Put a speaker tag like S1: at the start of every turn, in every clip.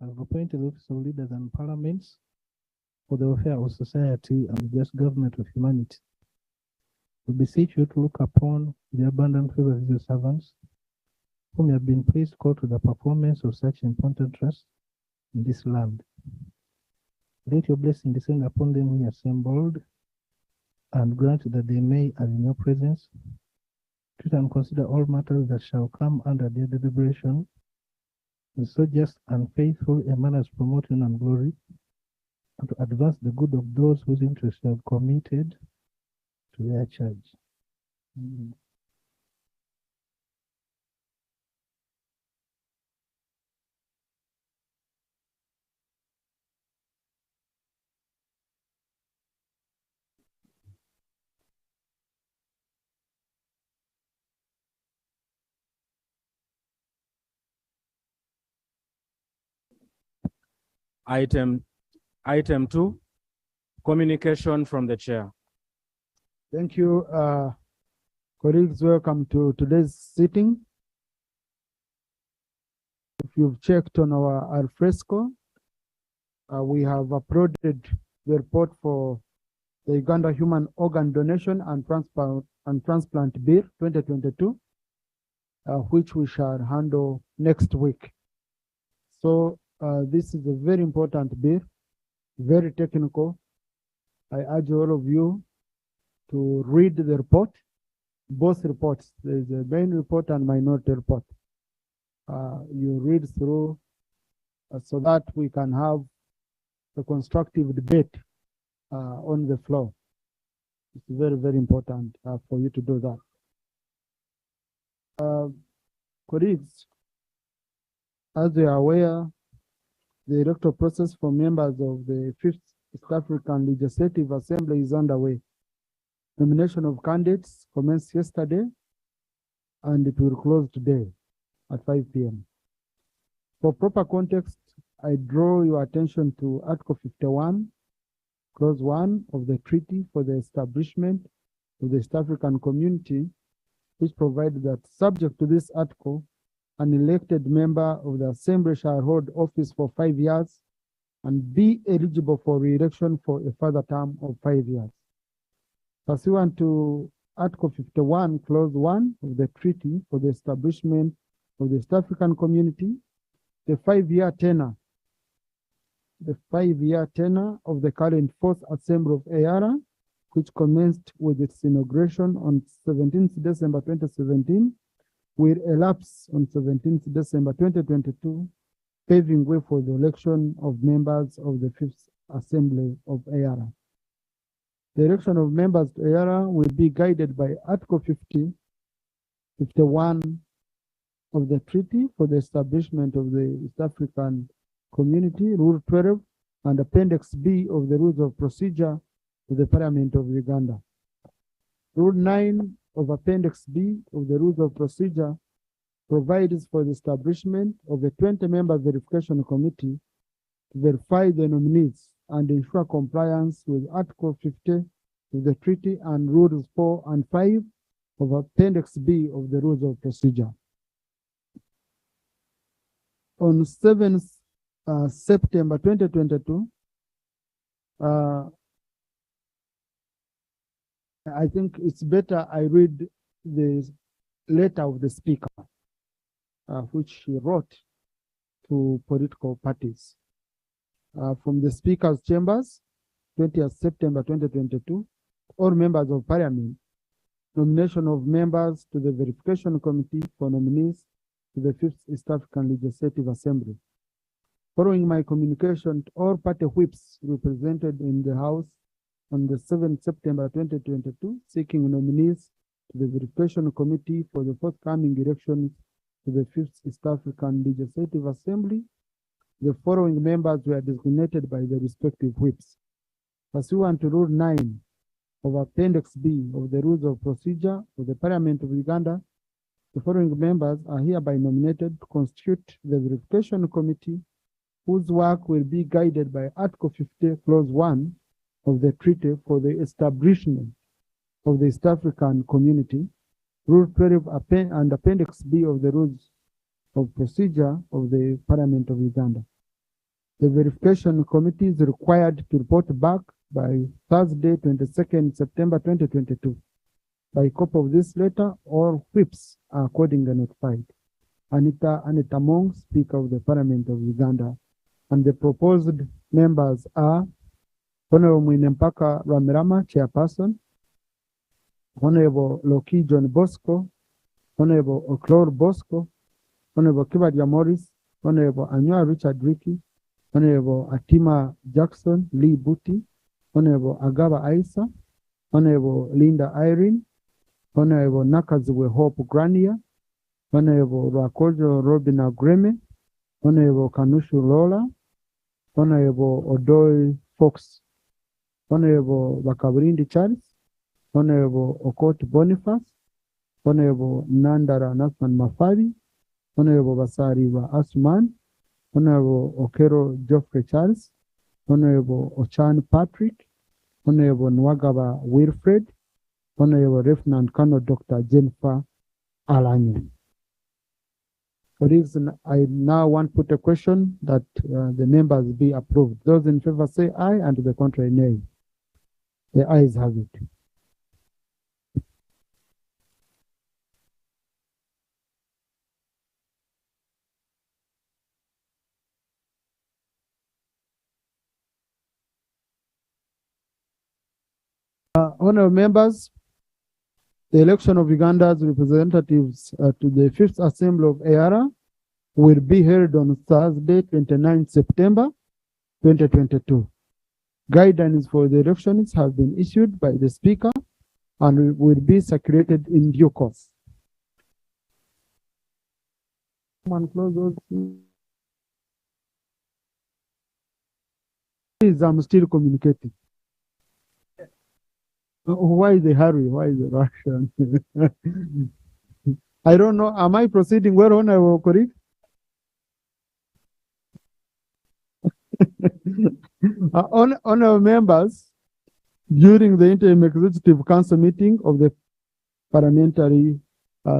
S1: I've appointed the office of leaders and parliaments for the welfare of society and the just government of humanity. We beseech you to look upon the abundant favor of your servants, whom you have been pleased to call to the performance of such important trust in this land. Let your blessing descend upon them here assembled, and grant that they may, as in your presence, treat and consider all matters that shall come under their deliberation, with so just and faithful a manner as promoting and glory, and to advance the good of those whose interests you have committed to their charge. Amen.
S2: Item 2, communication from the chair.
S3: Thank you, colleagues. Welcome to today's sitting. If you've checked on our alfresco, we have uploaded the report for the Uganda Human Organ Donation and Transplant Bill 2022, which we shall handle next week. So this is a very important bill, very technical. I urge all of you to read the report, both reports. There is a main report and minority report. You read through so that we can have a constructive debate on the floor. It's very, very important for you to do that. Colleagues, as we are aware, the electoral process for members of the 5th East African Legislative Assembly is underway. Nomination of candidates commenced yesterday, and it will close today at 5 p.m. For proper context, I draw your attention to Article 51, Clause 1 of the Treaty for the Establishment of the East African Community, which provides that, subject to this article, an elected member of the Assembly shall hold office for 5 years and be eligible for re-election for a further term of 5 years. Pursuant to Article 51, Clause 1 of the Treaty for the Establishment of the East African Community, the five-year tenure of the current 4th Assembly of EARA, which commenced with its inauguration on 17th December 2017, will elapse on 17th December 2022, paving way for the election of members of the 5th Assembly of EARA. The election of members to EARA will be guided by Article 51 of the Treaty for the Establishment of the East African Community, Rule 12, and Appendix B of the Rules of Procedure of the Parliament of Uganda. Rule 9 of Appendix B of the Rules of Procedure provides for the establishment of a 20-member verification committee to verify the nominees and ensure compliance with Article 50 of the Treaty and Rules 4 and 5 of Appendix B of the Rules of Procedure. On 7th September 2022, I think it's better I read the letter of the Speaker, which he wrote to political parties. From the Speaker's Chambers, 20th September 2022, all members of Parliament, nomination of members to the Verification Committee for nominees to the 5th East African Legislative Assembly. Following my communication to all party whips represented in the House on the 7th September 2022, seeking nominees to the Verification Committee for the forthcoming elections to the 5th East African Legislative Assembly, the following members were designated by the respective whips. Pursuant to Rule 9 of Appendix B of the Rules of Procedure of the Parliament of Uganda, the following members are hereby nominated to constitute the Verification Committee, whose work will be guided by Article 50, Clause 1 of the Treaty for the Establishment of the East African Community, Rule 12 and Appendix B of the Rules of procedure of the Parliament of Uganda. The verification committee is required to report back by Thursday, 22nd September 2022. By copy of this letter, all whips are accordingly notified. Anita Mong, Speaker of the Parliament of Uganda, and the proposed members are Honorable Mwinempaka Ramirama, Chairperson, Honorable Loki John Bosco, Honorable Oclore Bosco, Honorable Kibadia Morris, Honorable Anua Richard Ricky, Honorable Atima Jackson Lee Buti, Honorable Agaba Isa, Honorable Linda Irene, Honorable Nakaziwe Hope Grania, Honorable Rakojo Robin Agreme, Honorable Kanushu Lola, Honorable Odoi Fox, Honorable Bakaburindi Charles, Honorable Okot Boniface, Honorable Nandara Nathan Mafari, Honorable Basariwa Asman, Honorable Okero Geoffrey Charles, Honorable Ochan Patrick, Honorable Nwagaba Wilfred, Honorable Lieutenant Colonel Dr. Jennifer Alanyo. Colleagues, I now want to put a question that the members be approved. Those in favor say aye, and to the contrary, nay. The ayes have it. Honorable members, the election of Uganda's representatives to the 5th Assembly of EARA will be held on Thursday, 29 September 2022. Guidelines for the elections have been issued by the Speaker and will be circulated in due course. Please, I'm still communicating. Why the hurry? Why the rush? I don't know. Am I proceeding well, Honorable Korik? Honorable members, during the Interim Executive Council meeting of the parliamentary,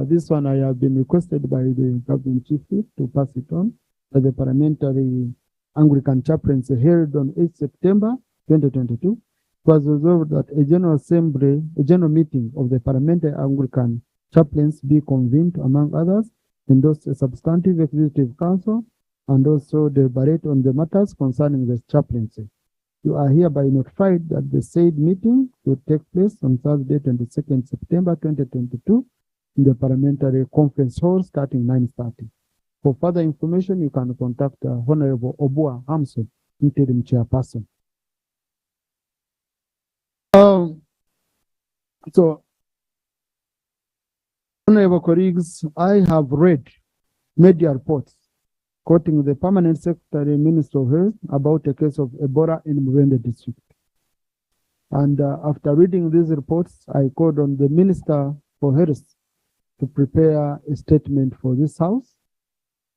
S3: this one I have been requested by the Government Chief Whip to pass it on, the parliamentary Anglican chaplaincy held on 8 September 2022. It was resolved that a general meeting of the parliamentary Anglican chaplains be convened, among others, endorse a substantive executive council, and also deliberate on the matters concerning the chaplaincy. You are hereby notified that the said meeting will take place on Thursday, 22nd September 2022 in the parliamentary conference hall starting 9:30. For further information, you can contact Honorable Obua Hamson, interim chairperson. So, honorable colleagues, I have read media reports quoting the Permanent Secretary, Minister of Health, about a case of Ebola in Murende district. And after reading these reports, I called on the Minister for Health to prepare a statement for this House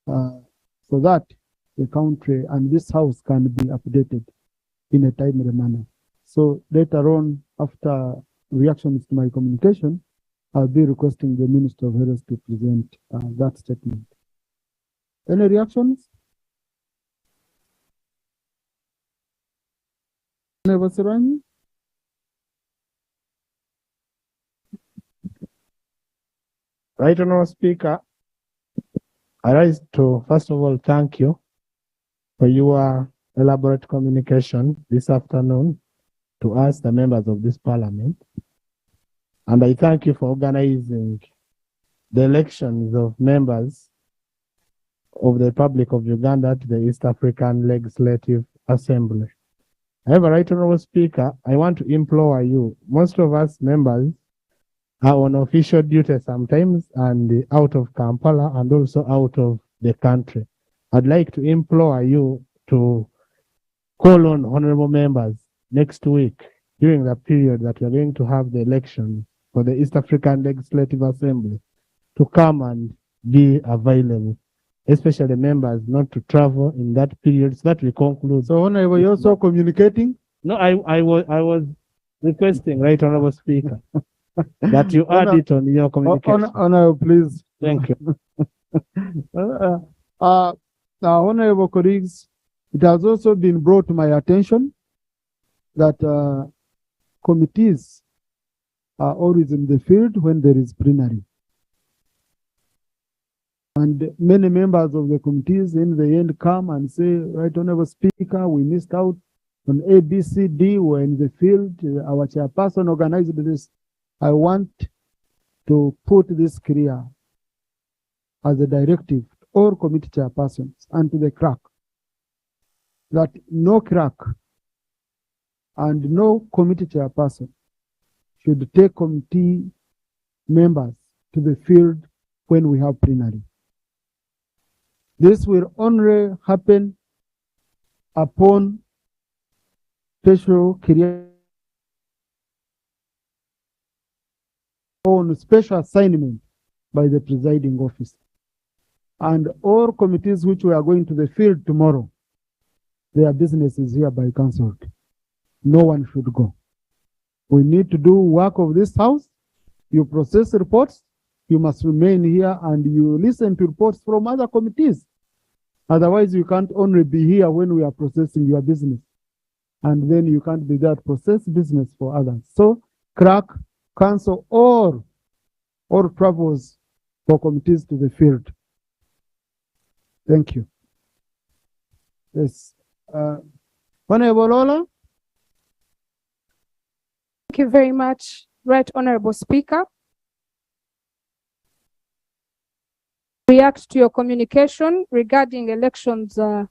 S3: so that the country and this House can be updated in a timely manner. So later on, after reactions to my communication, I'll be requesting the Minister of Health to present that statement. Any reactions? Honorable Siranyi?
S4: Right, Honorable Speaker, I rise to first of all thank you for your elaborate communication this afternoon to us, the members of this Parliament. And I thank you for organizing the elections of members of the Republic of Uganda to the East African Legislative Assembly. However, Right Honorable Speaker, I want to implore you, most of us members are on official duty sometimes and out of Kampala and also out of the country. I'd like to implore you to call on honorable members next week during the period that we are going to have the election for the East African Legislative Assembly to come and be available, especially members not to travel in that period so that we conclude.
S3: So, Honorable, you're also communicating?
S4: No, I was requesting, Right Honorable Speaker, that you add it on your communication.
S3: Honorable, please.
S4: Thank you.
S3: Honorable colleagues, it has also been brought to my attention that committees are always in the field when there is plenary. And many members of the committees in the end come and say, Right Honorable Speaker, we missed out on A, B, C, D, we're in the field, our chairperson organized this. I want to put this clear as a directive to all committee chairpersons and to the clerk that no clerk and no committee chairperson should take committee members to the field when we have plenary. This will only happen upon special on special assignment by the presiding officer. And all committees which we are going to the field tomorrow, their business is hereby cancelled. No one should go. We need to do work of this house. You process reports. You must remain here and you listen to reports from other committees. Otherwise, you can't only be here when we are processing your business. And then you can't be there to process business for others. So, clerk, cancel all travels for committees to the field. Thank you. Yes. Honorable Lola.
S5: Thank you very much, Right Honorable Speaker. React to your communication regarding elections to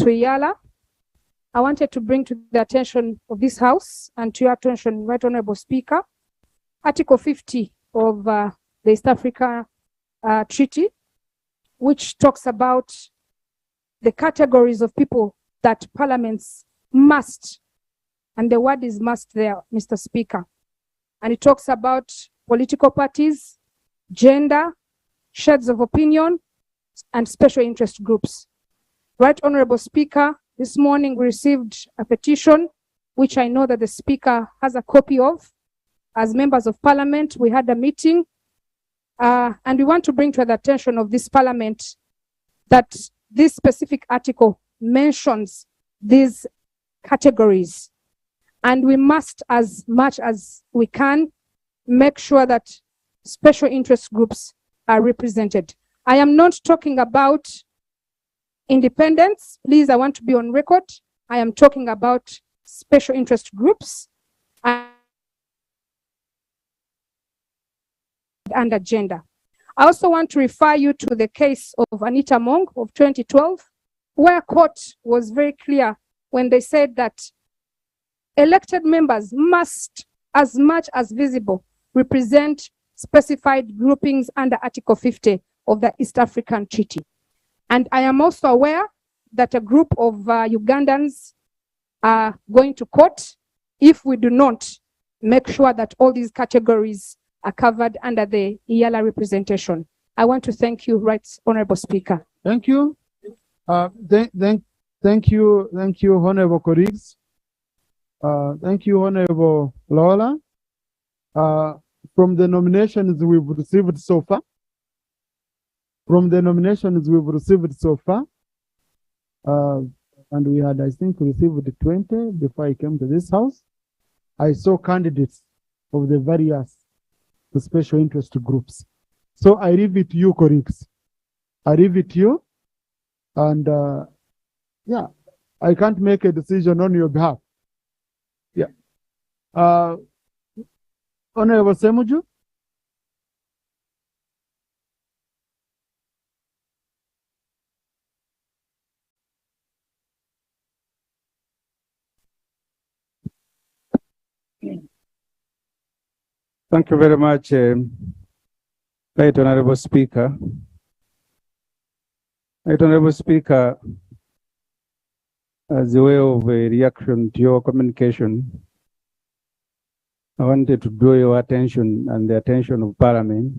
S5: IALA. I wanted to bring to the attention of this House and to your attention, Right Honorable Speaker, Article 50 of the East Africa Treaty, which talks about the categories of people that parliaments must, and the word is must there, Mr. Speaker. And it talks about political parties, gender, shades of opinion, and special interest groups. Right Honorable Speaker, this morning we received a petition, which I know that the Speaker has a copy of. As members of Parliament, we had a meeting, and we want to bring to the attention of this Parliament that this specific article mentions these categories. And we must, as much as we can, make sure that special interest groups are represented. I am not talking about independents. Please, I want to be on record. I am talking about special interest groups and agenda. I also want to refer you to the case of Anita Mong of 2012, where court was very clear when they said that elected members must, as much as visible, represent specified groupings under Article 50 of the East African Treaty. And I am also aware that a group of Ugandans are going to court if we do not make sure that all these categories are covered under the IALA representation. I want to thank you, Right Honorable Speaker.
S3: Thank you. Thank you, Honorable colleagues. Thank you, Honorable Lola. From the nominations we've received so far, and we had, I think, received 20 before I came to this house. I saw candidates of the various special interest groups. So I leave it to you, colleagues. I leave it to you. And yeah, I can't make a decision on your behalf. Yeah. Honorable Semuju.
S2: Thank you very much, Right Honorable Speaker. Right Honorable Speaker, as a way of a reaction to your communication, I wanted to draw your attention and the attention of Parliament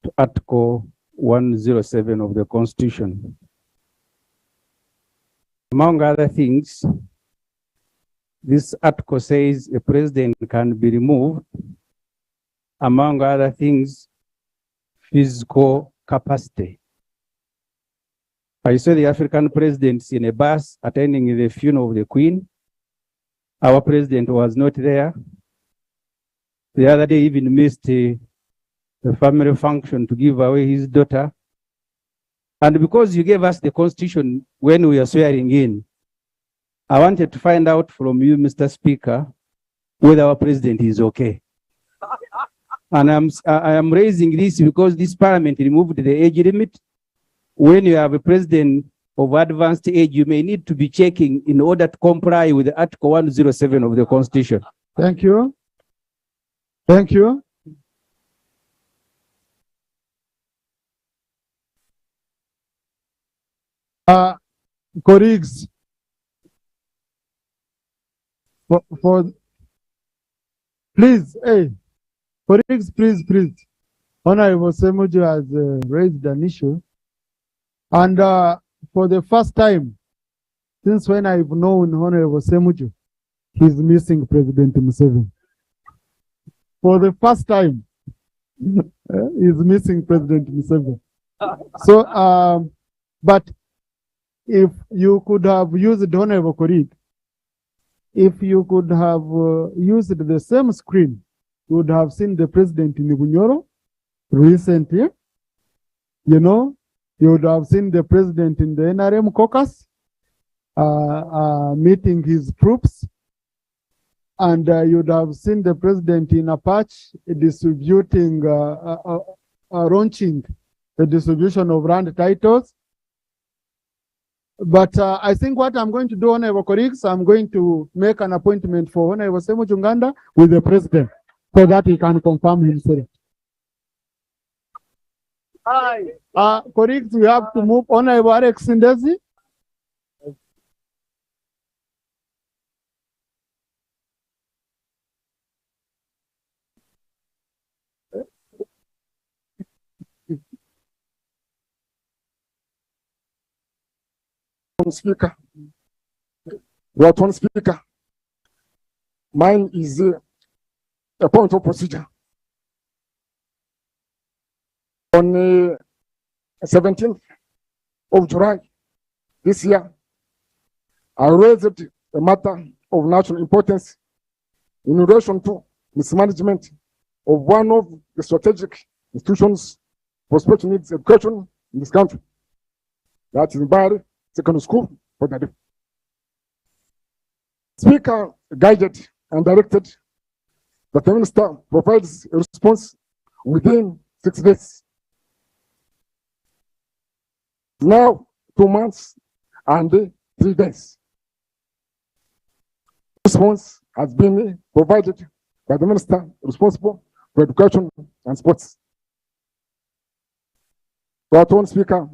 S2: to Article 107 of the Constitution. Among other things, this article says a president can be removed, among other things, physical capacity. I saw the African presidents in a bus attending the funeral of the Queen. Our president was not there. The other day even missed the family function to give away his daughter. And because you gave us the Constitution when we were swearing in, I wanted to find out from you, Mr. Speaker, whether our president is okay. And I am raising this because this parliament removed the age limit. When you have a president of advanced age, you may need to be checking in order to comply with Article 107 of the Constitution.
S3: Thank you. Thank you. Colleagues, please, colleagues, please. Honorable Semuju has raised an issue. And for the first time, since when I've known Honorable Semuju, he's missing President Museveni. For the first time, he's missing President Museveni. So, but if you could have used, Honorable colleague, if you could have used the same screen, you would have seen the president in Bunyoro recently. You know, you would have seen the president in the NRM caucus meeting his troops. And you would have seen the president in Apache distributing, launching the distribution of land titles. But I think what I'm going to do, Honorable colleagues, I'm going to make an appointment for Honorable Semuju Nganda with the president so that he can confirm himself. Colleagues, we have to move. Honorable Alex Ndezi.
S6: Speaker, what one speaker, mine is a point of procedure. On the 17th of July this year, I raised a matter of national importance in relation to mismanagement of one of the strategic institutions for special needs education in this country. That is Mbari Secondary School for the deaf. Speaker guided and directed that the minister provides a response within 6 days. Now, 2 months and 3 days. Response has been provided by the minister responsible for education and sports. But one speaker,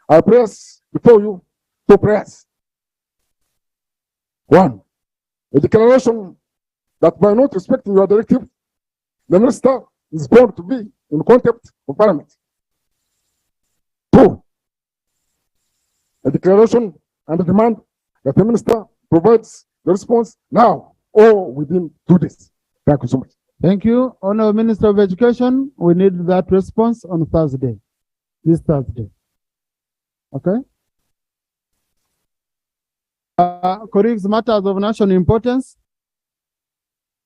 S6: I press before you 2 prayers. 1, a declaration that by not respecting your directive, the minister is bound to be in contempt of parliament. 2, a declaration and a demand that the minister provides the response now or within 2 days. Thank you so much.
S3: Thank you. Honorable Minister of Education, we need that response on Thursday, this Thursday. Okay? Colleagues, matters of national importance.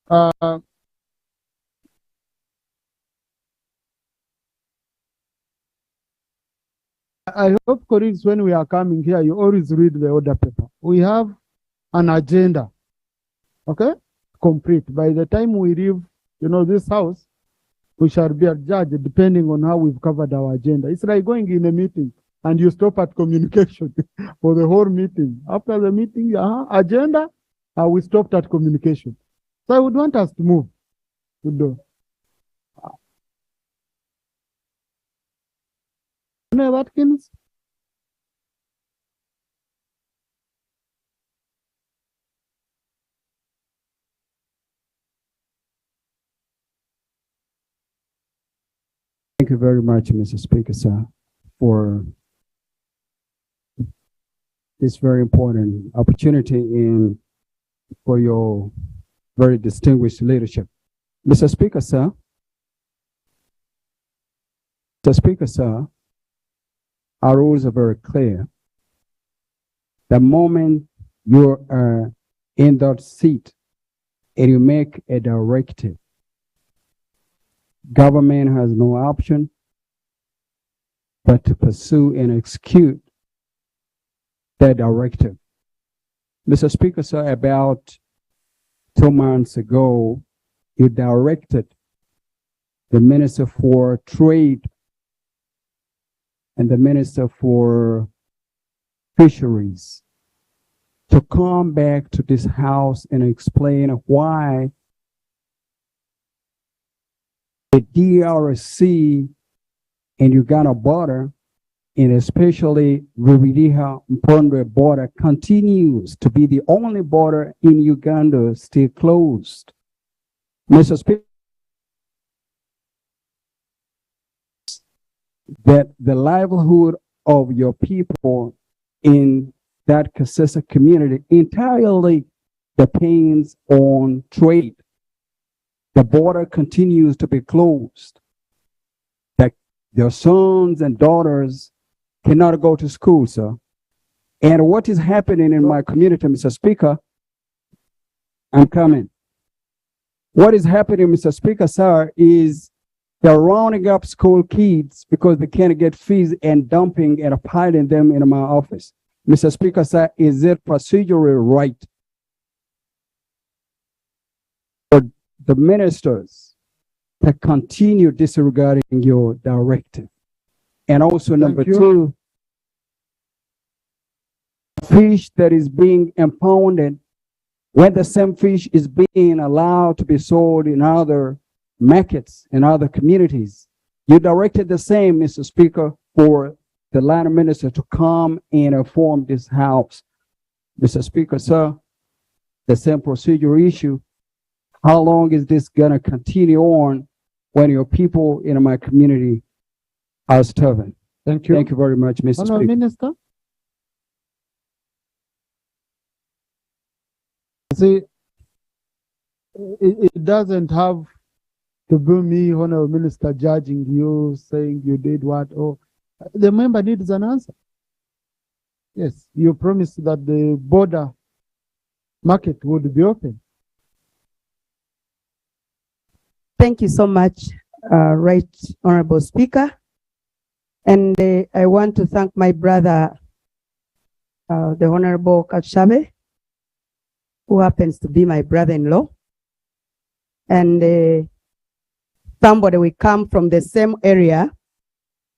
S3: I hope, colleagues, when we are coming here, you always read the order paper. We have an agenda, okay, complete. By the time we leave, this house, we shall be adjudged depending on how we've covered our agenda. It's like going in a meeting and you stop at communication for the whole meeting. After the meeting, agenda, we stopped at communication. So I would want us to move. Watkins?
S2: Thank you very much, Mr. Speaker, sir, for this very important opportunity and for your very distinguished leadership. Mr. Speaker, sir, our rules are very clear. The moment you are in that seat and you make a directive, government has no option but to pursue and execute that directive. Mr. Speaker, sir, about 2 months ago, you directed the Minister for Trade and the Minister for Fisheries to come back to this House and explain why the DRC and Uganda border, and especially Rubiriha-Mpondwe border, continues to be the only border in Uganda still closed. Mr. Speaker, that the livelihood of your people in that Kasesa community entirely depends on trade. The border continues to be closed. That their sons and daughters cannot go to school, sir. And what is happening in my community, Mr. Speaker, I'm coming. What is happening, Mr. Speaker, sir, is they're rounding up school kids because they can't get fees and dumping and piling them in my office. Mr. Speaker, sir, is it procedurally right for the ministers to continue disregarding your directive? And also, number two, fish that is being impounded, when the same fish is being allowed to be sold in other markets in other communities. You directed the same, Mr. Speaker, for the line minister to come and inform this House. Mr. Speaker, sir, the same procedure issue. How long is this gonna continue on when your people in my community are starving?
S3: Thank you.
S2: Thank you very much, Mr.
S3: Honourable
S2: Speaker.
S3: Minister. See, it doesn't have to be me, Honourable Minister, judging you, saying you did what, or the member needs an answer. Yes, you promised that the border market would be open.
S7: Thank you so much, Right Honorable Speaker. And I want to thank my brother, the Honorable Kachabe, who happens to be my brother-in-law. And somebody we come from the same area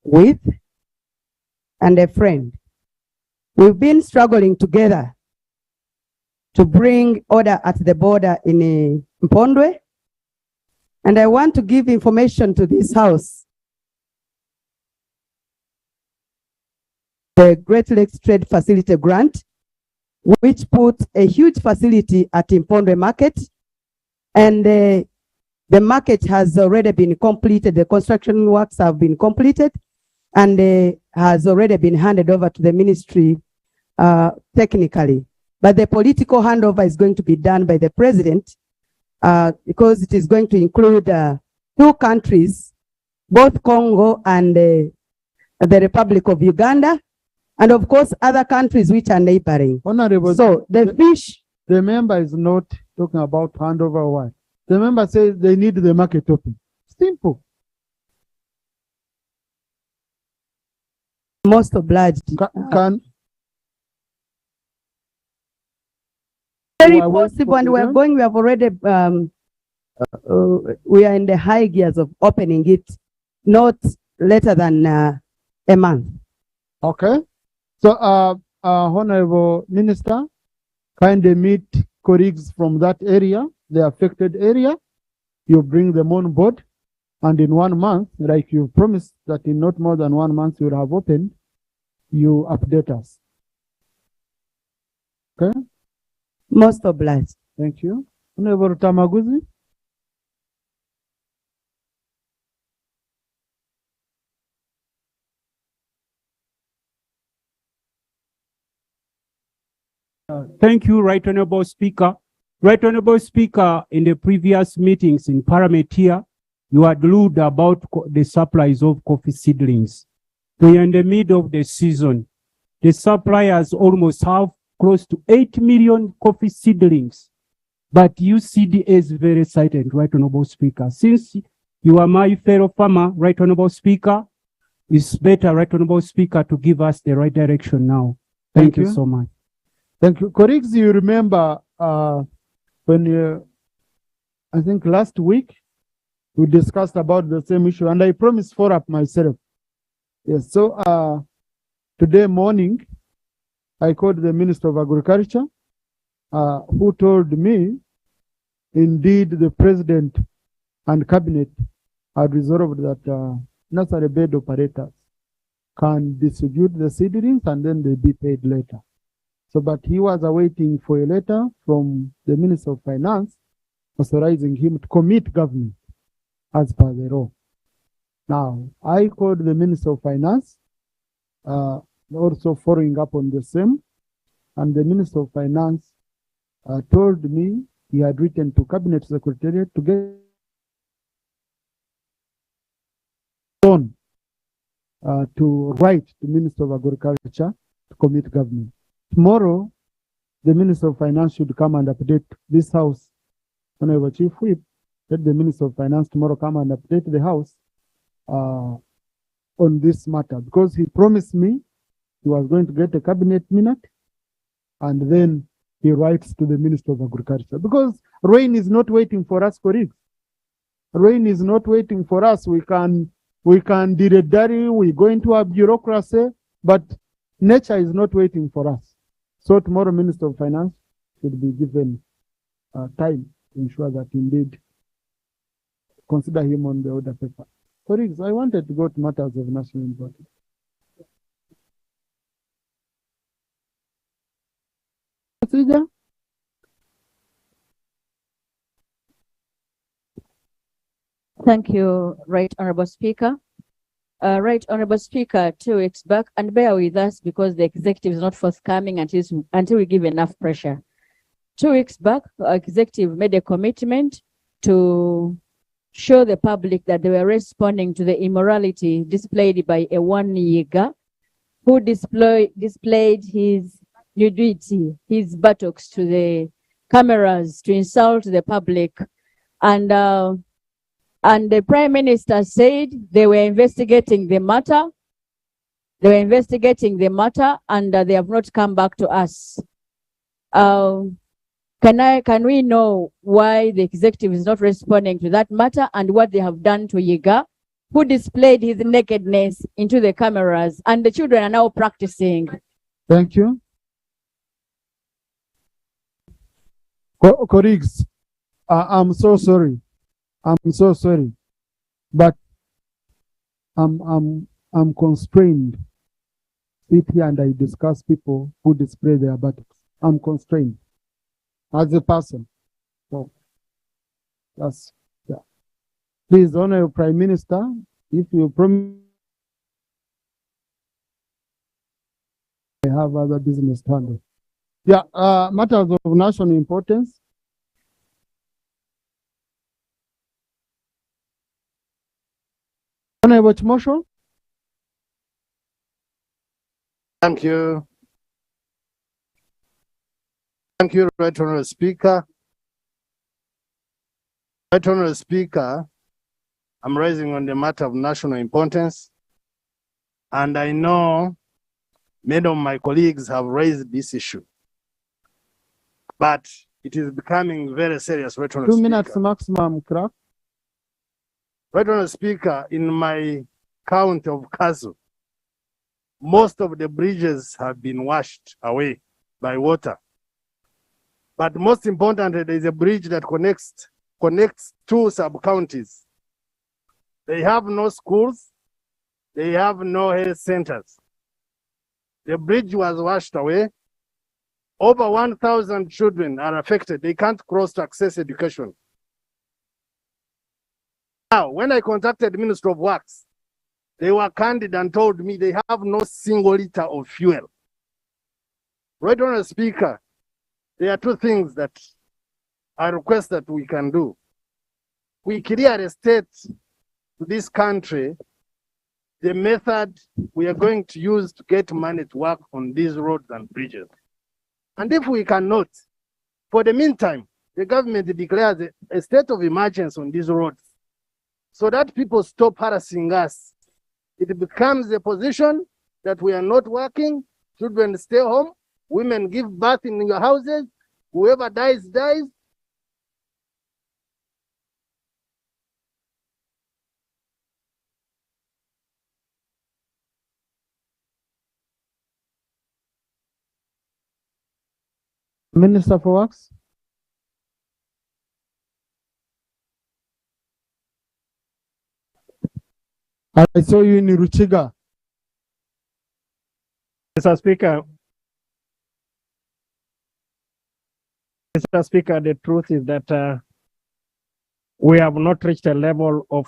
S7: with, and a friend. We've been struggling together to bring order at the border in Mpondwe. And I want to give information to this House. The Great Lakes Trade Facility Grant, which put a huge facility at Mpondwe Market. And the market has already been completed. The construction works have been completed and has already been handed over to the ministry technically. But the political handover is going to be done by the president because it is going to include 2 countries, both Congo and the Republic of Uganda, and of course other countries which are neighboring.
S3: Honorable,
S7: so
S3: the member is not talking about handover or what. The member says they need the market open. Simple.
S7: Most obliged.
S3: Can
S7: very possible, and we are going. We have already. We are in the high gears of opening it, not later than a month.
S3: Okay. So, Honorable Minister, kindly meet colleagues from that area, the affected area. You bring them on board, and in 1 month, like you promised that in not more than 1 month you will have opened, you update us. Okay?
S7: Most obliged.
S3: Thank you. Honorable Tamaguzi.
S8: Thank you, Right Honorable Speaker. Right Honorable Speaker, in the previous meetings in Parliament here, you had ruled about the supplies of coffee seedlings. We are in the middle of the season. The suppliers almost have close to 8 million coffee seedlings. But UCDA is very silent, Right Honorable Speaker. Since you are my fellow farmer, Right Honorable Speaker, it's better, Right Honorable Speaker, to give us the right direction now. Thank you so much.
S3: Thank you. Colleagues, you remember when I think last week we discussed about the same issue, and I promised for up myself. Yes, so today morning I called the Minister of Agriculture, who told me indeed the President and Cabinet had resolved that nursery bed operators can distribute the seedlings and then they be paid later. So, but he was awaiting for a letter from the Minister of Finance authorizing him to commit government as per the law. Now, I called the Minister of Finance, also following up on the same, and the Minister of Finance told me he had written to Cabinet Secretariat to get on to write to Minister of Agriculture to commit government. Tomorrow, the Minister of Finance should come and update this House. Honorable Chief Whip, let the Minister of Finance tomorrow come and update the House on this matter, because he promised me he was going to get a cabinet minute and then he writes to the Minister of Agriculture, because rain is not waiting for us, colleagues. Rain is not waiting for us. We can dilly-dally, we go into a bureaucracy, but nature is not waiting for us. So tomorrow, Minister of Finance should be given time to ensure that indeed consider him on the order paper. Colleagues, I wanted to go to matters of national importance. Procedure?
S9: Thank you, Right Honorable Speaker. Right Honorable Speaker, 2 weeks back, and bear with us because the executive is not forthcoming until we give enough pressure. 2 weeks back, our executive made a commitment to show the public that they were responding to the immorality displayed by a one Yiga who displayed his nudity, his buttocks to the cameras to insult the public. And the Prime Minister said they were investigating the matter. They were investigating the matter and they have not come back to us. Can we know why the executive is not responding to that matter and what they have done to Yiga, who displayed his nakedness into the cameras, and the children are now practicing?
S3: Thank you. Colleagues, I'm so sorry. I'm so sorry, but I'm constrained. Sit here and I discuss people who display their buttocks. I'm constrained as a person. So that's, yeah. Please, Honorable Prime Minister, if you promise, I have other business to handle. Yeah, matters of national importance. Honorable Chimosho.
S10: Thank you. Thank you, Right Honorable Speaker. Right Honorable Speaker, I'm raising on the matter of national importance, and I know many of my colleagues have raised this issue, but it is becoming very serious, Right Honorable
S3: 2
S10: Speaker.
S3: minutes maximum, Crack.
S10: Right Honorable Speaker, in my county of Kazu, most of the bridges have been washed away by water. But most importantly, there is a bridge that connects 2 sub-counties. They have no schools. They have no health centers. The bridge was washed away. Over 1,000 children are affected. They can't cross to access education. Now, when I contacted the Ministry of Works, they were candid and told me they have no single liter of fuel. Right Honorable Speaker, there are 2 things that I request that we can do. We clearly state to this country the method we are going to use to get money to work on these roads and bridges. And if we cannot, for the meantime, the government declares a state of emergency on these roads so that people stop harassing us. It becomes a position that we are not working, children stay home, women give birth in your houses, whoever dies, dies.
S3: Minister for Works. I saw you in Ruchiga.
S11: Mr. Speaker, the truth is that we have not reached a level of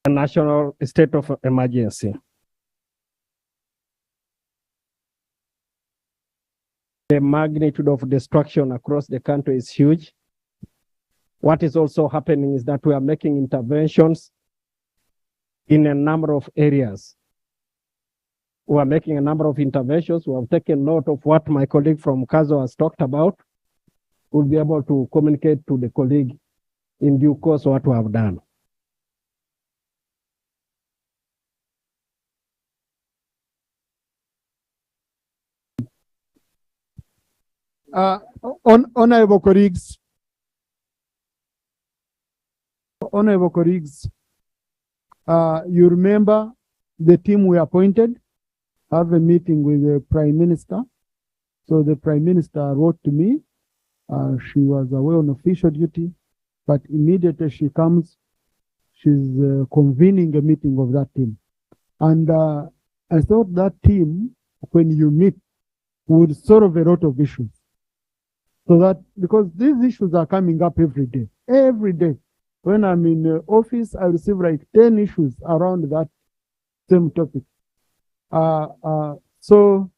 S11: a national state of emergency. The magnitude of destruction across the country is huge. What is also happening is that we are making interventions in a number of areas. We are making a number of interventions. We have taken note of what my colleague from CASO has talked about. We'll be able to communicate to the colleague in due course what we have done.
S3: Honorable colleagues, you remember the team we appointed have a meeting with the Prime Minister. So the Prime Minister wrote to me. She was away on official duty, but immediately she comes, she's convening a meeting of that team. And I thought that team, when you meet, would solve a lot of issues. So that, because these issues are coming up every day. Every day. When I'm in the office, I receive like 10 issues around that same topic. So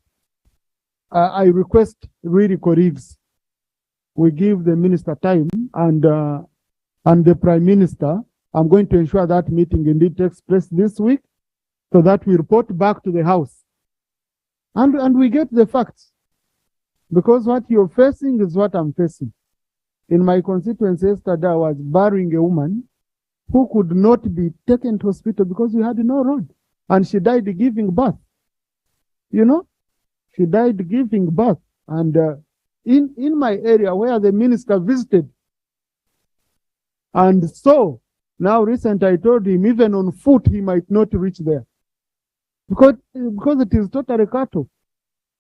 S3: I request really colleagues, we give the minister time and the Prime Minister. I'm going to ensure that meeting indeed takes place this week so that we report back to the House. And we get the facts. Because what you're facing is what I'm facing. In my constituency yesterday, I was burying a woman who could not be taken to hospital because we had no road. And she died giving birth. You know, she died giving birth. And in my area where the minister visited. And so, now recently I told him, even on foot, he might not reach there. Because it is totally cut off.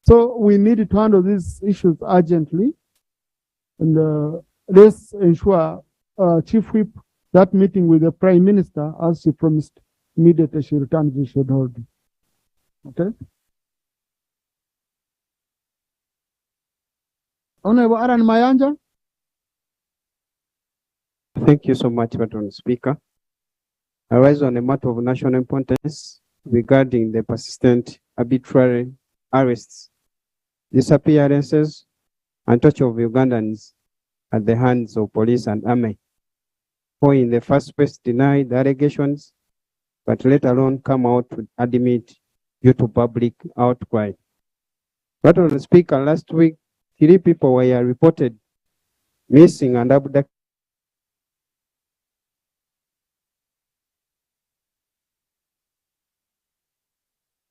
S3: So we need to handle these issues urgently. And let's ensure, Chief Whip, that meeting with the Prime Minister, as she promised, immediately she returns, we should hold it. Okay? Honorable Aaron Mayanja.
S2: Thank you so much, Madam Speaker. I rise on a matter of national importance regarding the persistent arbitrary arrests, disappearances, and torture of Ugandans at the hands of police and army, who in the first place denied the allegations, but later on come out to admit due to public outcry. Madam Speaker, last week, 3 people were reported missing and abducted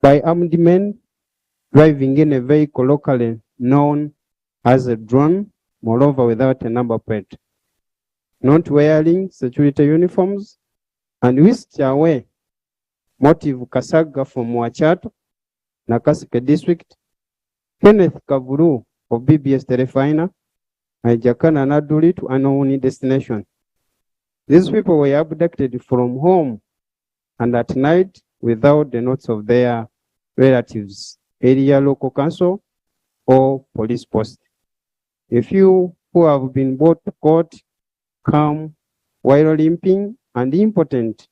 S2: by armed men driving in a vehicle locally known as a drone, moreover without a number plate, not wearing security uniforms, and whisked away Motive Kasaga from Wachato, Nakaseke District, Kenneth Kavuru of BBS Terefina, and Jakana Naduli to unknown destination. These people were abducted from home and at night without the notes of their relatives, area local council, or police post. A few who have been brought to court come while limping and impotent,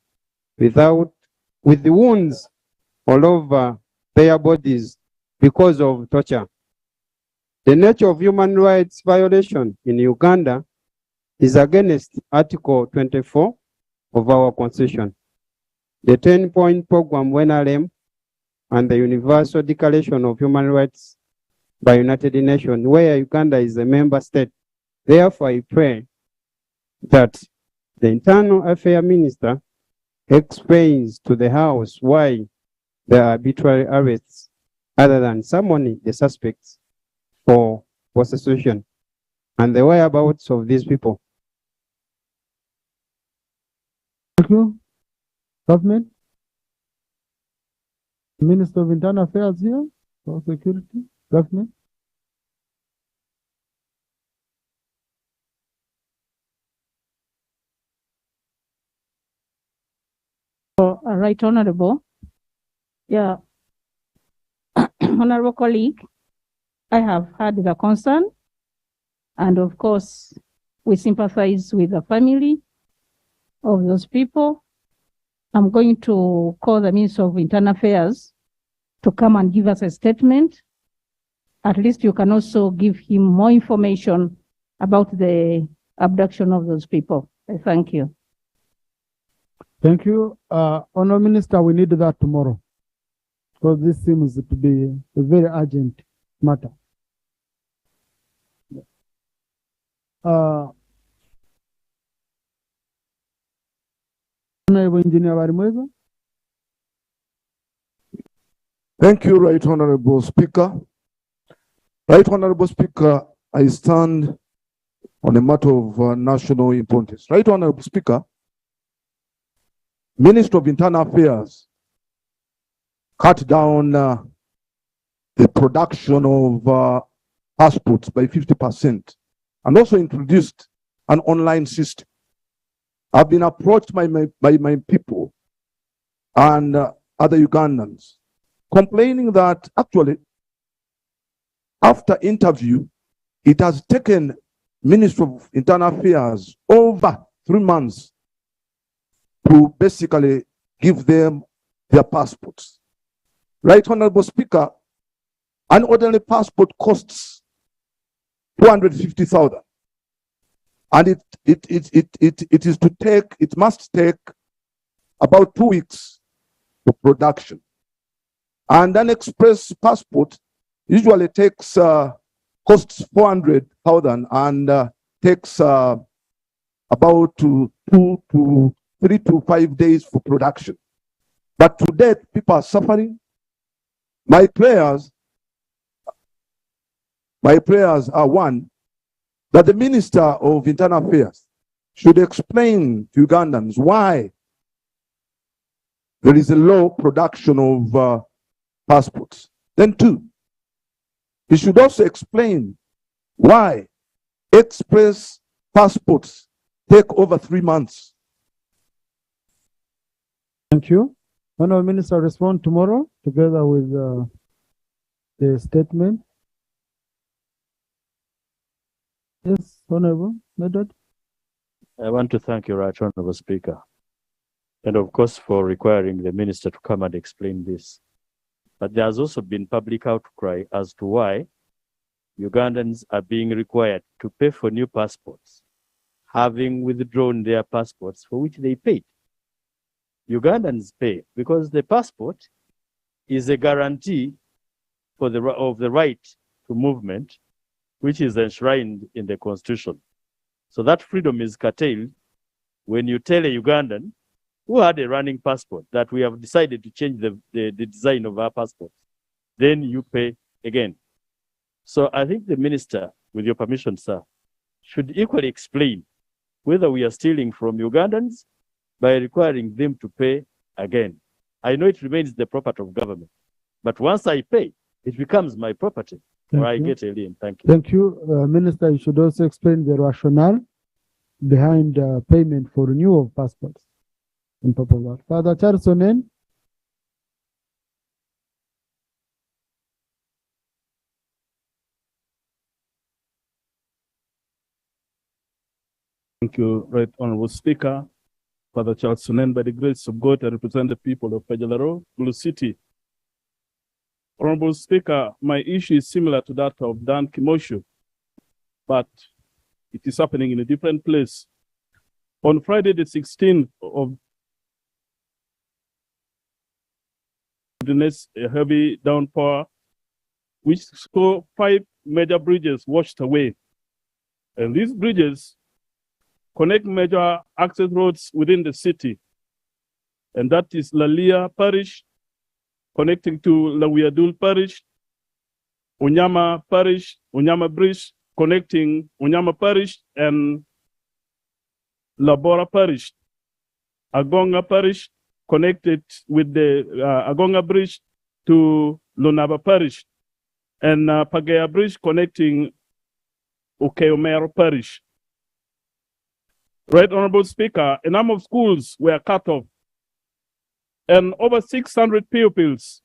S2: with the wounds all over their bodies because of torture. The nature of human rights violation in Uganda is against Article 24 of our Constitution. the 10-point program WNRM, and the Universal Declaration of Human Rights by United Nations, where Uganda is a member state. Therefore, I pray that the Internal Affairs Minister explains to the House why there are arbitrary arrests other than summoning the suspects for prosecution and the whereabouts of these people.
S3: Thank you. Government? Minister of Internal Affairs here for security. Government?
S12: Right Honorable. Yeah. Honorable colleague, I have heard the concern, and of course, we sympathize with the family of those people. I'm going to call the Minister of Internal Affairs to come and give us a statement. At least you can also give him more information about the abduction of those people. Thank you.
S3: Thank you. Honorable Minister, we need that tomorrow, because this seems to be a very urgent matter. Honorable Engineer Barimweza.
S13: Thank you, Right Honorable Speaker. Right Honorable Speaker, I stand on a matter of national importance. Right Honorable Speaker, Minister of Internal Affairs cut down the production of passports by 50% and also introduced an online system. I've been approached by my people and other Ugandans complaining that actually after interview, it has taken Ministry of Internal Affairs over 3 months to basically give them their passports. Right Honorable Speaker, an ordinary passport costs 250,000. And it must take about 2 weeks for production. And an express passport usually takes costs 400,000 and takes about 3 to 5 days for production. But to date, people are suffering. My prayers are, one, that the Minister of Internal Affairs should explain to Ugandans why there is a low production of passports. Then two, he should also explain why express passports take over 3 months.
S3: Thank you. Honorable Minister, respond tomorrow together with the statement. Yes, Honorable Medad.
S14: I want to thank you, Right Honorable Speaker, and of course for requiring the Minister to come and explain this. But there has also been public outcry as to why Ugandans are being required to pay for new passports, having withdrawn their passports for which they paid. Ugandans pay because the passport is a guarantee for of the right to movement, which is enshrined in the Constitution. So that freedom is curtailed when you tell a Ugandan who had a running passport that we have decided to change the design of our passport, then you pay again. So I think the Minister, with your permission, sir, should equally explain whether we are stealing from Ugandans by requiring them to pay again. I know it remains the property of government, but once I pay, it becomes my property, or I get a lien. Thank you.
S3: Thank you. Minister, you should also explain the rationale behind payment for renewal of passports. On top of that, Father Charles Onen.
S15: Thank you, Right Honorable Speaker. Father Charles Sonen, by the grace of God, I represent the people of Pejalaro, Blue City. Honorable Speaker, my issue is similar to that of Dan Kimosho, but it is happening in a different place. On Friday, the 16th of witnessed a heavy downpour, which saw 5 major bridges washed away. And these bridges connect major access roads within the city. And that is Lalia Parish, connecting to Lawiadul Parish, Unyama Parish, Unyama Bridge, connecting Unyama Parish and Labora Parish. Agonga Parish, connected with the Agonga Bridge to Lunaba Parish. And Pagaya Bridge connecting Ukeomero Parish. Right Honorable Speaker, a number of schools were cut off and over 600 pupils,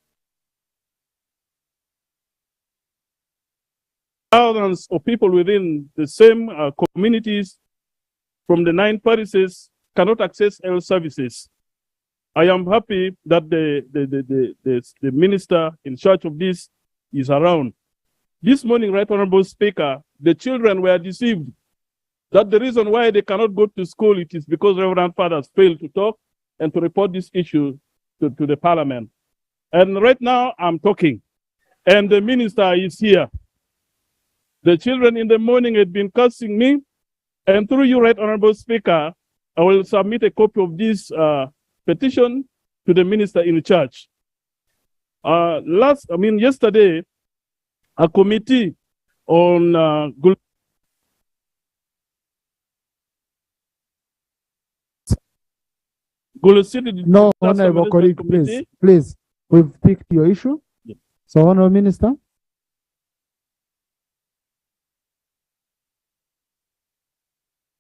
S15: thousands of people within the same communities from the 9 parishes cannot access health services. I am happy that the minister in charge of this is around. This morning, Right Honorable Speaker, the children were deceived that the reason why they cannot go to school it is because Reverend Fathers failed to talk and to report this issue to the Parliament. And right now I'm talking, and the minister is here. The children in the morning had been cursing me, and through you, Right Honorable Speaker, I will submit a copy of this petition to the minister in charge. Yesterday, a committee on Gulu City.
S3: No, Honorable colleague, please. We've picked your issue.
S15: Yeah.
S3: So, Honorable Minister.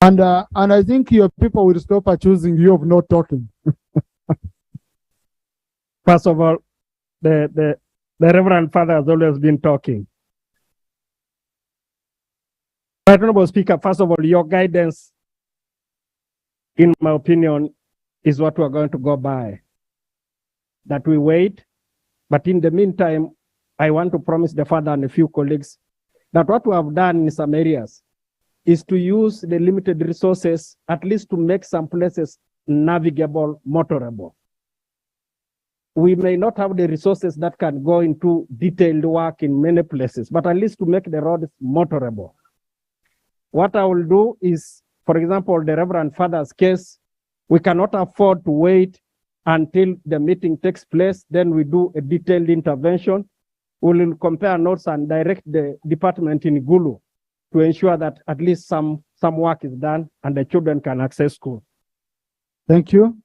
S3: And I think your people will stop accusing you of not talking.
S11: First of all, the Reverend Father has always been talking. Right Honorable Speaker, first of all, your guidance, in my opinion, is what we're going to go by. That we wait, but in the meantime, I want to promise the Father and a few colleagues that what we have done in some areas is to use the limited resources, at least to make some places navigable, motorable. We may not have the resources that can go into detailed work in many places, but at least to make the roads motorable. What I will do is, for example, the Reverend Father's case, we cannot afford to wait until the meeting takes place. Then we do a detailed intervention. We will compare notes and direct the department in Gulu to ensure that at least some work is done and the children can access school.
S3: Thank you.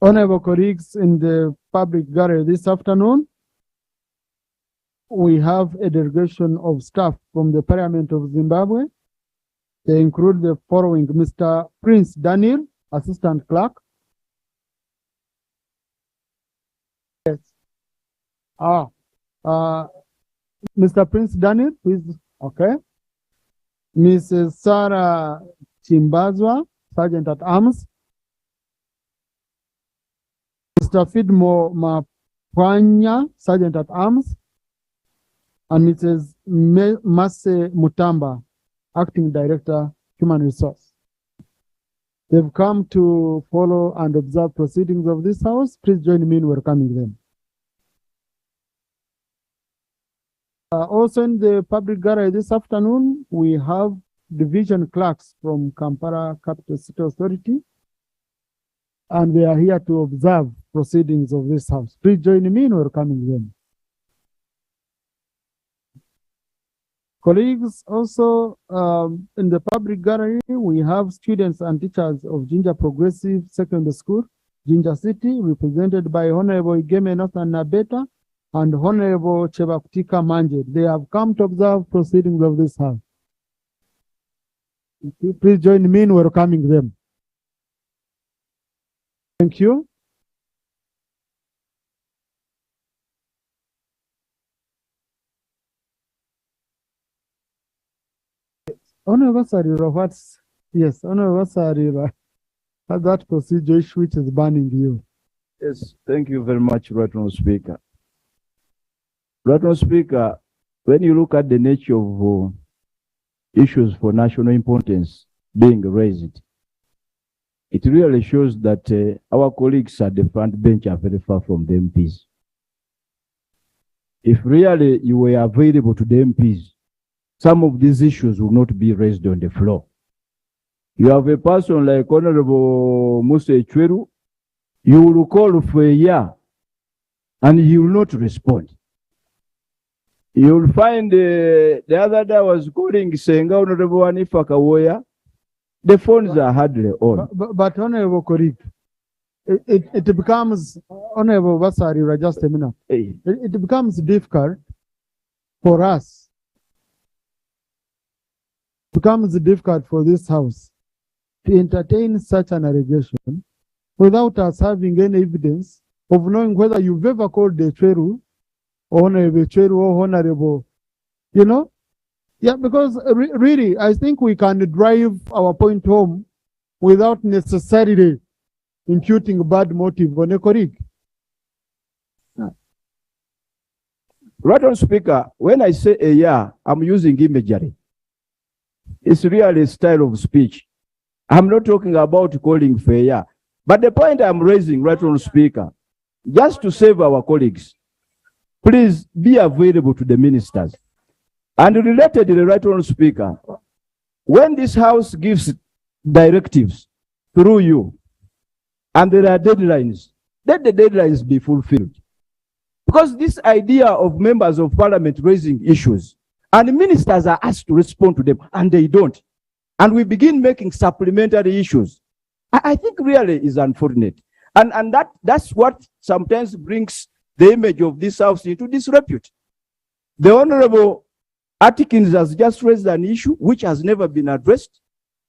S3: Honorable colleagues in the public gallery this afternoon, we have a delegation of staff from the Parliament of Zimbabwe. They include the following: Mr. Prince Daniel, Assistant Clerk. Yes. Mr. Prince Daniel, please. Okay. Mrs. Sarah Chimbazwa, Sergeant at Arms. Mr. Fidmo Mapwanya, Sergeant at Arms. And Mrs. Mase Mutamba, Acting Director, Human Resource. They've come to follow and observe proceedings of this House. Please join me in welcoming them. Also in the public gallery this afternoon, we have division clerks from Kampala Capital City Authority, and they are here to observe proceedings of this House. Please join me in welcoming them. Colleagues, also in the public gallery, we have students and teachers of Jinja Progressive Secondary School, Jinja City, represented by Honorable Igeme Nathan Nabeta and Honorable Chebakutika Manje. They have come to observe proceedings of this House. Please join me in welcoming them. Thank you. Honorable Sarira, Honorable Sarira, that procedure which is banning you.
S2: Yes, thank you very much, Right Honorable Speaker. Right Honorable Speaker, when you look at the nature of issues for national importance being raised,
S16: it really shows that our colleagues at the front bench are very far from the MPs. If really you were available to the MPs, some of these issues will not be raised on the floor. You have a person like Honorable Musa Echweru, you will call for a year and he will not respond. You will find the other day I was calling Senga Honorable Hanifa Kawoya. The phones are hardly on.
S3: But Honorable colleague, it becomes, Honorable Vasari, just a minute. It becomes difficult for us. It becomes difficult for this House to entertain such an allegation without us having any evidence of knowing whether you've ever called the Echweru, Honorable Echweru, or Honorable, you know? Yeah, because really, I think we can drive our point home without necessarily imputing bad motive on a colleague.
S16: Right on, Speaker, when I say a year, I'm using imagery. It's really a style of speech. I'm not talking about calling for a year. But the point I'm raising, right on, Speaker, just to save our colleagues, please be available to the ministers. And related to the right on, Speaker, when this House gives directives through you, and there are deadlines, let the deadlines be fulfilled. Because this idea of members of parliament raising issues, and ministers are asked to respond to them, and they don't. And we begin making supplementary issues. I think really is unfortunate. And that's what sometimes brings the image of this House into disrepute. The Honorable Atkins has just raised an issue which has never been addressed.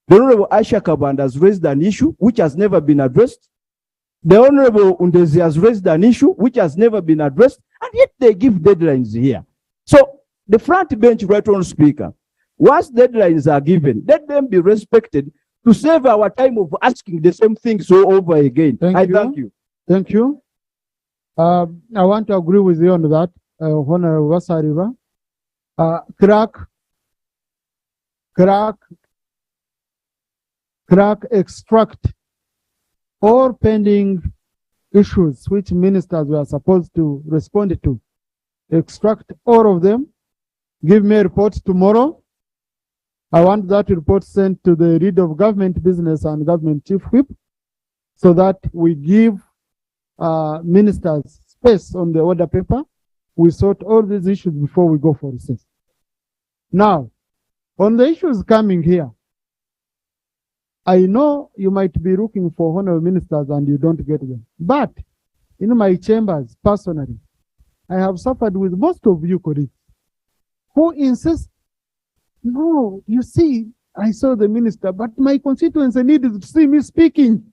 S16: The Honorable Aisha Kaband has raised an issue which has never been addressed. The Honorable Undezi has raised an issue which has never been addressed, and yet they give deadlines here. So the front bench, right on, Speaker, once deadlines are given, let them be respected to save our time of asking the same thing so over again. Thank you.
S3: Thank you. I want to agree with you on that, Honorable Vasariva. Extract all pending issues which ministers were supposed to respond to. Extract all of them. Give me a report tomorrow. I want that report sent to the lead of government business and government chief whip so that we give ministers space on the order paper. We sort all these issues before we go for recess. Now, on the issues coming here, I know you might be looking for honorable ministers and you don't get them. But in my chambers, personally, I have suffered with most of you colleagues who insist, no, you see, I saw the minister, but my constituents needed to see me speaking.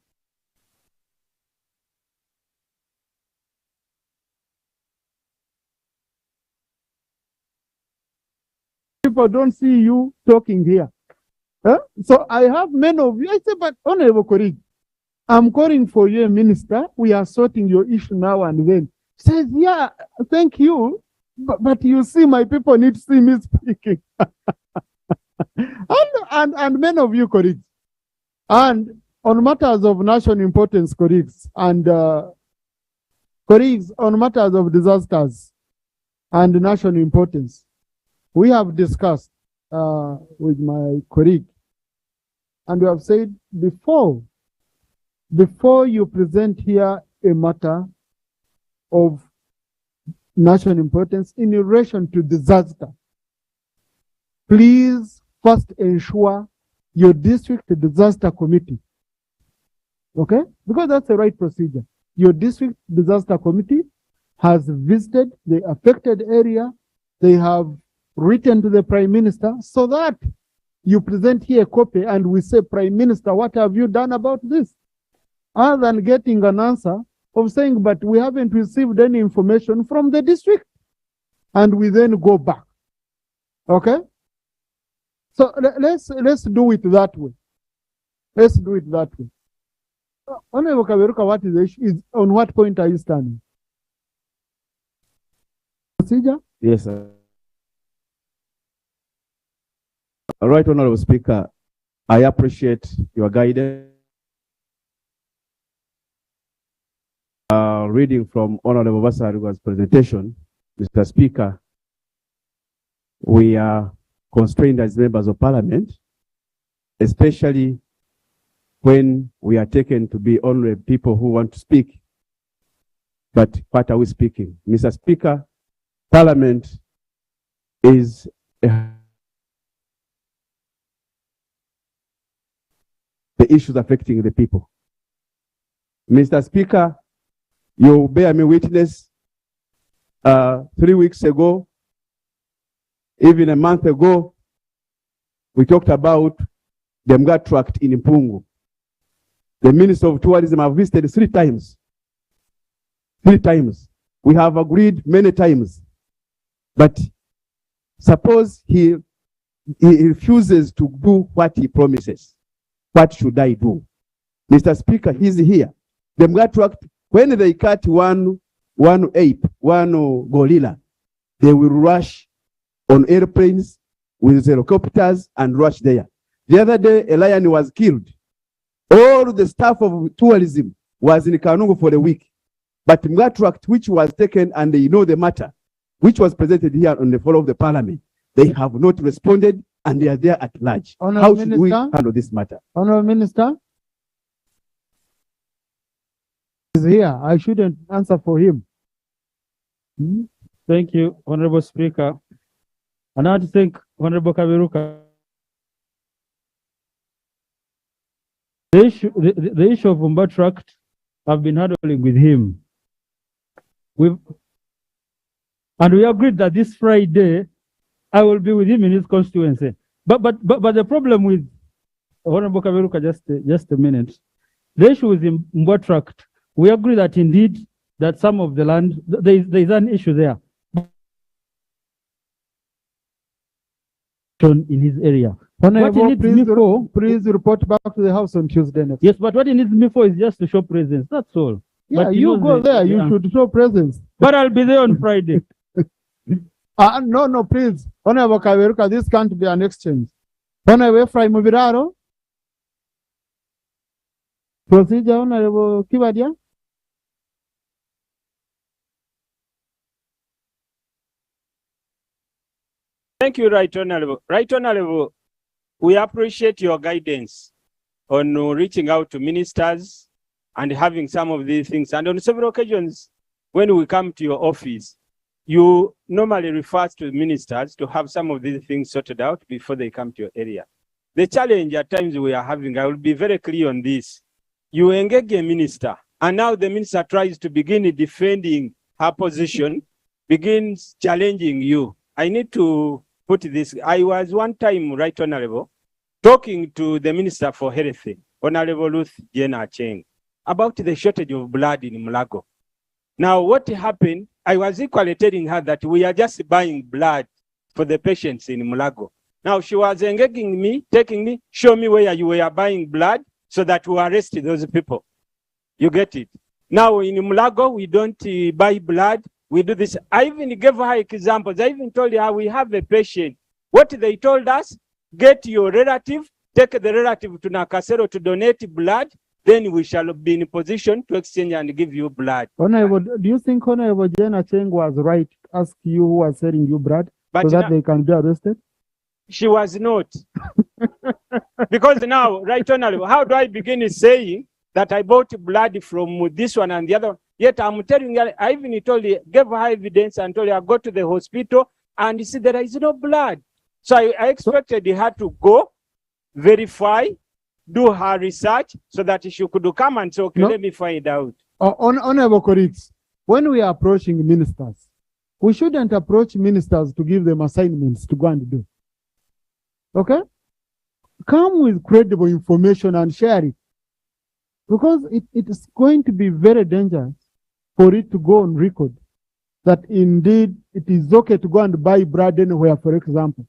S3: People don't see you talking here. Huh? So I have many of you. I say, but honorable colleague, I'm calling for you, minister. We are sorting your issue now and then. He says, yeah, thank you. But you see, my people need to see me speaking. and many of you colleagues. And on matters of national importance, colleagues, and colleagues on matters of disasters and national importance, we have discussed with my colleague, and we have said before you present here a matter of national importance in relation to disaster, please first ensure your district disaster committee, okay? Because that's the right procedure. Your district disaster committee has visited the affected area. They have written to the Prime Minister so that you present here a copy and we say, Prime Minister, what have you done about this? Other than getting an answer of saying, but we haven't received any information from the district. And we then go back. Okay? So let's do it that way. Let's do it that way. Honorable Kaberuka, what is the issue? Is on what point are you standing? Procedure?
S16: Yes, sir. All right, Honorable Speaker, I appreciate your guidance. reading from Honorable Basaruga's presentation, Mr. Speaker, we are constrained as members of parliament, especially when we are taken to be only people who want to speak. But what are we speaking? Mr. Speaker, parliament is the issues affecting the people. Mr. Speaker, you bear me witness, 3 weeks ago, even a month ago, we talked about the Mga tract in Impungu. The Minister of Tourism have visited 3 times. 3 times. We have agreed many times. But suppose he refuses to do what he promises. What should I do? Mr. Speaker, he's here. The Mga tract, when they cut one ape, one gorilla, they will rush on airplanes with helicopters and rush there. The other day, a lion was killed. All the staff of tourism was in Kanungu for a week. But Mga tract, which was taken, and they know the matter, which was presented here on the floor of the parliament, they have not responded, and they are there at large. How should we handle this matter?
S3: Honorable Minister is here. I shouldn't answer for him.
S2: Thank you, Honorable Speaker. And I want to thank Honorable Kaberuka. The issue of Mga tract, I've been handling with him. We agreed that this Friday I will be with him in his constituency. But the problem with Honorable Kaberuka, just a minute. The issue with the Mga tract, we agree that indeed that some of the land there is an issue there in his area.
S3: Honorable, please report back to the House on Tuesday next.
S2: Yes, but what he needs me for is just to show presence. That's all.
S3: Yeah,
S2: but
S3: you go there. You should show presence.
S2: But I'll be there on Friday.
S3: No, please. Honorable Kaberuka, this can't be an exchange. Honorable Ephraim Mubiraro. Procedure, Honorable Kibadia.
S17: Thank you, Right Honorable. Right Honorable, we appreciate your guidance on reaching out to ministers and having some of these things. And on several occasions, when we come to your office, you normally refer to ministers to have some of these things sorted out before they come to your area. The challenge at times we are having, I will be very clear on this. You engage a minister, and now the minister tries to begin defending her position, begins challenging you. I need to put this. I was one time, Right Honorable, talking to the Minister for Health, Honorable Ruth Jena Cheng, about the shortage of blood in Mulago. Now, what happened, I was equally telling her that we are just buying blood for the patients in Mulago. Now, she was engaging me, taking me, show me where you were buying blood so that we arrest those people. You get it? Now, in Mulago, we don't buy blood. We do this. I even gave her examples. I even told her we have a patient. What they told us, get your relative, take the relative to Nakasero to donate blood, then we shall be in a position to exchange and give you blood.
S3: Honorable, do you think Honorable Jena Cheng was right to ask you who was selling you blood so that they can be arrested?
S17: She was not. Because now, Right Honorable, how do I begin saying that I bought blood from this one and the other? Yet I'm telling you, I even told you, gave her evidence and told her, go to the hospital and see there is no blood. So I expected her to go, verify, do her research so that she could come and say, okay, let me find out.
S3: Honorable colleagues, when we are approaching ministers, we shouldn't approach ministers to give them assignments to go and do. Okay? Come with credible information and share it. Because it is going to be very dangerous for it to go on record that indeed it is okay to go and buy blood anywhere, for example.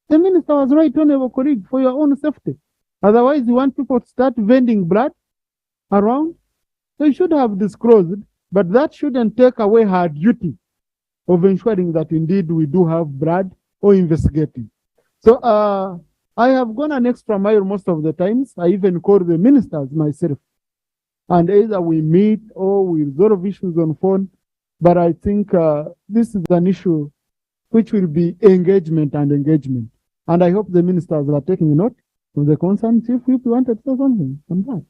S3: The minister was right, honorable colleague, for your own safety. Otherwise, you want people to start vending blood around. So you should have disclosed, but that shouldn't take away her duty of ensuring that indeed we do have blood or investigating. So I have gone an extra mile most of the times. I even call the ministers myself and either we meet or we resolve issues on phone. But I think this is an issue which will be engagement and engagement. And I hope the ministers are taking note of the concern. Chief, if you wanted to say something on that.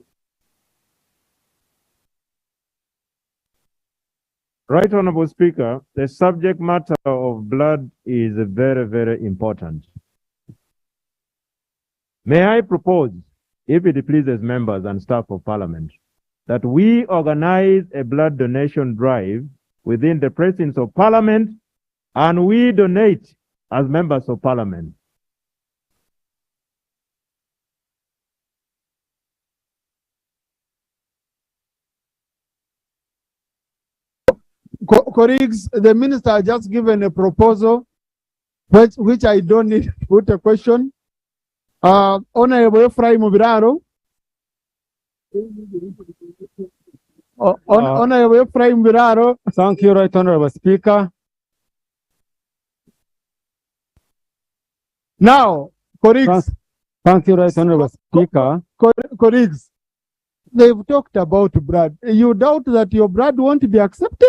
S18: Right Honorable Speaker, the subject matter of blood is very, very important. May I propose, if it pleases members and staff of Parliament, that we organize a blood donation drive within the presence of Parliament, and we donate as members of Parliament.
S3: Colleagues, the minister has just given a proposal, which I don't need to put a question. Honorable Ephraim Biraro. Honorable Ephraim Biraro.
S11: Thank you, Right Honorable Speaker.
S3: Now, colleagues.
S11: Thank you, Right Honorable Speaker.
S3: Colleagues, they've talked about blood. You doubt that your blood won't be accepted?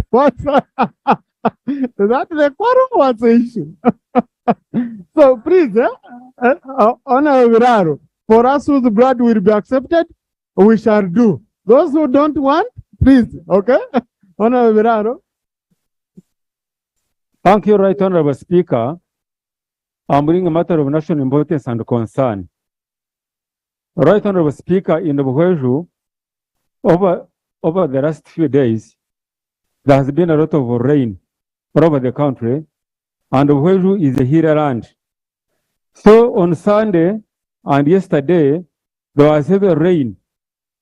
S3: What's that? That's the quarrel. What's the issue? So please, Honorable Biraro, for us whose blood will be accepted, we shall do. Those who don't want, please, okay? Honorable Biraro.
S11: Thank you, Right Honorable Speaker. I'm bringing a matter of national importance and concern. Right Honorable Speaker, in Buhweju, over the last few days, there has been a lot of rain all over the country, and Buhweju is a hilly land. So on Sunday and yesterday, there was heavy rain,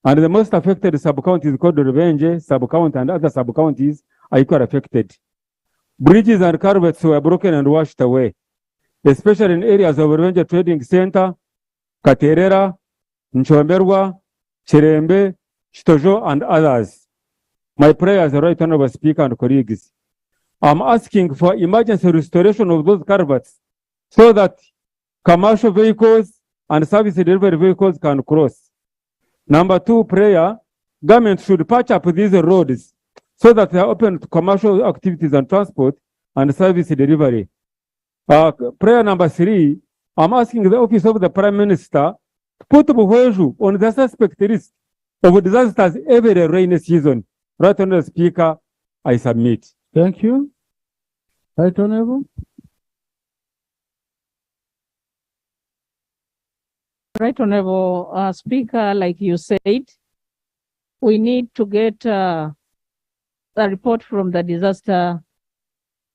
S11: and the most affected sub-county is called Revenge, sub-county, and other sub-counties are equally affected. Bridges and culverts were broken and washed away, especially in areas of Revenge Trading Center, Katerera, Nchomberwa, Chirembe, Chitojo, and others. My prayers, Right Honorable Speaker and colleagues, I'm asking for emergency restoration of those culverts so that commercial vehicles and service delivery vehicles can cross. Number two, prayer, government should patch up these roads so that they are open to commercial activities and transport and service delivery. Prayer number three, I'm asking the office of the Prime Minister to put Buhweju on the suspect list of disasters every rainy season. Right Honorable Speaker, I submit.
S3: Thank you. Right Honorable.
S12: Right Honorable Speaker, like you said, we need to get a report from the disaster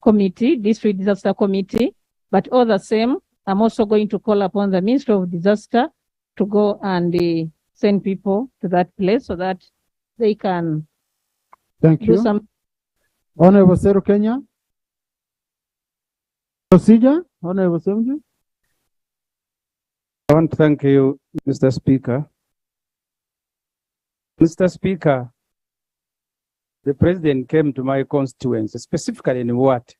S12: committee, district disaster committee, but all the same, I'm also going to call upon the Minister of Disaster to go and send people to that place so that they can
S3: Thank
S12: do
S3: you.
S12: some.
S3: Honorable Seru Kenya. Procedure, Honorable Semju.
S2: I want to thank you, Mr. Speaker. Mr. Speaker, the President came to my constituency, specifically in Wat.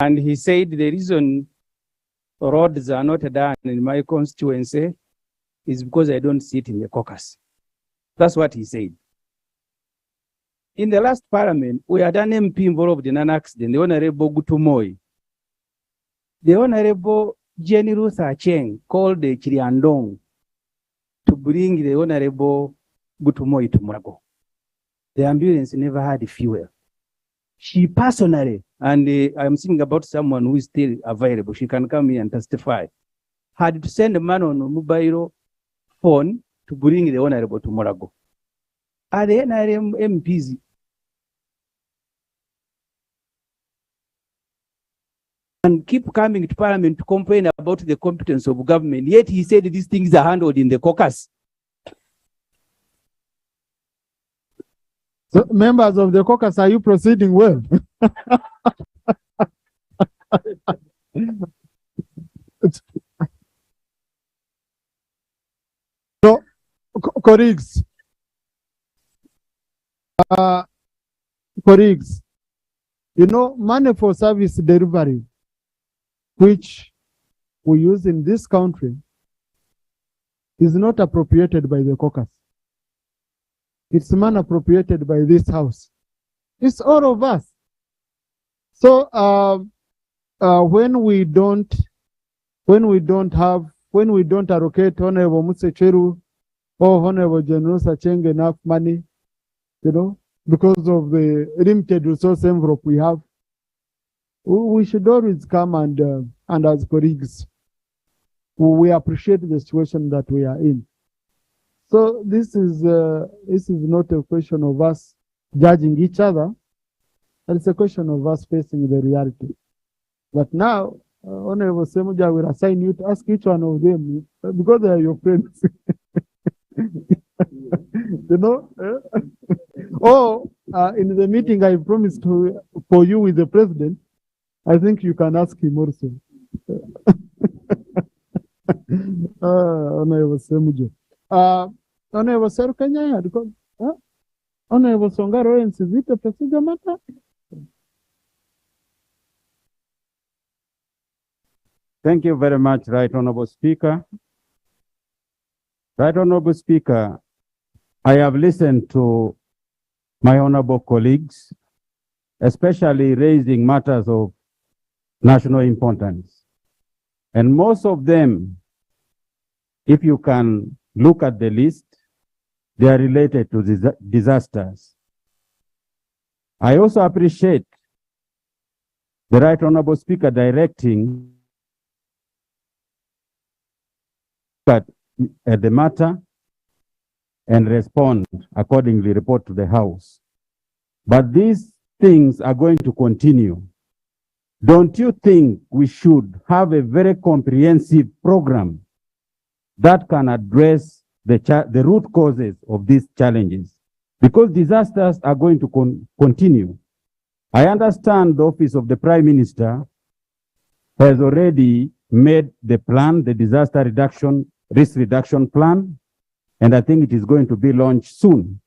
S2: And he said the reason roads are not done in my constituency is because I don't sit in the caucus. That's what he said. In the last parliament, we had an MP involved in an accident, the Honorable Gutumoi. The Honorable Jenny Ruth Acheng called the Chiriandong to bring the Honorable Gutumoi to Murago. The ambulance never had fuel. She personally, and I'm thinking about someone who is still available, she can come here and testify, had to send a man on a mobile phone to bring the Honorable to Murago. Are the NRM MPs and keep coming to Parliament to complain about the competence of government, yet he said these things are handled in the caucus.
S3: So, members of the caucus, are you proceeding well? So, colleagues, you know, money for service delivery, which we use in this country, is not appropriated by the caucus. It's money appropriated by this house. It's all of us. So when we don't allocate Honorable Musecheru or Honorable General Sacheng enough money, because of the limited resource envelope we have, we should always come and as colleagues, we appreciate the situation that we are in. So this is not a question of us judging each other, but it's a question of us facing the reality. But now, Honorable Semuja will assign you to ask each one of them because they are your friends. Or in the meeting I promised for you with the president, I think you can ask him also. Honorable Semuja. Honorable Serukanya, Honorable Songaro, and is it a procedure matter?
S2: Thank you very much, Right Honorable Speaker. Right Honorable Speaker, I have listened to my honorable colleagues, especially raising matters of national importance. And most of them, if you can look at the list, they are related to disasters. I also appreciate the Right Honorable Speaker directing at the matter and respond accordingly, report to the House. But these things are going to continue. Don't you think we should have a very comprehensive program that can address the root causes of these challenges? Because disasters are going to continue. I understand the Office of the Prime Minister has already made the plan, the disaster risk reduction plan, and I think it is going to be launched soon.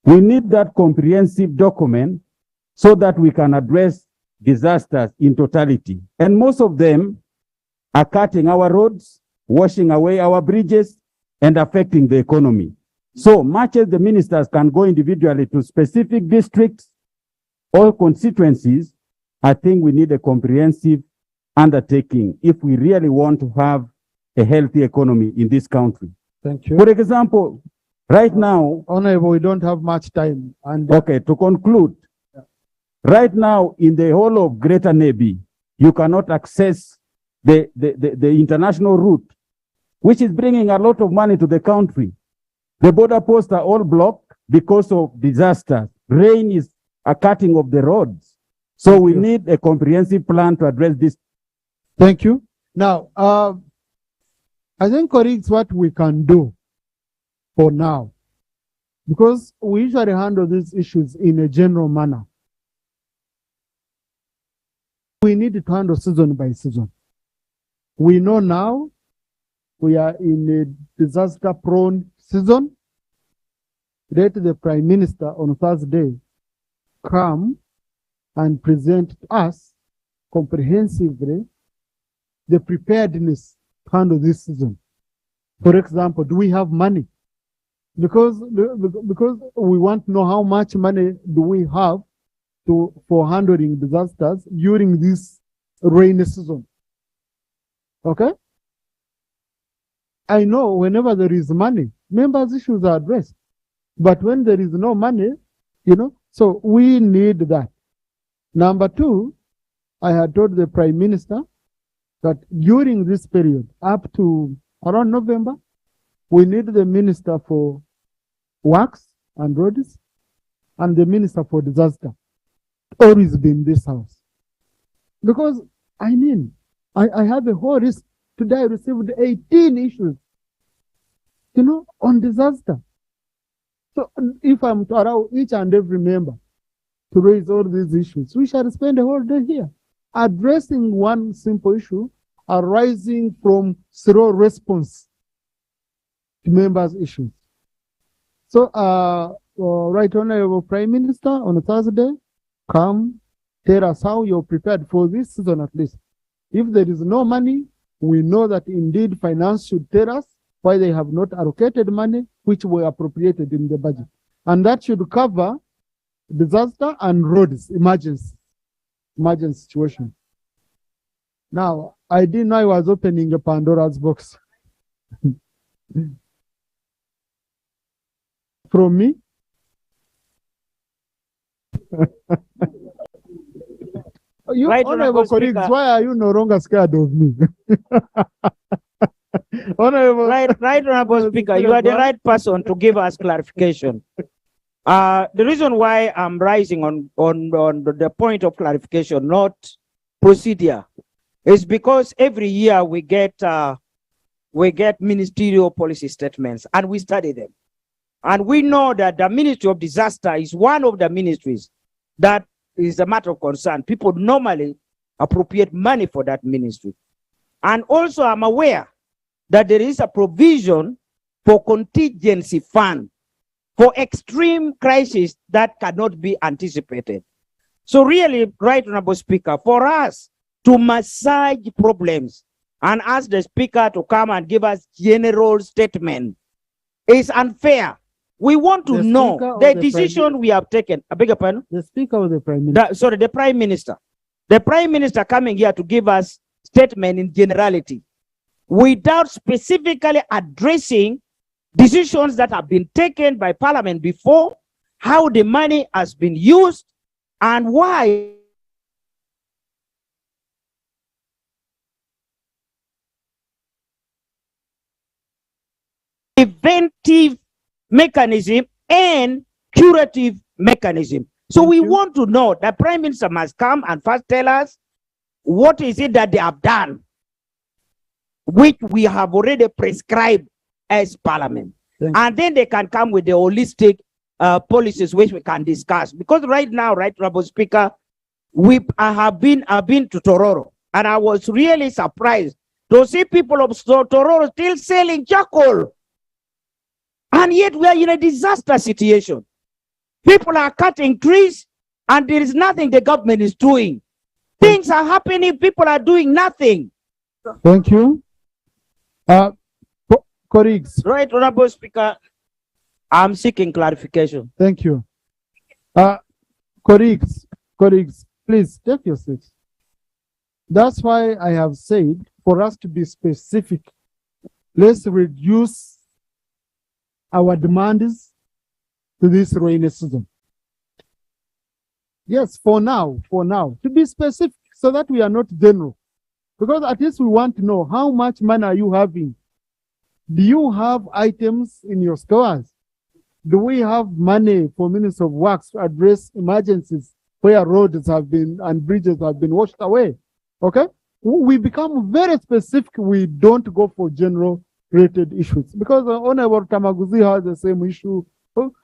S2: We need that comprehensive document so that we can address disasters in totality. And most of them are cutting our roads, washing away our bridges, and affecting the economy. So much as the ministers can go individually to specific districts or constituencies, I think we need a comprehensive undertaking if we really want to have a healthy economy in this country.
S3: Thank you.
S2: For example, right now...
S3: Honorable, we don't have much time.
S2: Okay, to conclude, right now in the whole of Greater Nebi, you cannot access the international route, which is bringing a lot of money to the country. The border posts are all blocked because of disasters. Rain is a cutting of the roads. So we need a comprehensive plan to address this.
S3: Thank you. Now, I think, colleagues, what we can do for now, because we usually handle these issues in a general manner, we need to handle season by season. We know now we are in a disaster-prone season. Let the Prime Minister on Thursday come and present to us comprehensively the preparedness to handle this season. For example, do we have money? Because we want to know how much money do we have for handling disasters during this rainy season. Okay? I know whenever there is money, members' issues are addressed. But when there is no money, so we need that. Number two, I had told the Prime Minister that during this period, up to around November, we need the Minister for Works and Roads and the Minister for Disaster always be in this house. Because, I have a whole list. Today I received 18 issues, on disaster. So if I'm to allow each and every member to raise all these issues, we shall spend a whole day here addressing one simple issue arising from slow response to members' issues. So, Right Honorable Prime Minister, on a Thursday, come tell us how you're prepared for this season at least. If there is no money, we know that indeed finance should tell us why they have not allocated money which were appropriated in the budget. And that should cover disaster and roads, emergency situation. Now, I didn't know I was opening a Pandora's box. From me? You,
S19: Right,
S3: Honorable
S19: Honorable
S3: colleagues,
S19: Speaker.
S3: why are you no longer scared of me? Honorable,
S19: Right, Honorable Speaker, you are the right person to give us clarification. The reason why I'm rising on the point of clarification, not procedure, is because every year we get ministerial policy statements and we study them. And we know that the Ministry of Disaster is one of the ministries that is a matter of concern. People normally appropriate money for that ministry. And also I'm aware that there is a provision for contingency fund for extreme crises that cannot be anticipated. So really, Right Honorable Speaker, for us to massage problems and ask the Speaker to come and give us general statement is unfair. We want to
S3: The
S19: know
S3: Speaker or
S19: the
S3: the
S19: decision
S3: Prime-
S19: we have taken. I beg your pardon?
S3: The Speaker or the Prime Minister?
S19: Sorry, the Prime Minister. The Prime Minister coming here to give us statement in generality without specifically addressing decisions that have been taken by Parliament before, how the money has been used, and why preventive mechanism and curative mechanism. So we want to know the Prime Minister must come and first tell us what is it that they have done, which we have already prescribed as Parliament. And then they can come with the holistic policies which we can discuss. Because right now, Right Honorable Speaker, I have been to Tororo, and I was really surprised to see people of Tororo still selling charcoal. And yet we are in a disaster situation. People are cutting trees and there is nothing the government is doing. Things are happening, people are doing nothing.
S3: Thank you. Colleagues.
S19: Right, Honorable Speaker, I'm seeking clarification.
S3: Thank you. Colleagues, please take your seats. That's why I have said, for us to be specific, let's reduce our demands to this rainy season. Yes, for now, to be specific so that we are not general. Because at least we want to know how much money are you having? Do you have items in your stores? Do we have money for Ministry of Works to address emergencies where roads have been and bridges have been washed away? Okay? We become very specific. We don't go for general related issues. Because Honorable Tamaguzi has the same issue.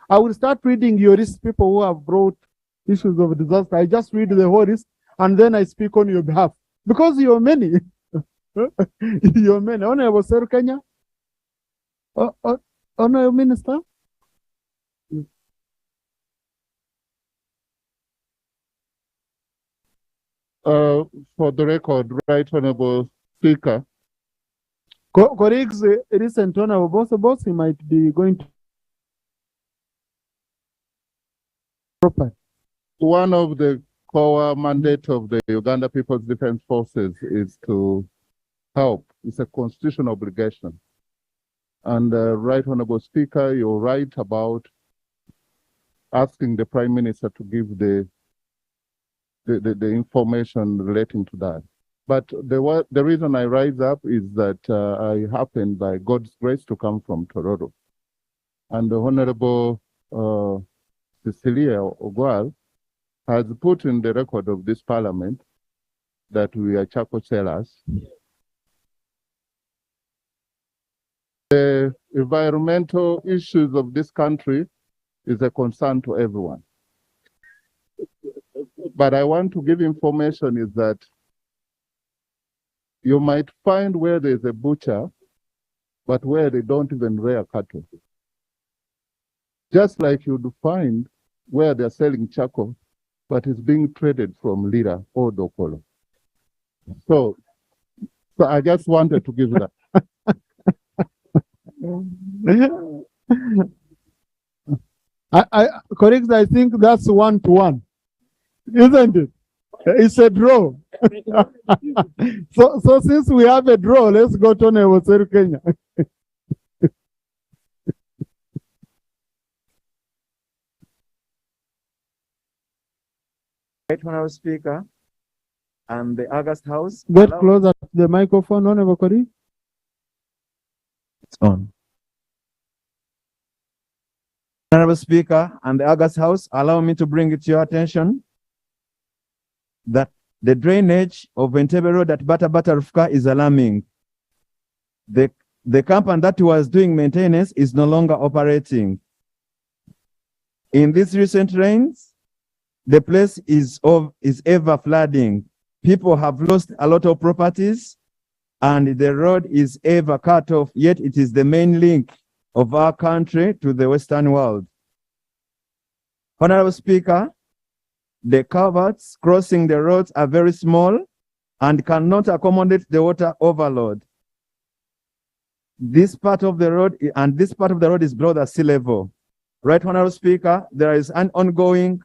S3: I will start reading your list, people who have brought issues of disaster. I just read the whole list and then I speak on your behalf. Because you're many. You're many. Honorable Sir Kenya. Honorable Minister.
S20: For the record, Right Honorable Speaker.
S3: Colleagues, recent Honorable Boss, he might be going to proper.
S20: One of the core mandate of the Uganda People's Defense Forces is to help. It's a constitutional obligation. And Right Honorable Speaker, you're right about asking the Prime Minister to give the information relating to that. But the reason I rise up is that I happen, by God's grace, to come from Tororo. And the Honorable Cecilia Ogwal has put in the record of this Parliament that we are charcoal sellers. The environmental issues of this country is a concern to everyone. But I want to give information is that you might find where there's a butcher, but where they don't even rear cattle. Just like you'd find where they're selling charcoal, but it's being traded from Lira or Dokolo. So I just wanted to give that.
S3: Colleagues, I think that's 1-1, isn't it? It's a draw. So since we have a draw, let's go to Honorable Kenya.
S18: Right, Honorable Speaker, and the August House.
S3: Get closer to the microphone, Honorable Kori.
S18: It's on. Honorable Speaker and the August House, allow me to bring it to your attention that the drainage of Entebbe Road at Bata Rufka is alarming. The company that was doing maintenance is no longer operating. In these recent rains, the place is ever flooding. People have lost a lot of properties and the road is ever cut off, yet it is the main link of our country to the Western world. Honorable Speaker, the culverts crossing the roads are very small and cannot accommodate the water overload. This part of the road is below the sea level. Right, Honorable Speaker, there is an ongoing,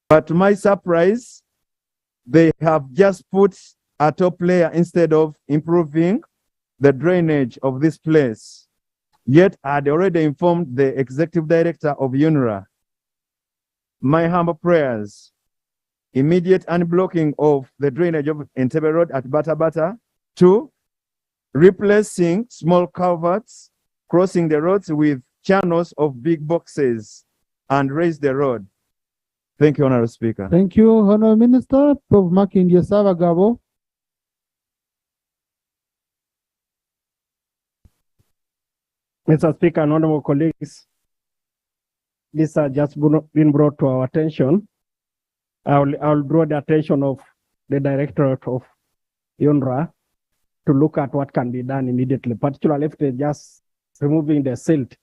S18: but to my surprise, they have just put a top layer instead of improving the drainage of this place. Yet I had already informed the executive director of UNRA. My humble prayers, immediate unblocking of the drainage of Entebbe Road at Bata. 2, replacing small culverts, crossing the roads with channels of big boxes and raise the road. Thank you, Honorable Speaker.
S3: Thank you, Honorable Minister. Prof. Makindye Gabo.
S11: Mr. Speaker and honorable colleagues, this has just been brought to our attention. I'll draw the attention of the Directorate of UNRWA to look at what can be done immediately, particularly if they're just removing the silt.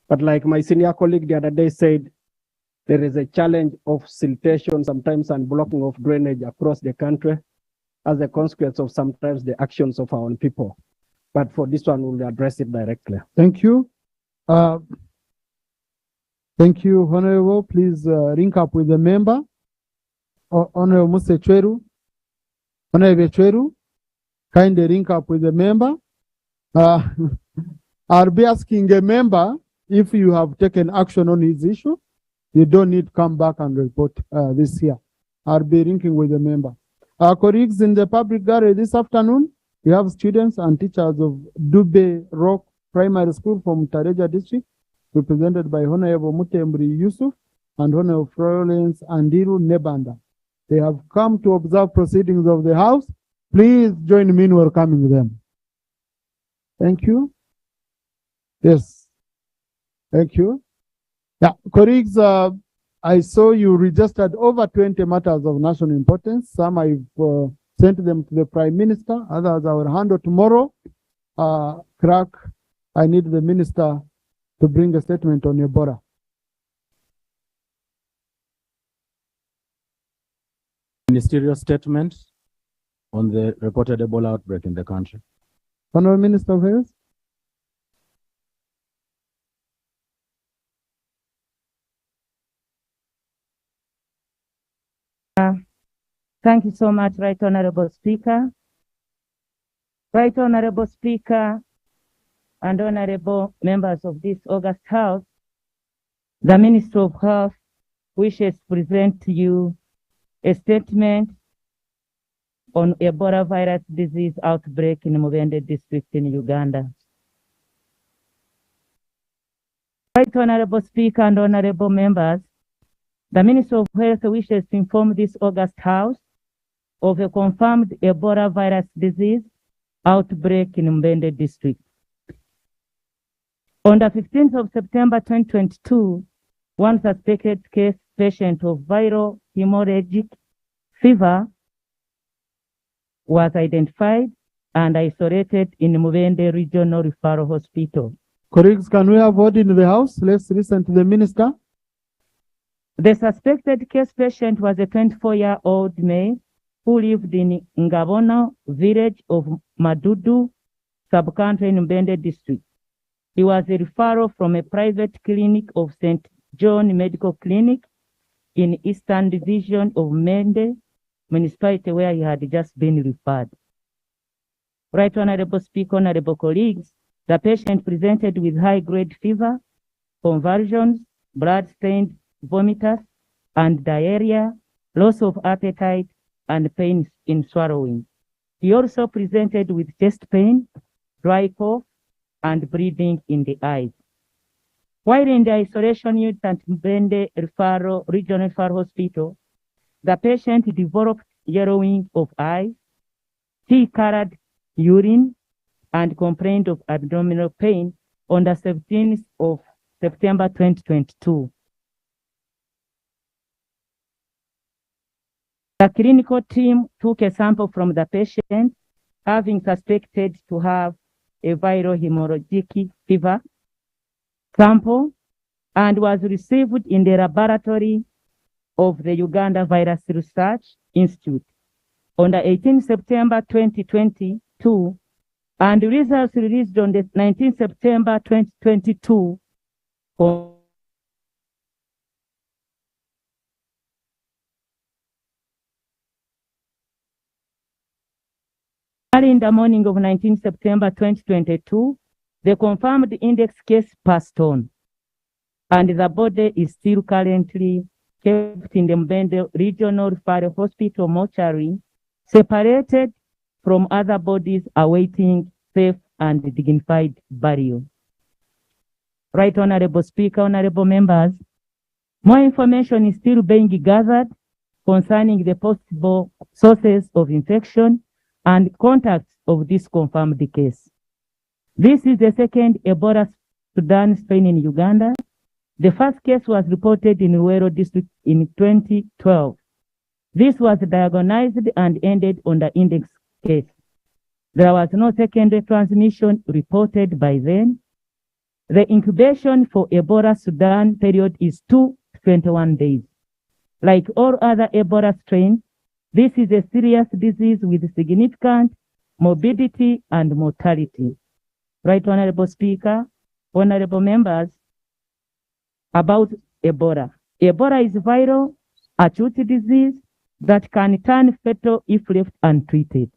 S11: But like my senior colleague the other day said, there is a challenge of siltation sometimes and blocking of drainage across the country as a consequence of sometimes the actions of our own people. But for this one, we'll address it directly.
S3: Thank you. Thank you, Honorable. Please link up with the member. Honorable Muse Chweru. Honorable Chweru, kindly link up with the member. I'll be asking a member if you have taken action on his issue. You don't need to come back and report this here. I'll be linking with the member. Our colleagues in the public gallery this afternoon, we have students and teachers of Dube Rock Primary School from Tareja District, represented by Honorable Mutembri Yusuf and Honorable Florence Andiru Nebanda. They have come to observe proceedings of the House. Please join me in welcoming them. Thank you. Yes. Thank you. Yeah, colleagues, I saw you registered over 20 matters of national importance. Some I've sent them to the Prime Minister, others I will handle tomorrow. Crack, I need the Minister to bring a statement on Ebola.
S21: Ministerial statement on the reported Ebola outbreak in the country.
S3: Honorable Minister of Health.
S22: Thank you so much, Right Honorable Speaker. Right Honorable Speaker and honorable members of this August House, the Minister of Health wishes to present to you a statement on Ebola virus disease outbreak in Mubende district in Uganda. Right Honorable Speaker and honorable members, the Minister of Health wishes to inform this August House of a confirmed Ebola virus disease outbreak in Mbende district. On the 15th of September 2022, one suspected case patient of viral hemorrhagic fever was identified and isolated in Mubende Regional Referral Hospital.
S3: Colleagues, can we have vote in the House? Let's listen to the Minister.
S22: The suspected case patient was a 24-year-old male who lived in Ngabono village of Madudu, sub-county in Mbende district. He was a referral from a private clinic of St. John Medical Clinic in Eastern Division of Mbende municipality where he had just been referred. Right Honorable Speaker, honorable colleagues, the patient presented with high-grade fever, convulsions, blood-stained vomitus, and diarrhea, loss of appetite, and pain in swallowing. He also presented with chest pain, dry cough, and bleeding in the eyes. While in the isolation unit at Mbende Regional Referral Hospital, the patient developed yellowing of eyes, tea-colored urine, and complained of abdominal pain on the 17th of September 2022. The clinical team took a sample from the patient, having suspected to have a viral hemorrhagic fever sample, and was received in the laboratory of the Uganda Virus Research Institute on the 18th September 2022, and results released on the 19th September 2022 early in the morning of 19 September 2022, the confirmed index case passed on, and the body is still currently kept in the Mbende Regional Referral Hospital mortuary, separated from other bodies awaiting safe and dignified burial. Right Honorable Speaker, honorable members, more information is still being gathered concerning the possible sources of infection and contacts of this confirmed case. This is the second Ebola Sudan strain in Uganda. The first case was reported in Luero district in 2012. This was diagnosed and ended on the index case. There was no secondary transmission reported by then. The incubation for Ebola Sudan period is 2 to 21 days. Like all other Ebola strains, this is a serious disease with significant morbidity and mortality. Right Honorable Speaker, honorable members, about Ebola. Ebola is viral, acute disease that can turn fatal if left untreated.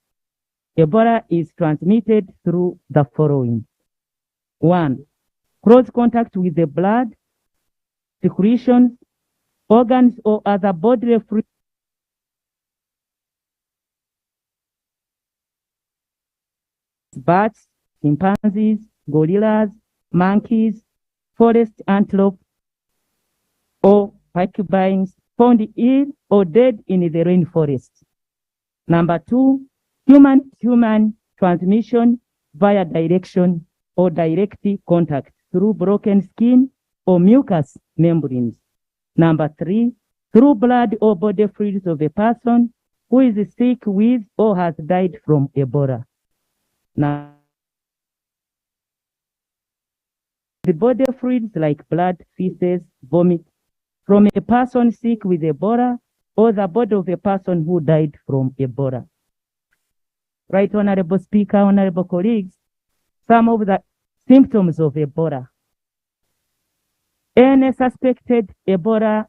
S22: Ebola is transmitted through the following. 1. Close contact with the blood, secretions, organs, or other bodily fluids. Bats, chimpanzees, gorillas, monkeys, forest antelope, or porcupines found ill or dead in the rainforest. Number 2, human-human transmission via direction or direct contact through broken skin or mucous membranes. Number 3, through blood or body fluids of a person who is sick with or has died from Ebola. Now, the body fluids like blood, feces, vomit from a person sick with Ebola or the body of a person who died from Ebola. Right Honorable Speaker, honorable colleagues, some of the symptoms of Ebola. Any suspected Ebola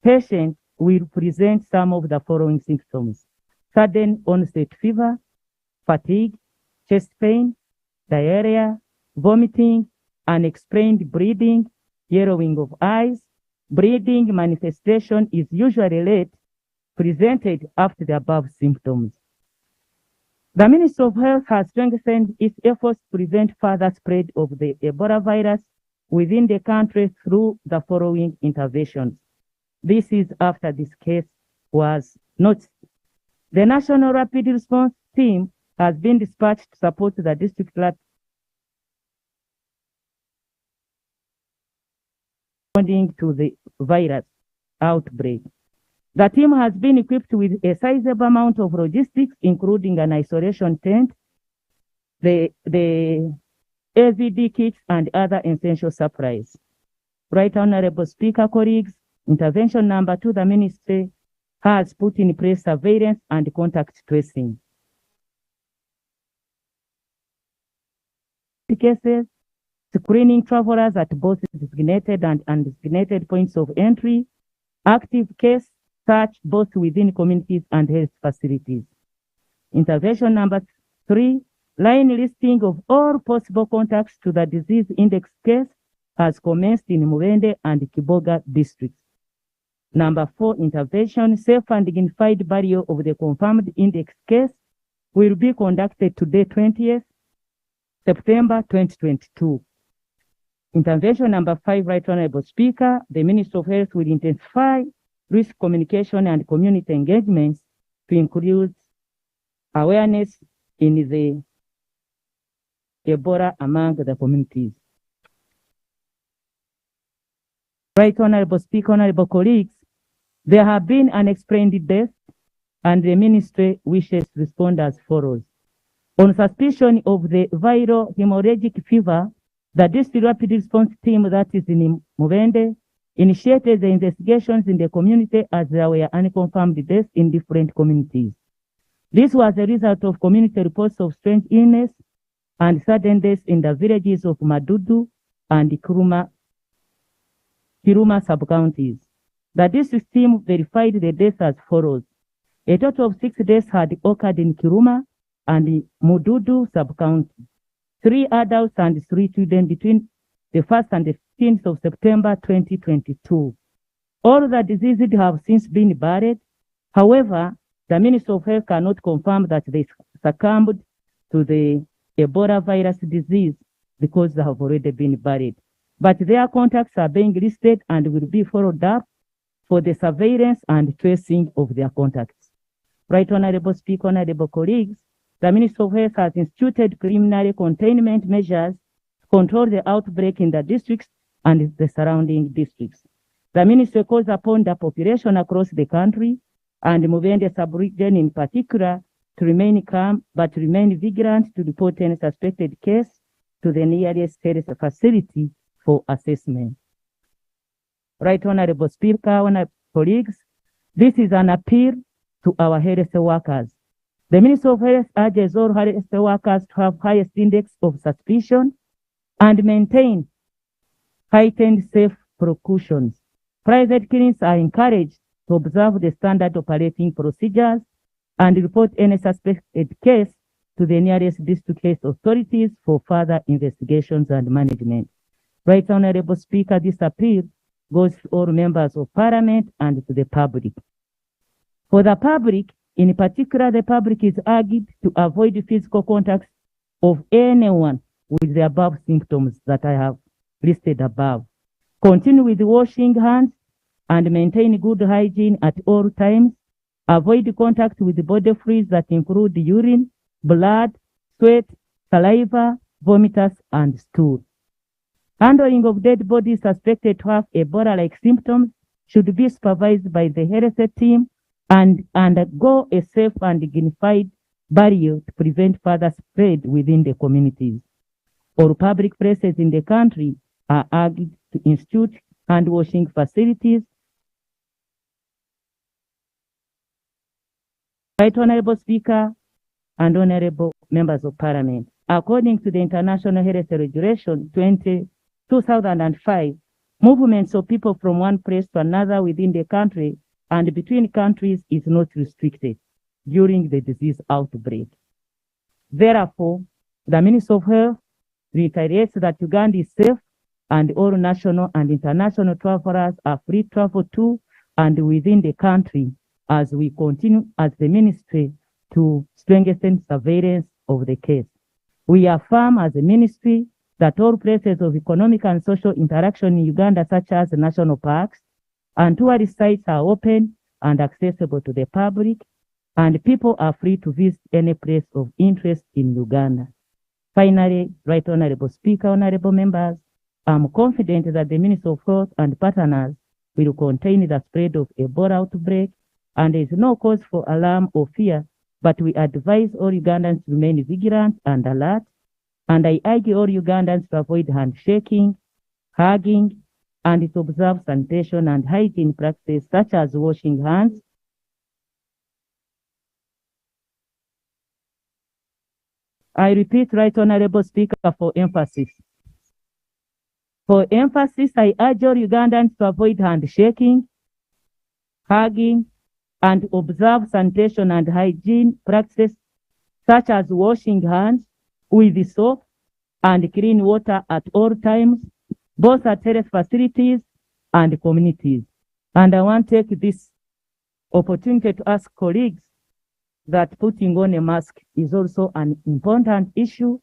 S22: patient will present some of the following symptoms: sudden onset fever, fatigue, chest pain, diarrhea, vomiting, unexplained bleeding, yellowing of eyes. Bleeding manifestation is usually late, presented after the above symptoms. The Ministry of Health has strengthened its efforts to prevent further spread of the Ebola virus within the country through the following interventions. This is after this case was noticed. The National Rapid Response Team has been dispatched to support the district responding to the virus outbreak. The team has been equipped with a sizable amount of logistics, including an isolation tent, the AZD kits, and other essential supplies. Right Honorable Speaker, colleagues, intervention number 2, the ministry has put in place surveillance and contact tracing. Cases, screening travelers at both designated and undesignated points of entry, active case search both within communities and health facilities. Intervention number 3, line listing of all possible contacts to the disease index case has commenced in Mubende and Kiboga districts. Number 4, intervention, safe and dignified burial of the confirmed index case will be conducted today, 20th September 2022. Intervention number 5, Right Honorable Speaker, the Minister of Health will intensify risk communication and community engagements to include awareness in the Ebola among the communities. Right Honorable Speaker, honorable colleagues, there have been unexplained deaths and the ministry wishes to respond as follows. On suspicion of the viral hemorrhagic fever, the district rapid response team that is in Mubende initiated the investigations in the community as there were unconfirmed deaths in different communities. This was a result of community reports of strange illness and sudden deaths in the villages of Madudu and Kiruma sub-counties. The district team verified the deaths as follows. A total of 6 deaths had occurred in Kiruma and Mududu sub-county. 3 adults and 3 children between the 1st and the 15th of September 2022. All the diseases have since been buried. However, the Ministry of Health cannot confirm that they succumbed to the Ebola virus disease because they have already been buried. But their contacts are being listed and will be followed up for the surveillance and tracing of their contacts. Right Honorable Speaker, honorable colleagues, the Ministry of Health has instituted preliminary containment measures to control the outbreak in the districts and the surrounding districts. The ministry calls upon the population across the country and Mubende sub-region in particular to remain calm but remain vigilant to report any suspected case to the nearest health facility for assessment. Right Honorable Speaker, honorable colleagues, this is an appeal to our health workers. The Ministry of Health urges all health workers to have highest index of suspicion and maintain heightened safe precautions. Private clinics are encouraged to observe the standard operating procedures and report any suspected case to the nearest district health authorities for further investigations and management. Right Honorable Speaker, this appeal goes to all members of Parliament and to the public. For the public, in particular, the public is urged to avoid physical contacts of anyone with the above symptoms that I have listed above. Continue with washing hands and maintain good hygiene at all times. Avoid contact with body fluids that include urine, blood, sweat, saliva, vomitus, and stool. Handling of dead bodies suspected to have Ebola-like symptoms should be supervised by the health team and undergo a safe and dignified burial to prevent further spread within the communities. All public places in the country are urged to institute hand washing facilities. Right Honorable Speaker and Honorable Members of Parliament, according to the International Health Regulation 2005, movements of people from one place to another within the country and between countries is not restricted during the disease outbreak. Therefore, the Ministry of Health reiterates that Uganda is safe and all national and international travelers are free to travel to and within the country as we continue as the ministry to strengthen surveillance of the case. We affirm as a ministry that all places of economic and social interaction in Uganda, such as national parks and tourist sites, are open and accessible to the public, and people are free to visit any place of interest in Uganda. Finally, Right Honorable Speaker, honorable members, I'm confident that the Ministry of Health and partners will contain the spread of Ebola outbreak, and there is no cause for alarm or fear, but we advise all Ugandans to remain vigilant and alert, and I urge all Ugandans to avoid handshaking, hugging, and to observe sanitation and hygiene practices such as washing hands, I repeat, Right Honorable Speaker, for emphasis. For emphasis, I urge all Ugandans to avoid handshaking, hugging, and observe sanitation and hygiene practices such as washing hands with soap and clean water at all times, both at health facilities and communities. And I want to take this opportunity to ask colleagues that putting on a mask is also an important issue,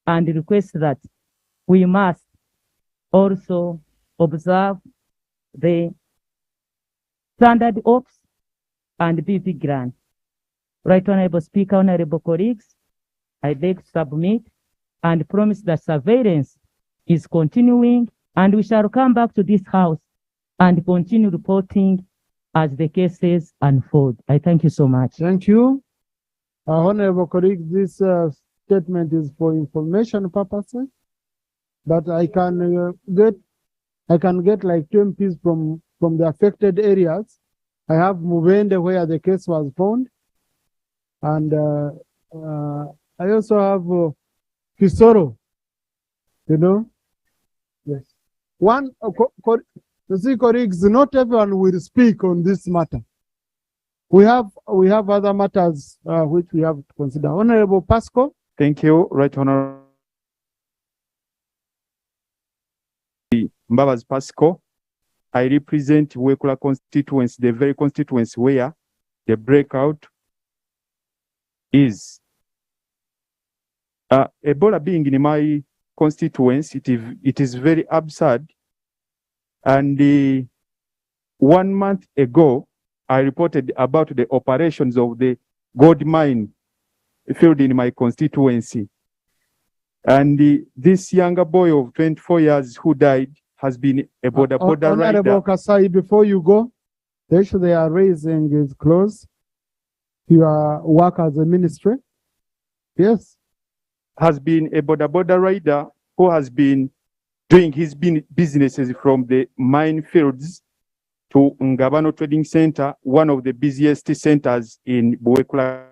S22: and request that we must also observe the standard ops and be vigilant. Right Honorable Speaker, honorable colleagues, I beg to submit and promise that surveillance is continuing, and we shall come back to this House and continue reporting as the cases unfold. I thank you so much.
S3: Thank you. Honorable colleagues, this statement is for information purposes, but I can get like 10 pieces from the affected areas. I have Mubende where the case was found, and I also have Kisoro, you know. Yes. You see, colleagues, not everyone will speak on this matter. We have other matters which we have to consider. Honorable Pasco.
S1: Thank you, Right Honorable Mbabas Pasco. I represent Wekula constituency, the very constituency where the breakout is. Ebola being in my constituency, it is very absurd. And 1 month ago, I reported about the operations of the gold mine field in my constituency. And this younger boy of 24 years who died has been a border rider.
S3: Honorable Kasai, before you go, the issue they are raising is close to your work as a ministry. Yes.
S1: Has been a border rider who has been doing his businesses from the mine fields to Ngabano Trading Center, one of the busiest centers in Buwekula.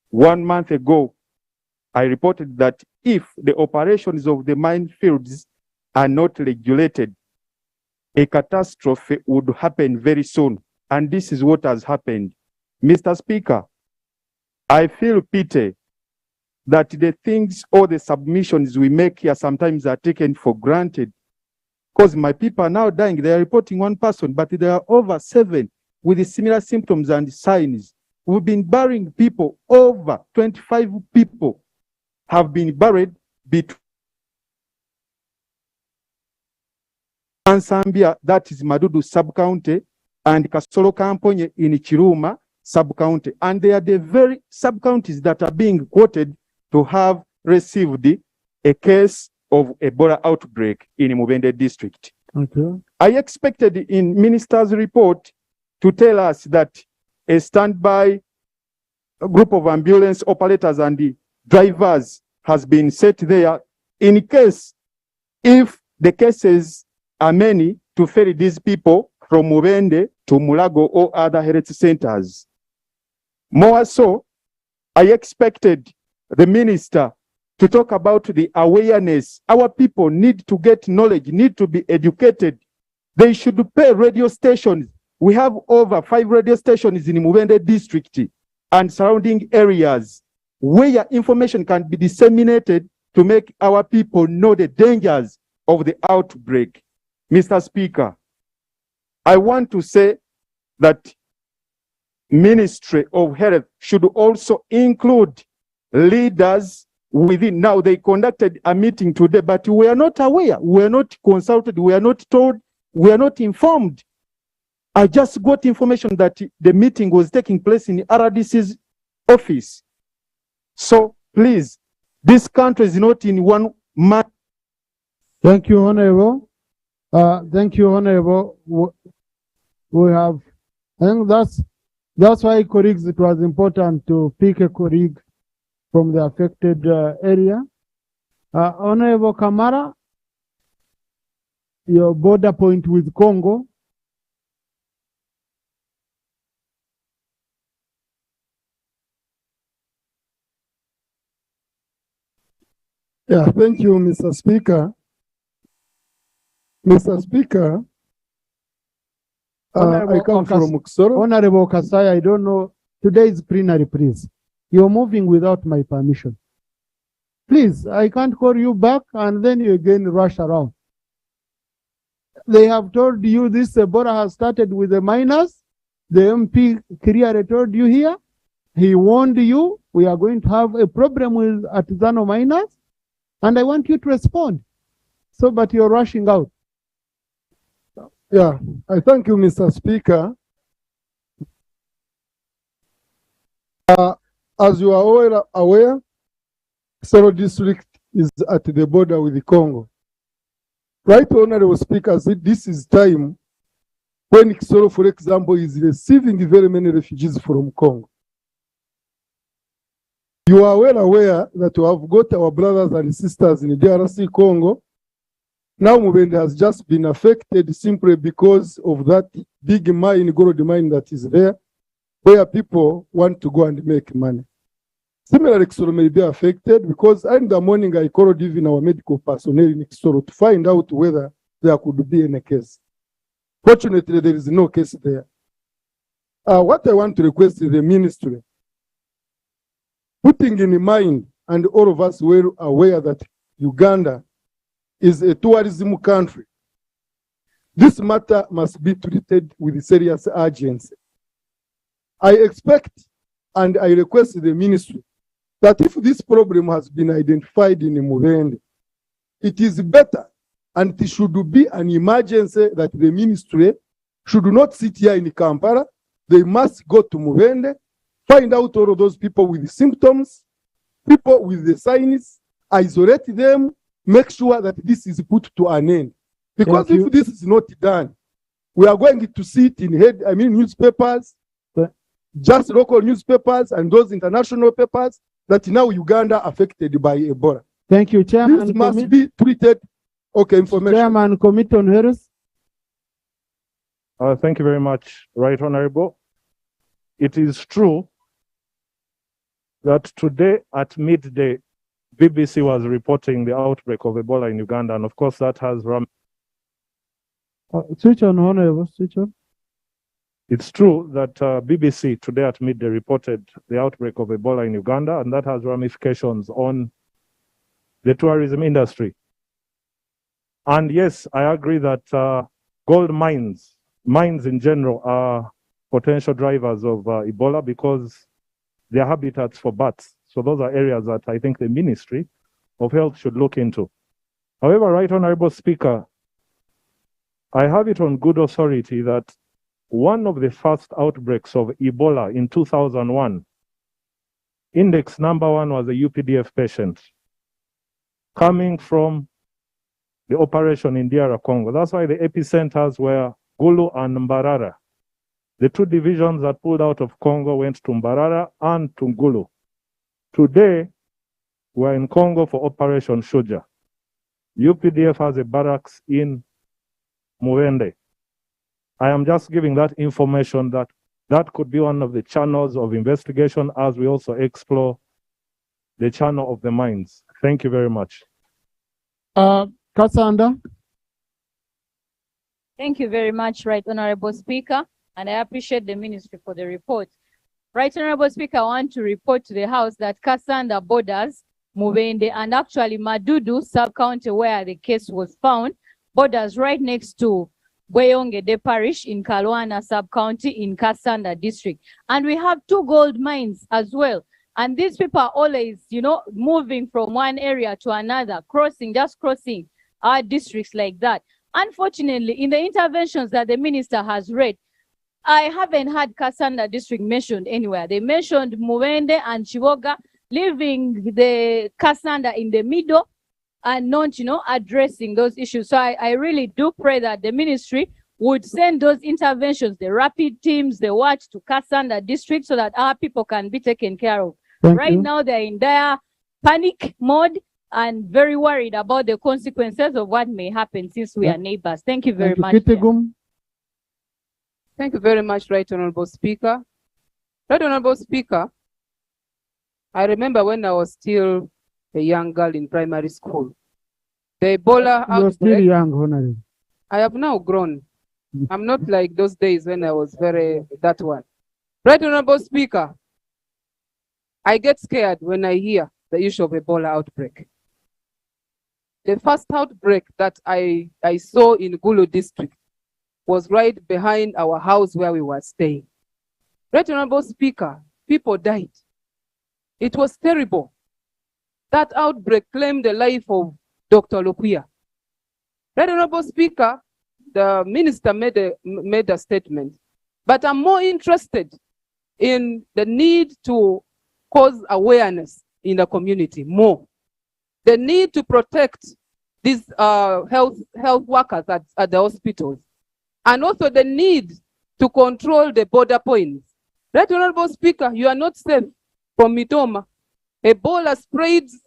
S1: 1 month ago, I reported that if the operations of the mine fields are not regulated, a catastrophe would happen very soon. And this is what has happened. Mr. Speaker, I feel pity that the things or the submissions we make here sometimes are taken for granted. Because my people are now dying. They are reporting one person, but there are over 7 with similar symptoms and signs. We've been burying people. Over 25 people have been buried between Ansambia, that is Madudu sub-county, and Kasolo Kamponye in Chiruma sub-county. And they are the very sub-counties that are being quoted to have received a case of Ebola outbreak in Mubende district.
S3: Okay.
S1: I expected in minister's report to tell us that a standby group of ambulance operators and the drivers has been set there in case if the cases are many to ferry these people from Mubende to Mulago or other health centers. More so, I expected the minister to talk about the awareness. Our people need to get knowledge, need to be educated. They should pay radio stations. We have over 5 radio stations in Mubende district and surrounding areas where information can be disseminated to make our people know the dangers of the outbreak. Mr. Speaker, I want to say that Ministry of Health should also include leaders within. Now, they conducted a meeting today, but we are not aware, we are not consulted, we are not told, we are not informed. I just got information that the meeting was taking place in RDC's office. So please, this country is not in one man.
S3: Thank you, Honorable. Thank you, Honorable. We have, I think that's why, colleagues, it was important to pick a colleague from the affected area. Honorable Kamara, your border point with Congo.
S4: Yeah, thank you, Mr. Speaker. Mr. Speaker, I come from Muksoro.
S3: Honorable Kasai, I don't know. Today is plenary, please. You're moving without my permission. Please, I can't call you back and then you again rush around. They have told you this Ebola has started with the miners. The MP clearly told you here. He warned you we are going to have a problem with artisanal miners. And I want you to respond. So, but you're rushing out.
S4: Yeah, I thank you, Mr. Speaker. As you are aware, Kisoro district is at the border with the Congo. Right, Honorable Speaker, this is time when Kisoro, for example, is receiving very many refugees from Congo. You are well aware that we have got our brothers and sisters in the DRC Congo. Now Mubende has just been affected simply because of that big mine, gold mine that is there, where people want to go and make money. Similarly, Kisoro may be affected because in the morning I called even our medical personnel in Kisoro to find out whether there could be any case. Fortunately, there is no case there. What I want to request is the ministry, putting in mind, and all of us were aware that Uganda is a tourism country. This matter must be treated with serious urgency. I expect and I request the ministry that if this problem has been identified in Mubende, it is better and it should be an emergency that the ministry should not sit here in Kampala. They must go to Mubende, find out all of those people with the symptoms, people with the signs, isolate them, make sure that this is put to an end. Because if this is not done, we are going to see it in newspapers, just local newspapers and those international papers, that now Uganda affected by Ebola.
S3: Thank you, Chairman.
S4: This must be treated. Okay, information.
S3: Chairman, Committee on Health.
S5: Thank you very much, Right Honorable. It is true that today at midday, BBC was reporting the outbreak of Ebola in Uganda, and of course that has
S3: Switch on, Honorable, switch on.
S5: It's true that BBC today at midday reported the outbreak of Ebola in Uganda, and that has ramifications on the tourism industry. And yes, I agree that gold mines in general are potential drivers of Ebola because they are habitats for bats. So those are areas that I think the Ministry of Health should look into. However, Right Honorable Speaker, I have it on good authority that one of the first outbreaks of Ebola in 2001, index number 1 was a UPDF patient coming from the operation in DR Congo. That's why the epicenters were Gulu and Mbarara. The two divisions that pulled out of Congo went to Mbarara and to Gulu. Today, we're in Congo for Operation Shuja. UPDF has a barracks in Mubende. I am just giving that information that could be one of the channels of investigation as we also explore the channel of the mines. Thank you very much.
S3: Kasanda.
S9: Thank you very much, Right Honorable Speaker, and I appreciate the Ministry for the report. Right Honorable Speaker, I want to report to the House that Kasanda borders Mubende and actually Madudu sub-county where the case was found, borders right next to Bweyongede Parish in Kalwana sub-county in Kasanda district. And we have 2 gold mines as well. And these people are always, moving from one area to another, just crossing our districts like that. Unfortunately, in the interventions that the minister has read, I haven't had Kasanda district mentioned anywhere. They mentioned Mubende and Chivoga, leaving the Kasanda in the middle and not, addressing those issues. So I really do pray that the ministry would send those interventions, the rapid teams, the watch to Kasanda district so that our people can be taken care of. Right now, they're in their panic mode and very worried about the consequences of what may happen since we are neighbors. Thank you very much.
S23: Thank you very much, Right Honorable Speaker. Right Honorable Speaker, I remember when I was still a young girl in primary school. The Ebola
S3: You're still
S23: outbreak,
S3: young, Honorable.
S23: I have now grown. I'm not like those days when I was that one. Right Honorable Speaker, I get scared when I hear the issue of Ebola outbreak. The first outbreak that I saw in Gulu district was right behind our house where we were staying. Right Honorable Speaker, people died. It was terrible. That outbreak claimed the life of Dr. Lokuya. Right Honorable Speaker, the minister made a statement, but I'm more interested in the need to cause awareness in the community more. The need to protect these health workers at the hospitals, and also the need to control the border points. Right Honorable Speaker, you are not safe from Mitoma. Ebola spreads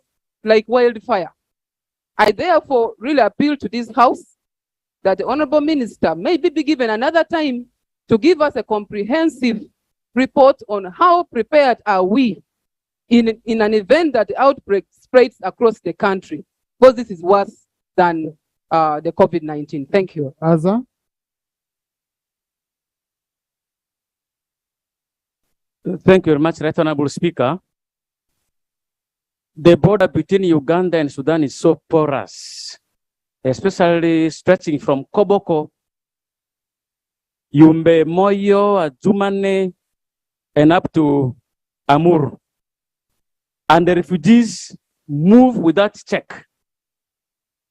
S23: like wildfire. I therefore really appeal to this House that the Honorable Minister may be given another time to give us a comprehensive report on how prepared are we in an event that the outbreak spreads across the country, because this is worse than the COVID-19. Thank you.
S3: Aza?
S6: Thank you very much, Right Honorable Speaker. The border between Uganda and Sudan is so porous, especially stretching from Koboko, Yumbe, Moyo, Azumane, and up to Amur. And the refugees move without check.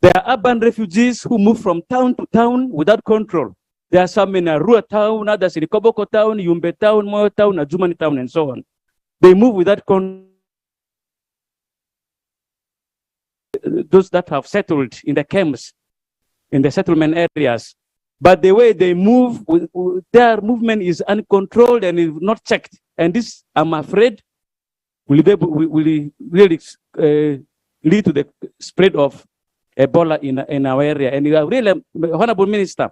S6: There are urban refugees who move from town to town without control. There are some in Arua town, others in Koboko town, Yumbe town, Moyo town, Azumane town, and so on. They move without control. Those that have settled in the camps, in the settlement areas. But the way they move, their movement is uncontrolled and is not checked. And this, I'm afraid, will really lead to the spread of Ebola in our area. And really, Honorable Minister,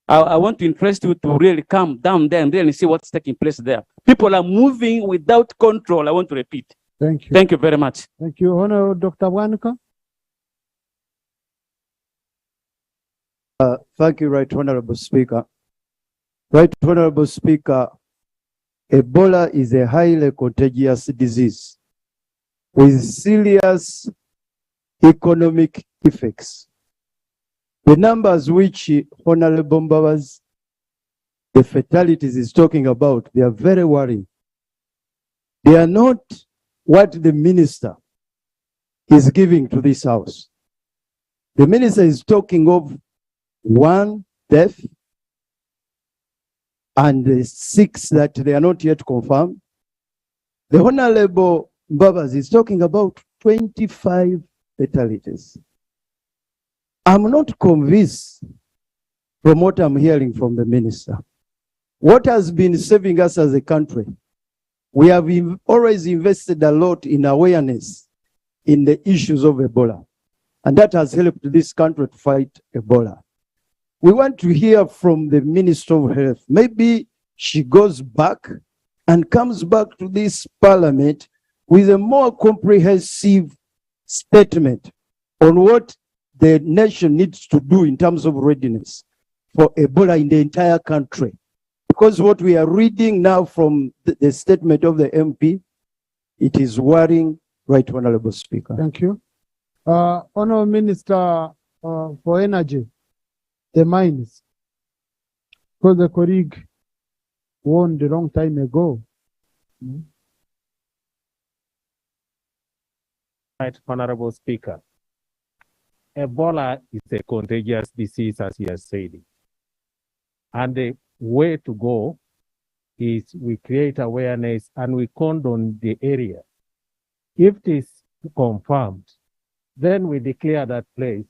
S6: I want to interest you to really come down there and really see what's taking place there. People are moving without control. I want to repeat.
S3: Thank you.
S6: Thank you very much.
S3: Thank you. Honorable Dr. Wanuka.
S7: Thank you, Right Honorable Speaker. Right Honorable Speaker, Ebola is a highly contagious disease with serious economic effects. The numbers which Honorable Mbabas, the fatalities is talking about, they are very worrying. They are not what the minister is giving to this House. The minister is talking of 1 death and 6 that they are not yet confirmed. The Honorable Mbabas is talking about 25 fatalities. I'm not convinced from what I'm hearing from the minister. What has been saving us as a country? We have always invested a lot in awareness in the issues of Ebola, and that has helped this country to fight Ebola. We want to hear from the Minister of Health. Maybe she goes back and comes back to this Parliament with a more comprehensive statement on what the nation needs to do in terms of readiness for Ebola in the entire country. Because what we are reading now from the statement of the MP, it is worrying, Right Honorable Speaker.
S3: Thank you. Honorable Minister for Energy, the mines. Because the colleague warned a long time ago.
S18: Right, Honorable Speaker. Ebola is a contagious disease, as he has said. And the way to go is we create awareness and we condone the area. If it is confirmed, then we declare that place,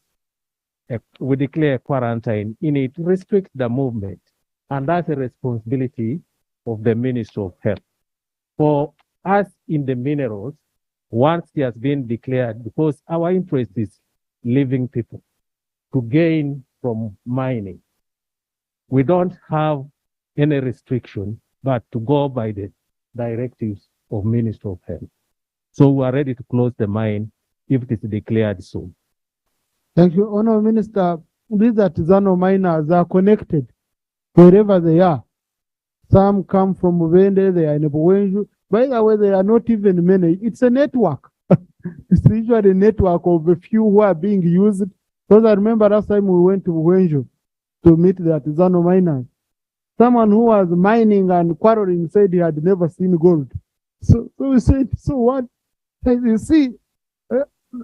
S18: we declare quarantine in it, restrict the movement. And that's a responsibility of the Ministry of Health. For us in the minerals, once it has been declared, because our interest is living people to gain from mining, we don't have any restriction but to go by the directives of Ministry of Health. So we are ready to close the mine
S21: if it is declared so.
S3: Thank you, Honourable Minister. These artisanal miners are connected wherever they are. Some come from Mubende, they are in Buwenju. By the way, they are not even many. It's a network. It's usually a network of a few who are being used. Because I remember last time we went to Buwenju to meet the artisanal miners. Someone who was mining and quarreling said he had never seen gold. So we said, so what? You see,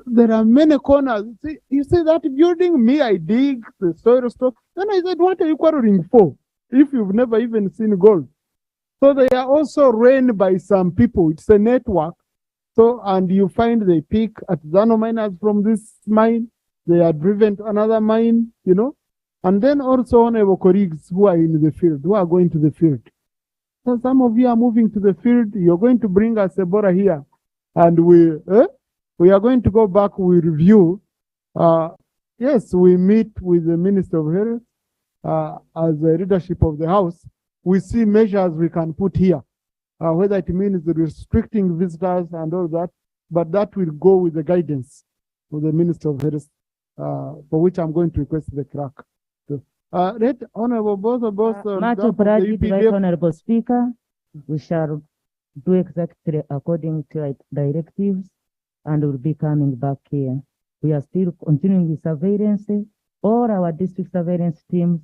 S3: there are many corners. You see that building? Me, I dig the soil stuff. Then I said, what are you quarreling for if you've never even seen gold? So they are also ran by some people. It's a network. So, and you find they pick artisanal miners from this mine. They are driven to another mine, you know. And then also honorable colleagues who are in the field, who are going to the field. So some of you are moving to the field. You're going to bring us Ebola here. And we are going to go back, we review. Yes, we meet with the Minister of Health as the leadership of the House. We see measures we can put here, whether it means restricting visitors and all that, but that will go with the guidance of the Minister of Health, for which I'm going to request the clerk. Right, Honorable both
S22: Matter Pradeep, Right Honorable Speaker, we shall do exactly according to directives and will be coming back here. We are still continuing with surveillance. All our district surveillance teams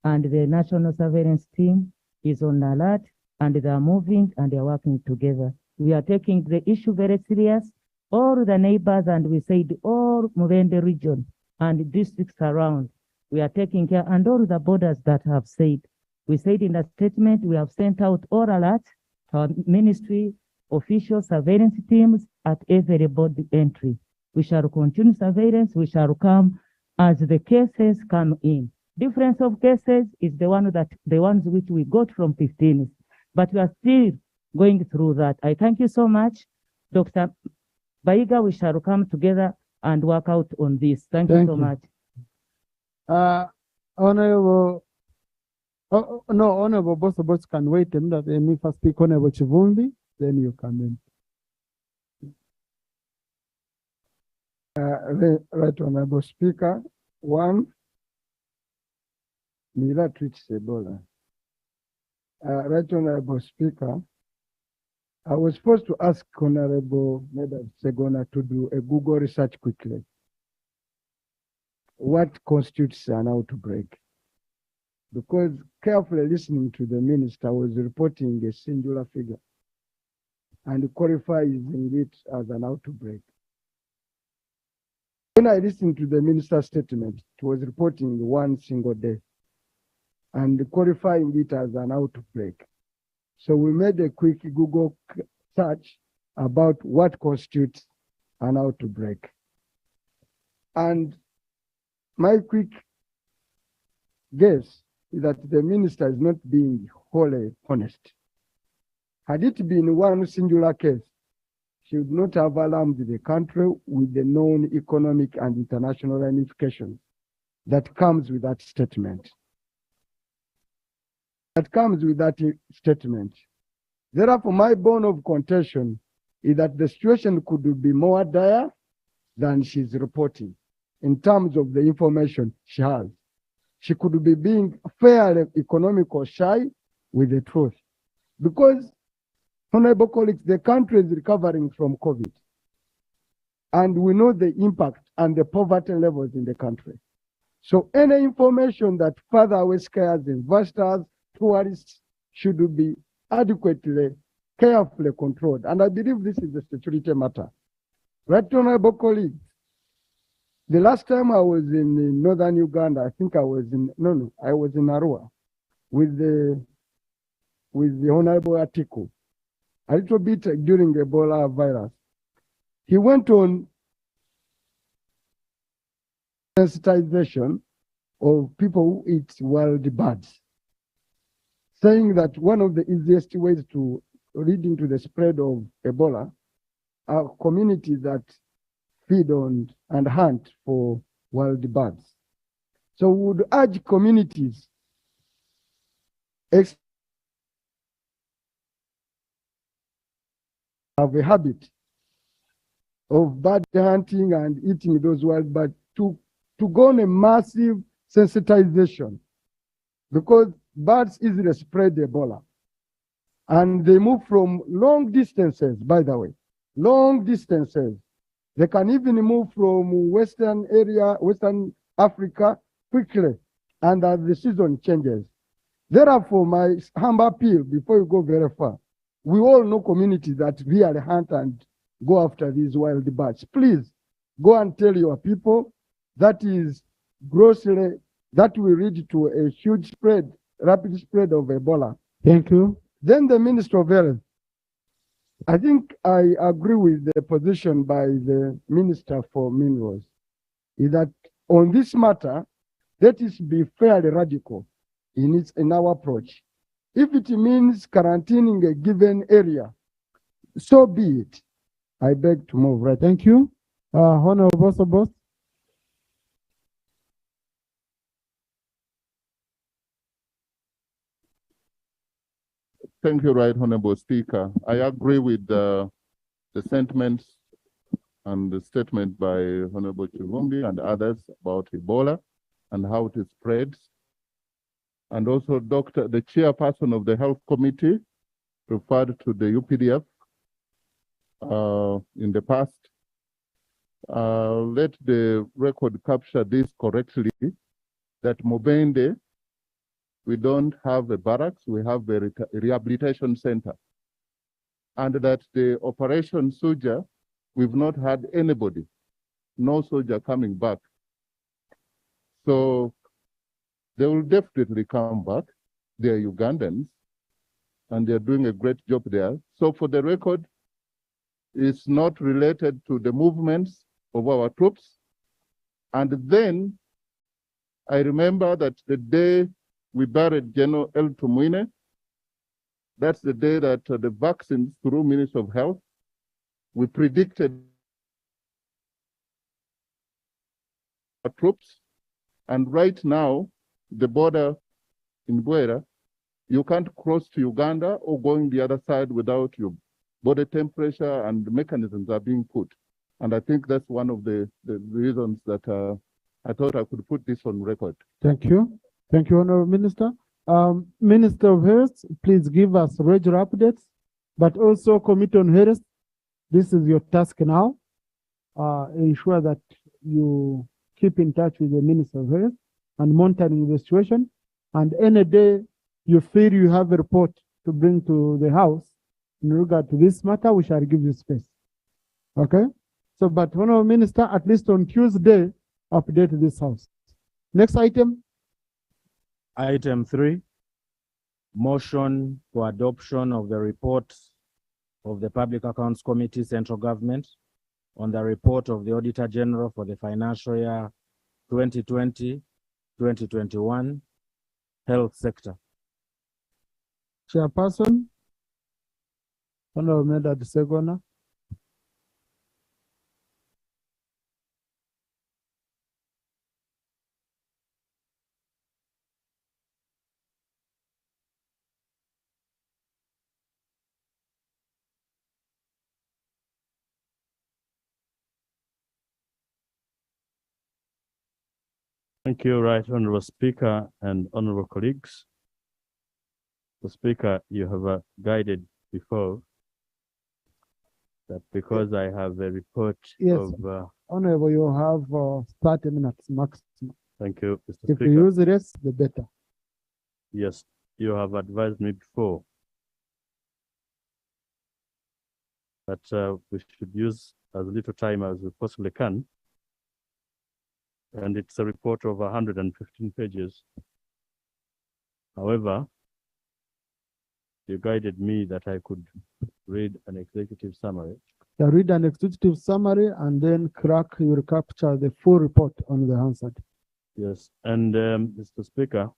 S22: and the national surveillance team is on alert, and they are moving and they are working together. We are taking the issue very serious. All the neighbors, and we said all Mubende region and districts around, we are taking care, and all the borders that have said. We said in a statement, we have sent out all alerts to our ministry, official surveillance teams at every border entry. We shall continue surveillance. We shall come as the cases come in. Difference of cases is the ones which we got from 15, but we are still going through that. I thank you so much, Dr. Baiga. We shall come together and work out on this. Thank you so much.
S3: Honorable, no, Honorable Boss can wait a minute. Let me first speak Honorable Chivumbi, then you come in.
S4: Right Honorable Speaker, one, Mila treats Ebola. Right Honorable Speaker, I was supposed to ask Honorable Medad Segona to do a Google research quickly. What constitutes an outbreak? Because carefully listening to the minister was reporting a singular figure and qualifying it as an outbreak. When I listened to the minister's statement, it was reporting one single day and qualifying it as an outbreak. So we made a quick Google search about what constitutes an outbreak. And my quick guess is that the minister is not being wholly honest. Had it been one singular case, she would not have alarmed the country with the known economic and international ramifications that comes with that statement. Therefore, my bone of contention is that the situation could be more dire than she's reporting in terms of the information she has. She could be being fairly economical shy with the truth. Because, honorable colleagues, the country is recovering from COVID. And we know the impact and the poverty levels in the country. So any information that further scares investors, tourists, should be adequately, carefully controlled. And I believe this is a security matter. Right, honorable colleagues, the last time I was in northern Uganda, I think I was in Arua with the Honorable Atiku, a little bit during the Ebola virus. He went on sensitization of people who eat wild birds, saying that one of the easiest ways to leading to the spread of Ebola are communities that feed on and hunt for wild birds. So we would urge communities have a habit of bird hunting and eating those wild birds to go on a massive sensitization, because birds easily spread Ebola. And they move from long distances, by the way, long distances. They can even move from Western Africa quickly, and as the season changes. Therefore, my humble appeal, before you go very far, we all know communities that really hunt and go after these wild birds. Please go and tell your people that is grossly, that will lead to a huge spread, rapid spread of Ebola.
S3: Thank you.
S4: Then the Minister of Health. I think I agree with the position by the Minister for Minerals, is that on this matter, let us be fairly radical in our approach. If it means quarantining a given area, so be it. I beg to move. Right.
S3: Thank you. Honorable Boss.
S20: Thank you, Right Honorable Speaker. I agree with the sentiments and the statement by Honorable Chivumbi and others about Ebola and how it spreads. And also the chairperson of the Health Committee referred to the UPDF in the past. Let the record capture this correctly, that Mobende, we don't have a barracks, we have a rehabilitation center. And that the Operation Soldier, we've not had anybody, no soldier coming back. So they will definitely come back. They're Ugandans, and they're doing a great job there. So for the record, it's not related to the movements of our troops. And then I remember that the day we buried General El Tumuine, that's the day that the vaccines through Ministry of Health, we predicted our troops. And right now, the border in Bwera, you can't cross to Uganda or going the other side without your body temperature, and the mechanisms are being put. And I think that's one of the reasons that I thought I could put this on record.
S3: Thank you. Thank you, Honorable Minister. Minister of Health, please give us regular updates, but also Committee on Health, this is your task now. Ensure that you keep in touch with the Minister of Health and monitoring the situation. And any day you feel you have a report to bring to the House in regard to this matter, we shall give you space. Okay? So, but Honorable Minister, at least on Tuesday, update this House. Next item.
S21: Item 3, motion for adoption of the report of the Public Accounts Committee, Central Government, on the report of the Auditor General for the financial year 2020-2021 health sector.
S3: Chairperson, Honorable Medad Segona.
S14: Thank you, Right Honorable Speaker and honorable colleagues. The Speaker, you have guided before that because I have a report
S3: Yes,
S14: of...
S3: Honorable, you have 30 minutes maximum.
S14: Thank you, Mr.
S3: If
S14: Speaker.
S3: you use the rest, the better.
S14: Yes, you have advised me before that we should use as little time as we possibly can. And it's a report of 115 pages. However, you guided me that I could read an executive summary.
S3: You read an executive summary and then crack, you will capture the full report on the answer.
S14: Yes, and Mr. Speaker,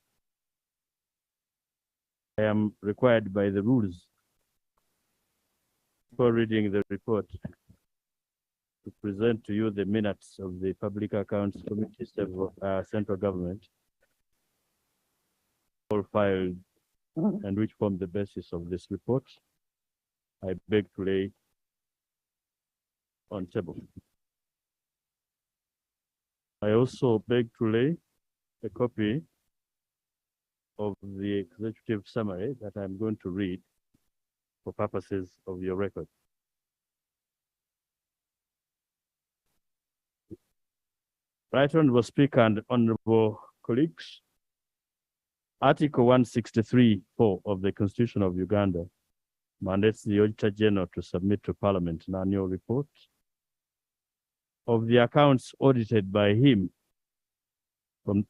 S14: I am required by the rules for reading the report to present to you the minutes of the Public Accounts Committee Central Government, all filed and which form the basis of this report. I beg to lay on table. I also beg to lay a copy of the executive summary that I'm going to read for purposes of your record. Right Honorable Speaker and honorable colleagues, Article 163(4) of the Constitution of Uganda mandates the Auditor General to submit to Parliament an annual report of the accounts audited by him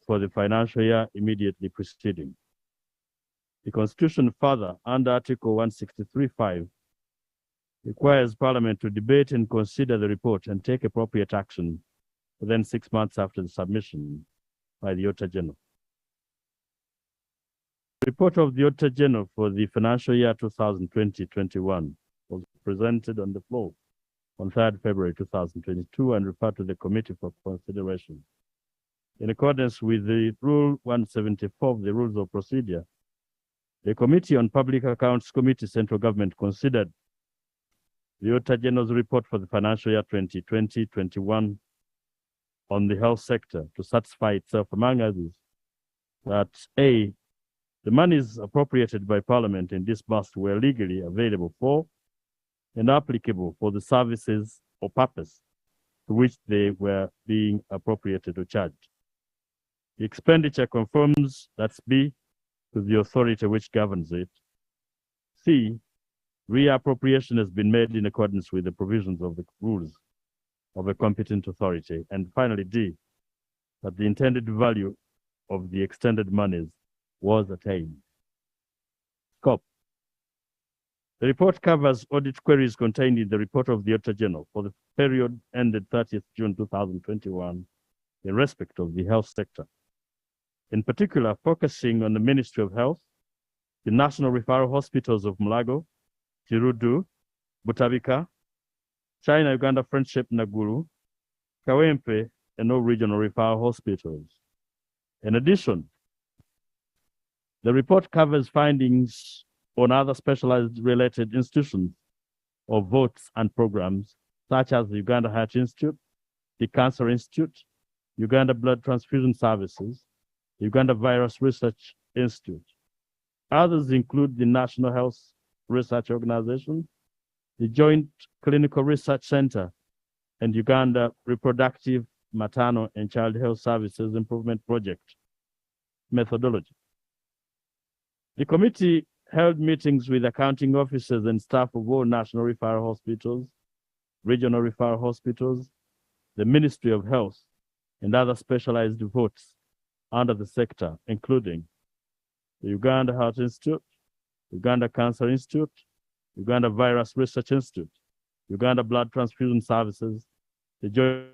S14: for the financial year immediately preceding. The Constitution further, under Article 163(5), requires Parliament to debate and consider the report and take appropriate action within 6 months after the submission by the Auditor General. The report of the Auditor General for the financial year 2020-21 was presented on the floor on 3rd February 2022 and referred to the committee for consideration. In accordance with the Rule 174 of the Rules of Procedure, the Committee on Public Accounts Committee Central Government considered the Auditor General's report for the financial year 2020-21 on the health sector to satisfy itself, among others, that A, the monies appropriated by Parliament in this bust were legally available for and applicable for the services or purpose to which they were being appropriated or charged. The expenditure conforms, that's B, to the authority which governs it. C, reappropriation has been made in accordance with the provisions of the rules of a competent authority. And finally, D, that the intended value of the extended monies was attained. Scope. The report covers audit queries contained in the report of the Auditor General for the period ended 30th June 2021 in respect of the health sector. In particular, focusing on the Ministry of Health, the National Referral Hospitals of Mulago, Kirudu, Butabika, China-Uganda Friendship Naguru, Kawempe, and all regional referral hospitals. In addition, the report covers findings on other specialized related institutions of votes and programs, such as the Uganda Heart Institute, the Cancer Institute, Uganda Blood Transfusion Services, the Uganda Virus Research Institute. Others include the National Health Research Organization, the Joint Clinical Research Center, and Uganda Reproductive, Maternal, and Child Health Services Improvement Project methodology. The committee held meetings with accounting officers and staff of all national referral hospitals, regional referral hospitals, the Ministry of Health, and other specialized votes under the sector, including the Uganda Heart Institute, Uganda Cancer Institute, Uganda Virus Research Institute, Uganda Blood Transfusion Services, the Joint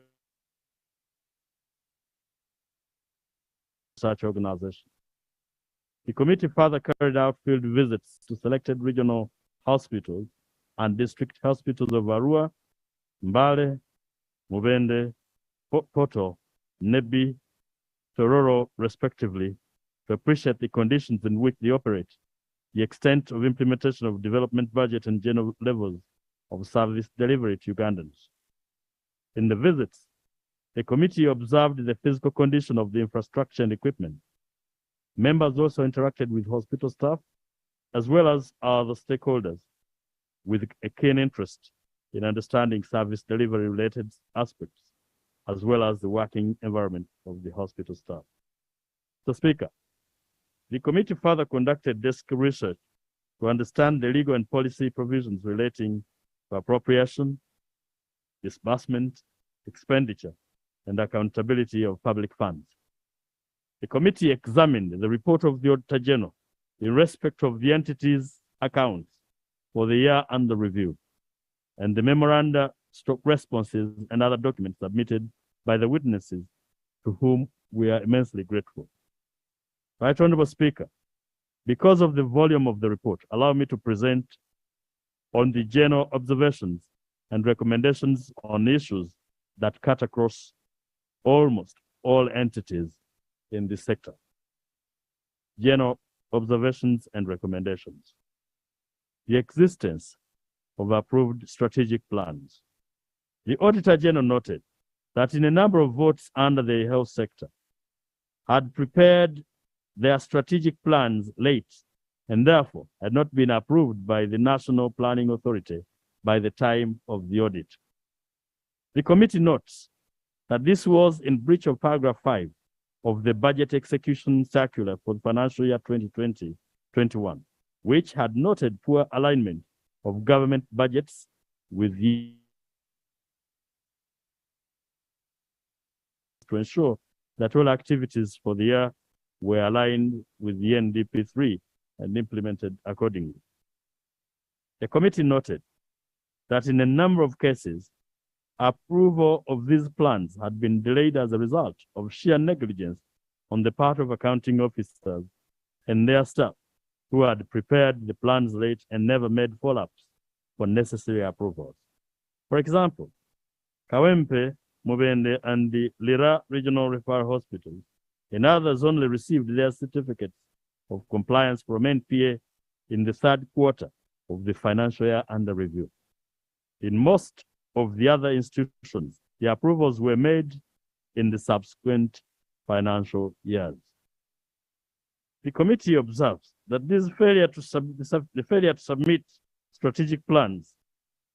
S14: Research Organization. The committee further carried out field visits to selected regional hospitals and district hospitals of Arua, Mbale, Mubende, Poto, Nebi, Tororo, respectively, to appreciate the conditions in which they operate, the extent of implementation of development budget, and general levels of service delivery to Ugandans. In the visits, the committee observed the physical condition of the infrastructure and equipment. Members also interacted with hospital staff, as well as other stakeholders, with a keen interest in understanding service delivery-related aspects, as well as the working environment of the hospital staff. So, Speaker, the committee further conducted desk research to understand the legal and policy provisions relating to appropriation, disbursement, expenditure, and accountability of public funds. The committee examined the report of the Auditor General in respect of the entity's accounts for the year under review, and the memoranda, responses, and other documents submitted by the witnesses, to whom we are immensely grateful. Right Honorable Speaker, because of the volume of the report, allow me to present on the general observations and recommendations on issues that cut across almost all entities in this sector. General observations and recommendations. The existence of approved strategic plans, The Auditor General noted that in a number of votes under the health sector had prepared their strategic plans late and therefore had not been approved by the National Planning Authority by the time of the audit. The committee notes that this was in breach of paragraph 5 of the Budget Execution Circular for the financial year 2020-21, which had noted poor alignment of government budgets with the to ensure that all activities for the year were aligned with the NDP 3 and implemented accordingly. The committee noted that in a number of cases, approval of these plans had been delayed as a result of sheer negligence on the part of accounting officers and their staff who had prepared the plans late and never made follow-ups for necessary approvals. For example, Kawempe, Mubende, and the Lira Regional Referral Hospitals and others only received their certificates of compliance from NPA in the third quarter of the financial year under review. In most of the other institutions, the approvals were made in the subsequent financial years. The committee observes that this failure to submit strategic plans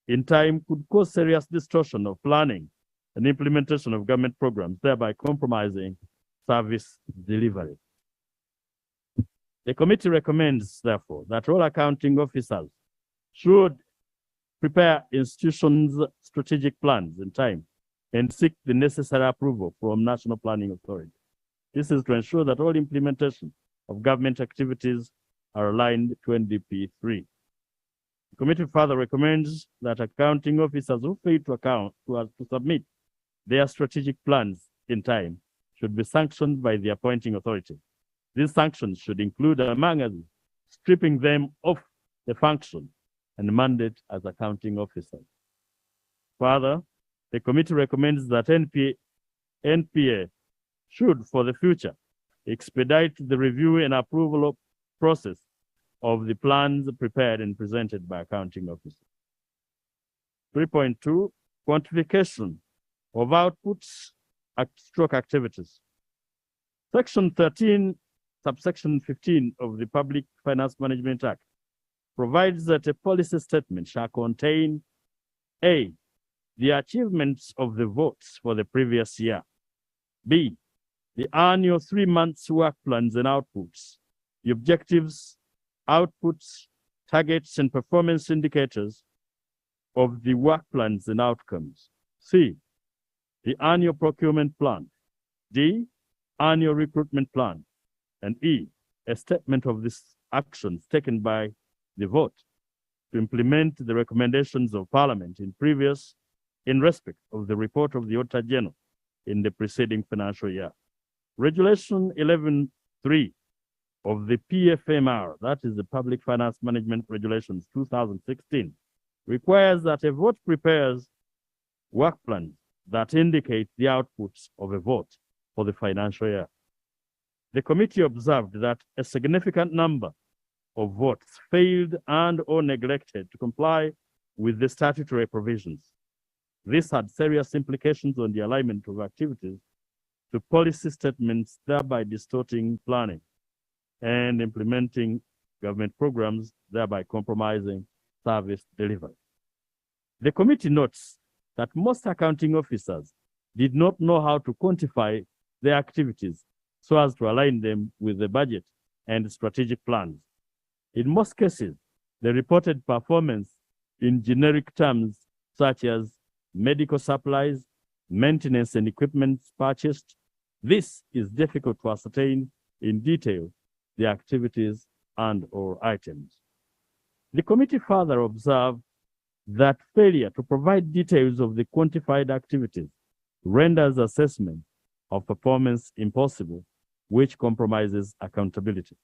S14: in time could cause serious distortion of planning and implementation of government programs, thereby compromising service delivery. The committee recommends, therefore, that all accounting officers should prepare institutions' strategic plans in time and seek the necessary approval from National Planning Authority. This is to ensure that all implementation of government activities are aligned to NDP 3. The committee further recommends that accounting officers who fail to submit their strategic plans in time should be sanctioned by the appointing authority. These sanctions should include, among others, stripping them of the function and mandate as accounting officers. Further, the committee recommends that NPA should, for the future, expedite the review and approval process of the plans prepared and presented by accounting officers. 3.2, quantification of outputs stroke activities. Section 13, subsection 15 of the Public Finance Management Act provides that a policy statement shall contain A, the achievements of the votes for the previous year, B, the annual 3 months work plans and outputs, the objectives, outputs, targets, and performance indicators of the work plans and outcomes, C, the annual procurement plan, D, annual recruitment plan, and E, a statement of these actions taken by the vote to implement the recommendations of Parliament in respect of the report of the Auditor General in the preceding financial year. Regulation 11.3 of the PFMR, that is the Public Finance Management Regulations 2016, requires that a vote prepares work plans that indicate the outputs of a vote for the financial year. The committee observed that a significant number of votes failed and or neglected to comply with the statutory provisions. This had serious implications on the alignment of activities to policy statements, thereby distorting planning and implementing government programs, thereby compromising service delivery. The committee notes that most accounting officers did not know how to quantify their activities so as to align them with the budget and strategic plans. In most cases, they reported performance in generic terms such as medical supplies, maintenance and equipment purchased. This is difficult to ascertain in detail the activities and or items. The committee further observed that failure to provide details of the quantified activities renders assessment of performance impossible, which compromises accountability.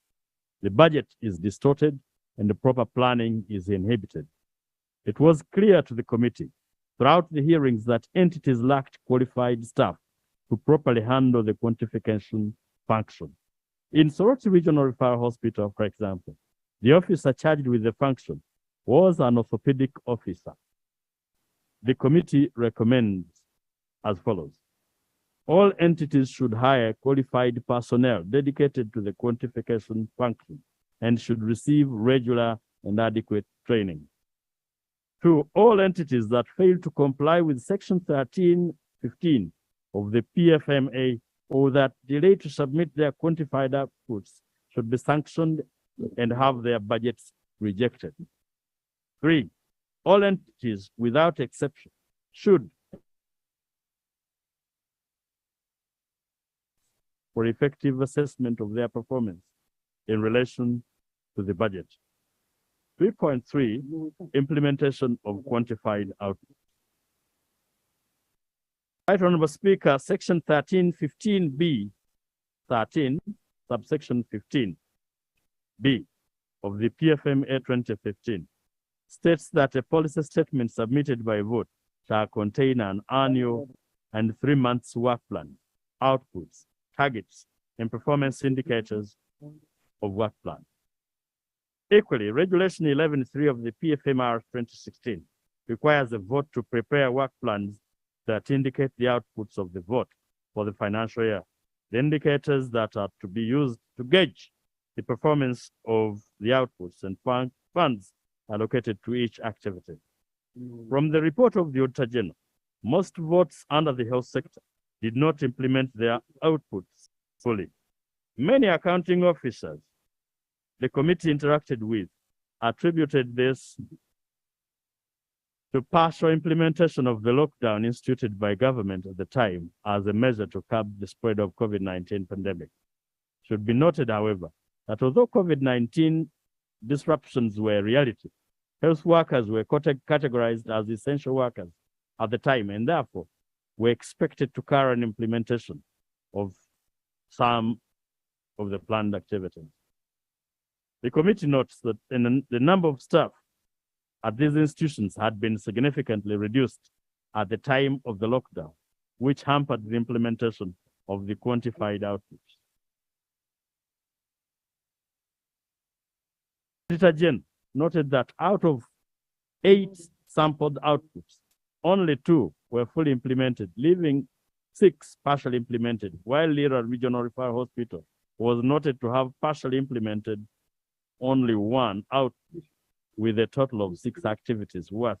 S14: The budget is distorted and the proper planning is inhibited. It was clear to the committee throughout the hearings that entities lacked qualified staff to properly handle the quantification function. In Soroti Regional Referral Hospital, for example, the officer charged with the function was an orthopedic officer. The committee recommends as follows. All entities should hire qualified personnel dedicated to the quantification function and should receive regular and adequate training. 2, all entities that fail to comply with Section 1315 of the PFMA or that delay to submit their quantified outputs should be sanctioned and have their budgets rejected. 3, all entities without exception should, for effective assessment of their performance in relation to the budget. 3.3, implementation of quantified output. Right, Honorable Speaker, Section 1315B, 13, subsection 15B of the PFMA 2015 states that a policy statement submitted by vote shall contain an annual and 3 months work plan, outputs, targets, and performance indicators of work plan. Equally, Regulation 11.3 of the PFMR 2016 requires the vote to prepare work plans that indicate the outputs of the vote for the financial year, the indicators that are to be used to gauge the performance of the outputs and funds allocated to each activity. From the report of the Auditor General, most votes under the health sector did not implement their outputs fully. Many accounting officers the committee interacted with attributed this to partial implementation of the lockdown instituted by government at the time as a measure to curb the spread of COVID-19 pandemic. It should be noted, however, that although COVID-19 disruptions were a reality, health workers were categorized as essential workers at the time and therefore were expected to carry an implementation of some of the planned activities. The committee notes that the number of staff at these institutions had been significantly reduced at the time of the lockdown, which hampered the implementation of the quantified outputs. Auditor General noted that out of 8 sampled outputs, only 2 were fully implemented, leaving 6 partially implemented, while Lira Regional Referral Hospital was noted to have partially implemented only 1 output, with a total of 6 activities worth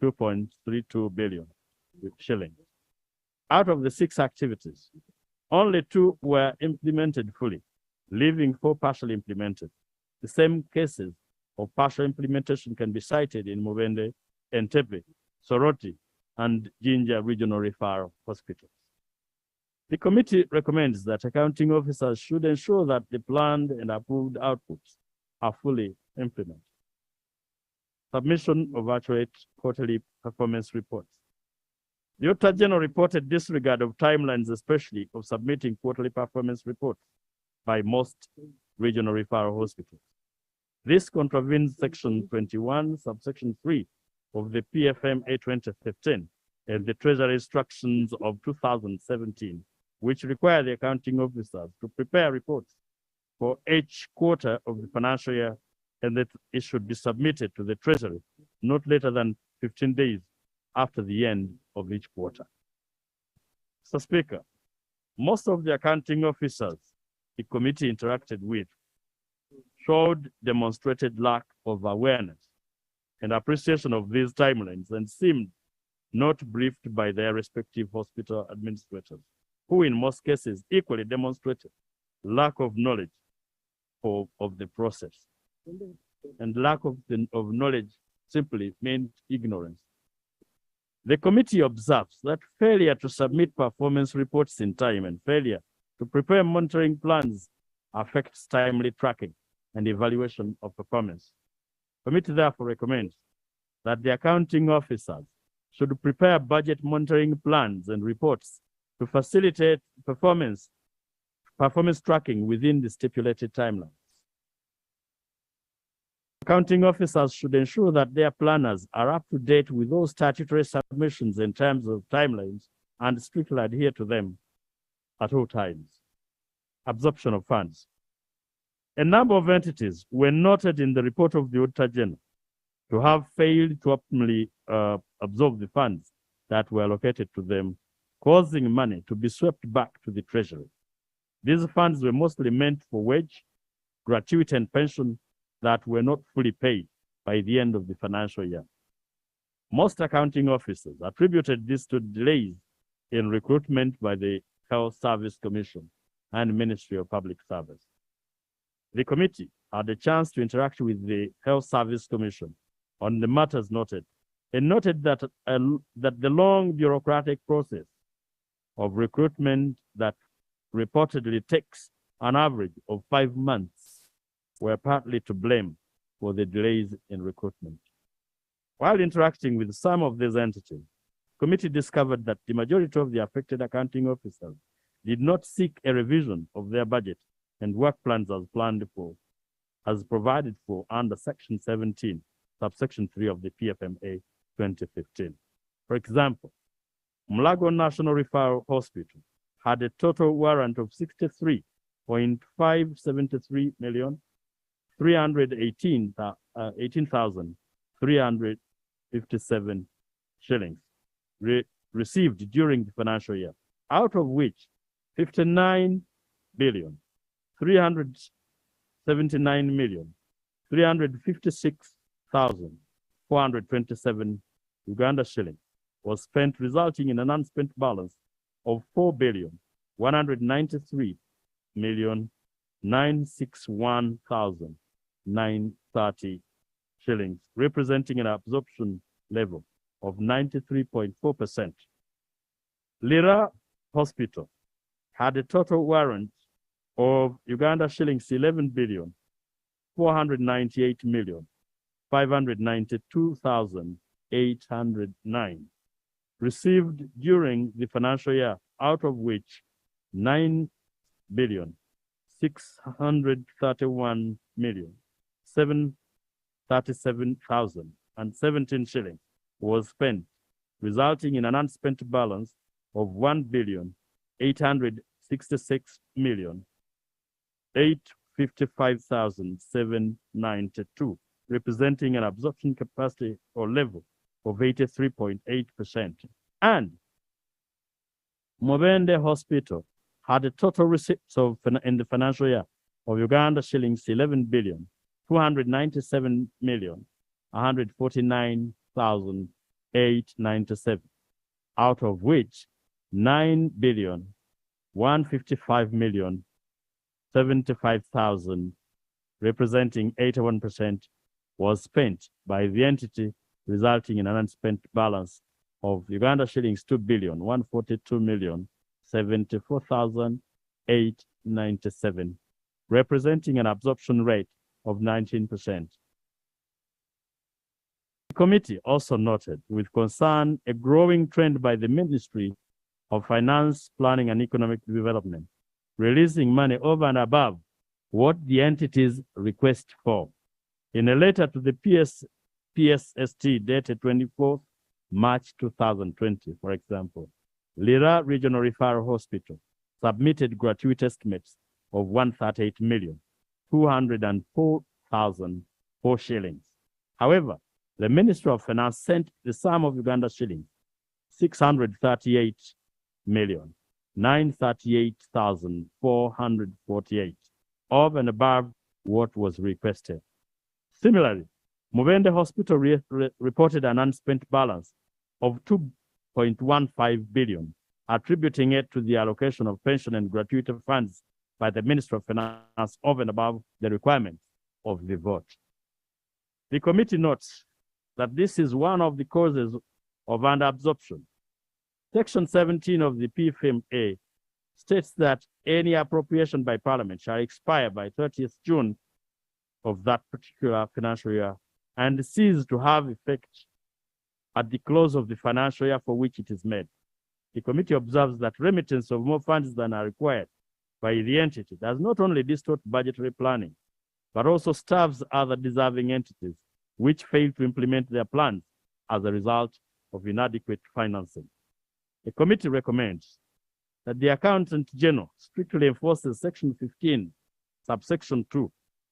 S14: 2.32 billion shillings. Out of the 6 activities, only 2 were implemented fully, leaving 4 partially implemented. The same cases of partial implementation can be cited in Mubende, Entebbe, Soroti, and Jinja Regional Referral Hospitals. The committee recommends that accounting officers should ensure that the planned and approved outputs are fully implemented. Submission of accurate quarterly performance reports. The Auditor General reported disregard of timelines, especially of submitting quarterly performance reports by most regional referral hospitals. This contravenes Section 21, subsection 3 of the PFMA 2015 and the Treasury Instructions of 2017, which require the accounting officers to prepare reports for each quarter of the financial year and that it should be submitted to the Treasury not later than 15 days after the end of each quarter. Mr. Speaker, most of the accounting officers the committee interacted with showed demonstrated lack of awareness and appreciation of these timelines and seemed not briefed by their respective hospital administrators, who in most cases equally demonstrated lack of knowledge of the process. And lack of knowledge simply meant ignorance. The committee observes that failure to submit performance reports in time and failure to prepare monitoring plans affects timely tracking and evaluation of performance. The committee therefore recommends that the accounting officers should prepare budget monitoring plans and reports to facilitate performance tracking within the stipulated timeline. Accounting officers should ensure that their planners are up to date with those statutory submissions in terms of timelines and strictly adhere to them at all times. Absorption of funds. A number of entities were noted in the report of the Auditor General to have failed to optimally absorb the funds that were allocated to them, causing money to be swept back to the treasury. These funds were mostly meant for wage, gratuity, and pension that were not fully paid by the end of the financial year. Most accounting officers attributed this to delays in recruitment by the Health Service Commission and Ministry of Public Service. The committee had a chance to interact with the Health Service Commission on the matters noted, and noted that the long bureaucratic process of recruitment that reportedly takes an average of 5 months were partly to blame for the delays in recruitment. While interacting with some of these entities, the committee discovered that the majority of the affected accounting officers did not seek a revision of their budget and work plans as provided for under Section 17, subsection 3 of the PFMA 2015. For example, Mulago National Referral Hospital had a total warrant of 63.573 million, 18,357 shillings received during the financial year, out of which 59 billion, 379 million, 356,427 Uganda shillings was spent, resulting in an unspent balance of 4 billion, 193 million, 961,930 shillings, representing an absorption level of 93.4%. Lira Hospital had a total warrant of Uganda shillings 11 billion, 498 million, 592,809 received during the financial year, out of which 9 billion, 631 million, 737,017 shillings was spent, resulting in an unspent balance of 1 billion, 866 million, 855,792, representing an absorption capacity or level of 83.8%. And Mubende Hospital had a total receipts in the financial year of Uganda shillings 11 billion, 297 million, 149,897, out of which 9 billion, 155 million, 75,000, representing 81%, was spent by the entity, resulting in an unspent balance of Uganda shillings 2 billion, 142 million, 74,897, representing an absorption rate of 19%. The committee also noted with concern a growing trend by the Ministry of Finance, Planning and Economic Development, releasing money over and above what the entities request for. In a letter to the PSST dated 24th March 2020, for example, Lira Regional Referral Hospital submitted gratuity estimates of 138,204,004 shillings. However, the Ministry of Finance sent the sum of Uganda shillings 638,938,448 of and above what was requested. Similarly, Mubende Hospital reported an unspent balance of 2.15 billion, attributing it to the allocation of pension and gratuity funds by the Ministry of Finance over and above the requirements of the vote. The committee notes that this is one of the causes of underabsorption. Section 17 of the PFMA states that any appropriation by Parliament shall expire by 30th June of that particular financial year and cease to have effect at the close of the financial year for which it is made. The committee observes that remittance of more funds than are required by the entity does not only distort budgetary planning, but also starves other deserving entities which fail to implement their plans as a result of inadequate financing. The committee recommends that the Accountant General strictly enforces Section 15, subsection 2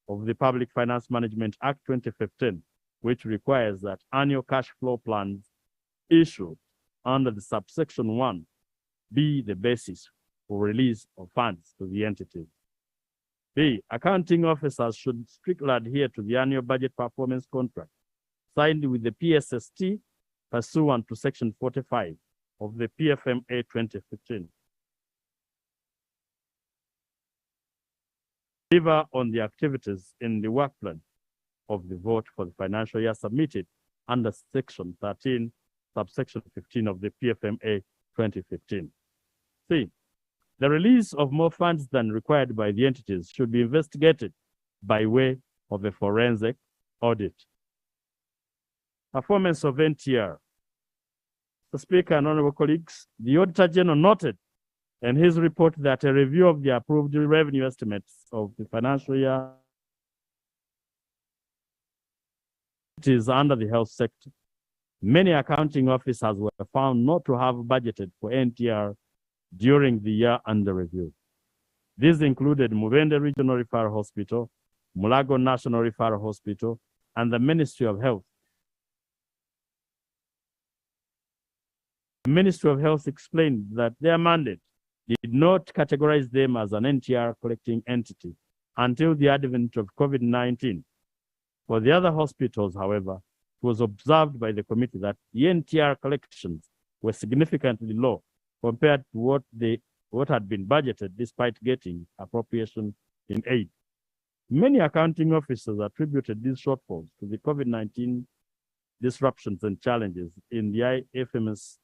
S14: of the Public Finance Management Act 2015 which requires that annual cash flow plans issued under the subsection 1 be the basis for release of funds to the entities. B, accounting officers should strictly adhere to the annual budget performance contract signed with the PSST pursuant to section 45 of the PFMA 2015. Deliver on the activities in the work plan of the vote for the financial year submitted under section 13, subsection 15 of the PFMA 2015. C, the release of more funds than required by the entities should be investigated by way of a forensic audit. Performance of NTR. Mr. Speaker and honorable colleagues, the Auditor General noted in his report that a review of the approved revenue estimates of the financial year is under the health sector. Many accounting officers were found not to have budgeted for NTR during the year under review. These included Mubende Regional Referral Hospital, Mulago National Referral Hospital, and the Ministry of Health. The Ministry of Health explained that their mandate did not categorize them as an NTR collecting entity until the advent of COVID-19. For the other hospitals, however, it was observed by the committee that the NTR collections were significantly low compared to what had been budgeted despite getting appropriation in aid. Many accounting officers attributed these shortfalls to the COVID-19 disruptions and challenges in the IFMS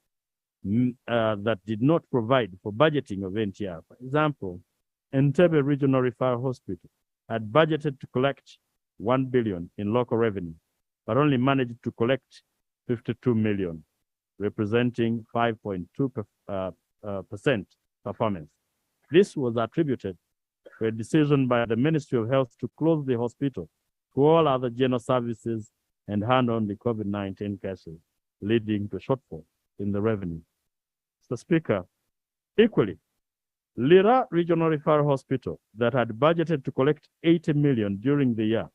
S14: that did not provide for budgeting of NTR. For example, Entebbe Regional Referral Hospital had budgeted to collect 1 billion in local revenue, but only managed to collect 52 million, representing 5.2% performance. This was attributed to a decision by the Ministry of Health to close the hospital to all other general services and hand on the COVID-19 cases, leading to a shortfall in the revenue. Mr. Speaker, equally, Lira Regional Referral Hospital that had budgeted to collect 80 million during the year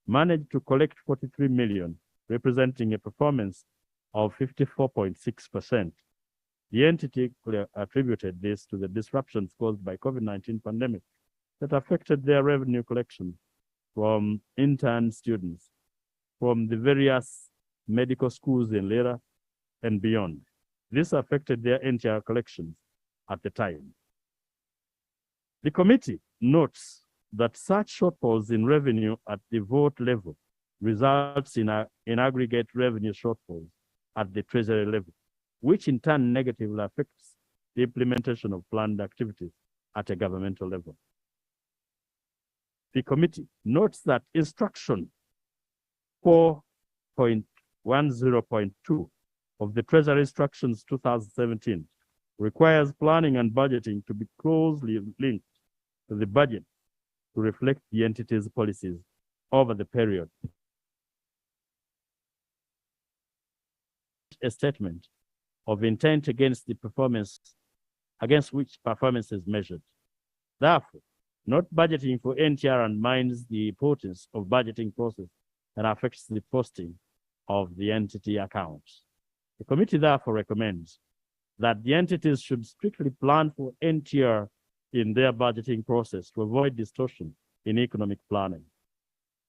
S14: managed to collect 43 million, representing a performance of 54.6%. The entity attributed this to the disruptions caused by COVID-19 pandemic that affected their revenue collection from intern students from the various medical schools in Lira and beyond. This affected their NTR collections at the time. The committee notes that such shortfalls in revenue at the vote level results in aggregate revenue shortfalls at the treasury level, which in turn negatively affects the implementation of planned activities at a governmental level. The committee notes that instruction 4.10.2 of the Treasury Instructions 2017 requires planning and budgeting to be closely linked to the budget to reflect the entity's policies over the period. A statement of intent against the performance, against which performance is measured. Therefore, not budgeting for NTR undermines the importance of budgeting process and affects the posting of the entity accounts. The committee therefore recommends that the entities should strictly plan for NTR in their budgeting process to avoid distortion in economic planning.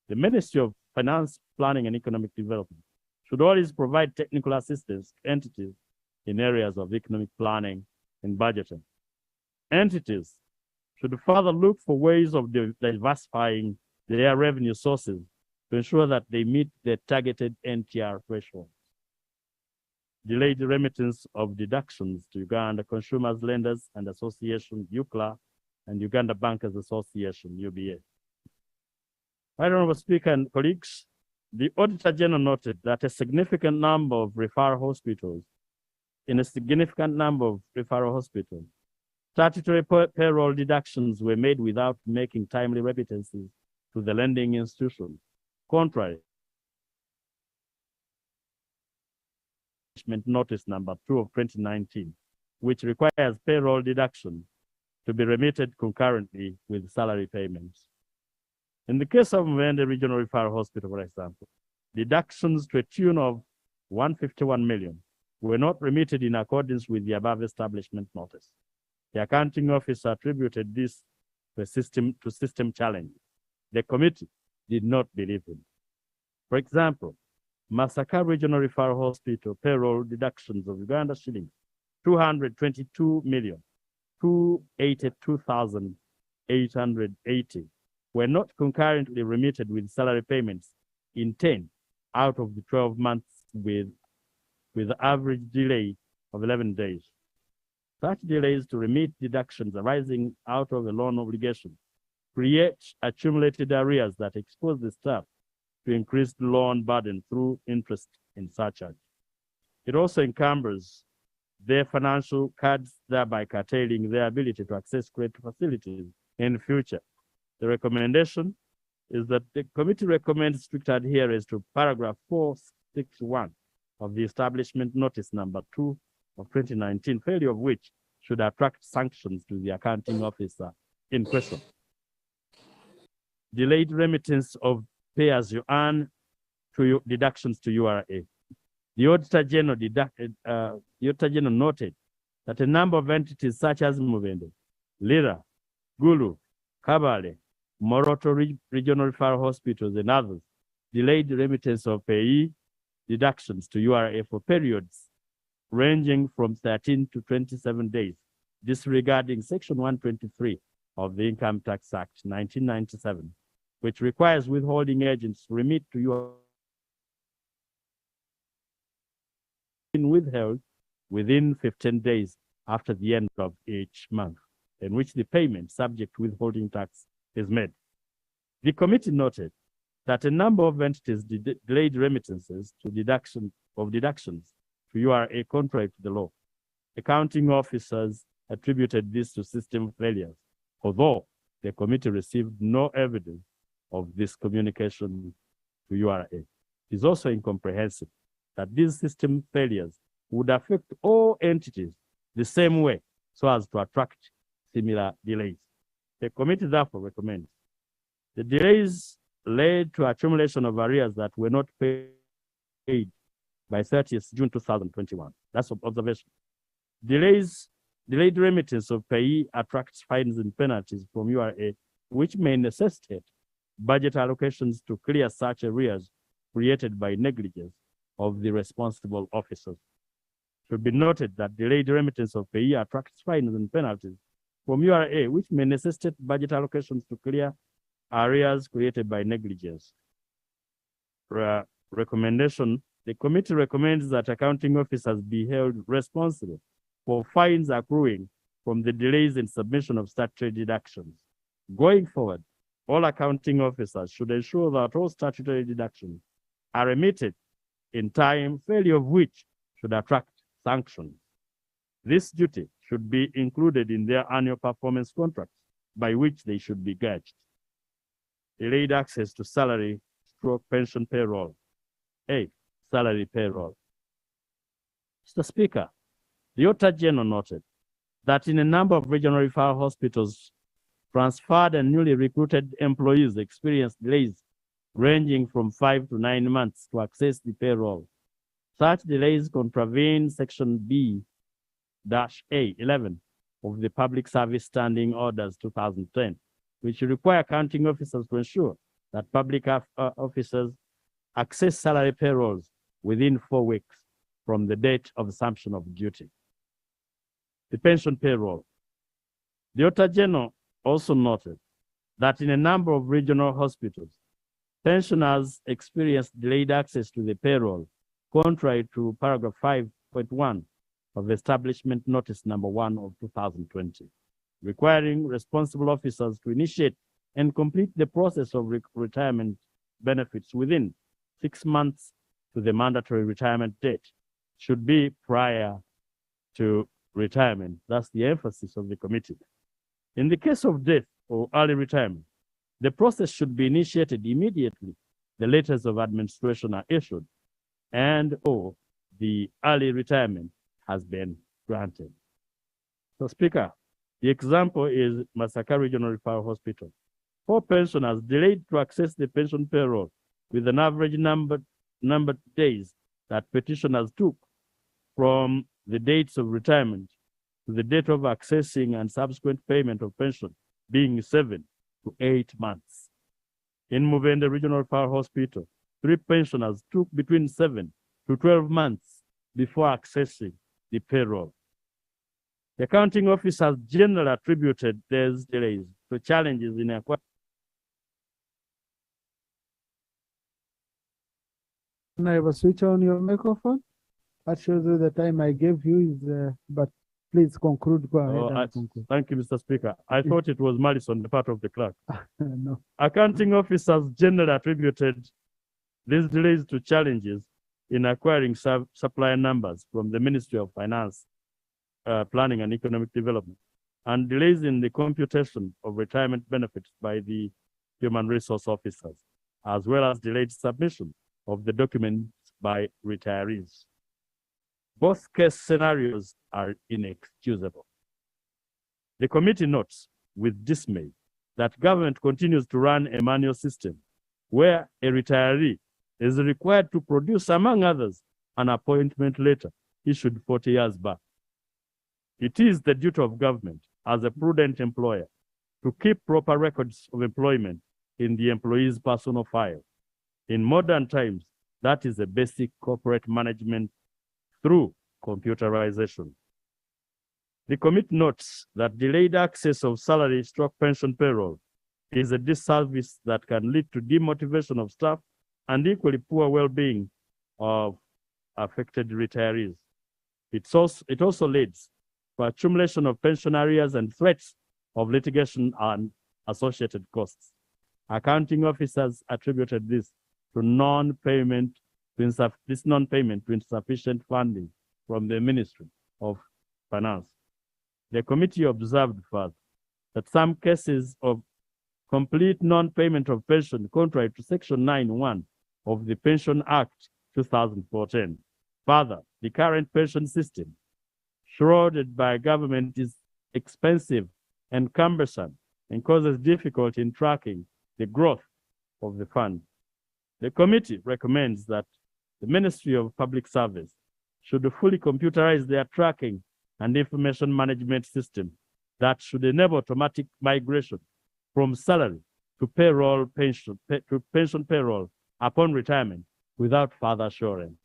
S14: The Ministry of Finance, Planning and Economic Development should always provide technical assistance to entities in areas of economic planning and budgeting. Entities should further look for ways of diversifying their revenue sources to ensure that they meet the targeted NTR thresholds. Delayed remittance of deductions to Uganda Consumers Lenders and Association, UCLA, and Uganda Bankers Association, UBA. Honorable Speaker and colleagues, the Auditor General noted that a significant number of referral hospitals, statutory payroll deductions were made without making timely remittances to the lending institution, contrary to Notice Number 2 of 2019, which requires payroll deduction to be remitted concurrently with salary payments. In the case of Mwende Regional Referral Hospital, for example, deductions to a tune of 151 million were not remitted in accordance with the above establishment notice. The accounting officer attributed this to system challenge. The committee did not believe him. For example, Masaka Regional Referral Hospital payroll deductions of Uganda shillings 222,282,880 were not concurrently remitted with salary payments in 10 out of the 12 months with average delay of 11 days. Such delays to remit deductions arising out of a loan obligation create accumulated arrears that expose the staff to increased loan burden through interest and surcharge. It also encumbers their financial cards, thereby curtailing their ability to access credit facilities in the future. The recommendation is that the committee recommends strict adherence to paragraph 461 of the establishment notice number 2 of 2019, failure of which should attract sanctions to the accounting officer in question. Delayed remittance of pay as you earn to deductions to URA. The Auditor General noted that a number of entities such as Mubende, Lira, Gulu, Kabale, Moroto Regional Referral Hospitals, and others delayed remittance of payee deductions to URA for periods ranging from 13 to 27 days, disregarding Section 123 of the Income Tax Act 1997, which requires withholding agents to remit to URA withheld within 15 days after the end of each month, in which the payment subject to withholding tax is made. The committee noted that a number of entities delayed remittances to deductions to URA contrary to the law. Accounting officers attributed this to system failures, although the committee received no evidence of this communication to URA. It is also incomprehensible that these system failures would affect all entities the same way so as to attract similar delays. The committee therefore recommends the delays led to accumulation of arrears that were not paid by 30th June 2021. That's observation. Delayed remittance of payee attracts fines and penalties from URA, which may necessitate budget allocations to clear such arrears created by negligence of the responsible officers. It should be noted that delayed remittance of payee attracts fines and penalties from URA, which may necessitate budget allocations to clear areas created by negligence. Recommendation: the committee recommends that accounting officers be held responsible for fines accruing from the delays in submission of statutory deductions. Going forward, all accounting officers should ensure that all statutory deductions are remitted in time, failure of which should attract sanctions. This duty should be included in their annual performance contracts by which they should be gauged. Delayed access to salary stroke pension payroll. A. Salary payroll. Mr. Speaker, the Auditor General noted that in a number of regional referral hospitals, transferred and newly recruited employees experienced delays ranging from 5 to 9 months to access the payroll. Such delays contravene Section B-A11 of the Public Service Standing Orders 2010, which require accounting officers to ensure that public officers access salary payrolls within 4 weeks from the date of assumption of duty. The pension payroll. The Auditor General also noted that in a number of regional hospitals, pensioners experienced delayed access to the payroll, contrary to paragraph 5.1 of Establishment Notice number 1 of 2020, requiring responsible officers to initiate and complete the process of retirement benefits within 6 months to the mandatory retirement date, should be prior to retirement. That's the emphasis of the committee. In the case of death or early retirement, the process should be initiated immediately the letters of administration are issued and/or the early retirement has been granted. So, Speaker, the example is Masaka Regional Referral Hospital. 4 pensioners delayed to access the pension payroll with an average number number of days that petitioners took from the dates of retirement to the date of accessing and subsequent payment of pension being 7 to 8 months. In Mubende Regional Referral Hospital, 3 pensioners took between 7 to 12 months before accessing the payroll. The accounting office has generally attributed these delays to challenges in acquiring.
S3: Honorable, switch on your microphone. That shows you the time I gave you is, but please conclude. Go ahead and conclude.
S14: Thank you, Mr. Speaker. I thought it was malice on the part of the clerk.
S3: No.
S14: Accounting officers generally attributed these delays to challenges in acquiring supplier numbers from the Ministry of Finance, Planning and Economic Development, and delays in the computation of retirement benefits by the human resource officers, as well as delayed submission of the documents by retirees. Both case scenarios are inexcusable. The committee notes with dismay that government continues to run a manual system where a retiree is required to produce, among others, an appointment letter issued 40 years back. It is the duty of government as a prudent employer to keep proper records of employment in the employee's personal file. In modern times, that is a basic corporate management through computerization. The committee notes that delayed access of salary stroke pension payroll is a disservice that can lead to demotivation of staff and equally poor well-being of affected retirees. It also leads to accumulation of pension arrears and threats of litigation and associated costs. Accounting officers attributed this to non-payment to insufficient funding from the Ministry of Finance. The committee observed further that some cases of complete non-payment of pension contrary to Section 9(1) of the Pension Act 2014. Further, the current pension system, shrouded by government, is expensive and cumbersome and causes difficulty in tracking the growth of the fund. The committee recommends that the Ministry of Public Service should fully computerize their tracking and information management system that should enable automatic migration from salary to pension payroll upon retirement without further assurance.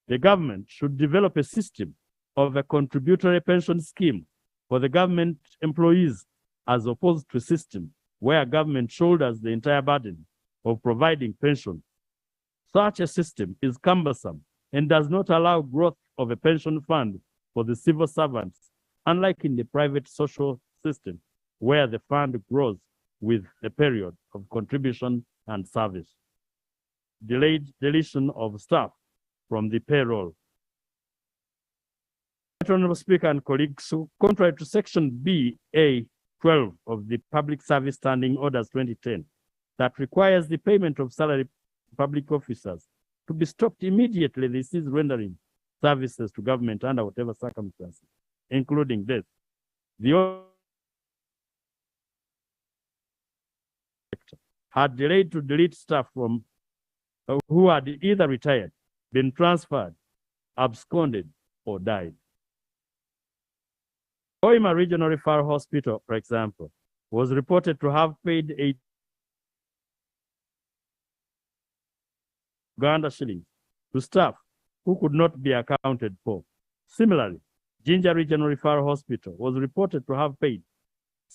S14: The government should develop a system of a contributory pension scheme for the government employees, as opposed to a system where government shoulders the entire burden of providing pension. Such a system is cumbersome and does not allow growth of a pension fund for the civil servants, unlike in the private social system, where the fund grows with the period of contribution and service. Delayed deletion of staff from the payroll. Honorable Speaker and colleagues, so contrary to Section BA 12 of the Public Service Standing Orders 2010, that requires the payment of salary to public officers to be stopped immediately they cease rendering services to government under whatever circumstances, including death. The had delayed to delete staff from who had either retired, been transferred, absconded, or died. Hoima Regional Referral Hospital, for example, was reported to have paid Uganda shillings to staff who could not be accounted for. Similarly, Jinja Regional Referral Hospital was reported to have paid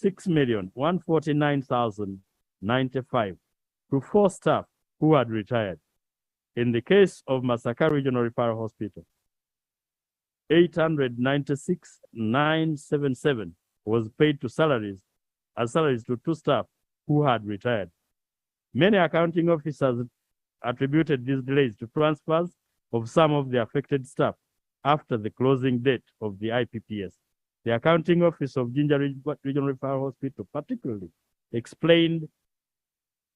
S14: $6,149,095 to 4 staff who had retired. In the case of Masaka Regional Referral Hospital, $896,977 was paid to salaries to 2 staff who had retired. Many accounting officers attributed these delays to transfers of some of the affected staff after the closing date of the IPPS. The accounting office of Jinja Regional Referral Hospital particularly explained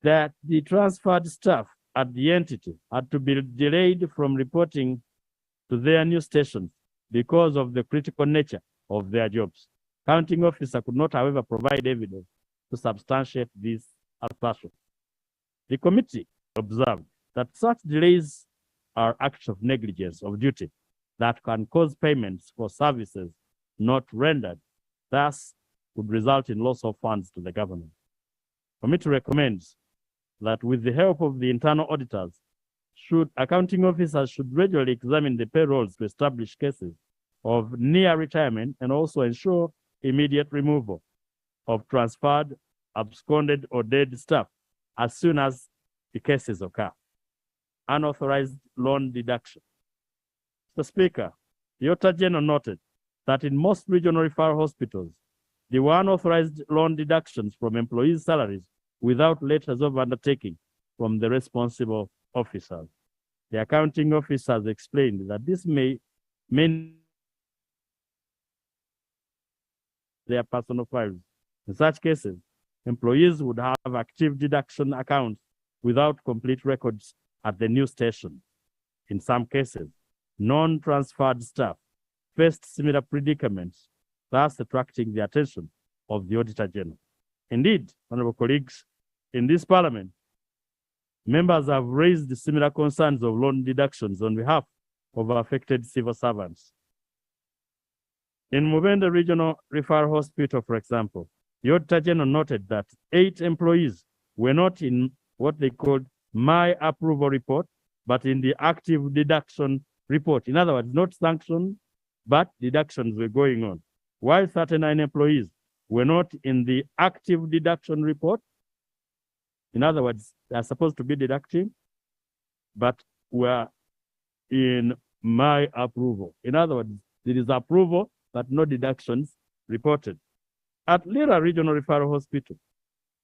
S14: that the transferred staff at the entity had to be delayed from reporting to their new stations because of the critical nature of their jobs. Counting officer could not, however, provide evidence to substantiate this assertion. The committee observed that such delays are acts of negligence of duty that can cause payments for services not rendered, thus would result in loss of funds to the government. Committee recommends that with the help of the internal auditors, accounting officers should regularly examine the payrolls to establish cases of near retirement and also ensure immediate removal of transferred, absconded, or dead staff as soon as the cases occur. Unauthorized loan deduction. Mr. Speaker, the Auditor General noted that in most regional referral hospitals, there were unauthorized loan deductions from employees' salaries without letters of undertaking from the responsible officers. The accounting officers explained that this may mean their personal files. In such cases, employees would have active deduction accounts without complete records at the new station. In some cases, non-transferred staff faced similar predicaments, thus attracting the attention of the Auditor General. Indeed, honorable colleagues, in this Parliament, members have raised similar concerns of loan deductions on behalf of affected civil servants. In Mubende Regional Referral Hospital, for example, the Auditor General noted that 8 employees were not in what they called my approval report, but in the active deduction report. In other words, not sanctioned, but deductions were going on. While 39 employees were not in the active deduction report, in other words, they are supposed to be deducting, but were in my approval. In other words, there is approval, but no deductions reported. At Lira Regional Referral Hospital,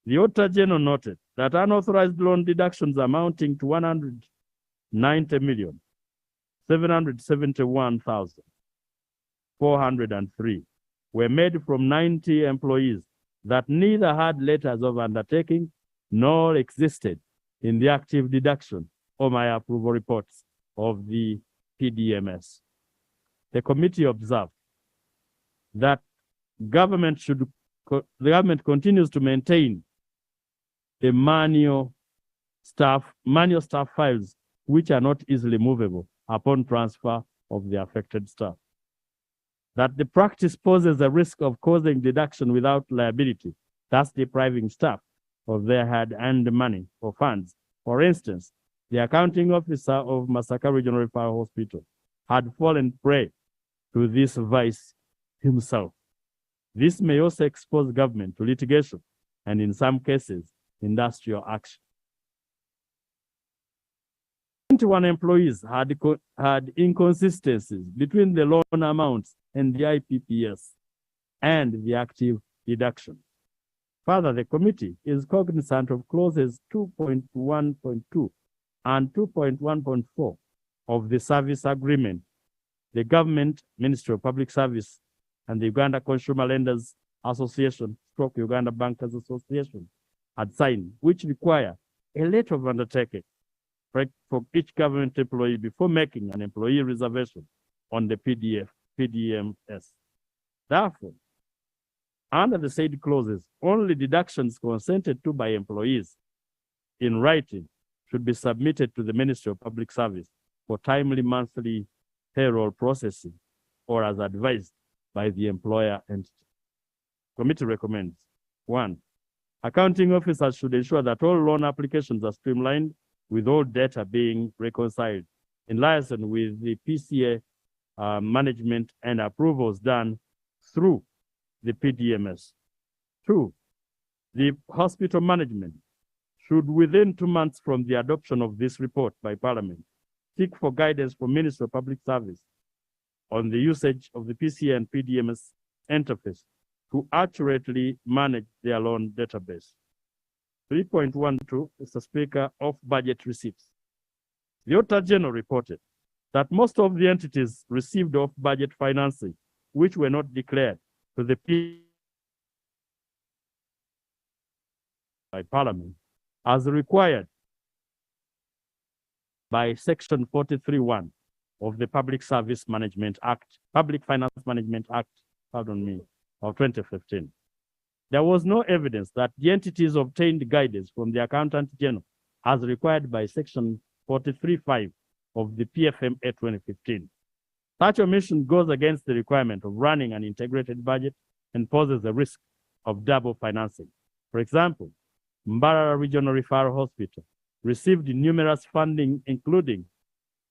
S14: the Auditor General noted that unauthorized loan deductions amounting to 190,771,403 were made from 90 employees that neither had letters of undertaking nor existed in the active deduction or my approval reports of the PDMS. The committee observed that the government continues to maintain the manual staff files which are not easily movable upon transfer of the affected staff. That the practice poses a risk of causing deduction without liability, thus depriving staff of their hard-earned money or funds. For instance, the accounting officer of Masaka Regional Referral Hospital had fallen prey to this vice himself. This may also expose government to litigation and, in some cases, industrial action. 21 employees had inconsistencies between the loan amounts and the IPPS and the active deduction. Further, the committee is cognizant of clauses 2.1.2 and 2.1.4 of the service agreement the Government Ministry of Public Service and the Uganda Consumer Lenders Association, Uganda Bankers Association, had signed, which require a letter of undertaking for each government employee before making an employee reservation on the PDMS. Therefore, under the said clauses, only deductions consented to by employees in writing should be submitted to the Ministry of Public Service for timely monthly payroll processing or as advised by the employer entity. Committee recommends: 1. Accounting officers should ensure that all loan applications are streamlined with all data being reconciled in liaison with the PCA management and approvals done through the PDMS. 2. The hospital management should, within 2 months from the adoption of this report by Parliament, seek for guidance from Ministry of Public Service on the usage of the PCA and PDMS interface to accurately manage their loan database. 3.12, Mr. Speaker, off-budget receipts. The Auditor General reported that most of the entities received off-budget financing, which were not declared to the by Parliament, as required by Section 43(1) of the Public Service Management Act, Public Finance Management Act, of 2015. There was no evidence that the entities obtained guidance from the Accountant General as required by Section 43.5 of the PFMA 2015. Such omission goes against the requirement of running an integrated budget and poses a risk of double financing. For example, Mbarara Regional Referral Hospital received numerous funding, including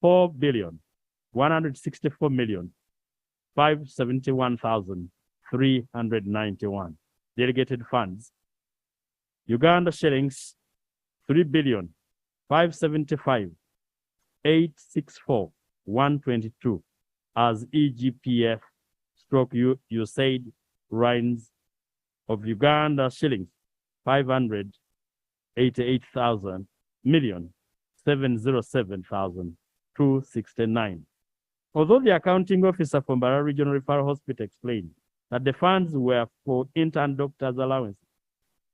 S14: 4,164,571,391 delegated funds, Uganda shillings 3,575,864,122 as EGPF stroke USAID Rhines of Uganda shillings 588,000 million 707,269. Although the accounting officer from Mbarara Regional Referral Hospital explained that the funds were for intern doctors' allowance,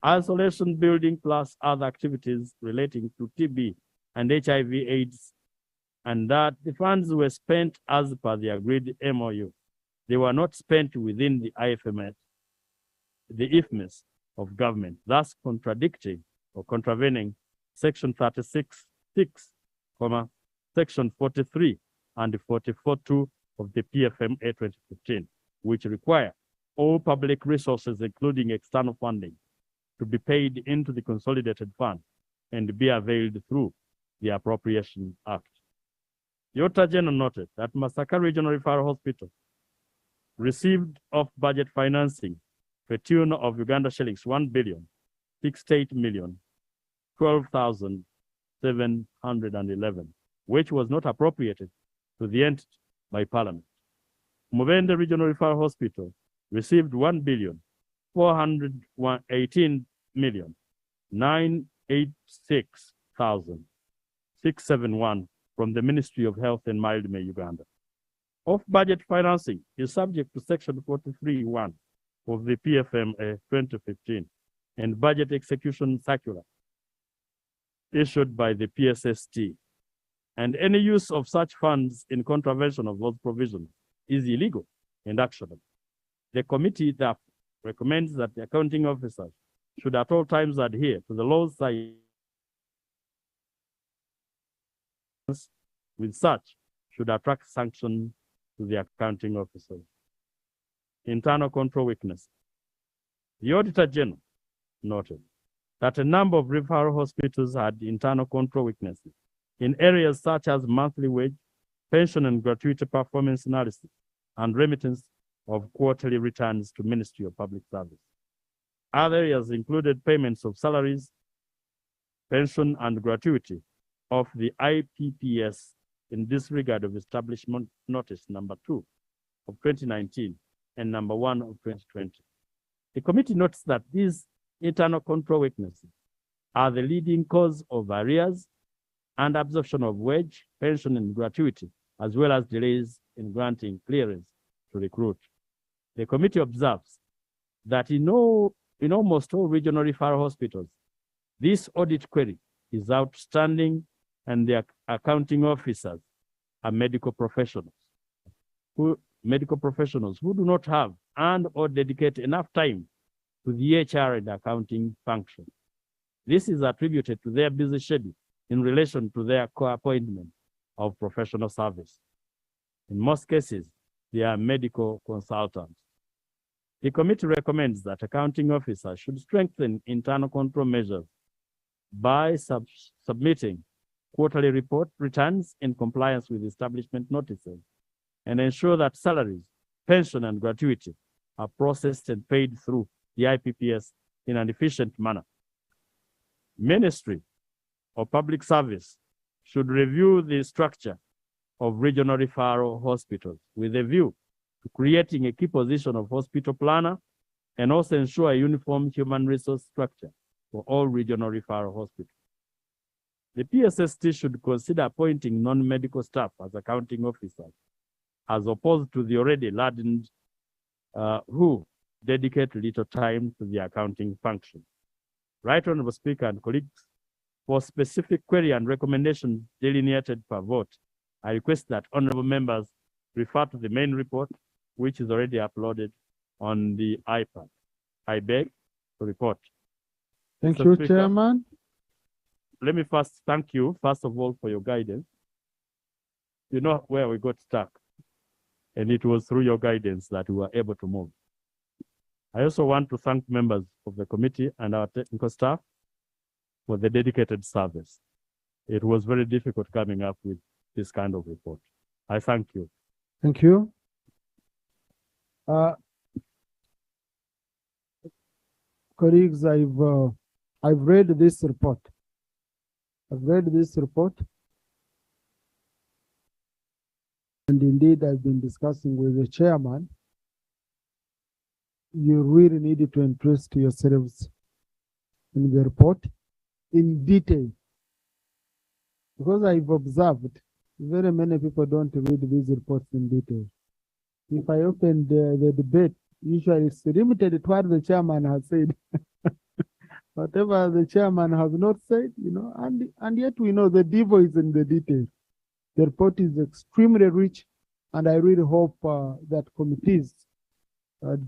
S14: isolation building plus other activities relating to TB and HIV/AIDS, and that the funds were spent as per the agreed MOU. They were not spent within the IFMS, the IFMS of government, thus contradicting or contravening Section 36(6), Section 43 and 44(2) of the PFMA 2015, which require all public resources, including external funding, to be paid into the consolidated fund and be availed through the Appropriation Act. The Auditor General noted that Masaka Regional Referral Hospital received off-budget financing to a tune of Uganda shillings 1,068,012,711, which was not appropriated to the entity by Parliament. Mubende Regional Referral Hospital received 1,418,986,671 from the Ministry of Health and Mildmay, Uganda. Off-budget financing is subject to Section 43(1) of the PFMA 2015 and Budget Execution Circular issued by the PSST, and any use of such funds in contravention of those provisions is illegal and actionable. The committee therefore recommends that the accounting officers should at all times adhere to the laws with such should attract sanction to the accounting officers. Internal control weakness. The Auditor General noted that a number of referral hospitals had internal control weaknesses in areas such as monthly wage, pension and gratuity performance analysis, and remittance of quarterly returns to Ministry of Public Service. Other areas included payments of salaries, pension and gratuity of the IPPS in disregard of Establishment Notice number 2 of 2019 and number 1 of 2020. The committee notes that these internal control weaknesses are the leading cause of arrears and absorption of wage, pension and gratuity, as well as delays in granting clearance to recruit. The committee observes that in almost all regional referral hospitals, this audit query is outstanding, and the accounting officers are medical professionals who do not have and or dedicate enough time to the HR and accounting function. This is attributed to their busy schedule in relation to their co-appointment of professional service. In most cases, they are medical consultants. The committee recommends that accounting officers should strengthen internal control measures by submitting quarterly report returns in compliance with establishment notices and ensure that salaries, pension, and gratuity are processed and paid through the IPPS in an efficient manner. Ministry of Public Service should review the structure of regional referral hospitals with a view to creating a key position of hospital planner and also ensure a uniform human resource structure for all regional referral hospitals. The PSST should consider appointing non-medical staff as accounting officers, as opposed to the already laden who dedicate little time to the accounting function. Right Honorable Speaker and colleagues, for specific query and recommendations delineated per vote, I request that honorable members refer to the main report, which is already uploaded on the iPad. I beg to report.
S3: Thank
S1: Mr.
S3: you,
S1: Speaker.
S3: Chairman.
S14: let me first thank you, first of all, for your guidance. You know where we got stuck, and it was through your guidance that we were able to move. I also want to thank members of the committee and our technical staff for the dedicated service. It was very difficult coming up with this kind of report. I thank you.
S3: Thank you. Colleagues, I've read this report. I've read this report. And indeed, I've been discussing with the chairman. You really need to interest yourselves in the report in detail. Because I've observed very many people don't read these reports in detail. If I open the debate, usually it's limited to what the chairman has said. Whatever the chairman has not said, you know, and yet we know the devil is in the detail. The report is extremely rich, and I really hope that committees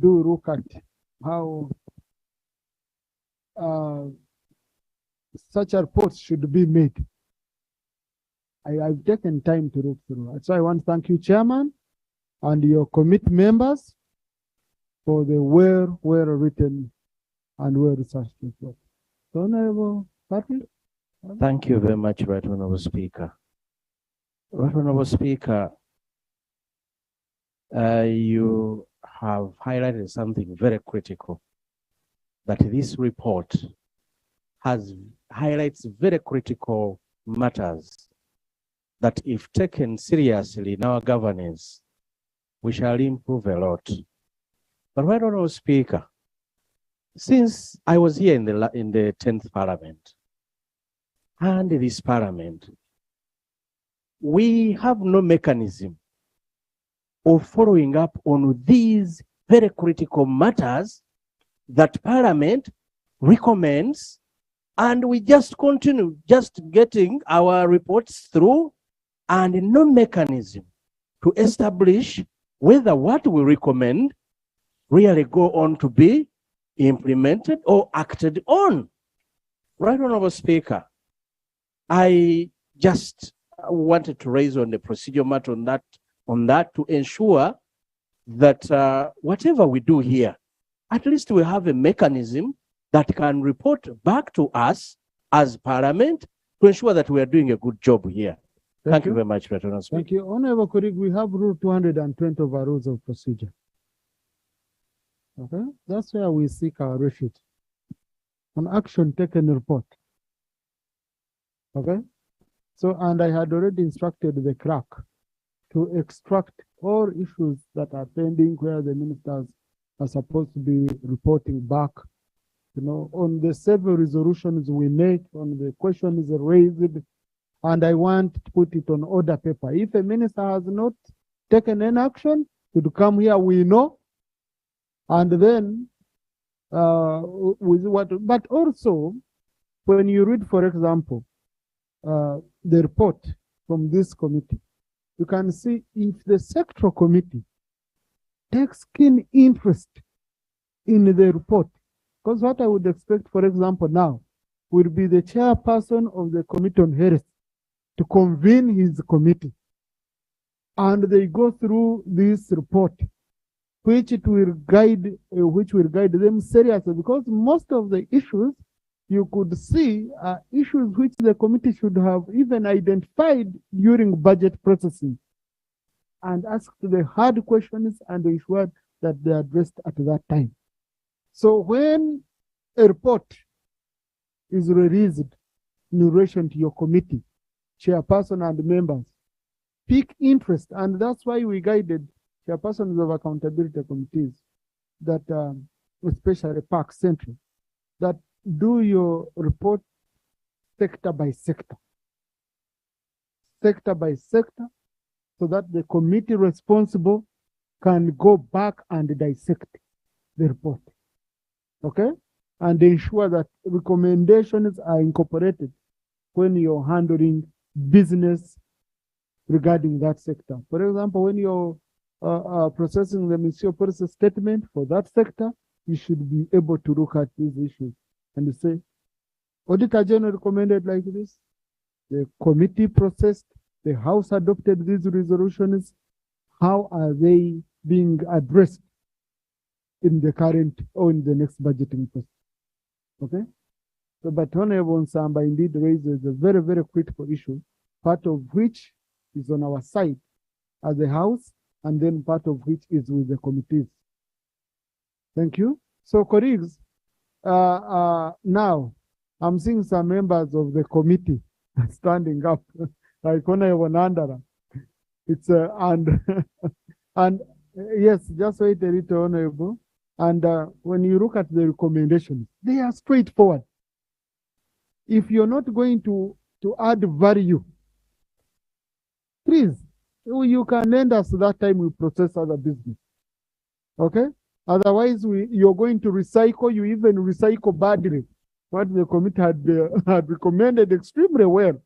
S3: do look at how such reports should be made. I've taken time to look through. So I want to thank you, Chairman, and your committee members for the well-written and well-researched report. Honorable Patrick?
S8: Thank you very much, Right Honorable Speaker. Right Honorable Speaker, you have highlighted something very critical, that this report highlights very critical matters that if taken seriously in our governance, we shall improve a lot. But Right Honorable Speaker, since I was here in the 10th Parliament, and this Parliament, we have no mechanism of following up on these very critical matters that Parliament recommends, and we just continue just getting our reports through, and no mechanism to establish whether what we recommend really go on to be implemented or acted on. Right Honorable Speaker, I just wanted to raise on the procedure matter on that to ensure that whatever we do here, at least we have a mechanism that can report back to us as Parliament to ensure that we are doing a good job here. Thank you very much, Right Honorable Speaker.
S3: Thank you. Honorable colleague, we have Rule 220 of our rules of procedure. Okay, that's where we seek our refuge. An action taken report. Okay, so, and I had already instructed the clerk to extract all issues that are pending where the ministers are supposed to be reporting back, you know, on the several resolutions we make, on the questions raised, and I want to put it on order paper. If a minister has not taken any action, to come here, we know, and then with what, but also when you read, for example, the report from this committee, you can see if the sectoral committee takes keen interest in the report, because what I would expect, for example, now will be the chairperson of the Committee on Health to convene his committee, and they go through this report, which will guide them seriously, because most of the issues you could see are issues which the committee should have even identified during budget processing and asked the hard questions and ensured that they are addressed at that time. So when a report is released in relation to your committee, chairperson and members, pick interest, and that's why we guided chairpersons of accountability committees, that especially Park Central, that do your report sector by sector, so that the committee responsible can go back and dissect the report, okay? And ensure that recommendations are incorporated when you're handling business regarding that sector. For example, when you're processing the ministerial policy statement for that sector, you should be able to look at these issues and say, Auditor General recommended like this. The committee processed, the House adopted these resolutions. How are they being addressed in the current or in the next budgeting process? Okay? So, but Honorable Nsamba indeed raises a very, very critical issue, part of which is on our side as a House, and then part of which is with the committees. Thank you. So, colleagues, now I'm seeing some members of the committee standing up, like Honorable Nandara. It's and and yes, just wait a little, Honorable. And when you look at the recommendations, they are straightforward. If you're not going to add value, please, you can lend us that time we process other business. Okay? Otherwise, you're going to recycle, you even recycle badly what the committee had recommended extremely well.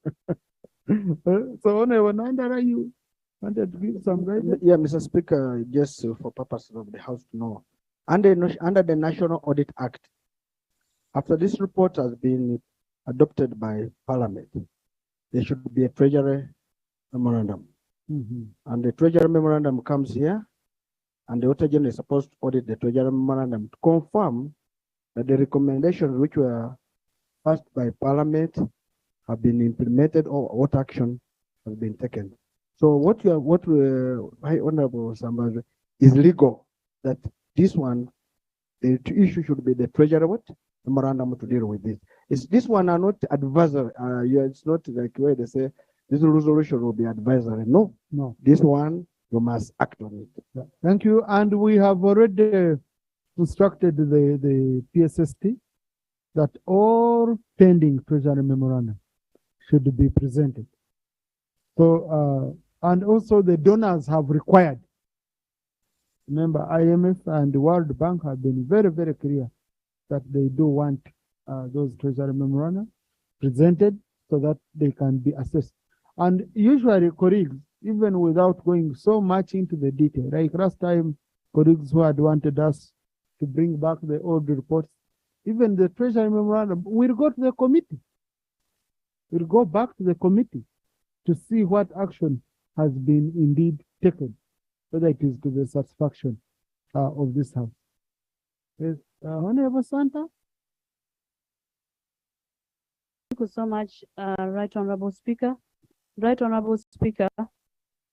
S3: So, Honorable Nandara, you wanted to give some guidance?
S10: Yeah, Mr. Speaker, just for purposes of the House to know, under the National Audit Act, after this report has been adopted by Parliament, there should be a Treasury Memorandum. And the Treasury Memorandum comes here, and the Auditor General is supposed to audit the Treasury Memorandum to confirm that the recommendations which were passed by Parliament have been implemented or what action has been taken. So what Honorable Sambaj is legal, that this one, the issue should be the Treasury Memorandum to deal with this. This one are not advisory. It's not like where they say this resolution will be advisory. No,
S3: no.
S10: This one you must act on it.
S3: Yeah. Thank you. And we have already instructed the PSST that all pending Treasury Memorandum should be presented. So, and also the donors have required. Remember, IMF and the World Bank have been very, very clear that they do want those Treasury Memoranda presented so that they can be assessed. And usually, colleagues, even without going so much into the detail, like last time, colleagues who had wanted us to bring back the old reports, even the Treasury Memorandum will go to the committee. We'll go back to the committee to see what action has been indeed taken, whether it is to the satisfaction of this House. Yes, Honorable Santa.
S13: Thank you so much, Right Honorable Speaker. Right Honorable Speaker,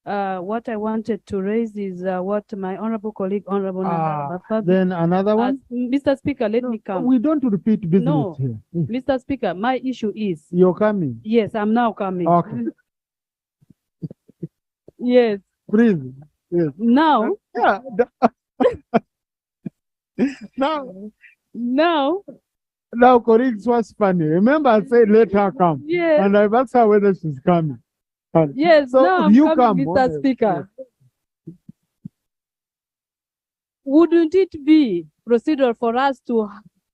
S13: what I wanted to raise is what my honorable colleague, Honorable Nandara Bafabi.
S3: Then another one?
S13: Mr. Speaker, let me come.
S3: We don't repeat business
S13: No,
S3: here.
S13: Mr. Speaker, my issue is.
S3: You're coming?
S13: Yes, I'm now coming.
S3: Okay.
S13: Yes.
S3: Please. Yes.
S13: Now.
S3: Yeah. Now. Now, colleagues, what's funny? Remember, I said let her come.
S13: Yes.
S3: And I've asked her whether she's coming.
S13: Yes,
S3: so
S13: now I'm
S3: you
S13: coming,
S3: come.
S13: Mr. Speaker. Wouldn't it be procedural for us to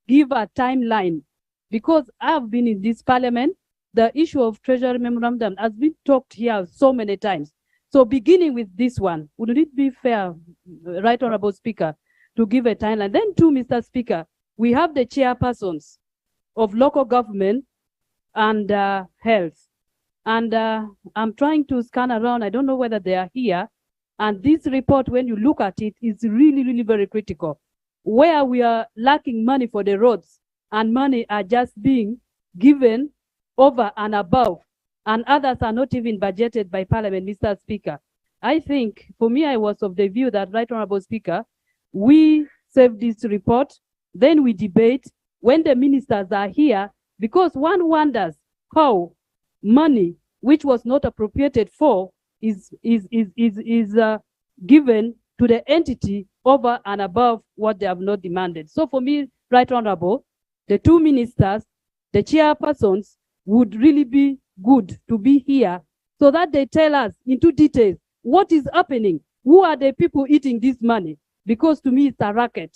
S13: give a timeline? Because I've been in this parliament, the issue of Treasury Memorandum has been talked here so many times. So beginning with this one, wouldn't it be fair, Right Honorable Speaker, to give a timeline? Then too, Mr. Speaker, we have the chairpersons of local government and health. And I'm trying to scan around. I don't know whether they are here. And this report, when you look at it, is really, really very critical. Where we are lacking money for the roads and money are just being given over and above, and others are not even budgeted by Parliament, Mr. Speaker. I think, for me, I was of the view that, Right Honorable Speaker, we save this report, then we debate when the ministers are here, because one wonders how money which was not appropriated for is given to the entity over and above what they have not demanded. So for me, Right Honorable, the two ministers, the chairpersons would really be good to be here so that they tell us into details what is happening, who are the people eating this money, because to me it's a racket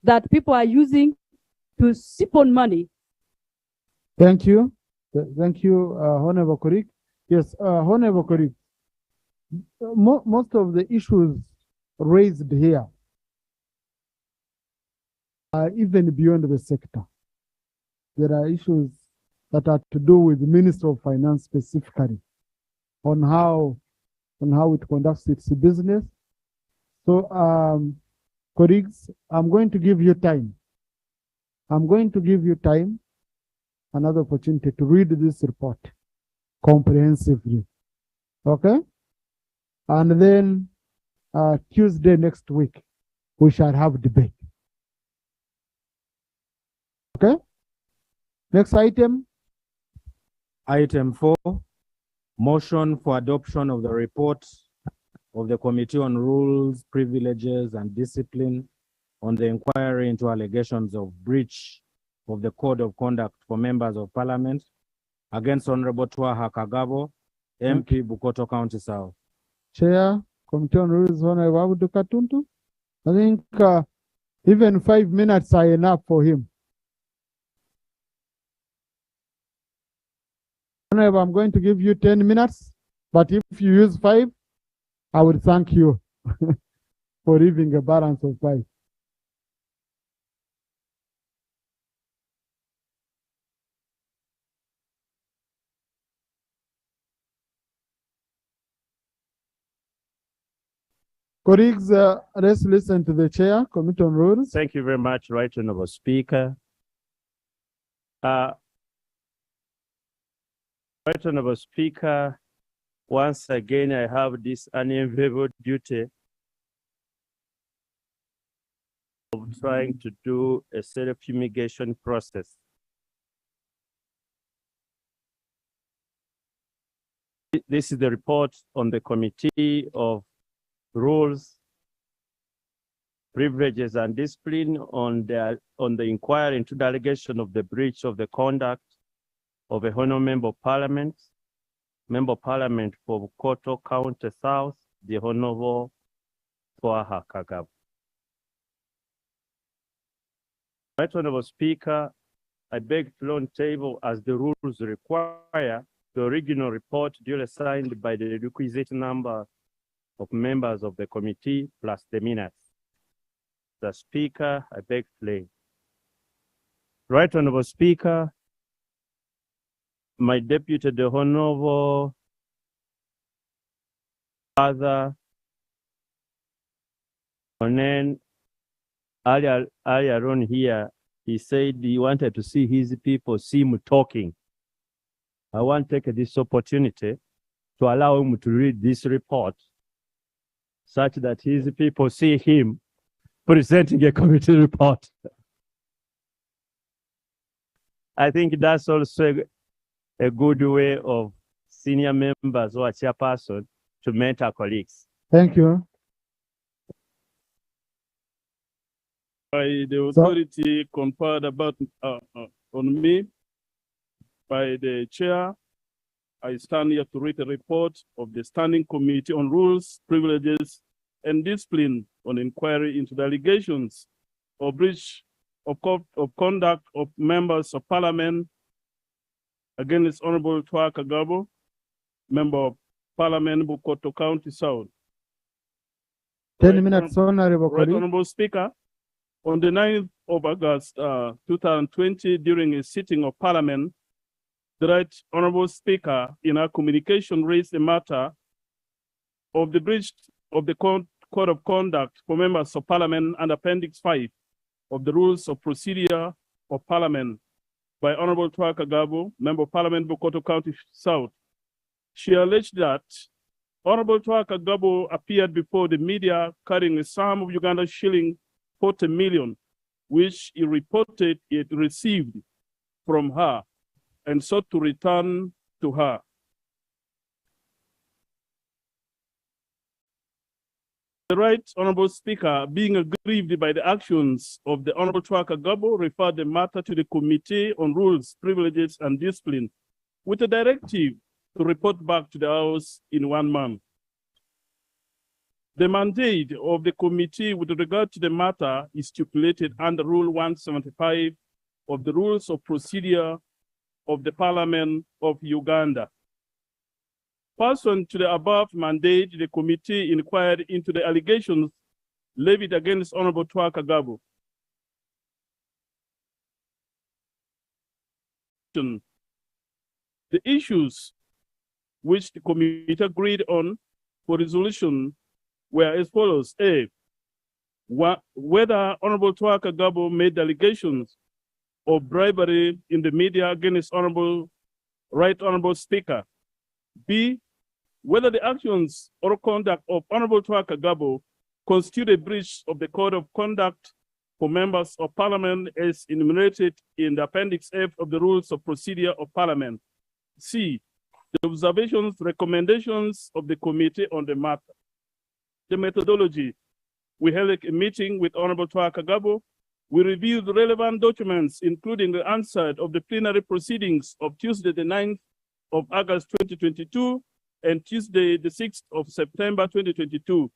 S13: that people are using to sip on money.
S3: Thank you. Thank you, Honorable Korik. Yes, Honorable Korik. Most of the issues raised here are even beyond the sector. There are issues that are to do with the Ministry of Finance specifically on how it conducts its business. So, colleagues, I'm going to give you time. I'm going to give you time, another opportunity to read this report comprehensively. Okay? And then Tuesday next week, we shall have debate. Okay? Next item.
S21: Item 4, motion for adoption of the report of the Committee on Rules, Privileges, and Discipline on the inquiry into allegations of breach of the Code of Conduct for members of Parliament against Honorable Twaha Kagabo, MP, Bukoto County South.
S3: Chair, Committee on Rules, Honorable Abudu Katuntu. I think even 5 minutes are enough for him. Honorable, I'm going to give you 10 minutes, but if you use 5, I would thank you for leaving a balance of 5. Colleagues, let's listen to the chair, Committee on Rules.
S14: Thank you very much, Right Honorable Speaker. Right Honorable Speaker, once again, I have this unenviable duty of trying to do a self-fumigation process. This is the report on the Committee of Rules, Privileges, and Discipline on the inquiry into the allegation of the breach of the conduct of a Honorable Member of Parliament, Member of Parliament for Bukoto County South, the Honorable Twaha Kagabo. Right Honorable Speaker, I beg to on table as the rules require the original report duly signed by the requisite number of members of the committee plus the minutes. The Speaker, I beg to lay. Right Honorable Speaker, my deputy, the Honorable Father Onen earlier on here, he said he wanted to see his people see him talking. I want to take this opportunity to allow him to read this report such that his people see him presenting a committee report. I think that's also a good way of senior members or chairperson to mentor colleagues.
S3: Thank you.
S15: By the authority conferred on me by the chair, I stand here to read a report of the Standing Committee on Rules, Privileges, and Discipline on inquiry into the allegations of breach of conduct of members of Parliament against Honorable Twaha Kagabo, Member of Parliament, Bukoto County South.
S3: 10 minutes, Honorable
S15: Right Honorable Speaker, on the 9th of August 2020, during a sitting of Parliament, the Right Honorable Speaker, in our communication, raised the matter of the breach of the Code of Conduct for members of Parliament and Appendix 5 of the Rules of Procedure of Parliament by Honorable Twaha Kagabo, Member of Parliament, Bukoto County South. She alleged that Honorable Twaha Kagabo appeared before the media carrying a sum of Uganda shilling 40 million, which he reported he had received from her and sought to return to her. The Right Honorable Speaker, being aggrieved by the actions of the Honorable Twaha Kagabo, referred the matter to the Committee on Rules, Privileges, and Discipline with a directive to report back to the House in 1 month. The mandate of the committee with regard to the matter is stipulated under Rule 175 of the Rules of Procedure of the Parliament of Uganda. Pursuant to the above mandate, the committee inquired into the allegations levied against Honorable Twaha Kagabo. The issues which the committee agreed on for resolution were as follows. A, whether Honorable Tuaka Gabo made allegations of bribery in the media against Right Honorable Speaker. B, whether the actions or conduct of Honorable Tuaka Gabo constitute a breach of the Code of Conduct for members of Parliament as enumerated in the Appendix F of the Rules of Procedure of Parliament. C, the observations, recommendations of the committee on the matter. The methodology. We held a meeting with Honorable Tuaka Gabo. We reviewed relevant documents, including the answer of the plenary proceedings of Tuesday, the 9th of August 2022 and Tuesday, the 6th of September 2022.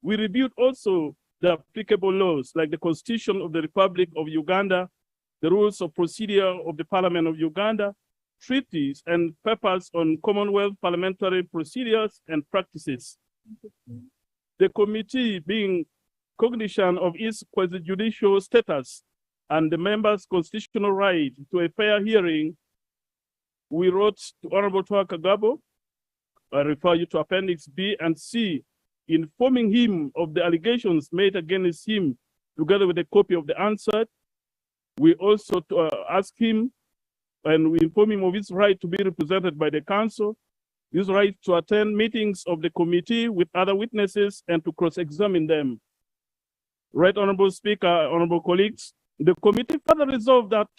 S15: We reviewed also the applicable laws like the Constitution of the Republic of Uganda, the Rules of Procedure of the Parliament of Uganda, treaties and papers on Commonwealth parliamentary procedures and practices. The committee, being cognizant of its quasi-judicial status and the members' constitutional right to a fair hearing, we wrote to Honorable Tuaka Gabo, I refer you to Appendix B and C, informing him of the allegations made against him, together with a copy of the answer. We also asked him and we inform him of his right to be represented by the council, his right to attend meetings of the committee with other witnesses and to cross-examine them. Right Honorable Speaker, honorable colleagues, the committee further resolved that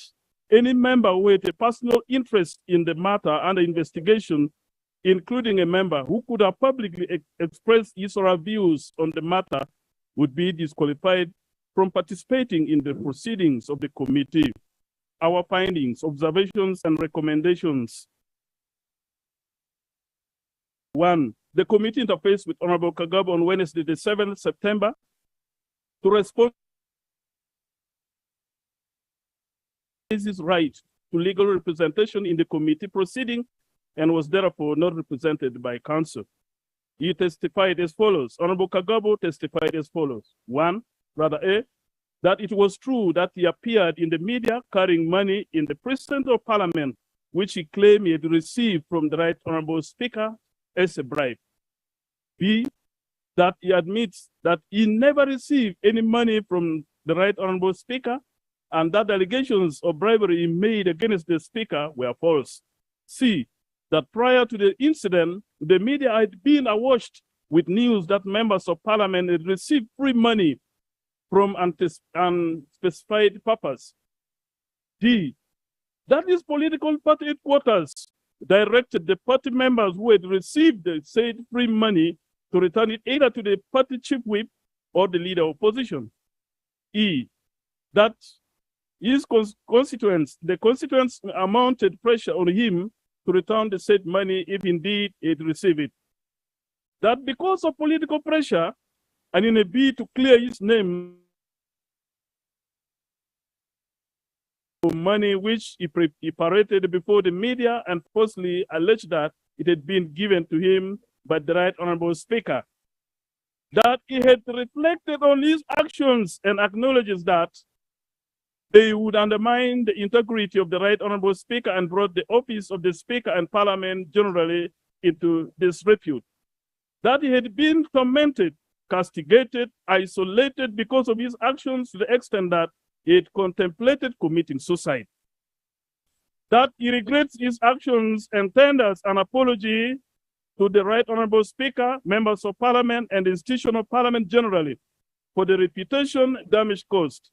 S15: any member with a personal interest in the matter under investigation, including a member who could have publicly expressed his or her views on the matter, would be disqualified from participating in the proceedings of the committee. Our findings, observations, and recommendations. 1. The committee interfaced with Honorable Kagabo on Wednesday, the 7th September, to respond to his right to legal representation in the committee proceeding and was therefore not represented by counsel. He testified as follows. Honorable Kagabo testified as follows. 1. That it was true that he appeared in the media carrying money in the President of Parliament, which he claimed he had received from the Right Honorable Speaker as a bribe. B, that he admits that he never received any money from the Right Honorable Speaker and that allegations of bribery he made against the Speaker were false. C, that prior to the incident, the media had been awash with news that members of Parliament had received free money from unspecified purpose. D, that his political party headquarters directed the party members who had received the said free money to return it either to the party chief whip or the leader of opposition. E, that his constituents, the constituents mounted pressure on him to return the said money if indeed he'd received it. That because of political pressure and in a bid to clear his name, money which he paraded before the media and falsely alleged that it had been given to him by the Right Honorable Speaker. That he had reflected on his actions and acknowledges that they would undermine the integrity of the Right Honorable Speaker and brought the office of the Speaker and Parliament generally into disrepute. That he had been tormented, castigated, isolated because of his actions to the extent that he had contemplated committing suicide. That he regrets his actions and tenders an apology to the Right Honorable Speaker, members of Parliament, and the institution of Parliament generally for the reputation damage caused.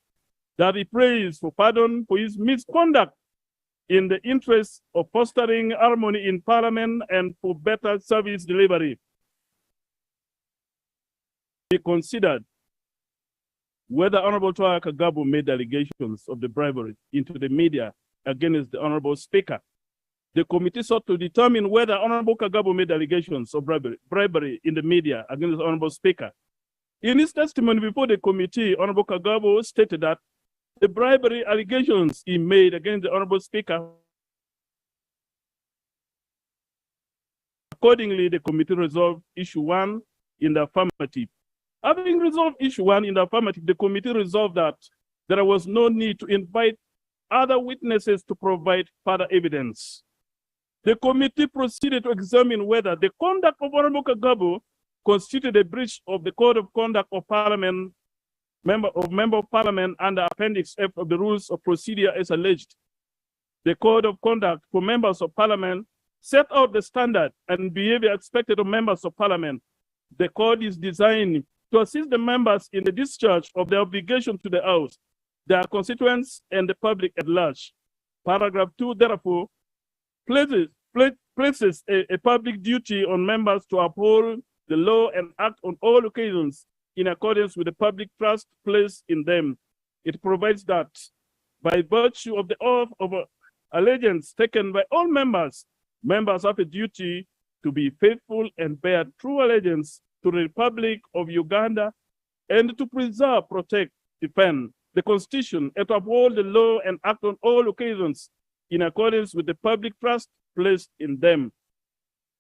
S15: That he prays for pardon for his misconduct in the interest of fostering harmony in Parliament and for better service delivery. He considered whether Honorable Tuaka Gabo made allegations of the bribery into the media against the Honorable Speaker. The committee sought to determine whether Honorable Kagabo made allegations of bribery in the media against the Honorable Speaker. In his testimony before the committee, Honorable Kagabo stated that the bribery allegations he made against the Honorable Speaker. Accordingly, the committee resolved issue 1 in the affirmative. Having resolved issue 1 in the affirmative, the committee resolved that there was no need to invite other witnesses to provide further evidence. The committee proceeded to examine whether the conduct of Honorable Kagabo constituted a breach of the Code of Conduct of Parliament, Member of Parliament under Appendix F of the Rules of Procedure as alleged. The Code of Conduct for Members of Parliament set out the standard and behavior expected of members of Parliament. The code is designed to assist the members in the discharge of their obligation to the House, their constituents, and the public at large. Paragraph 2, therefore, places a public duty on members to uphold the law and act on all occasions in accordance with the public trust placed in them. It provides that by virtue of the oath of allegiance taken by all members, members have a duty to be faithful and bear true allegiance to the Republic of Uganda and to preserve, protect, defend the Constitution and to uphold the law and act on all occasions in accordance with the public trust placed in them.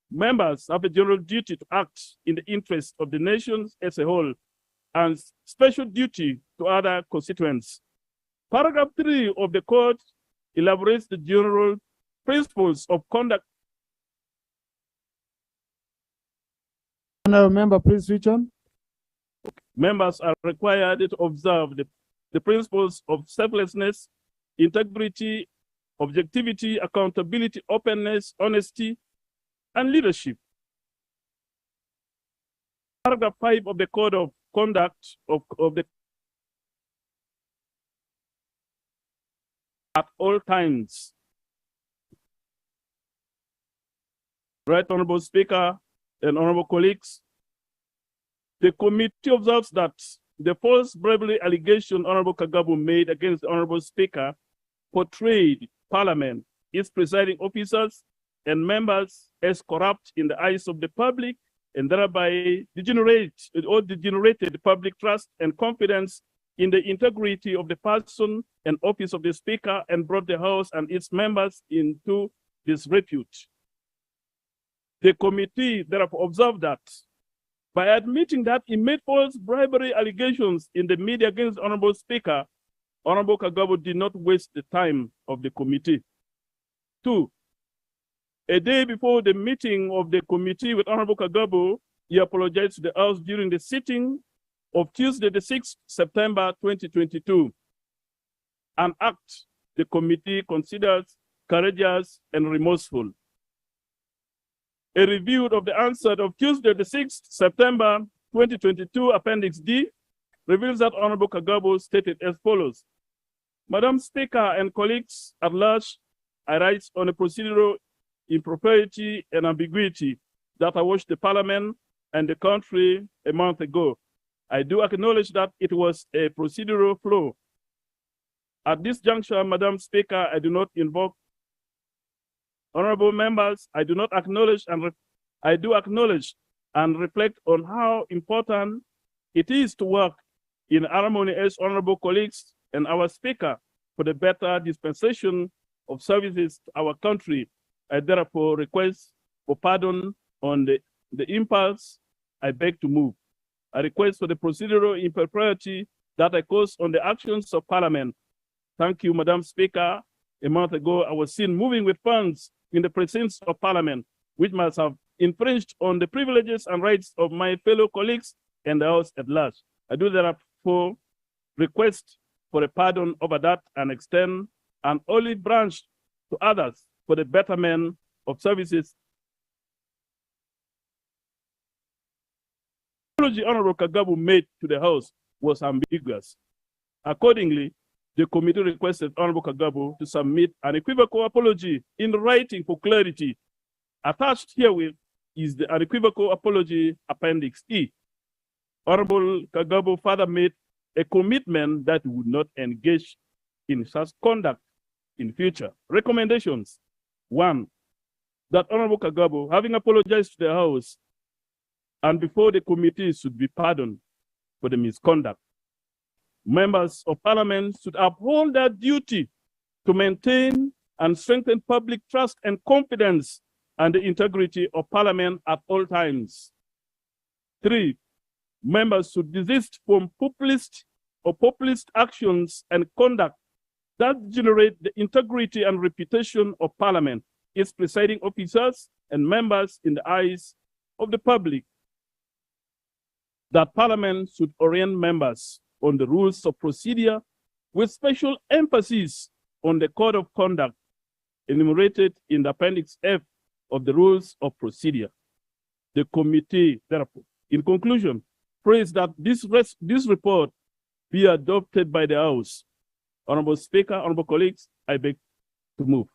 S15: Members have a general duty to act in the interest of the nation as a whole and special duty to other constituents. Paragraph 3 of the Code elaborates the general principles of conduct.
S3: Honourable member, please switch on.
S15: Members are required to observe the principles of selflessness, integrity, objectivity, accountability, openness, honesty, and leadership. Paragraph 5 of the Code of Conduct of the at all times. Right, Honorable Speaker and honorable colleagues, the committee observes that the false bribery allegation Honorable Kagabo made against the Honorable Speaker portrayed Parliament, its presiding officers, and members as corrupt in the eyes of the public and thereby degenerated public trust and confidence in the integrity of the person and office of the Speaker and brought the House and its members into disrepute. The committee therefore observed that by admitting that he made false bribery allegations in the media against the Honorable Speaker, Honorable Kagabo did not waste the time of the committee. 2, a day before the meeting of the committee with Honorable Kagabo, he apologized to the House during the sitting of Tuesday, the 6th September 2022, an act the committee considers courageous and remorseful. A review of the answer of Tuesday, the 6th September 2022, Appendix D, reveals that Honorable Kagabo stated as follows: Madam Speaker and colleagues at large, I write on a procedural impropriety and ambiguity that I watched the Parliament and the country a month ago. I do acknowledge that it was a procedural flaw. At this juncture, Madam Speaker, I do not invoke honorable members. I do acknowledge and reflect on how important it is to work in harmony as honorable colleagues and our Speaker for the better dispensation of services to our country. I therefore request for pardon on the impulse I beg to move. I request for the procedural impropriety that I caused on the actions of Parliament. Thank you, Madam Speaker. A month ago, I was seen moving with funds in the precincts of Parliament, which must have infringed on the privileges and rights of my fellow colleagues and the House at large. I do therefore request for a pardon over that and extend an olive branch to others for the betterment of services. The apology Honorable Kagabo made to the House was ambiguous. Accordingly, the committee requested Honorable Kagabo to submit an equivocal apology in writing for clarity. Attached herewith is the unequivocal apology Appendix E. Honorable Kagabo further made a commitment that he would not engage in such conduct in future. Recommendations: 1, that Honorable Kagabo, having apologized to the House and before the committee, should be pardoned for the misconduct. Members of Parliament should uphold their duty to maintain and strengthen public trust and confidence and the integrity of Parliament at all times. 3, members should desist from populist actions and conduct that generate the integrity and reputation of Parliament. its presiding officers and members in the eyes of the public. That Parliament should orient members on the rules of procedure with special emphasis on the code of conduct enumerated in the Appendix F of the Rules of Procedure. The committee, therefore, in conclusion, prays that this report be adopted by the House. Honorable Speaker, honorable colleagues, I beg to move.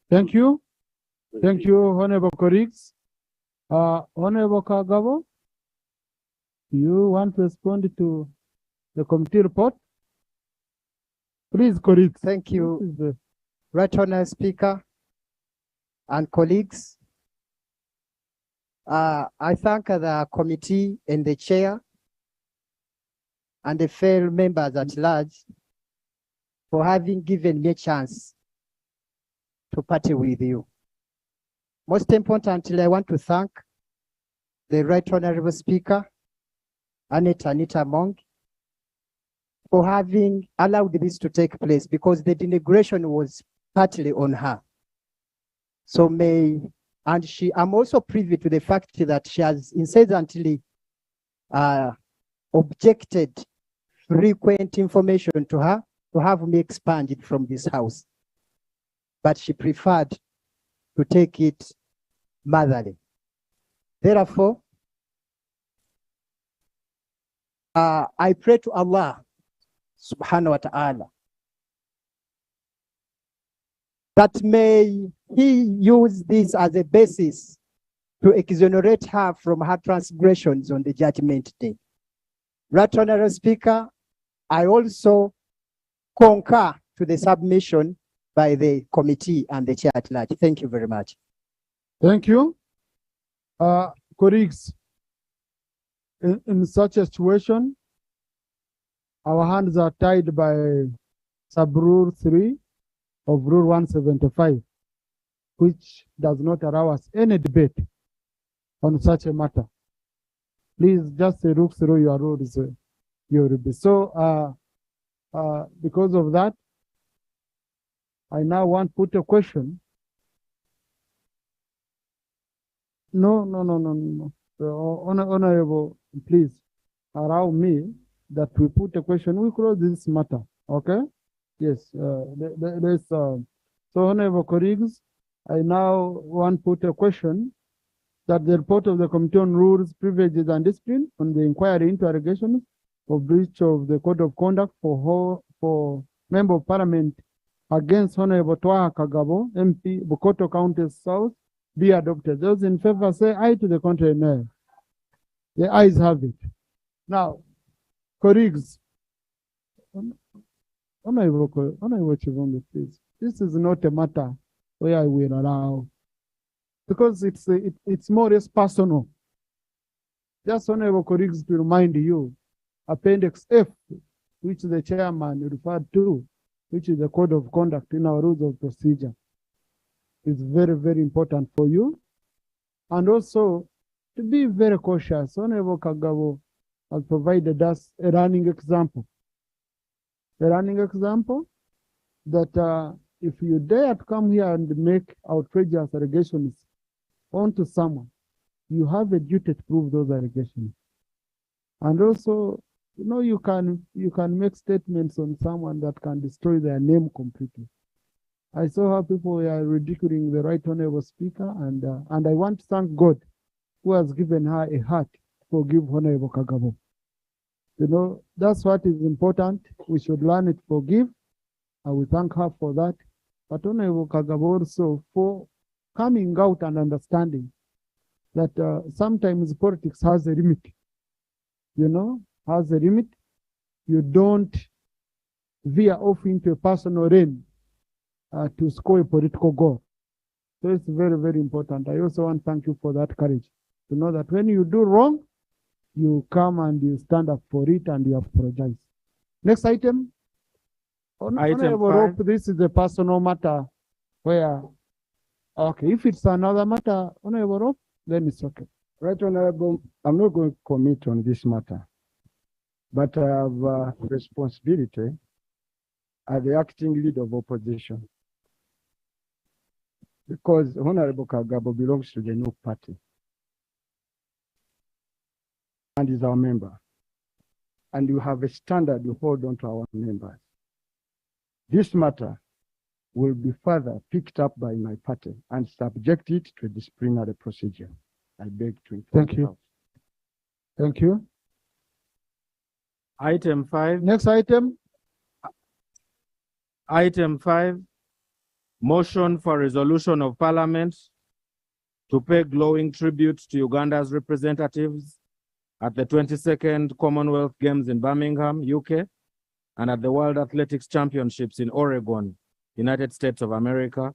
S3: Thank you. Thank you, honorable colleagues. Honorable Kagabo, you want to respond to the committee report? Please, colleagues.
S12: Thank you, Right Honourable Speaker and colleagues. I thank the committee and the chair and the fellow members at large for having given me a chance to party with you. Most importantly, I want to thank the Right Honourable Speaker, Anita Among, for having allowed this to take place, because the denigration was partly on her. So I'm also privy to the fact that she has incessantly objected frequent information to her to have me expunged from this house. But she preferred to take it motherly. Therefore, I pray to Allah subhanahu wa ta'ala that may He use this as a basis to exonerate her from her transgressions on the judgment day. Right Honourable Speaker, I also concur to the submission by the committee and the chair at large. Thank you very much.
S3: Thank you. Colleagues, in such a situation, our hands are tied by sub-rule 3 of Rule 175, which does not allow us any debate on such a matter. Please just look through your rules. So, because of that, I now want to put a question. No. Honorable, please allow me that we put a question. We close this matter, okay? Yes, so honorable colleagues, I now want to put a question that the report of the Committee on Rules, Privileges and Discipline on the inquiry into allegations of breach of the Code of Conduct for Member of Parliament against Honorable Twaha Kagabo, MP, Bukoto County South, be adopted. Those in favor say aye, to the contrary, no. The ayes have it. Now, colleagues, Honorable Chivombe, please. This is not a matter where I will allow, because it's more or less personal. Just honorable colleagues, to remind you, Appendix F, which the chairman referred to, which is the code of conduct in our rules of procedure, is very, very important for you. And also to be very cautious. Honorable Kagabo has provided us a running example. A running example that if you dare to come here and make outrageous allegations onto someone, you have a duty to prove those allegations. And also, you can make statements on someone that can destroy their name completely. I saw how people are ridiculing the Right Honourable Speaker, and I want to thank God who has given her a heart to forgive Honourable Kagabo. That's what is important. We should learn to forgive, and we thank her for that. But Honourable Kagabo also for coming out and understanding that sometimes politics has a limit. Has a limit. You don't veer off into a personal reign to score a political goal. So it's very, very important. I also want to thank you for that courage, to know that when you do wrong, you come and you stand up for it and you apologize. Next item. Honorable Rope, this is a personal matter where, okay, if it's another matter, Honorable Rope, then it's okay.
S2: Right, Honorable, I'm not going to commit on this matter, but I have a responsibility as the acting leader of opposition because Honorable Kagabo belongs to the new party and is our member. And you have a standard you hold on to our members. This matter will be further picked up by my party and subjected to a disciplinary procedure. I beg to inform
S3: Thank
S2: the
S3: you.
S2: House.
S3: Thank you.
S21: Item 5.
S3: Next item.
S21: Item 5, motion for resolution of Parliament to pay glowing tribute to Uganda's representatives at the 22nd Commonwealth Games in Birmingham, UK, and at the World Athletics Championships in Oregon, United States of America,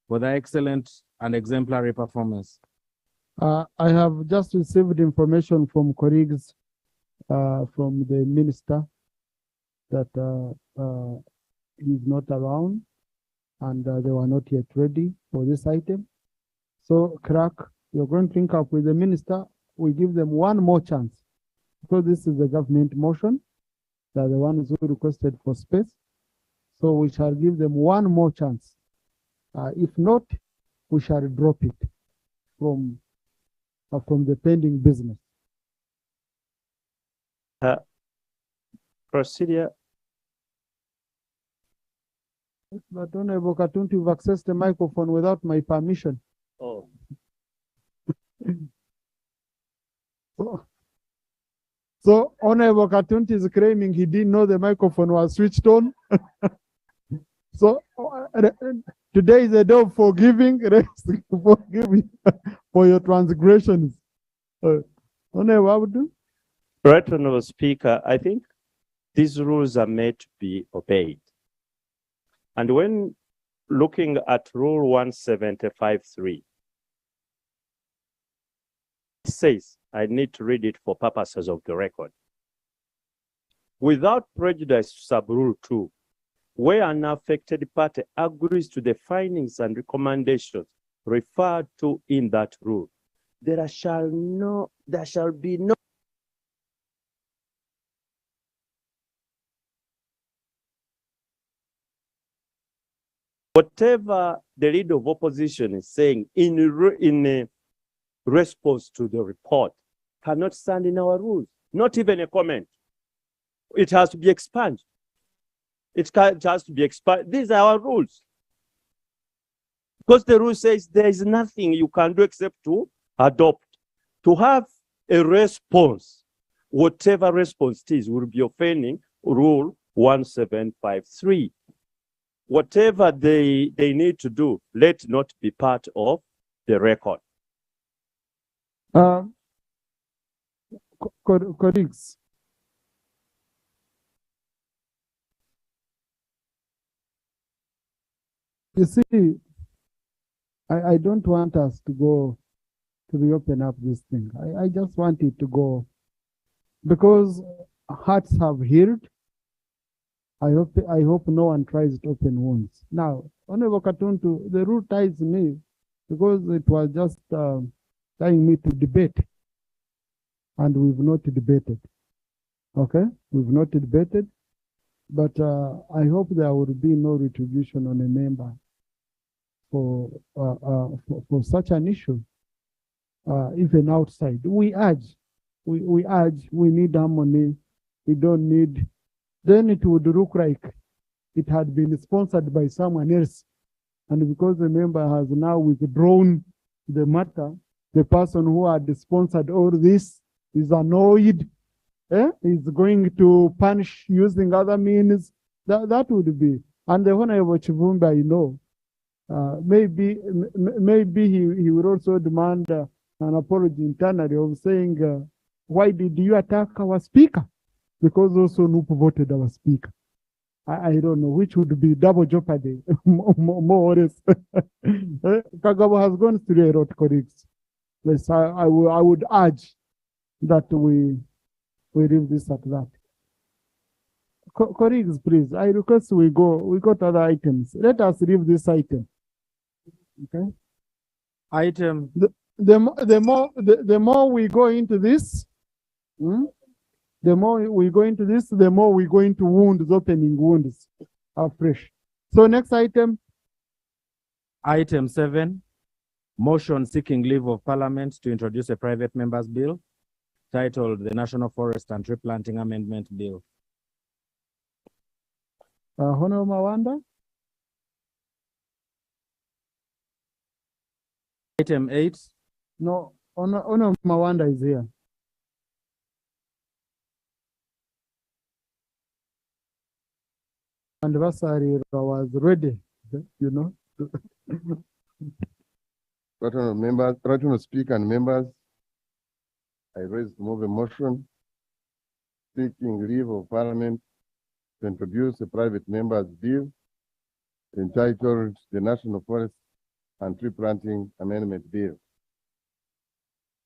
S21: for their excellent and exemplary performance.
S3: I have just received information from colleagues from the minister that he's not around and they were not yet ready for this item. So, Clerk, you're going to link up with the minister. We give them one more chance because this is a government motion. They're the ones who requested for space. So we shall give them one more chance. If not, we shall drop it from the pending business.
S14: Procedure.
S3: But Honorable Katuntu, you've accessed the microphone without my permission.
S14: Oh.
S3: So Honorable Katuntu is claiming he didn't know the microphone was switched on. So today is a day of forgiving, forgiving for your transgressions. Honorable Abdu?
S14: Right, Honorable Speaker, I think these rules are made to be obeyed. And when looking at Rule 175.3, it says, I need to read it for purposes of the record. Without prejudice to sub-rule 2, where an affected party agrees to the findings and recommendations referred to in that rule, there shall be no whatever the leader of opposition is saying in response to the report cannot stand in our rules, not even a comment. It has to be expunged. It has to be expunged. These are our rules. Because the rule says there is nothing you can do except to adopt. To have a response, whatever response it is, will be offending Rule 175.3. Whatever they need to do, let not be part of the record.
S3: Colleagues, you see, I don't want us to go to reopen up this thing. I just want it to go because hearts have healed. I hope no one tries to open wounds. Now, Honorable Katuntu, the rule ties me because it was just tying me to debate. And we've not debated. Okay? We've not debated. But I hope there will be no retribution on a member for such an issue, even outside. We urge, we need harmony. We don't need. Then it would look like it had been sponsored by someone else. And because the member has now withdrawn the matter, the person who had sponsored all this is annoyed, is going to punish using other means. That would be. And the Honorable Chivumba, you know, maybe he would also demand an apology internally of saying, why did you attack our speaker? Because also Nupu voted our speaker. I don't know, which would be double jeopardy, more or less. Kagabo has gone through a lot, colleagues. Yes, I would urge that we leave this at that. Colleagues, please, I request we got other items. Let us leave this item. Okay.
S21: Item.
S3: The more we go into this, the more we go into this, the more we go into wounds, opening wounds afresh. So next item.
S21: Item 7, motion seeking leave of Parliament to introduce a private member's bill titled the National Forest and Tree Planting Amendment Bill.
S3: Honorable Mawanda.
S21: Item 8.
S3: No, Honorable Mawanda is here. Anniversary was ready, you know.
S20: Right Honourable members, Right Honourable Speaker and members, I move a motion seeking leave of Parliament to introduce a private member's bill entitled the National Forest and Tree Planting Amendment Bill.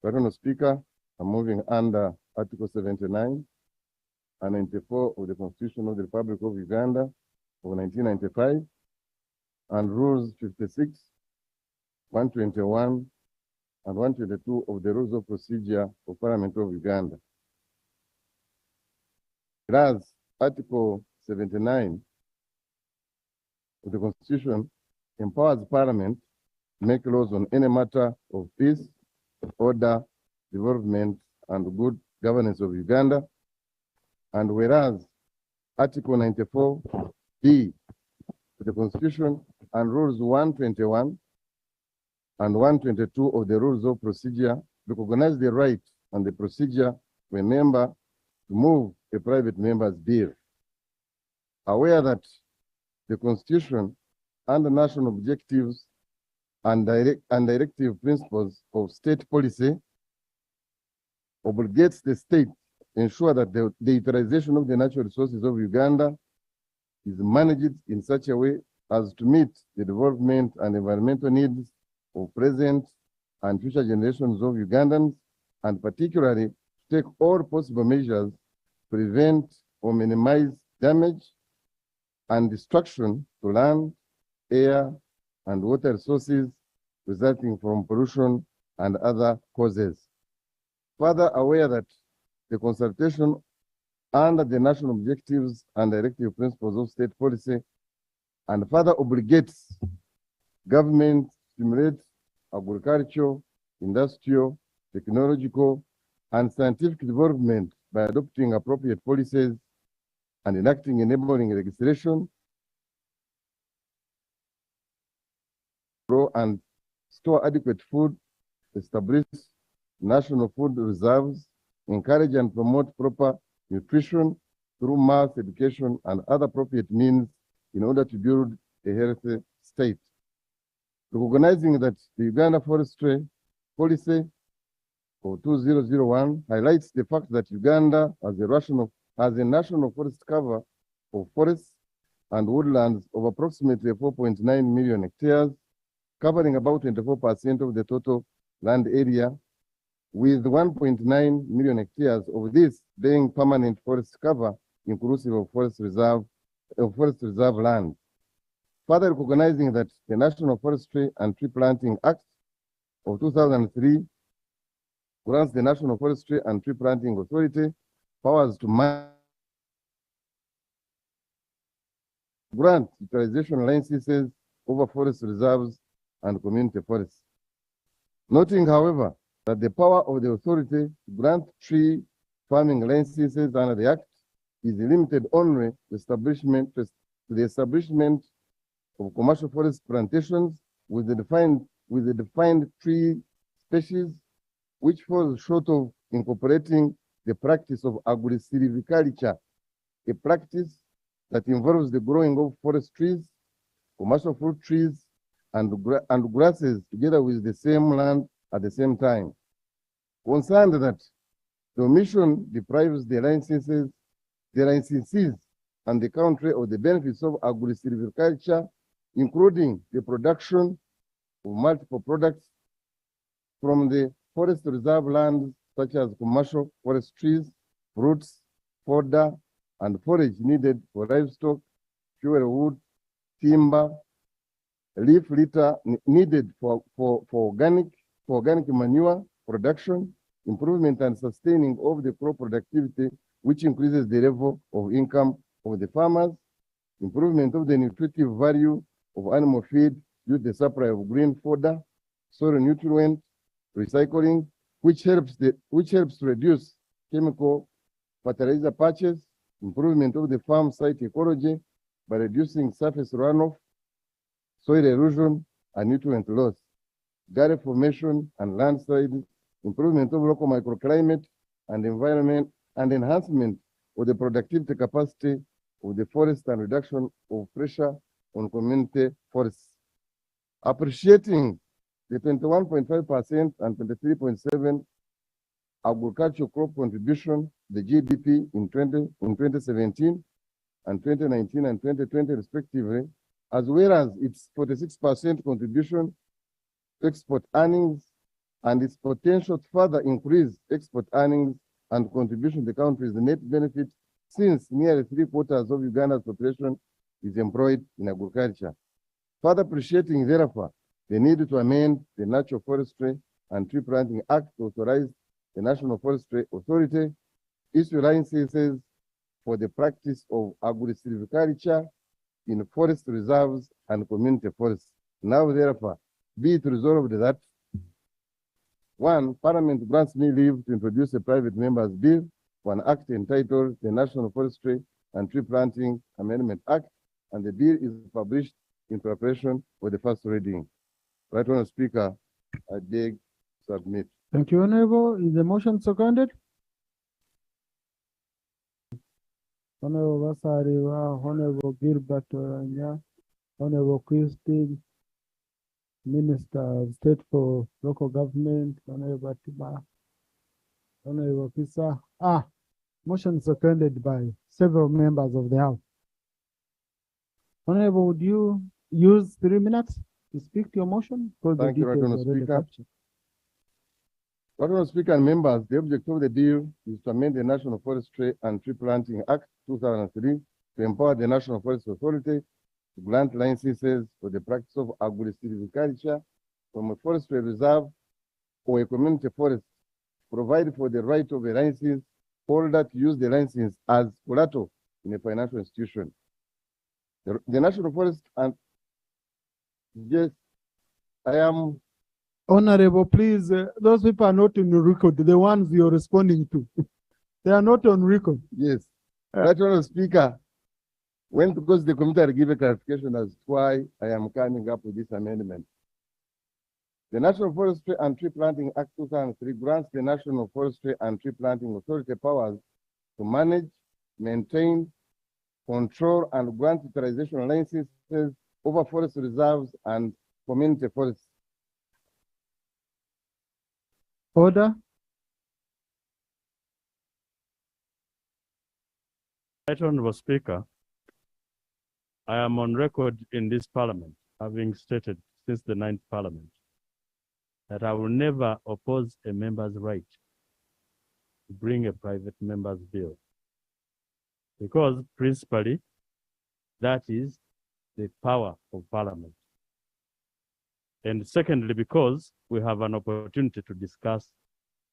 S20: Right Honourable Speaker, I'm moving under Article 79 and 94 of the Constitution of the Republic of Uganda of 1995 and Rules 56, 121, and 122 of the Rules of Procedure of Parliament of Uganda. Whereas Article 79 of the Constitution empowers Parliament to make laws on any matter of peace, order, development, and good governance of Uganda. And whereas Article 94B of the Constitution and Rules 121 and 122 of the Rules of Procedure recognize the right and the procedure for a member to move a private member's bill. Aware that the Constitution and the national objectives and directive principles of state policy obligates the state to ensure that the utilization of the natural resources of Uganda is managed in such a way as to meet the development and environmental needs of present and future generations of Ugandans, and particularly take all possible measures to prevent or minimize damage and destruction to land, air, and water resources resulting from pollution and other causes. Further aware that the consultation under the national objectives and directive principles of state policy and further obligates government to stimulate agricultural, industrial, technological, and scientific development by adopting appropriate policies and enacting enabling legislation, grow and store adequate food, establish national food reserves, encourage and promote proper nutrition through mass education and other appropriate means in order to build a healthy state. Recognizing that the Uganda Forestry Policy of 2001 highlights the fact that Uganda has a national forest cover of forests and woodlands of approximately 4.9 million hectares, covering about 24% of the total land area, with 1.9 million hectares of this being permanent forest cover, inclusive of forest reserve land. Further recognizing that the National Forestry and Tree Planting Act of 2003 grants the National Forestry and Tree Planting Authority powers to grant utilization licenses over forest reserves and community forests. Noting, however, that the power of the authority to grant tree farming licenses under the Act is limited only to the establishment of commercial forest plantations with the defined tree species, which falls short of incorporating the practice of agri-silviculture, a practice that involves the growing of forest trees, commercial fruit trees, and grasses together with the same land at the same time. Concerned that the omission deprives the licensees and the country of the benefits of agri-silviculture, including the production of multiple products from the forest reserve lands, such as commercial forest trees, fruits, fodder, and forage needed for livestock, fuel wood, timber, leaf litter needed for organic manure production, improvement and sustaining of the crop productivity, which increases the level of income of the farmers, improvement of the nutritive value of animal feed distribute the supply of green fodder, soil nutrient recycling, which helps to reduce chemical fertilizer patches, improvement of the farm site ecology by reducing surface runoff, soil erosion, and nutrient loss, gully formation and landslide, improvement of local microclimate and environment, and enhancement of the productivity capacity of the forest and reduction of pressure on community forests. Appreciating the 21.5% and 23.7% agricultural crop contribution, the GDP in 2017 and 2019 and 2020 respectively, as well as its 46% contribution to export earnings and its potential to further increase export earnings and contribution to the country's net benefit, since nearly 3/4 of Uganda's population is employed in agriculture. Further appreciating, therefore, the need to amend the Natural Forestry and Tree Planting Act to authorize the National Forestry Authority issue licenses for the practice of agri-silviculture in forest reserves and community forests. Now, therefore, be it resolved that 1. Parliament grants me leave to introduce a private member's bill for an act entitled the National Forestry and Tree Planting Amendment Act, and the bill is published in preparation for the first reading. Right, Honourable Speaker, I beg submit.
S3: Thank you, Honorable. Is the motion seconded? Honorable Vasariwa, Honorable Gilbert Oranya, Honorable Christine, Minister of State for Local Government, Honorable Tiba, Honorable Kisa. Motion seconded by several members of the House. Honorable, would you use 3 minutes to speak to your motion?
S20: Thank you, Right, Honourable Speaker. Right, Honourable Speaker and members, the object of the bill is to amend the National Forestry and Tree Planting Act 2003 to empower the National Forest Authority to grant licenses for the practice of agri-silviculture from a forestry reserve or a community forest, provide for the right of a license holder to use the license as collateral in a financial institution. The National Forest and yes, I am.
S3: Honorable, please, those people are not on record, the ones you're responding to. They are not on record.
S20: Yes. Right, Honourable Speaker, because the committee will give a clarification as to why I am coming up with this amendment. The National Forestry and Tree Planting Act 2003 grants the National Forestry and Tree Planting Authority powers to manage, maintain, control, and grant utilization licenses over forest reserves and community forests.
S3: Order.
S14: Right, Honourable Speaker, I am on record in this Parliament, having stated since the 9th Parliament, that I will never oppose a member's right to bring a private member's bill, because principally that is the power of Parliament. And secondly, because we have an opportunity to discuss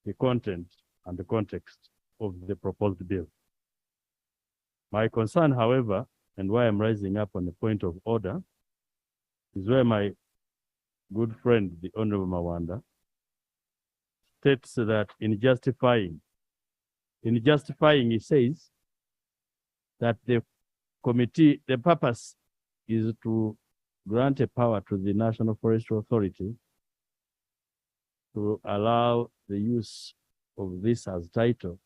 S14: the content and the context of the proposed bill. My concern, however, and why I'm rising up on the point of order, is where my good friend, the Honorable Mawanda, states that in justifying, he says that the committee, the purpose is to grant a power to the National Forestry Authority to allow the use of this as title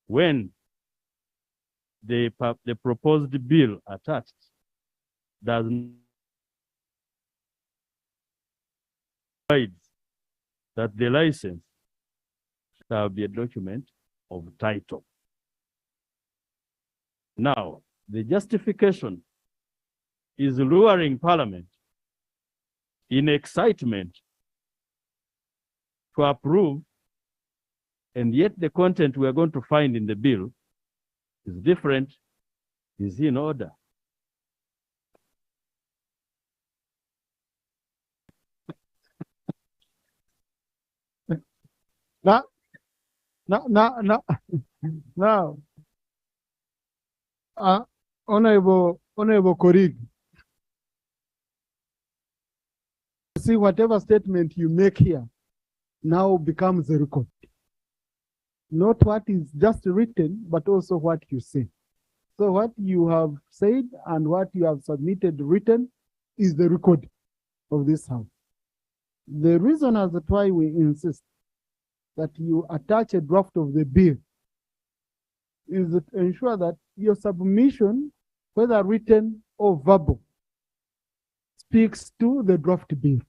S14: when the proposed bill attached does provide that the license shall be a document of title. Now, the justification is luring Parliament in excitement to approve, and yet the content we are going to find in the bill is different, is in order.
S3: Now, Honorable colleague, see, whatever statement you make here now becomes a record. Not what is just written, but also what you say. So what you have said and what you have submitted written is the record of this House. The reason as to why we insist that you attach a draft of the bill is to ensure that your submission, whether written or verbal, speaks to the draft bill.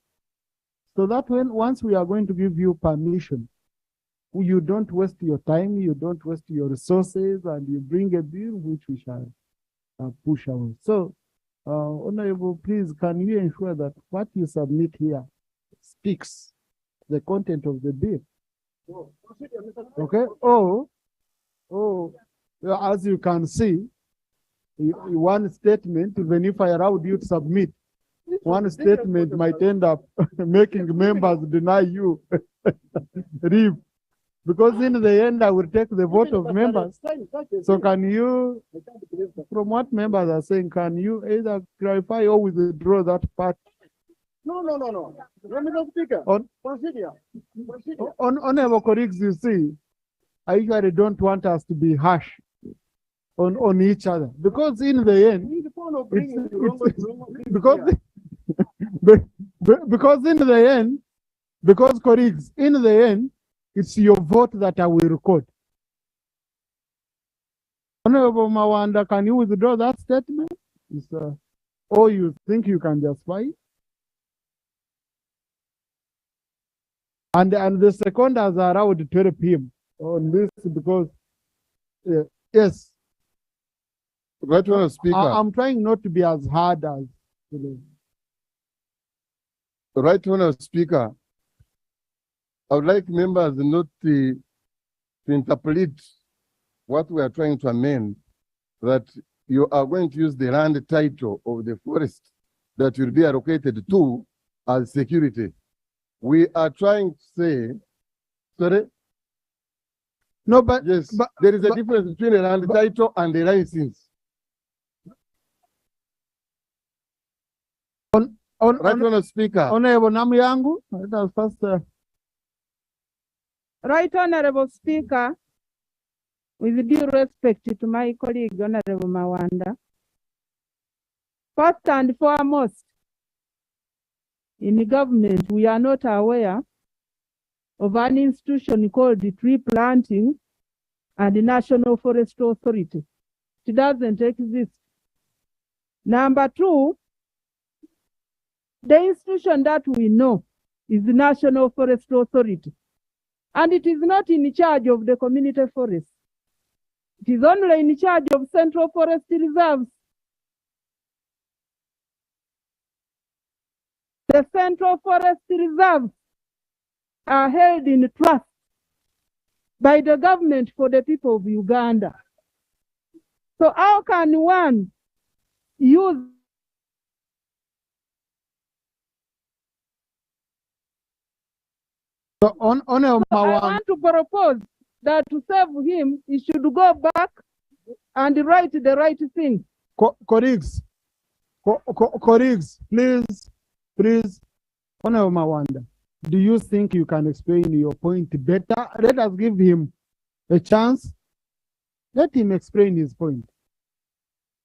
S3: So that once we are going to give you permission, you don't waste your time, you don't waste your resources, and you bring a bill which we shall push away. So, Honorable, please, can you ensure that what you submit here speaks the content of the bill? Okay? As you can see, one statement, even if I allowed you to submit, one statement might end up making members deny you leave. Because in the end, I will take the vote of members. So can you, from what members are saying, can you either clarify or withdraw that part?
S4: No. Mr. Speaker, procedure.
S3: Honorable colleagues, you see, I usually don't want us to be harsh on each other. Because in the end, because in the end, because colleagues, in the end, it's your vote that I will record. Honorable Mawanda, can you withdraw that statement? Or you think you can justify it? And the seconders are allowed to help him on this because, yes.
S20: Right, Honourable Speaker.
S3: I'm trying not to be as hard as.
S20: Right, Honourable Speaker. I would like members not to interpret what we are trying to amend, that you are going to use the land title of the forest that will be allocated to as security. We are trying to say, sorry?
S3: No, but
S20: yes, there is a difference between a land title and the license. Right, Honourable Speaker.
S3: Honourable Namyangu, let us first.
S22: Right, Honorable Speaker, with due respect to my colleague, Honorable Mawanda, first and foremost, in the government, we are not aware of an institution called the Tree Planting and the National Forest Authority. It doesn't exist. Number two, the institution that we know is the National Forest Authority. And it is not in charge of the community forest. It is only in charge of Central Forest Reserves. The Central Forest Reserves are held in trust by the government for the people of Uganda. So how can one use
S3: So I
S22: want to propose that to save him, he should go back and write the right thing.
S3: Colleagues, please, Honorable Mawanda, do you think you can explain your point better? Let us give him a chance. Let him explain his point.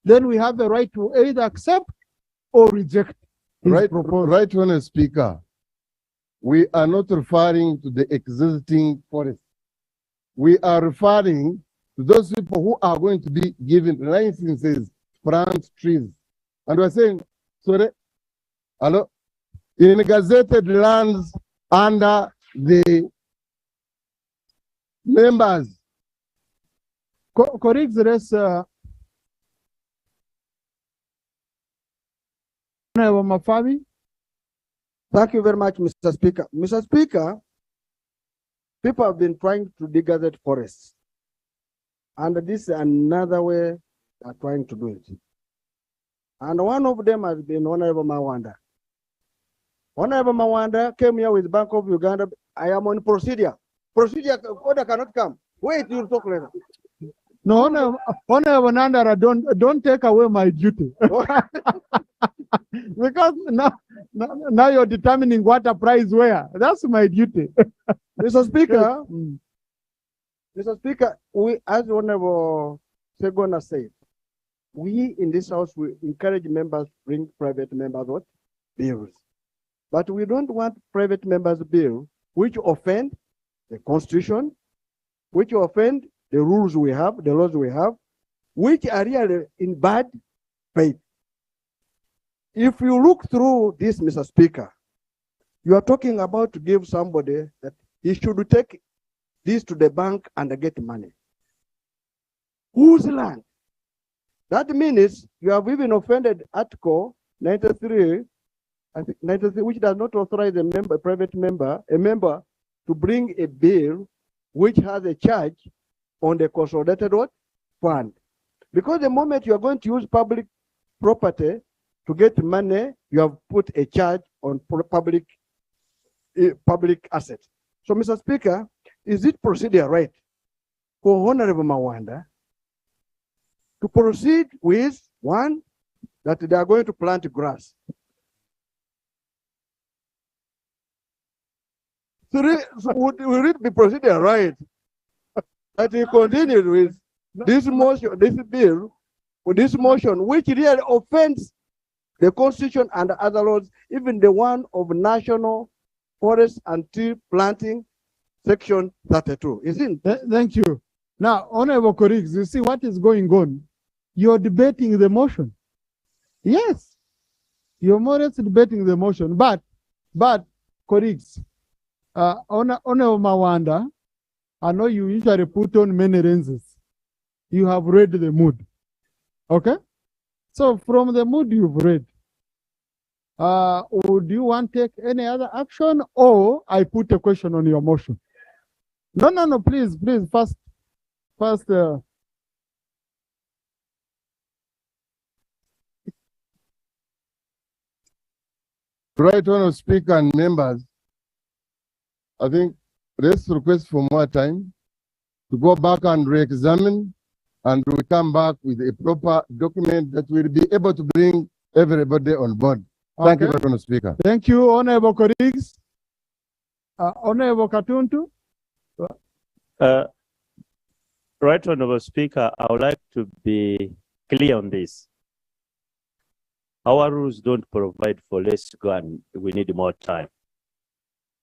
S3: Then we have the right to either accept or reject his proposal.
S20: Right, Honourable Speaker. We are not referring to the existing forest. We are referring to those people who are going to be given licenses to plant trees. And we're saying, sorry, hello, in gazetted lands under the members.
S3: Colleagues, Honorable Mafabi.
S10: Thank you very much, Mr. Speaker. Mr. Speaker, people have been trying to degazette forests. And this is another way they are trying to do it. And one of them has been Honorable Mawanda. Honorable Mawanda came here with Bank of Uganda. I am on procedure. Procedure order cannot come. Wait, you'll talk later.
S3: No, Honorable Nandara, don't take away my duty.
S1: Because now you're determining what applies where. That's my duty.
S10: Mr. Speaker, Mr. Speaker, we, as Honorable Segona said, we in this house will encourage members to bring private members what? Bills. But we don't want private members' bill which offend the Constitution, which offend the rules we have, the laws we have, which are really in bad faith. If you look through this, Mr. Speaker, you are talking about to give somebody that he should take this to the bank and get money. Whose land? That means you have even offended Article 93, I think 93, which does not authorize a member, a private member, a member to bring a bill which has a charge on the consolidated fund. Because the moment you are going to use public property to get money, you have put a charge on public assets. So, Mr. Speaker, is it procedure right for Honorable Mawanda to proceed with one, that they are going to plant grass? So will it be procedure right that he continued with this motion, this bill, with this motion, which really offends the Constitution and other laws, even the one of National Forest and Tree Planting, Section 32. Isn't it?
S1: Thank you. Now, Honorable colleagues, you see what is going on. You're debating the motion. Yes, you're more or less debating the motion. But colleagues, Honorable Mawanda, I know you usually put on many lenses. You have read the mood. Okay? So from the mood you've read, would you want to take any other action, or I put a question on your motion? No, please, first.
S20: Right, Honorable Speaker and members, I think let's request for more time to go back and re-examine, and we come back with a proper document that will be able to bring everybody on board. Thank you, Honorable Speaker.
S1: Thank you, Honorable colleagues. Honorable Katuntu.
S14: Right, Honorable Speaker, I would like to be clear on this. Our rules don't provide for let's go and we need more time.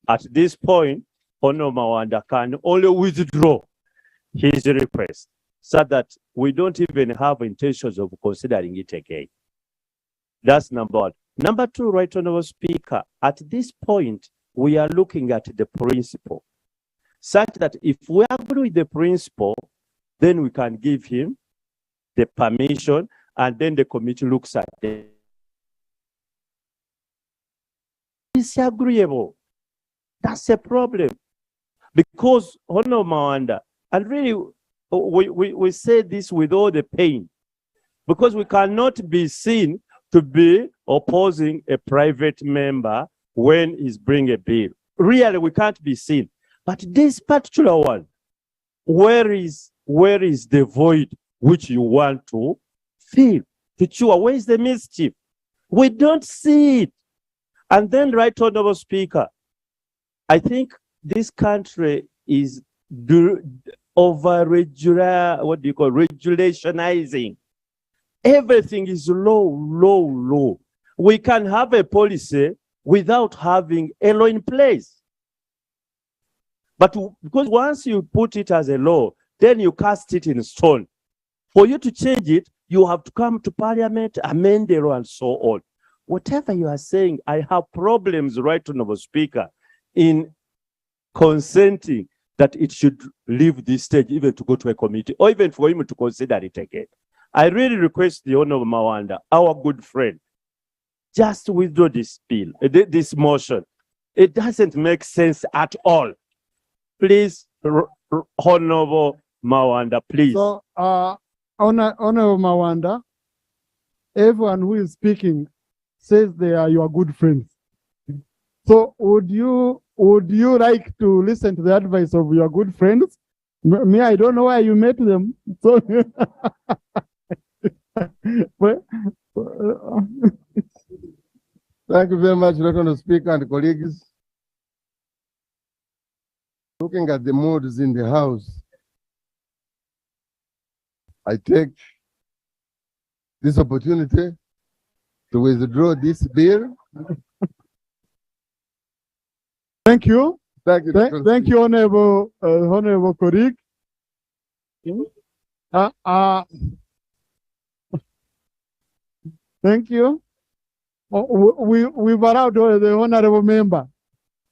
S14: At this point, Honorable Mawanda can only withdraw his request so that we don't even have intentions of considering it again. That's number one. Number two, Right Honorable Speaker, at this point, we are looking at the principle, such that if we agree with the principle, then we can give him the permission, and then the committee looks at it. Disagreeable. That's a problem. Because, Honorable Mawanda, and really, we say this with all the pain, because we cannot be seen to be opposing a private member when he's bringing a bill. Really, we can't be seen. But this particular one, where is the void which you want to fill, to chew? Where is the mischief? We don't see it. And then, Right Honorable Speaker, I think this country is regulationizing. Everything is low. We can have a policy without having a law in place. But because once you put it as a law, then you cast it in stone. For you to change it, you have to come to Parliament, amend the law, and so on. Whatever you are saying, I have problems, Right Honorable Speaker, in consenting that it should leave this stage, even to go to a committee, or even for him to consider it again. I really request the Honorable Mawanda, our good friend, just withdraw this bill, this motion. It doesn't make sense at all. Please, Honorable Mawanda, please.
S1: So, Honorable Mawanda, everyone who is speaking says they are your good friends. So, would you like to listen to the advice of your good friends? Me, I don't know where you met them. So.
S20: Thank you very much, Right Honorable Speaker and colleagues. Looking at the moods in the House, I take this opportunity to withdraw this bill.
S1: Thank you.
S20: Thank you.
S1: Thank you, Honorable, Honorable colleague. Thank you. We've allowed the honorable member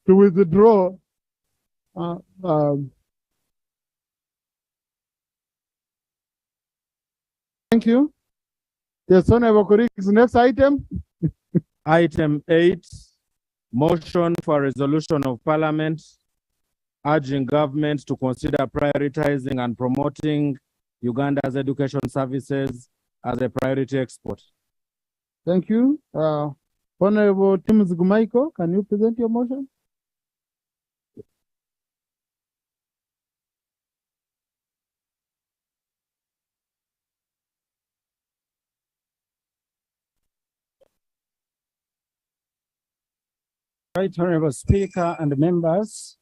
S1: to withdraw. Thank you. Yes, honorable colleagues, next item.
S21: Item 8, motion for resolution of Parliament urging government to consider prioritizing and promoting Uganda's education services as a priority export.
S1: Thank you. Honorable Tim Zigumaiko, can you present your motion?
S2: Right Honorable Speaker and members,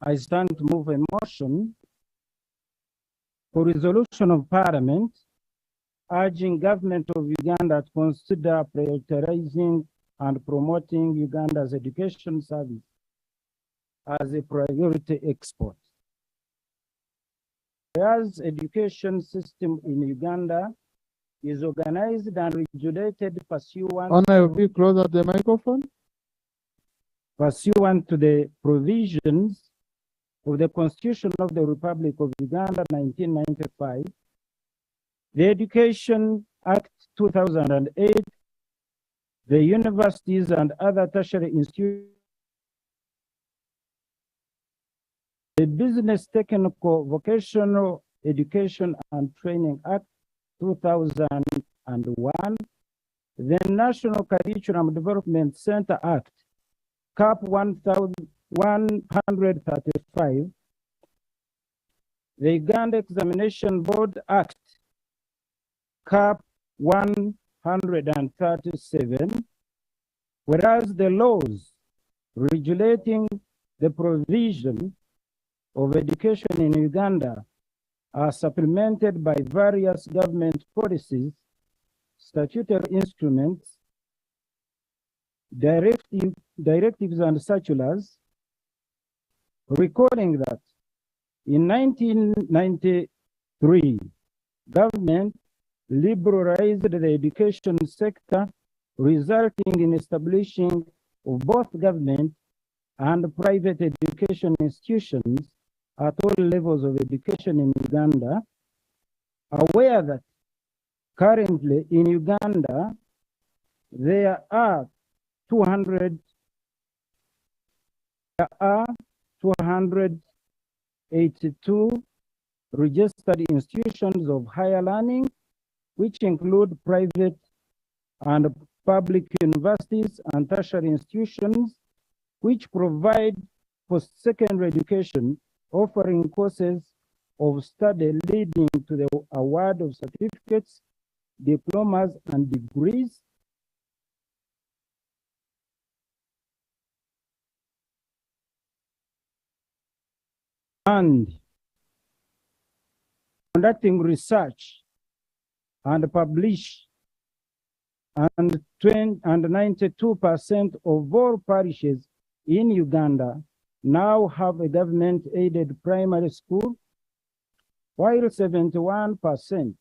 S2: I stand to move a motion for resolution of Parliament urging government of Uganda to consider prioritizing and promoting Uganda's education service as a priority export. Whereas education system in Uganda is organized and regulated pursuant
S1: Honorable, be closer to the microphone.
S2: Pursuant to the provisions of the Constitution of the Republic of Uganda 1995, the Education Act 2008, the universities and other tertiary institutions, the Business Technical Vocational Education and Training Act 2001, the National Curriculum Development Center Act, CAP 135, the Uganda Examination Board Act, CAP 137, whereas the laws regulating the provision of education in Uganda are supplemented by various government policies, statutory instruments, directives and circulars, recalling that in 1993, government liberalized the education sector, resulting in establishing of both government and private education institutions at all levels of education in Uganda, aware that currently in Uganda, there are 282 registered institutions of higher learning, which include private and public universities and tertiary institutions, which provide post-secondary education, offering courses of study leading to the award of certificates, diplomas, and degrees. And conducting research and publish, and 92% of all parishes in Uganda now have a government-aided primary school, while 71%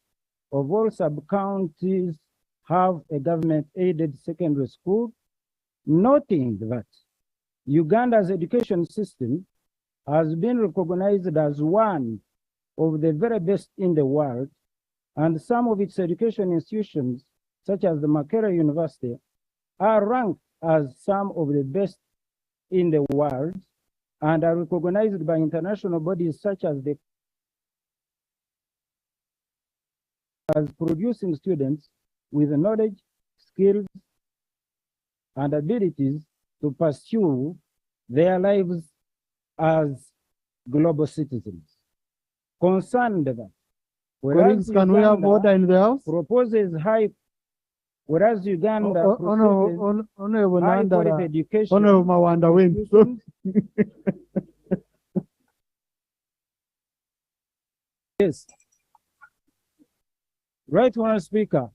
S2: of all sub-counties have a government-aided secondary school, noting that Uganda's education system has been recognized as one of the very best in the world, and some of its education institutions, such as the Makerere University, are ranked as some of the best in the world and are recognized by international bodies such as producing students with knowledge, skills, and abilities to pursue their lives as global citizens. Concerned that,
S1: Colleagues, can we have order in the House?
S2: Proposes high Whereas Uganda processes
S3: Honorable
S2: high quality
S3: Nandara,
S2: education.
S3: Honorable Mawanda wins.
S2: Yes. Right, Honorable Speaker,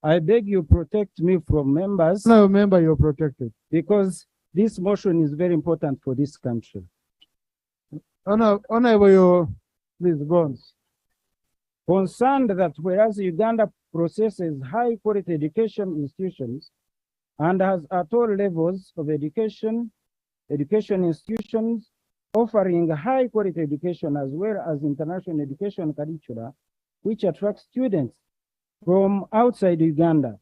S2: I beg you protect me from members.
S3: No, member, you're protected.
S2: Because this motion is very important for this country.
S3: Honorable, you please go on.
S2: Concerned that whereas Uganda processes high quality education institutions and has at all levels of education institutions offering high quality education as well as international education curricula, which attract students from outside Uganda.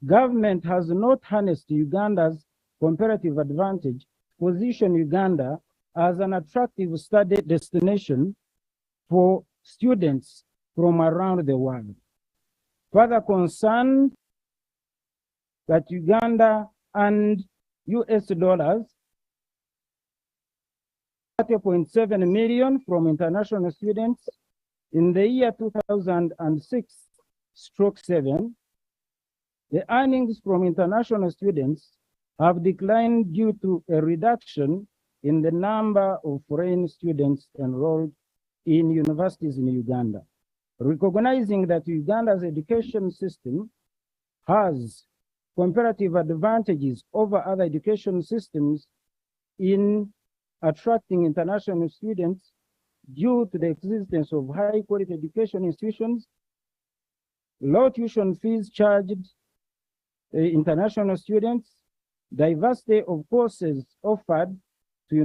S2: Government has not harnessed Uganda's comparative advantage, position Uganda as an attractive study destination for students from around the world. Further concerned that Uganda and US dollars 30.7 million from international students in the year 2006/7, the earnings from international students have declined due to a reduction in the number of foreign students enrolled in universities in Uganda. Recognizing that Uganda's education system has comparative advantages over other education systems in attracting international students due to the existence of high quality education institutions, low tuition fees charged international students, diversity of courses offered by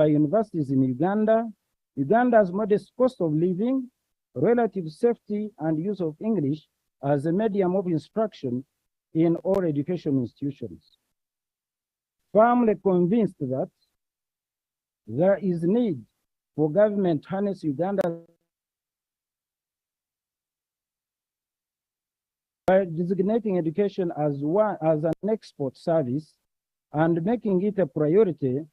S2: universities in Uganda, Uganda's modest cost of living, relative safety and use of English as a medium of instruction in all education institutions. Firmly convinced that there is need for government to harness Uganda by designating education as an export service and making it a priority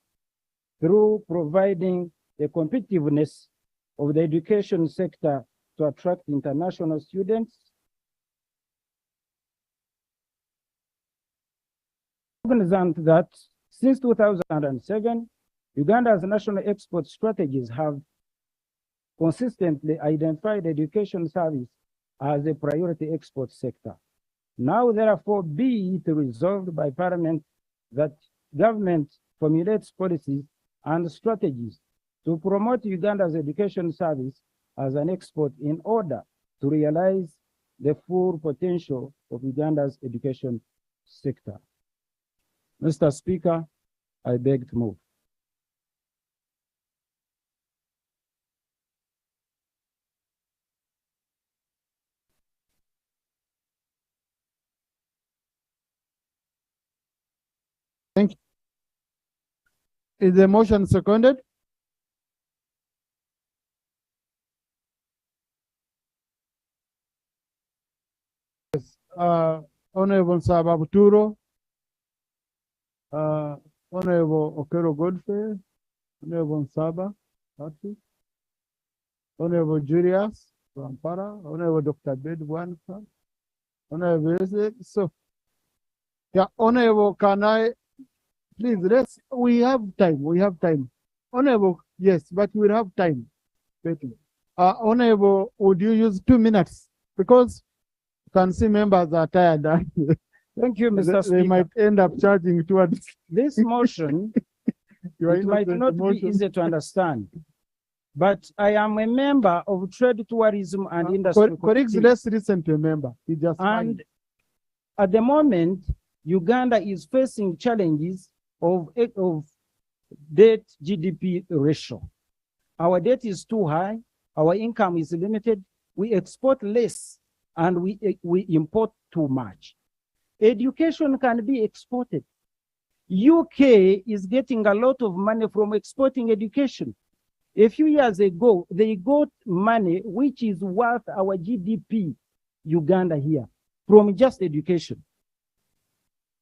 S2: through providing the competitiveness of the education sector to attract international students. Cognizant that since 2007, Uganda's national export strategies have consistently identified education service as a priority export sector. Now, therefore, be it resolved by Parliament that government formulates policies and strategies to promote Uganda's education service as an export in order to realize the full potential of Uganda's education sector. Mr. Speaker, I beg to move.
S3: Thank you. Is the motion seconded? Yes. Honorable Saba Buturo, Honorable Okero Godfrey, Honorable Saba, Honorable Julius Rampara, Honorable Dr. Bed Wanfa, Honorable so yeah, Honorable, can I please we have time. Honorable, yes, but we'll have time. Honorable, would you use 2 minutes? Because you can see members are tired.
S2: Thank you, Mr.
S3: They
S2: Speaker.
S3: might end up charging towards
S2: this motion. It might not be easy to understand, but I am a member of Trade, Tourism and Industry.
S3: Colleagues, let's listen to a member. He just
S2: and at the moment, Uganda is facing challenges of debt GDP ratio. Our debt is too high. Our income is limited. We export less and we import too much. Education can be exported. UK is getting a lot of money from exporting education. A few years ago, they got money which is worth our GDP, Uganda here, from just education.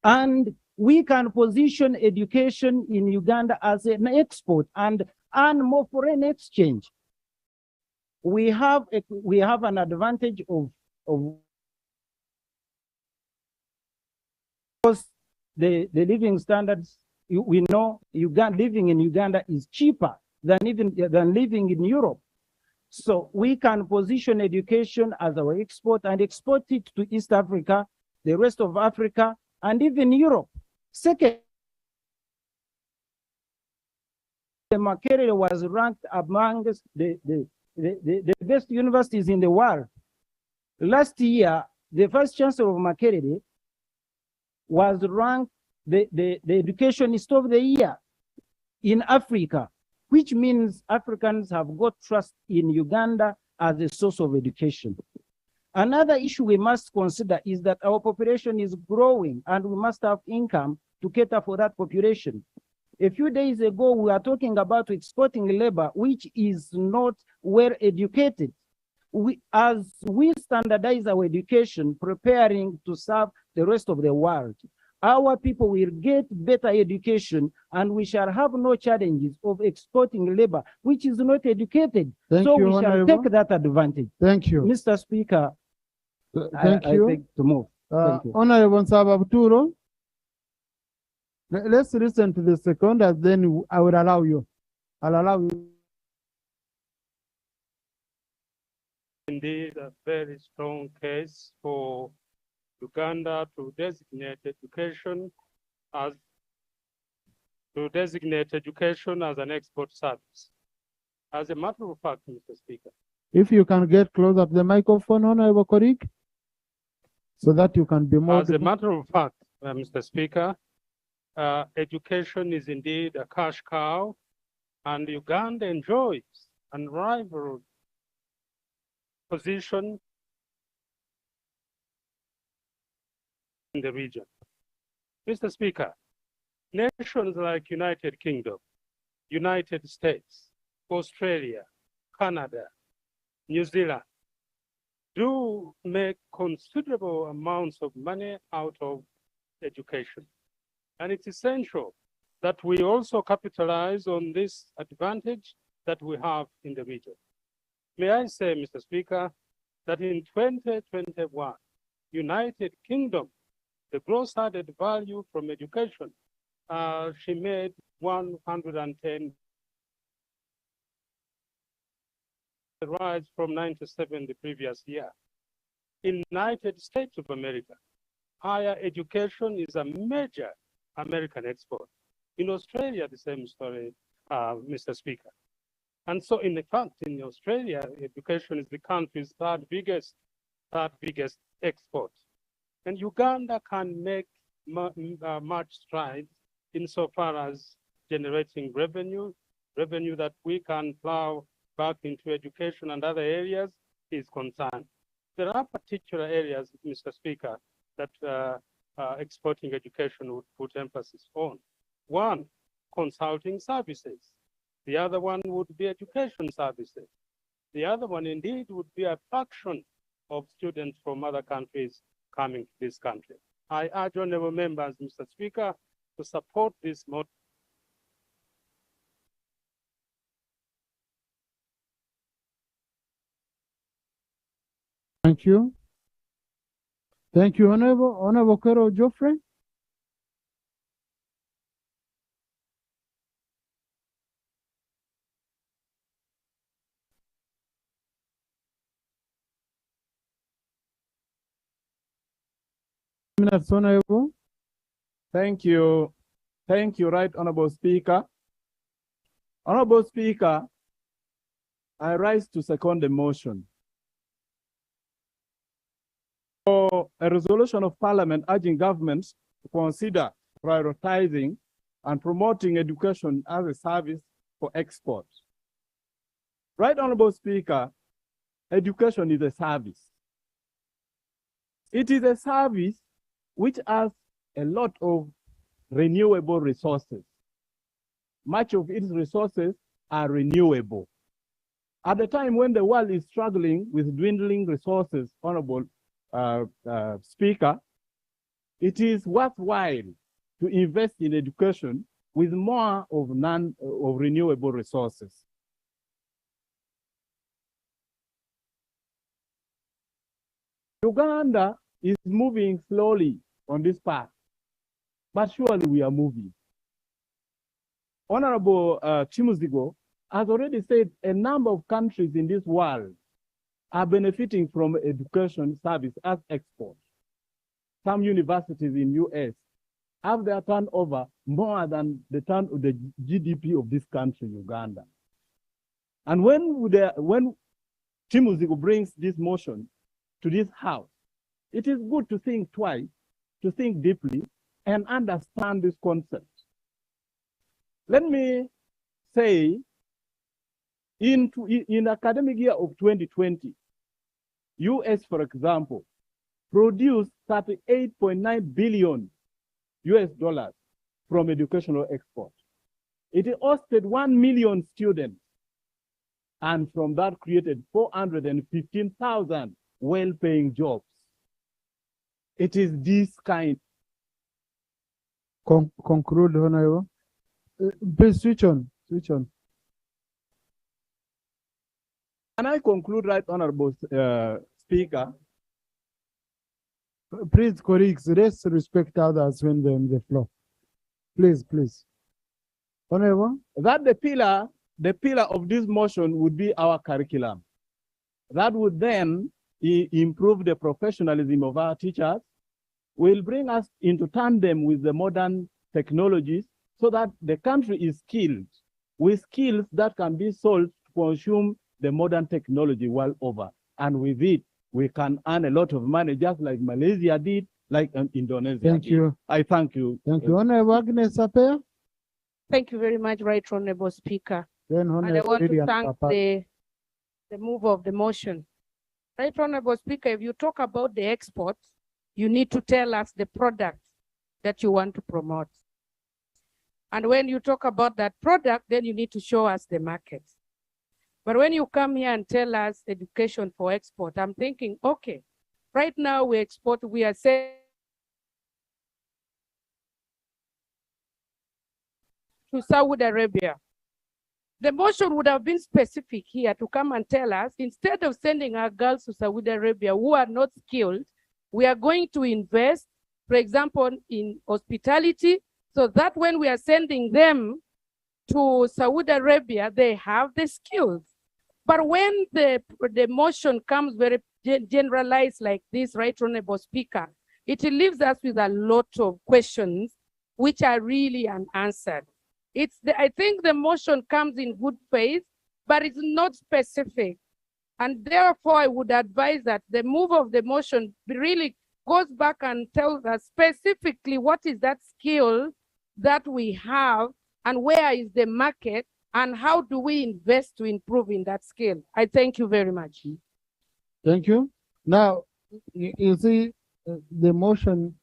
S2: And we can position education in Uganda as an export and earn more foreign exchange. We have an advantage of of because the living standards, we know living in Uganda is cheaper than living in Europe. So we can position education as our export and export it to East Africa, the rest of Africa, and even Europe. Second, Makerere was ranked among the best universities in the world. Last year, the Vice Chancellor of Makerere was ranked the educationist of the year in Africa, which means Africans have got trust in Uganda as a source of education. Another issue we must consider is that our population is growing and we must have income to cater for that population. A few days ago, we were talking about exporting labor, which is not well educated. As we standardize our education, preparing to serve the rest of the world, our people will get better education and we shall have no challenges of exporting labor, which is not educated.
S3: Thank
S2: so
S3: you,
S2: we shall
S3: Honorable.
S2: take that advantage.
S3: Thank you.
S2: Mr. Speaker,
S3: Thank
S2: I
S3: you.
S2: beg to move. Thank you.
S3: Honorable Nsababuturo, let's listen to the second and then I will allow you. I'll allow you.
S16: Indeed, a very strong case for Uganda to designate education as an export service. As a matter of fact, Mr. Speaker,
S3: If you can get close up the microphone, Honorable colleague, so that you can be more.
S16: as a matter of fact, Mr. Speaker, education is indeed a cash cow, and Uganda enjoys unrivaled position in the region. Mr. Speaker, nations like United Kingdom, United States, Australia, Canada, New Zealand do make considerable amounts of money out of education. And it's essential that we also capitalize on this advantage that we have in the region. May I say, Mr. Speaker, that in 2021, United Kingdom, the gross added value from education, she made 110, rise from 97 the previous year. In United States of America, higher education is a major American export. In Australia, the same story, Mr. Speaker. And so in fact, in Australia, education is the country's third biggest export. And Uganda can make much strides insofar as generating revenue that we can plow back into education and other areas is concerned. There are particular areas, Mr. Speaker, that exporting education would put emphasis on. One, consulting services. The other one would be education services. The other one indeed would be attraction of students from other countries coming to this country. I urge honorable members, Mr. Speaker, to support this motion.
S3: Thank you. Thank you, Honorable Kero Geoffrey. Minutes, Honorable.
S11: Thank you. Thank you, Right Honorable Speaker. Honorable Speaker, I rise to second the motion. For a resolution of Parliament urging governments to consider prioritizing and promoting education as a service for export. Right Honorable Speaker, education is a service. It is a service which has a lot of renewable resources. Much of its resources are renewable. At the time when the world is struggling with dwindling resources, Honorable Speaker, it is worthwhile to invest in education with more of renewable resources.
S5: Uganda is moving slowly on this path, but surely we are moving. Honorable Chimuzigo has already said a number of countries in this world are benefiting from education service as export. Some universities in US have their turnover more than the GDP of this country, Uganda. And when Chimuzigo brings this motion to this house, it is good to think twice, to think deeply, and understand this concept. Let me say, in academic year of 2020, US, for example, produced $38.9 billion from educational export. It hosted 1 million students, and from that created 415,000 well-paying jobs. It is this kind.
S3: Conclude, Honorable. Please switch on.
S5: Can I conclude, Right Honorable Speaker?
S3: Please, colleagues, let's respect others when they're on the floor. Please, please. Honorable?
S5: That the pillar of this motion would be our curriculum. That would then improve the professionalism of our teachers, will bring us into tandem with the modern technologies so that the country is skilled with skills that can be sold to consume the modern technology world over. And with it, we can earn a lot of money, just like Malaysia did, like Indonesia
S3: Thank
S5: did.
S3: you.
S5: I thank you.
S3: Thank you. Honorable Agnes Sapea.
S17: Thank you very much, Right Honorable Speaker.
S3: Then
S17: And I
S3: Honorable
S17: want to
S3: Lilian
S17: thank
S3: Papa.
S17: the mover of the motion. Right Honorable Speaker, if you talk about the export, you need to tell us the product that you want to promote. And when you talk about that product, then you need to show us the market. But when you come here and tell us education for export, I'm thinking, okay, right now we export, we are saying to Saudi Arabia. The motion would have been specific here to come and tell us, instead of sending our girls to Saudi Arabia who are not skilled, we are going to invest, for example, in hospitality, so that when we are sending them to Saudi Arabia, they have the skills. But when the motion comes very generalized like this, Right Honorable Speaker, it leaves us with a lot of questions which are really unanswered. I think the motion comes in good faith, but it's not specific. And therefore, I would advise that the move of the motion really goes back and tells us specifically what is that skill that we have and where is the market and how do we invest to improve in that skill. I thank you very much.
S3: Thank you. Now, you see, the motion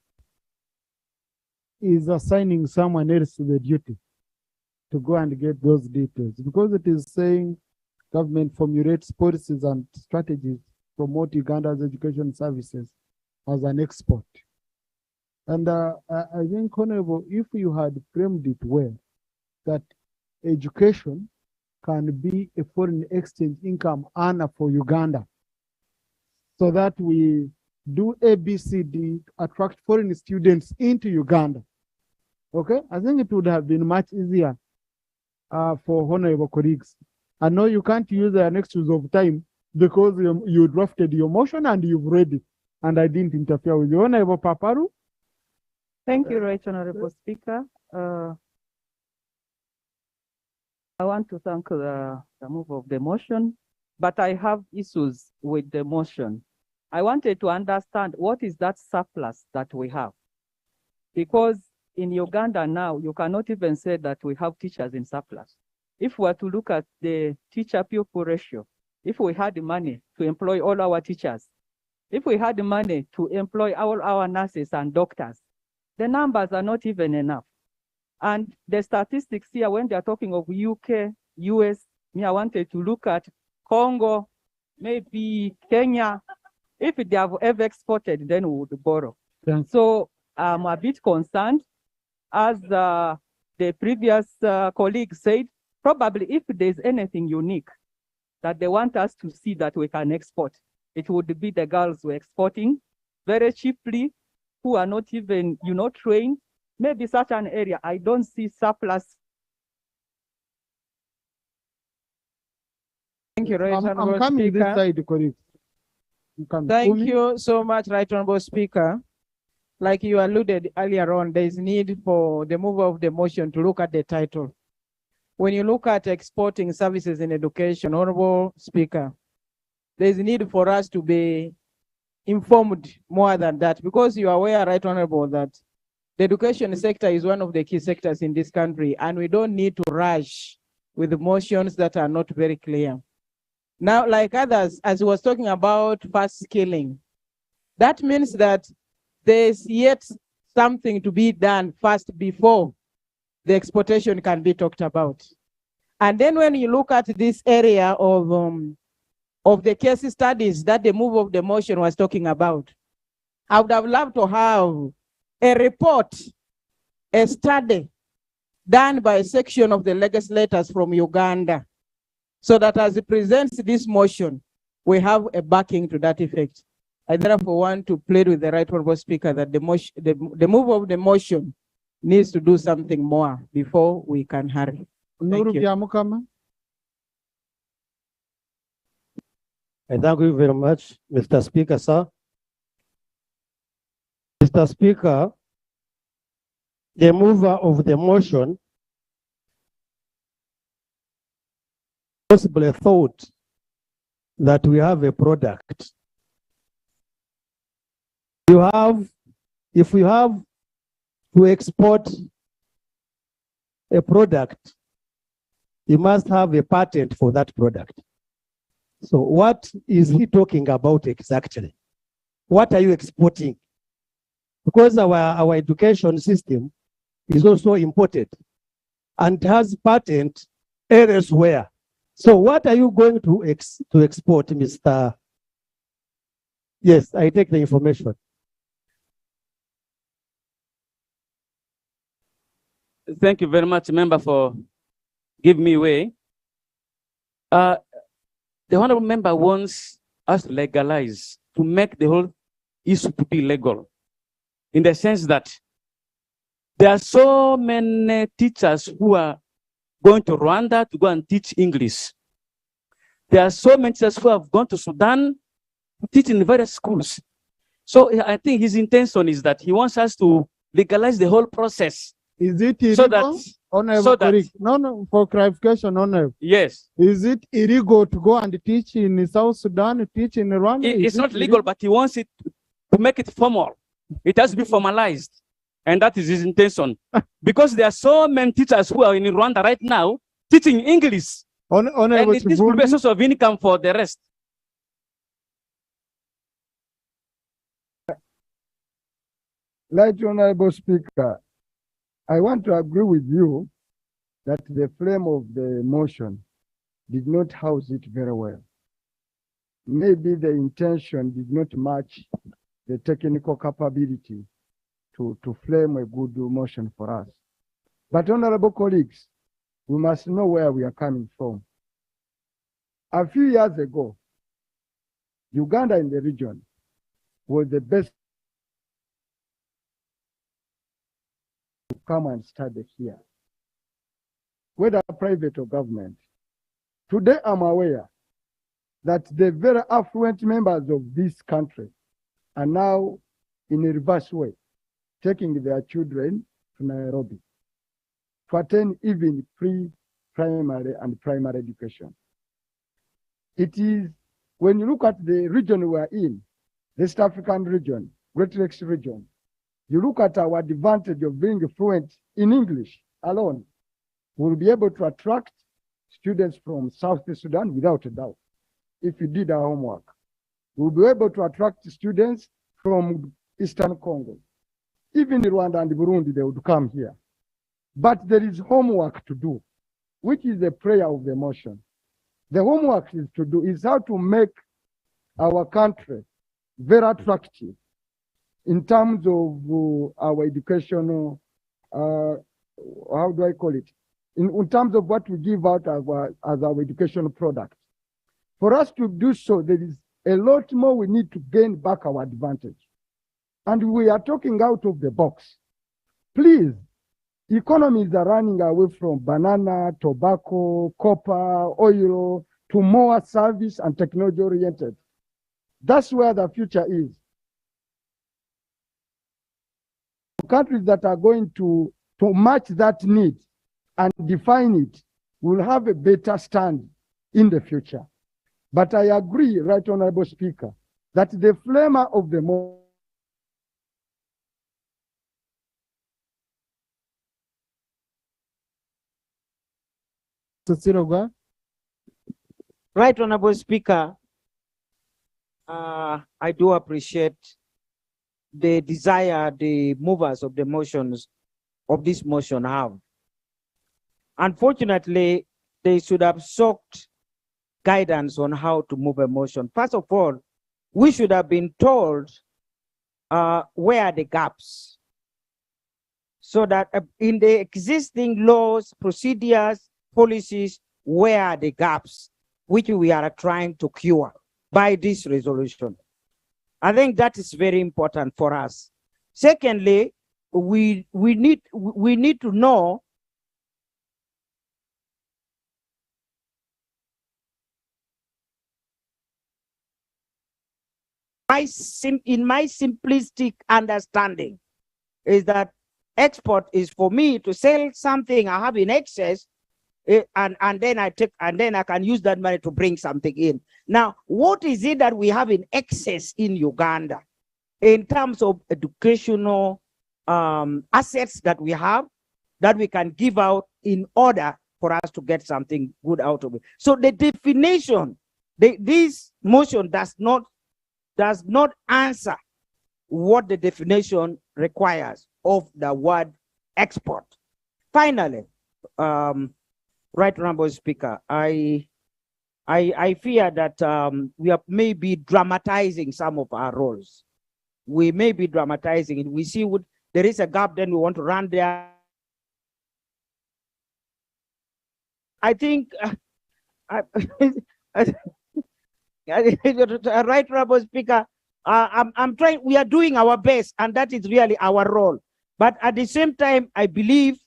S3: is assigning someone else to the duty to go and get those details, because it is saying government formulates policies and strategies to promote Uganda's education services as an export. And I think, Honorable, if you had framed it well, that education can be a foreign exchange income earner for Uganda, so that we do ABCD, attract foreign students into Uganda. Okay, I think it would have been much easier for honorable colleagues. I know you can't use an excuse of time because you drafted your motion and you've read it, and I didn't interfere with you. Honorable Paparu.
S22: Thank you, Right Honorable Speaker. I want to thank the move of the motion, but I have issues with the motion. I wanted to understand what is that surplus that we have, because in Uganda now, you cannot even say that we have teachers in surplus. If we were to look at the teacher-pupil ratio, if we had the money to employ all our teachers, if we had the money to employ all our nurses and doctors, the numbers are not even enough. And the statistics here, when they're talking of UK, US, I wanted to look at Congo, maybe Kenya. If they have ever exported, then we would borrow.
S3: Thanks.
S22: So I'm a bit concerned. As the previous colleague said, probably if there's anything unique that they want us to see that we can export,
S9: it would be the girls who are exporting very cheaply, who are not even, trained. Maybe such an area, I don't see surplus.
S19: Thank you, Right
S3: I'm
S19: Honorable
S3: coming
S19: Speaker.
S3: this side, colleagues.
S19: Thank you so much, Right Honorable Speaker. Like you alluded earlier on, there is need for the mover of the motion to look at the title. When you look at exporting services in education, Honorable Speaker, there is need for us to be informed more than that, because you are aware, Right Honorable, that the education sector is one of the key sectors in this country, and we don't need to rush with motions that are not very clear. Now, like others, as we was talking about fast skilling, that means that there's yet something to be done first before the exportation can be talked about. And then when you look at this area of the case studies that the move of the motion was talking about, I would have loved to have a report, a study done by a section of the legislators from Uganda, so that as it presents this motion, we have a backing to that effect. I therefore want to plead with the Right Honorable Speaker that the move of the motion needs to do something more before we can hurry. Thank you.
S23: I thank you very much, Mr. Speaker, sir. Mr. Speaker, the mover of the motion possibly thought that we have a product. If we have to export a product, you must have a patent for that product. So what is he talking about exactly? What are you exporting? Because our education system is also imported and has patent elsewhere. So what are you going to export, Mr.? Yes, I take the information.
S6: Thank you very much, member, for giving me way. The honorable member wants us to legalize, to make the whole issue to be legal, in the sense that there are so many teachers who are going to Rwanda to go and teach English. There are so many teachers who have gone to Sudan to teach in various schools. So I think his intention is that he wants us to legalize the whole process.
S3: Is it illegal?
S6: So that
S3: no, for clarification, Honorable.
S6: Yes.
S3: Is it illegal to go and teach in South Sudan, teach in Rwanda?
S6: It's not legal, but he wants it to make it formal. It has to be formalized. And that is his intention. Because there are so many teachers who are in Rwanda right now teaching English. And it is a source of income for the rest.
S4: Right Honorable Speaker, I want to agree with you that the frame of the motion did not house it very well. Maybe the intention did not match the technical capability to frame a good motion for us. But honorable colleagues, we must know where we are coming from. A few years ago, Uganda in the region was the best to come and study here, whether private or government. Today, I'm aware that the very affluent members of this country are now in a reverse way, taking their children to Nairobi to attend even pre-primary and primary education. It is, when you look at the region we are in, the East African region, Great Lakes region, you look at our advantage of being fluent in English alone, we'll be able to attract students from South Sudan without a doubt, if you did our homework. We'll be able to attract students from Eastern Congo. Even in Rwanda and Burundi, they would come here. But there is homework to do, which is the prayer of the motion. The homework is how to make our country very attractive in terms of our educational, how do I call it? In terms of what we give out as our educational product. For us to do so, there is a lot more we need to gain back our advantage. And we are talking out of the box. Please, economies are running away from banana, tobacco, copper, oil, to more service and technology oriented. That's where the future is. Countries that are going to match that need and define it will have a better stand in the future. But I agree, Right Honorable Speaker, that the flamer of the moment
S7: Right Honorable Speaker, I do appreciate the desire the movers of the motions of this motion have. Unfortunately, they should have sought guidance on how to move a motion. First of all, we should have been told where are the gaps, so that in the existing laws, procedures, policies, where are the gaps which we are trying to cure by this resolution. I think that is very important for us. Secondly, we need to know in my simplistic understanding is that export is for me to sell something I have in excess, and then I can use that money to bring something in. Now, what is it that we have in excess in Uganda in terms of educational assets that we have that we can give out in order for us to get something good out of it? So the definition, this motion does not answer what the definition requires of the word export. Finally, Right Honorable Speaker, I fear that we are maybe dramatizing some of our roles. We may be dramatizing it. We see there is a gap, then we want to run there. I think, Right Honorable Speaker, I'm trying, we are doing our best, and that is really our role. But at the same time, I believe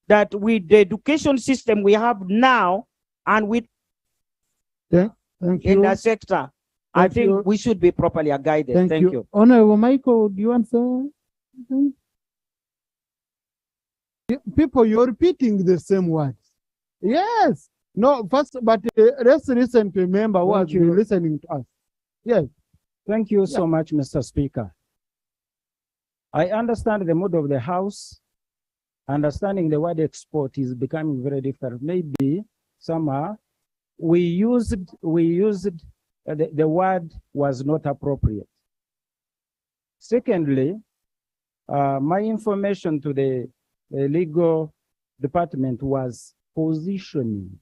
S7: that with the education system we have now and with
S3: thank you.
S7: in the sector, I think we should be properly guided. Thank you.
S3: Honorable Michael, do you want to say something? People, you're repeating the same words. Yes. No, first, but let's listen to a member who has been listening to us. Yes.
S21: Thank you so much, Mr. Speaker. I understand the mood of the House. Understanding the word export is becoming very difficult. Maybe somehow we used the word was not appropriate. Secondly, my information to the legal department was positioning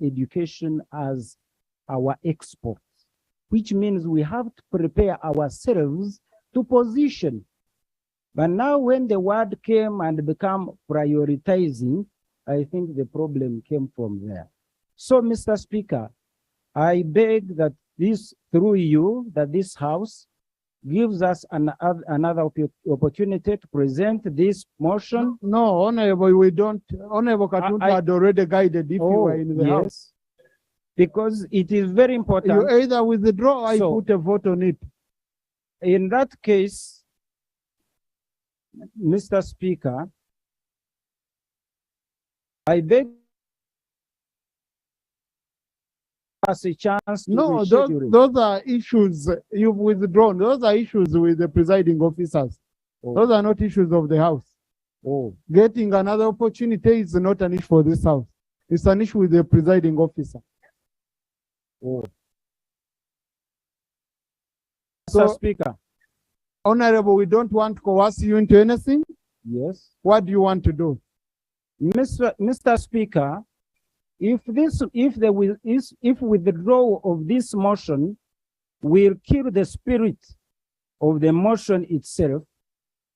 S21: education as our export, which means we have to prepare ourselves to position. But now when the word came and become prioritizing, I think the problem came from there. So, Mr. Speaker, I beg that through you, that this House gives us another opportunity to present this motion.
S3: No, Honorable, we don't. Honorable Katumba had already guided if you were in the House.
S21: Because it is very important.
S3: You either withdraw or I put a vote on it.
S21: In that case, Mr. Speaker, I beg us a chance to
S3: no, those are issues you've withdrawn. Those are issues with the presiding officers. Those are not issues of the House. Getting another opportunity is not an issue for this House. It's an issue with the presiding officer.
S21: So, Speaker.
S3: Honorable, we don't want to coerce you into anything.
S21: Yes.
S3: What do you want to do?
S21: Mr. Speaker, if withdrawal of this motion will kill the spirit of the motion itself,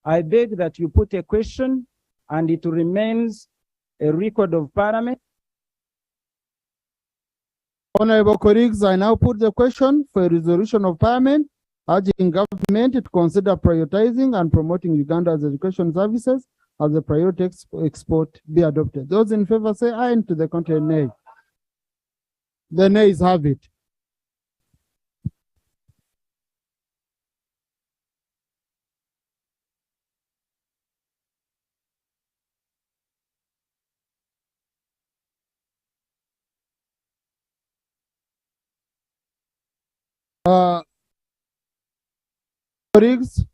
S21: I beg that you put a question and it remains a record of Parliament.
S3: Honorable colleagues, I now put the question for a resolution of Parliament urging government to consider prioritizing and promoting Uganda's education services as a priority export be adopted. Those in favor say aye, and to the contrary nay. The nays have it. Colleagues,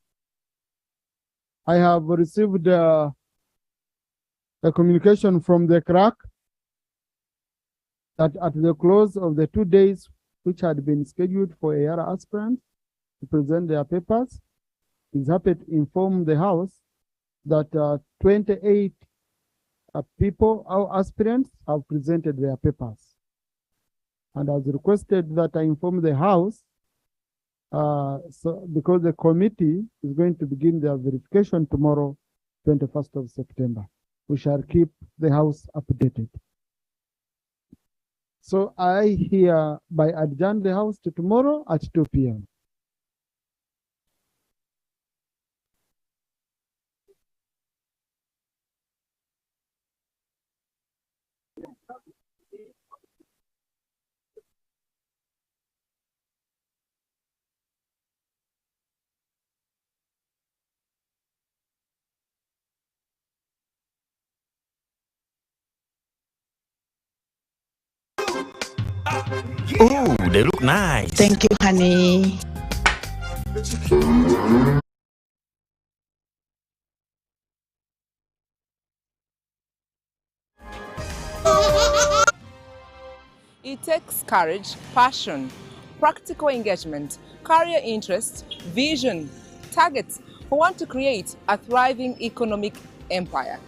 S3: I have received a communication from the clerk that at the close of the 2 days which had been scheduled for AR aspirants to present their papers, he's happy to inform the House that 28 people, our aspirants, have presented their papers, and has requested that I inform the House so because the committee is going to begin their verification tomorrow, 21st of September. We shall keep the House updated. So I hereby adjourn the House to tomorrow at 2 p.m.
S8: Oh, they look nice.
S13: Thank you, honey.
S18: It takes courage, passion, practical engagement, career interest, vision, targets who want to create a thriving economic empire.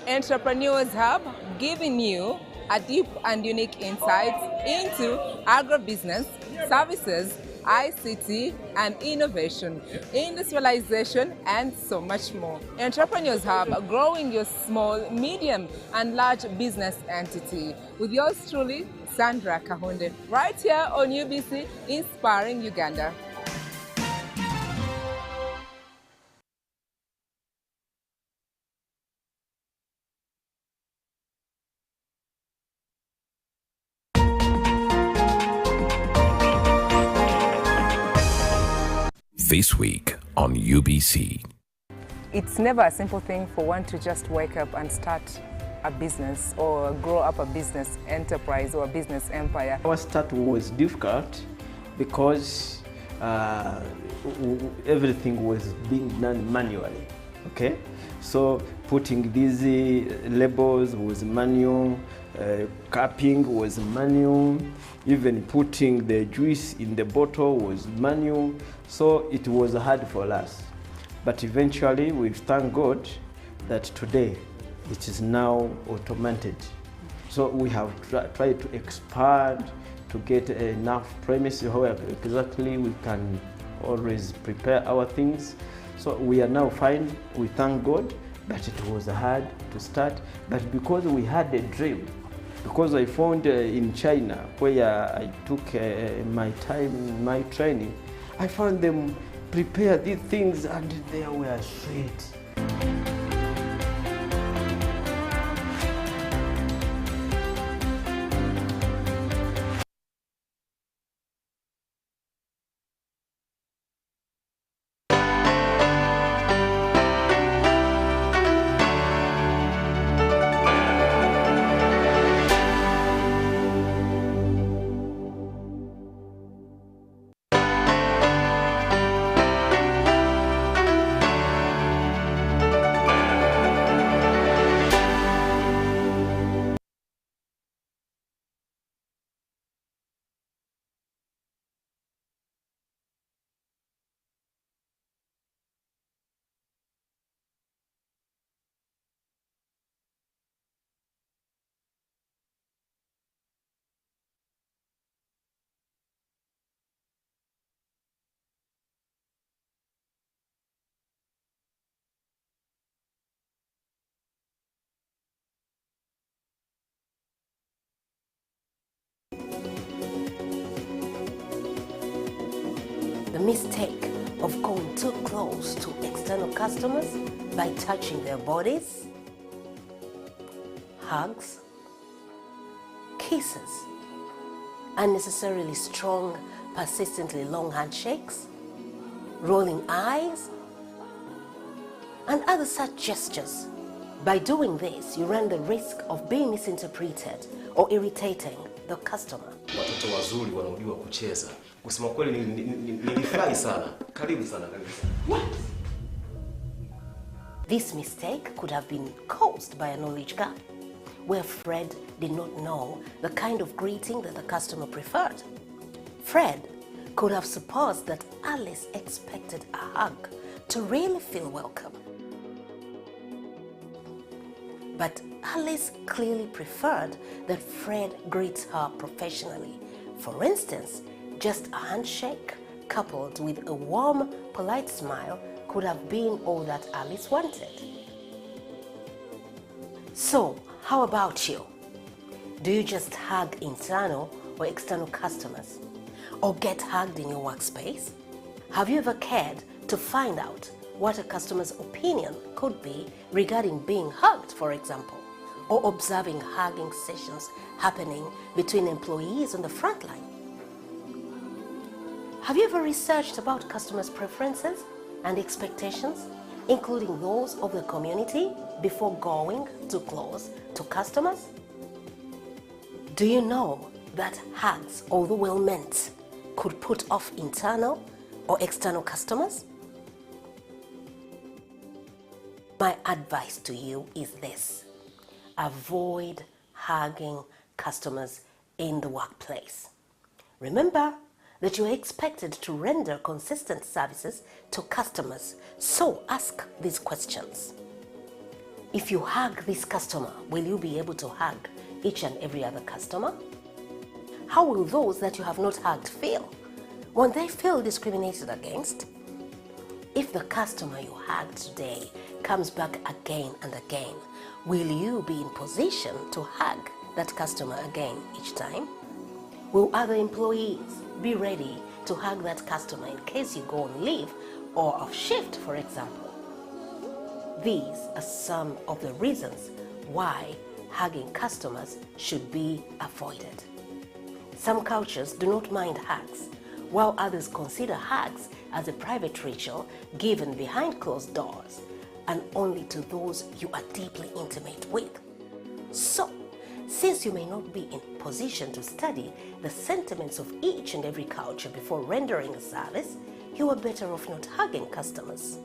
S18: Entrepreneurs Hub, giving you a deep and unique insight into agribusiness, services, ICT and innovation, industrialization, and so much more. Entrepreneurs Hub, growing your small, medium, and large business entity. With yours truly, Sandra Kahunde, right here on UBC, Inspiring Uganda.
S8: This week on UBC.
S18: It's never a simple thing for one to just wake up and start a business or grow up a business enterprise or a business empire.
S24: Our start was difficult because everything was being done manually, okay? So putting these labels was manual, capping was manual, even putting the juice in the bottle was manual. So it was hard for us. But eventually we thank God that today it is now automated. So we have tried to expand to get enough premises where exactly we can always prepare our things. So we are now fine, we thank God, but it was hard to start. But because we had a dream, because I found in China, where I took my time, my training, I found them prepare these things and they were sweet.
S10: mistake of going too close to external customers by touching their bodies, hugs, kisses, unnecessarily strong, persistently long handshakes, rolling eyes, and other such gestures. By doing this, you run the risk of being misinterpreted or irritating the customer.
S12: Watoto wazuri wanaojua kucheza. Kusema kweli nilifurahi sana. Karibu sana kabisa.
S10: This mistake could have been caused by a knowledge gap, where Fred did not know the kind of greeting that the customer preferred. Fred could have supposed that Alice expected a hug to really feel welcome. But Alice clearly preferred that Fred greets her professionally. For instance, just a handshake coupled with a warm, polite smile could have been all that Alice wanted. So, how about you? Do you just hug internal or external customers? Or get hugged in your workspace? Have you ever cared to find out what a customer's opinion could be regarding being hugged, for example, or observing hugging sessions happening between employees on the front line? Have you ever researched about customers' preferences and expectations, including those of the community, before going too close to customers? Do you know that hugs, although well meant, could put off internal or external customers? My advice to you is this: avoid hugging customers in the workplace. Remember that you are expected to render consistent services to customers, so ask these questions. If you hug this customer, will you be able to hug each and every other customer? How will those that you have not hugged feel? Won't they feel discriminated against? If the customer you hugged today comes back again and again, will you be in position to hug that customer again each time? Will other employees be ready to hug that customer in case you go on leave or off shift, for example? These are some of the reasons why hugging customers should be avoided. Some cultures do not mind hugs, while others consider hugs as a private ritual given behind closed doors and only to those you are deeply intimate with. So, since you may not be in position to study the sentiments of each and every culture before rendering a service, you are better off not hugging customers.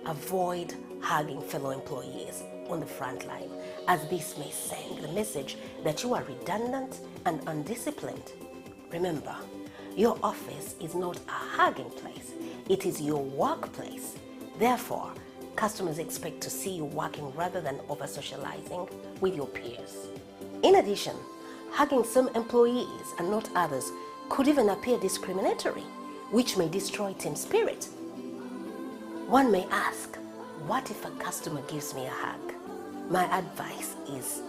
S10: Avoid hugging fellow employees on the front line, as this may send the message that you are redundant and undisciplined. Remember, your office is not a hugging place, it is your workplace. Therefore, customers expect to see you working rather than over-socializing with your peers. In addition, hugging some employees and not others could even appear discriminatory, which may destroy team spirit. One may ask, what if a customer gives me a hug? My advice is,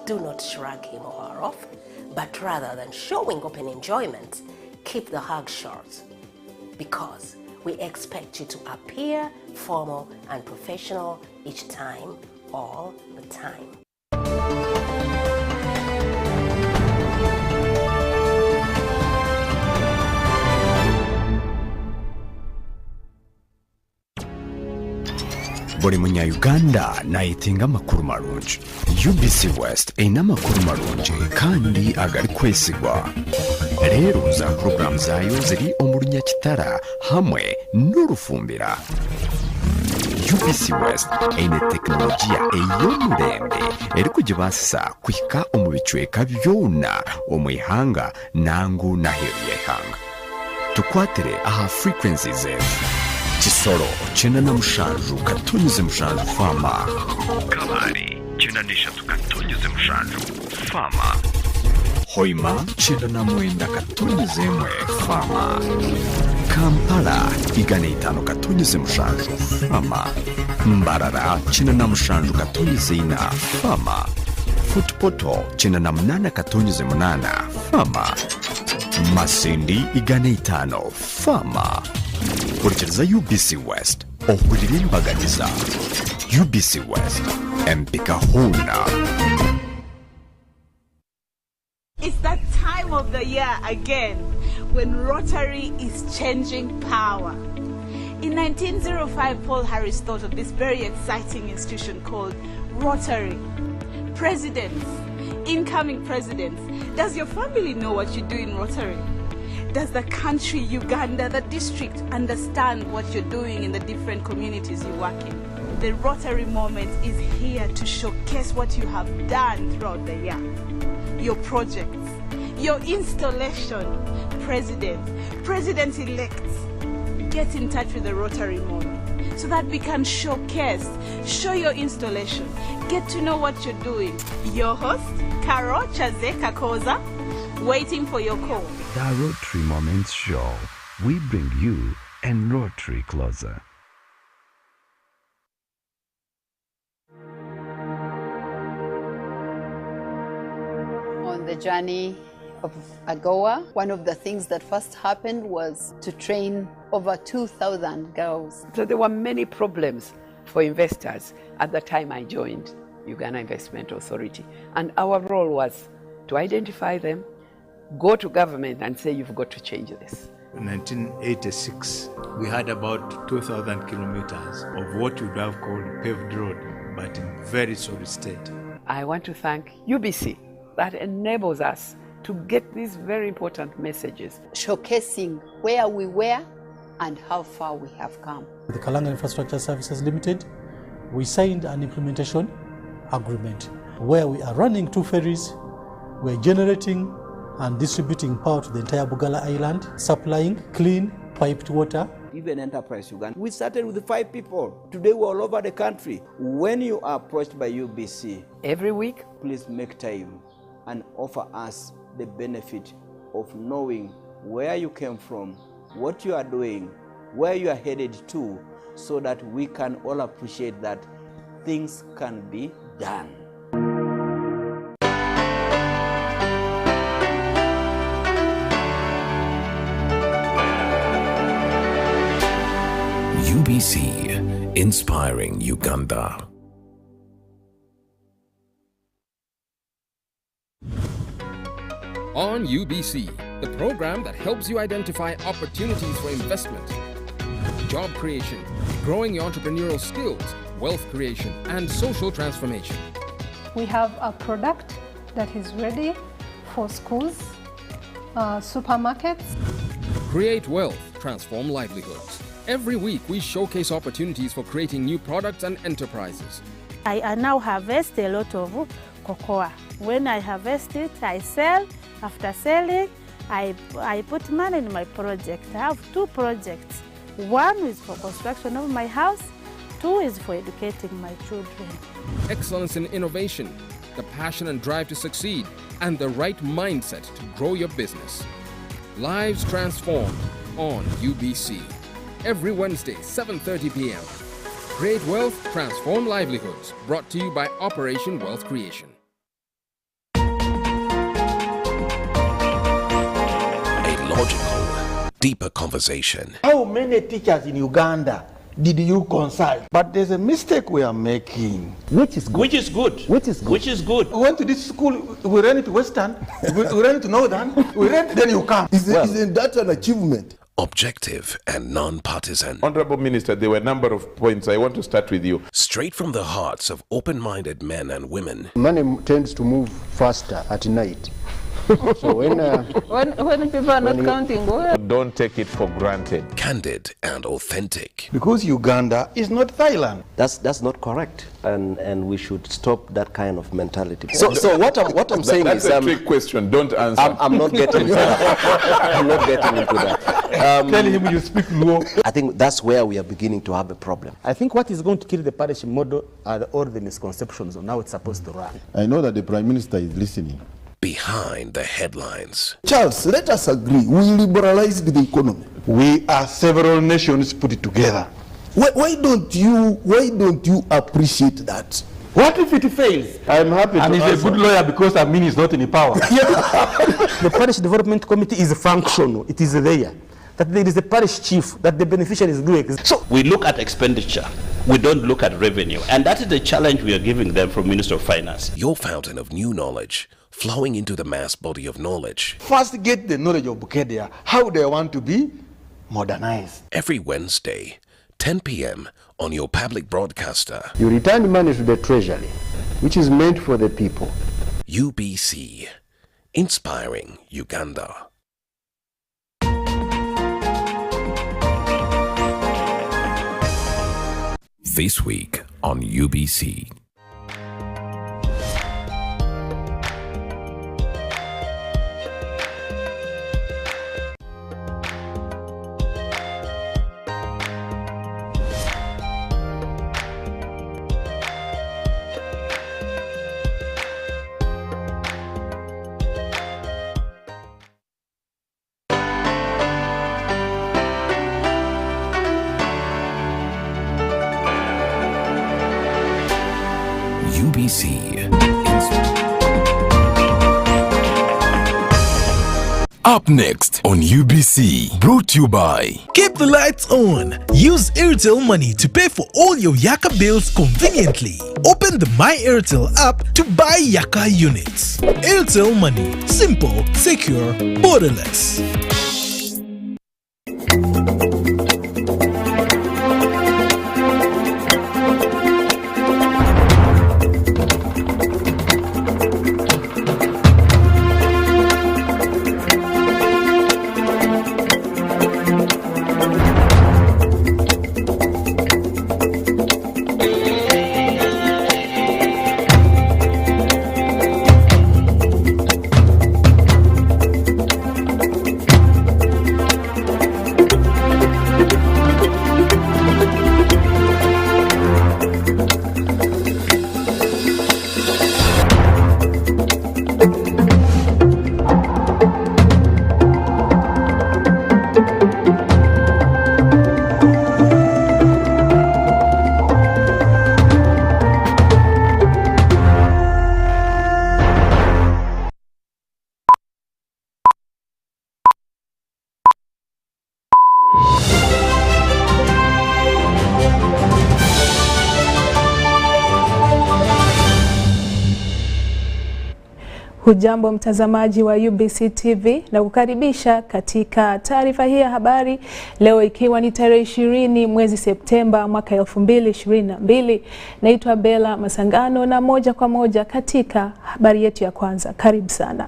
S10: do not shrug him or her off, but rather than showing open enjoyment, keep the hug short, because we expect you to appear formal and professional each time, all the time.
S13: buli munya-uganda nayetinga amakuru marungi. UBC West erina amakuru marungi kandi agali kwesigwa. Leero za program zaayo ziri omu Lunyakitara hamwe n'Orufumbira. UBC West eine tekinologiya ey'omulembe eri kugibaasisa kuhika omu bicweka byona omu ihanga nangu n'aheeru y'eihanga. Tukwatire aha frequencies ezo: Kisoro 97.7 Fama, Kalari 93.7 Fama, Hoima 99.1 Fama, Kampala 105.7 Fama, Mbarara 97.4 Fama, Futpoto 98.8 Fama, Masindi 5 Fama. kurikiriza UBC West ohurire imbagariza. UBC West empika huna.
S1: It's that time of the year again when Rotary is changing power. In 1905, Paul Harris thought of this very exciting institution called Rotary. Presidents, incoming presidents, does your family know what you do in Rotary? Does the country, Uganda, the district understand what you're doing in the different communities you work in? The Rotary moment is here to showcase what you have done throughout the year. Your projects, your installation, president-elects, get in touch with the Rotary moment so that we can showcase, show your installation, get to know what you're doing. Your host, Karo Chazeka Koza, waiting for your call.
S14: The Rotary Moments Show. We bring you and Rotary closer.
S15: On the journey of AGOA, one of the things that first happened was to train over 2,000 girls.
S20: So there were many problems for investors at the time I joined Uganda Investment Authority. And our role was to identify them, go to government and say, you've got to change this.
S25: In 1986, we had about 2,000 kilometers of what we would have called paved road, but in very sorry state.
S20: I want to thank UBC that enables us to get these very important messages.
S15: Showcasing where we were and how far we have come.
S26: With the Kalanga Infrastructure Services Limited, we signed an implementation agreement where we are running 2 ferries, we're generating and distributing power to the entire Bugala Island, supplying clean piped water.
S27: Even Enterprise Uganda, we started with 5 people. Today we're all over the country. When you are approached by UBC,
S20: every week,
S27: please make time and offer us the benefit of knowing where you came from, what you are doing, where you are headed to, so that we can all appreciate that things can be done.
S8: UBC, inspiring Uganda.
S28: On UBC, the program that helps you identify opportunities for investment, job creation, growing your entrepreneurial skills, wealth creation, and social transformation.
S29: We have a product that is ready for schools, supermarkets.
S28: Create wealth, transform livelihoods. Every week, we showcase opportunities for creating new products and enterprises.
S30: I now harvest a lot of cocoa. When I harvest it, I sell. After selling, I put money in my project. I have 2 projects. 1 is for construction of my house, 2 is for educating my children.
S28: Excellence in innovation, the passion and drive to succeed, and the right mindset to grow your business. Lives transformed on UBC. Every Wednesday, 7:30 p.m. Create wealth, transform livelihoods. Brought to you by Operation Wealth Creation.
S8: Logical, deeper conversation.
S31: How many teachers in Uganda did you consult? But there's a mistake we are making. Which is good? Which is good? Which is good? Which is good? We went to this school, we ran it to Western, we ran it to Northern, we ran, then you come. Isn't that an achievement?
S8: Objective and non-partisan.
S32: Honorable Minister, there were a number of points. I want to start with you.
S8: Straight from the hearts of open-minded men and women.
S31: Money tends to move faster at night. So when people are not counting,
S32: don't take it for granted.
S8: Candid and authentic.
S31: Because Uganda is not Thailand.
S33: That's not correct, and we should stop that kind of mentality.
S32: So
S33: what I'm saying
S32: that's
S33: is
S32: a trick question. Don't answer.
S33: I'm not getting into that. I'm not getting into that.
S31: Tell him you speak low.
S33: I think that's where we are beginning to have a problem.
S34: I think what is going to kill the parish model are all the misconceptions on how it's supposed to run.
S31: I know that the Prime Minister is listening.
S8: Behind the headlines.
S31: Charles, let us agree. We liberalized the economy. We are several nations put it together. Why don't you appreciate that? What if it fails? I'm happy to answer. He's a good lawyer because he's not in power.
S34: The Parish Development Committee is functional. It is there. that there is a parish chief that the beneficiary is doing.
S2: So we look at expenditure. We don't look at revenue. And that is the challenge we are giving them from Minister of Finance.
S8: Your fountain of new knowledge, flowing into the mass body of knowledge.
S31: First get the knowledge of Bukedia, how they want to be modernized.
S8: Every Wednesday, 10 p.m. on your public broadcaster.
S34: You return money to the treasury, which is meant for the people.
S8: UBC, inspiring Uganda. This week on UBC. UBC.
S3: Up next on UBC, brought to you by
S4: Keep the lights on. Use Airtel Money to pay for all your Yaka bills conveniently. Open the My Airtel app to buy Yaka units. Airtel Money. Simple, secure, borderless.
S5: Hujambo mtazamaji wa UBC TV na kukaribisha katika taarifa hii ya habari leo ikiwa ni tarehe 20 mwezi Septemba mwaka 2022. Naitwa Bella Masangano na moja kwa moja katika habari yetu ya kwanza. Karibu sana.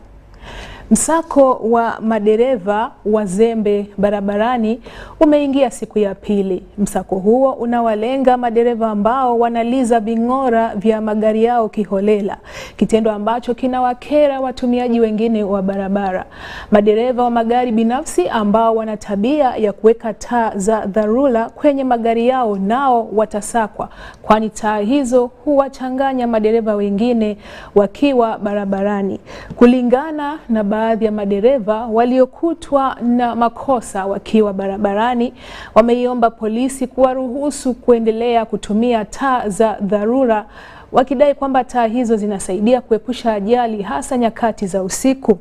S5: Msako wa madereva wazembe barabarani umeingia siku ya pili. Msako huo unawalenga madereva ambao wanaliza ving'ora vya magari yao kiholela, kitendo ambacho kinawakera watumiaji wengine wa barabara. Madereva wa magari binafsi ambao wana tabia ya kuweka taa za dharura kwenye magari yao nao watasakwa, kwani taa hizo huwachanganya madereva wengine wakiwa barabarani. Kulingana na baadhi ya madereva waliokutwa na makosa wakiwa barabarani, wameiomba polisi kuwaruhusu kuendelea kutumia taa za dharura, wakidai kwamba taa hizo zinasaidia kuepusha ajali hasa nyakati za usiku.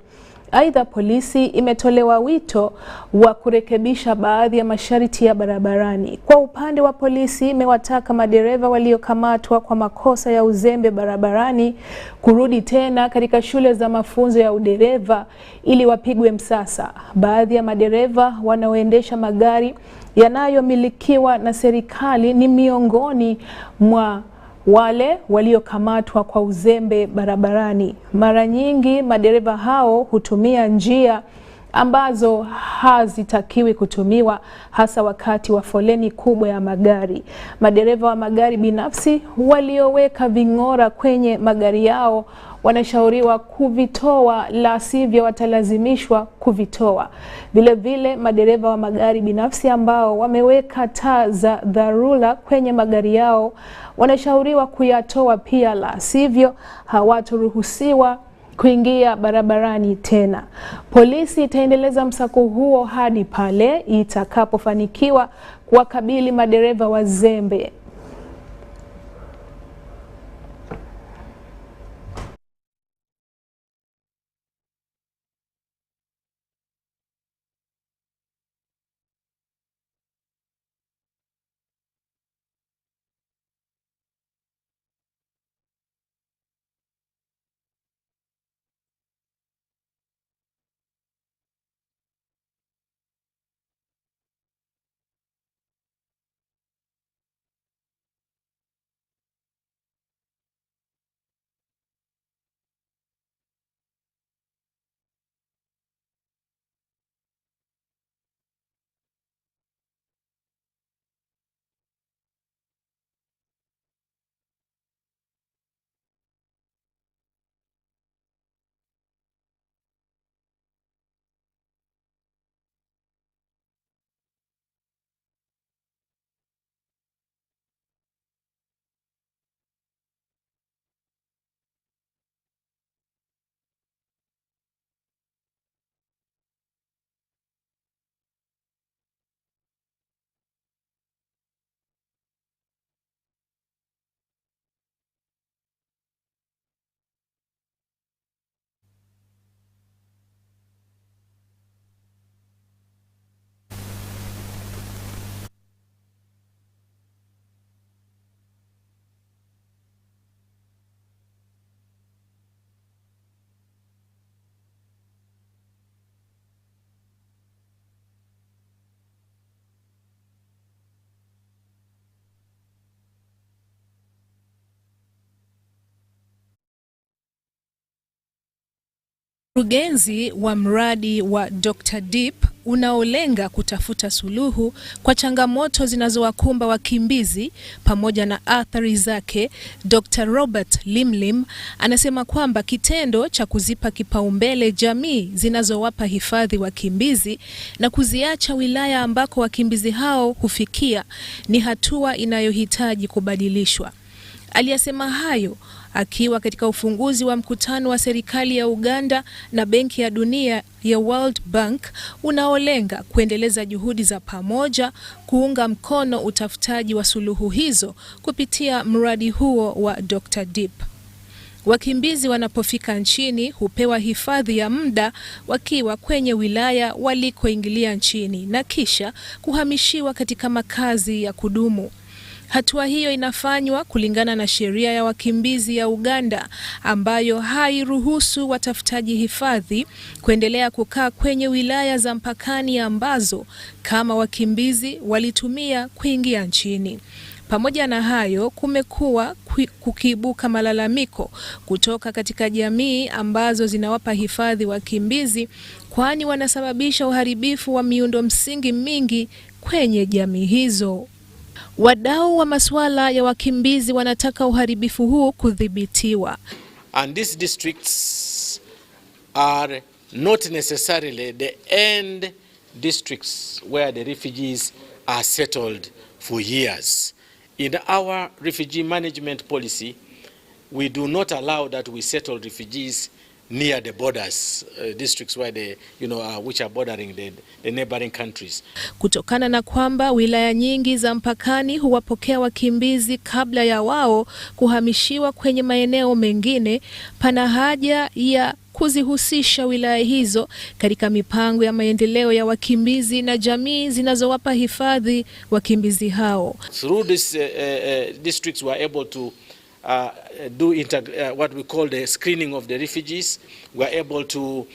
S5: Aidha, polisi imetolewa wito wa kurekebisha baadhi ya masharti ya barabarani. Kwa upande wa polisi, imewataka madereva waliokamatwa kwa makosa ya uzembe barabarani kurudi tena katika shule za mafunzo ya udereva ili wapigwe msasa. Baadhi ya madereva wanaoendesha magari yanayomilikiwa na serikali ni miongoni mwa wale waliokamatwa kwa uzembe barabarani. Mara nyingi madereva hao hutumia njia ambazo hazitakiwi kutumiwa, hasa wakati wa foleni kubwa ya magari. Madereva wa magari binafsi walioweka ving'ora kwenye magari yao wanashauriwa kuvitoa, la sivyo watalazimishwa kuvitoa. Vile vile madereva wa magari binafsi ambao wameweka taa za dharura kwenye magari yao wanashauriwa kuyatoa pia, la sivyo hawataruhusiwa kuingia barabarani tena. Polisi itaendeleza msako huo hadi pale itakapofanikiwa kuwakabili madereva wazembe. Mkurugenzi wa mradi wa Dr. Deep unaolenga kutafuta suluhu kwa changamoto zinazowakumba wakimbizi pamoja na athari zake, Dr. Robert Limlim anasema kwamba kitendo cha kuzipa kipaumbele jamii zinazowapa hifadhi wakimbizi na kuziacha wilaya ambako wakimbizi hao hufikia ni hatua inayohitaji kubadilishwa. Aliyasema hayo akiwa katika ufunguzi wa mkutano wa serikali ya Uganda na Benki ya Dunia ya World Bank unaolenga kuendeleza juhudi za pamoja kuunga mkono utafutaji wa suluhu hizo kupitia mradi huo wa Dr. Deep. Wakimbizi wanapofika nchini hupewa hifadhi ya muda wakiwa kwenye wilaya walikoingilia nchini na kisha kuhamishiwa katika makazi ya kudumu. Hatua hiyo inafanywa kulingana na sheria ya wakimbizi ya Uganda ambayo hairuhusu watafutaji hifadhi kuendelea kukaa kwenye wilaya za mpakani ambazo kama wakimbizi walitumia kuingia nchini. Pamoja na hayo, kumekuwa kukiibuka malalamiko kutoka katika jamii ambazo zinawapa hifadhi wakimbizi kwani wanasababisha uharibifu wa miundo msingi mingi kwenye jamii hizo. Wadau wa masuala ya wakimbizi wanataka uharibifu huu kudhibitiwa.
S6: And these districts are not necessarily the end districts where the refugees are settled for years. In our refugee management policy, we do not allow that we settle refugees near the borders, districts where they, which are bordering the neighboring countries.
S5: Kutokana na kwamba wilaya nyingi za mpakani huwapokea wakimbizi kabla ya wao kuhamishiwa kwenye maeneo mengine, pana haja ya kuzihusisha wilaya hizo katika mipango ya maendeleo ya wakimbizi na jamii zinazowapa hifadhi wakimbizi hao.
S6: Through these districts we are able to do what we call the screening of the refugees. We are able to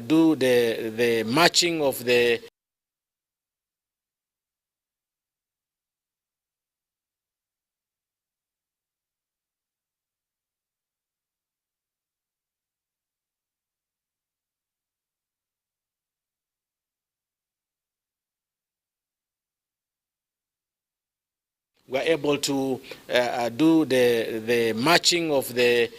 S6: do the matching of the we are able to do the matching of the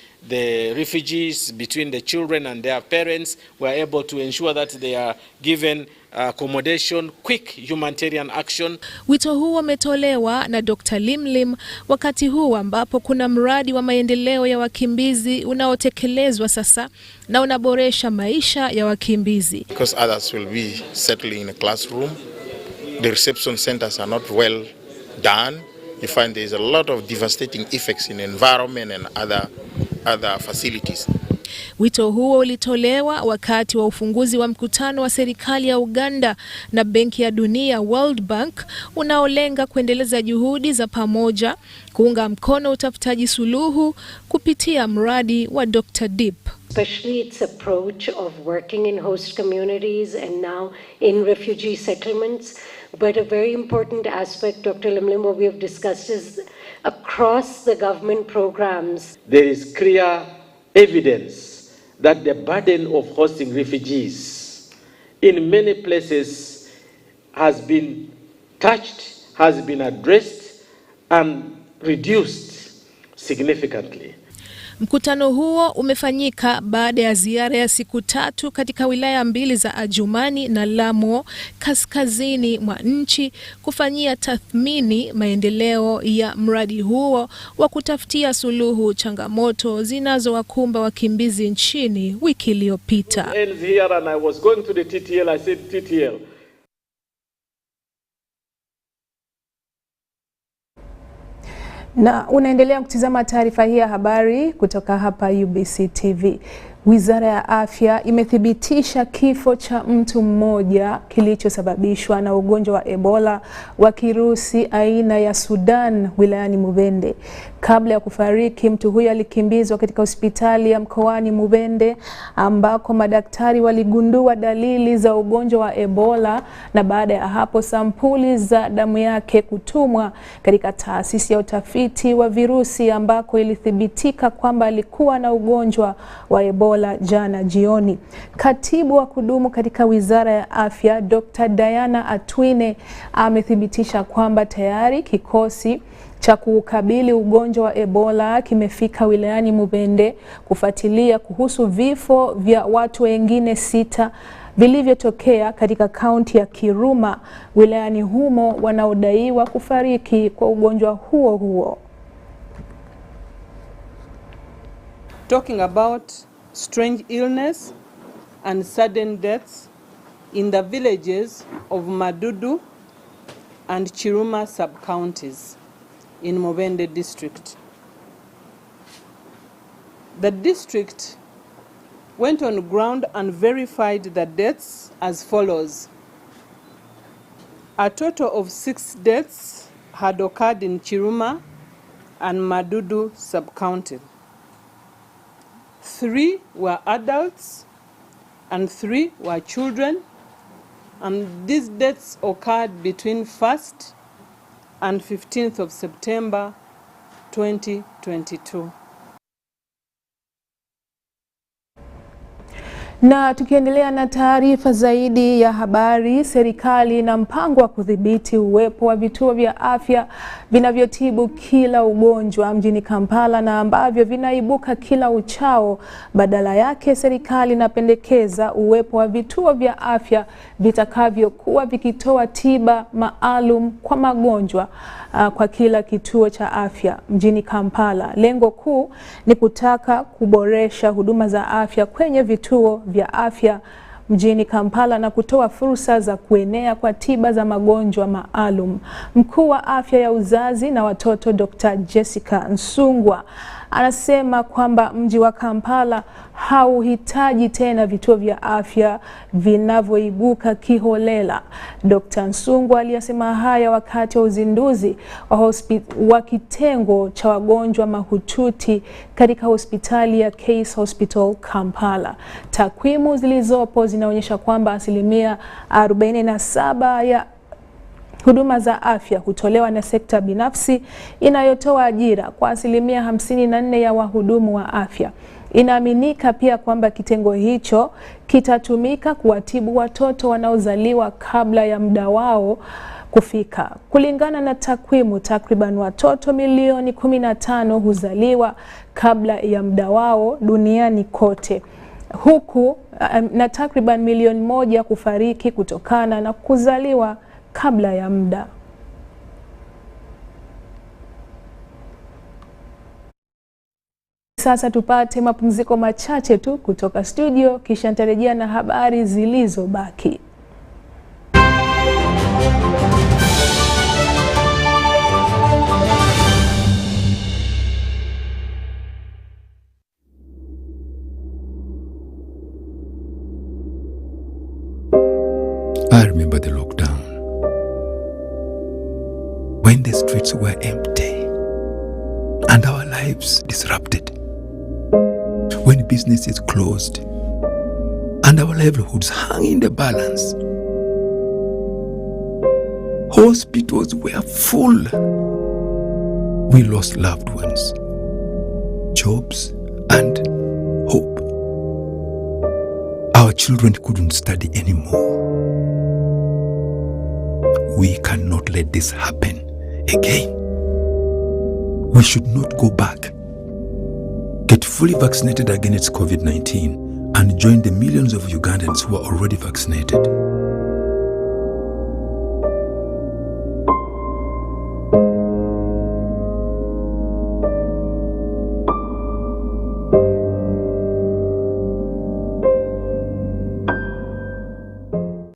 S6: refugees between the children and their parents. We are able to ensure that they are given accommodation, quick humanitarian action.
S5: Wito huo umetolewa na Dr. Limlim wakati huu ambapo kuna mradi wa maendeleo ya wakimbizi unaotekelezwa sasa na unaboresha maisha ya wakimbizi.
S7: Because others will be settling in a classroom, the reception centers are not well done. You find there is a lot of devastating effects in environment and other facilities.
S5: Wito huo ulitolewa wakati wa ufunguzi wa mkutano wa serikali ya Uganda na Benki ya Dunia World Bank unaolenga kuendeleza juhudi za pamoja kuunga mkono utafutaji suluhu kupitia mradi wa Dr. Deep.
S9: Especially its approach of working in host communities and now in refugee settlements. But a very important aspect, Dr. Limlim, what we have discussed is across the government programs.
S10: There is clear evidence that the burden of hosting refugees in many places has been touched, has been addressed and reduced significantly.
S5: Mkutano huo umefanyika baada ya ziara ya siku 3 katika wilaya mbili za Adjumani na Lamu kaskazini mwa nchi kufanyia tathmini maendeleo ya mradi huo wa kutafutia suluhu changamoto zinazowakumba wakimbizi nchini wiki iliyopita. Na unaendelea kutizama taarifa hii ya habari kutoka hapa UBC TV. Wizara ya Afya imethibitisha kifo cha mtu mmoja kilichosababishwa na ugonjwa wa Ebola wa kirusi aina ya Sudan wilayani Mubende. Kabla ya kufariki, mtu huyo alikimbizwa katika hospitali ya mkoani Mubende ambako madaktari waligundua dalili za ugonjwa wa Ebola, na baada ya hapo sampuli za damu yake kutumwa katika taasisi ya utafiti wa virusi ambako ilithibitika kwamba alikuwa na ugonjwa wa Ebola. Ebola jana jioni. Katibu wa kudumu katika Wizara ya Afya, Dr. Diana Atwine, amethibitisha kwamba tayari kikosi cha kukabili ugonjwa wa Ebola kimefika wilayani Mubende kufuatilia kuhusu vifo vya watu wengine 6 vilivyotokea katika kaunti ya Kiruma wilayani humo wanaodaiwa kufariki kwa ugonjwa huo huo.
S1: Talking about strange illness and sudden deaths in the villages of Madudu and Chiruma sub-counties in Mubende district. The district went on ground and verified the deaths as follows. A total of 6 deaths had occurred in Chiruma and Madudu sub-county. 3 were adults and 3 were children, and these deaths occurred between 1st and 15th of September 2022.
S5: Na tukiendelea na taarifa zaidi ya habari, serikali na mpango wa kudhibiti uwepo wa vituo vya afya vinavyotibu kila ugonjwa mjini Kampala na ambavyo vinaibuka kila uchao. Badala yake, serikali inapendekeza uwepo wa vituo vya afya vitakavyokuwa vikitoa tiba maalum kwa magonjwa kwa kila kituo cha afya mjini Kampala. Lengo kuu ni kutaka kuboresha huduma za afya kwenye vituo vya afya mjini Kampala na kutoa fursa za kuenea kwa tiba za magonjwa maalum. Mkuu wa afya ya uzazi na watoto Dr. Jessica Nsungwa anasema kwamba mji wa Kampala hauhitaji tena vituo vya afya vinavyoibuka kiholela. Dr. Nsungwa aliyasema haya wakati wa uzinduzi wa kitengo cha wagonjwa mahututi katika hospitali ya Case Hospital Kampala. Takwimu zilizopo zinaonyesha kwamba 47% ya huduma za afya hutolewa na sekta binafsi inayotoa ajira kwa 54% ya wahudumu wa afya. Inaaminika pia kwamba kitengo hicho kitatumika kuwatibu watoto wanaozaliwa kabla ya muda wao kufika. Kulingana na takwimu, takriban watoto milioni 15 huzaliwa kabla ya muda wao duniani kote, huku na takriban milioni 1 kufariki kutokana na kuzaliwa kabla ya muda. Sasa tupate mapumziko machache tu kutoka studio, kisha nitarejea na habari zilizobaki.
S3: I remember the lockdown, when the streets were empty and our lives disrupted, when businesses closed and our livelihoods hung in the balance. Hospitals were full. We lost loved ones, jobs, and hope. Our children couldn't study anymore. We cannot let this happen again. We should not go back. Get fully vaccinated against COVID-19 and join the millions of Ugandans who are already vaccinated.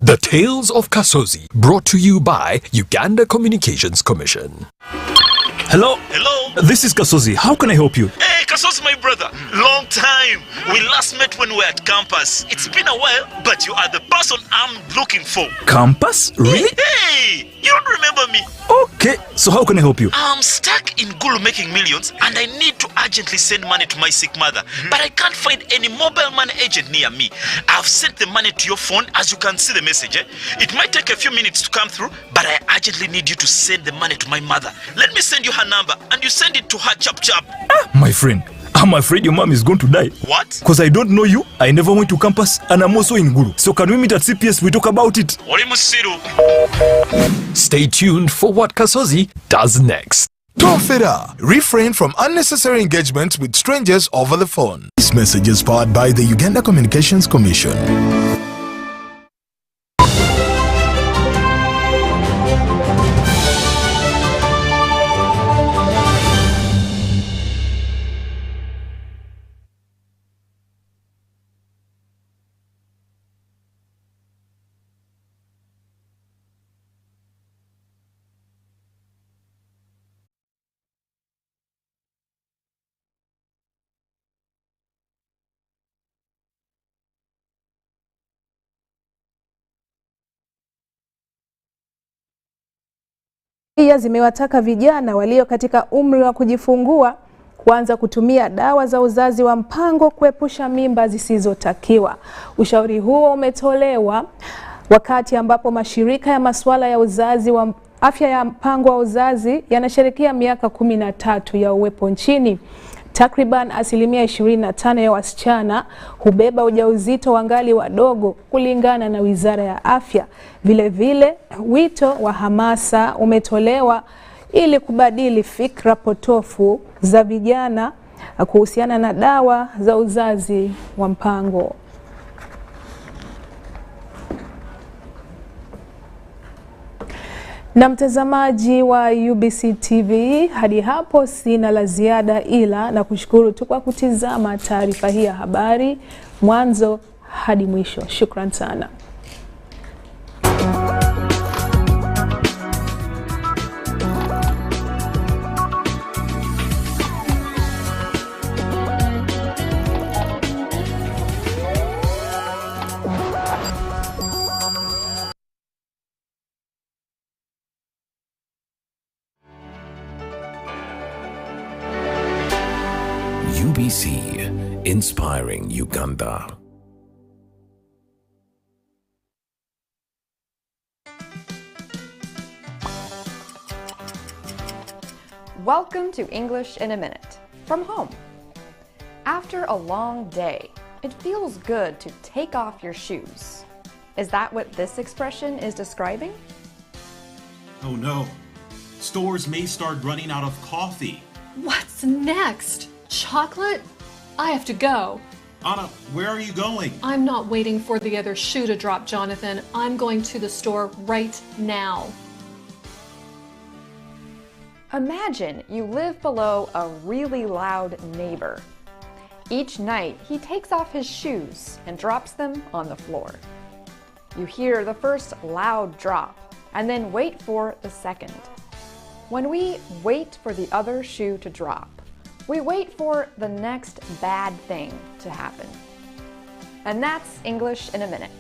S11: The Tales of Kasozi, brought to you by Uganda Communications Commission.
S12: Hello? Hello?
S11: This is Kasozi. How can I help you?
S12: Hey, Kasozi, my brother. Long time. We last met when we were at campus. It's been a while, but you are the person I'm looking for.
S11: Campus? Really?
S12: Hey, you don't remember me?
S11: Okay, so how can I help you?
S12: I'm stuck in Gulu making millions, and I need to urgently send money to my sick mother. But I can't find any mobile money agent near me. I've sent the money to your phone, as you can see the message. It might take a few minutes to come through, but I urgently need you to send the money to my mother. Let me send you her number, and you send it to her chap chap.
S11: My friend, I'm afraid your mom is going to die.
S12: What?
S11: Because I don't know you, I never went to campus, and I'm also in Guru. So can we meet at CPS, we talk about it? Stay tuned for what Kasozi does next.
S4: Tofera, refrain from unnecessary engagement with strangers over the phone. This message is powered by the Uganda Communications Commission.
S5: Pia zimewataka vijana walio katika umri wa kujifungua kuanza kutumia dawa za uzazi wa mpango kuepusha mimba zisizotakiwa. Ushauri huo umetolewa wakati ambapo mashirika ya masuala ya uzazi wa afya ya mpango wa uzazi yanasherehekea miaka 13 ya uwepo nchini. Takriban 25% ya wasichana hubeba ujauzito wangali wadogo kulingana na Wizara ya Afya. Vile vile wito wa hamasa umetolewa ili kubadili fikra potofu za vijana kuhusiana na dawa za uzazi wa mpango. Na mtazamaji wa UBC TV, hadi hapo sina la ziada ila na kushukuru tu kwa kutizama taarifa hii ya habari mwanzo hadi mwisho. Shukran sana.
S8: UBC, inspiring Uganda.
S13: Welcome to English in a Minute, from home. After a long day, it feels good to take off your shoes. Is that what this expression is describing?
S14: Oh no, stores may start running out of coffee.
S15: What's next? Chocolate? I have to go.
S14: Anna, where are you going?
S15: I'm not waiting for the other shoe to drop, Jonathan. I'm going to the store right now.
S13: Imagine you live below a really loud neighbor. Each night, he takes off his shoes and drops them on the floor. You hear the first loud drop and then wait for the second. When we wait for the other shoe to drop, we wait for the next bad thing to happen. And that's English in a Minute.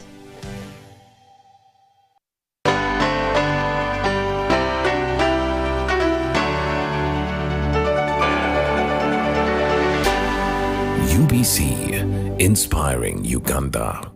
S8: UBC, inspiring Uganda.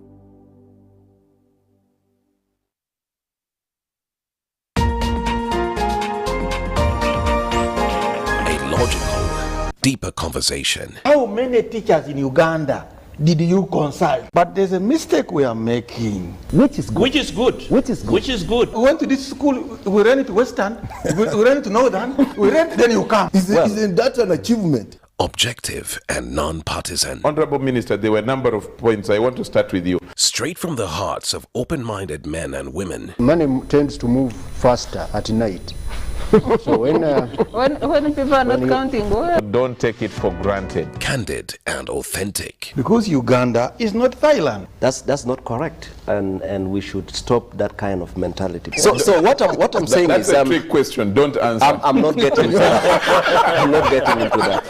S8: Deeper conversation.
S31: How many teachers in Uganda did you consult? But there's a mistake we are making.
S32: Which is good. Which is good.
S31: Which is good.
S32: Which is good.
S31: We went to this school, we ran it to Western, we ran it to Northern, we ran, then you come.
S32: Isn't that an achievement? Objective and non-partisan. Honorable Minister, there were a number of points. I want to start with you.
S8: Straight from the hearts of open-minded men and women.
S16: Money tends to move faster at night. So when people are not counting,
S32: don't take it for granted.
S8: Candid and authentic.
S31: Because Uganda is not Thailand.
S33: That's not correct, and we should stop that kind of mentality. So what I'm saying
S32: that's
S33: is
S32: a trick question. Don't answer.
S33: I'm not getting into that. I'm not getting into that.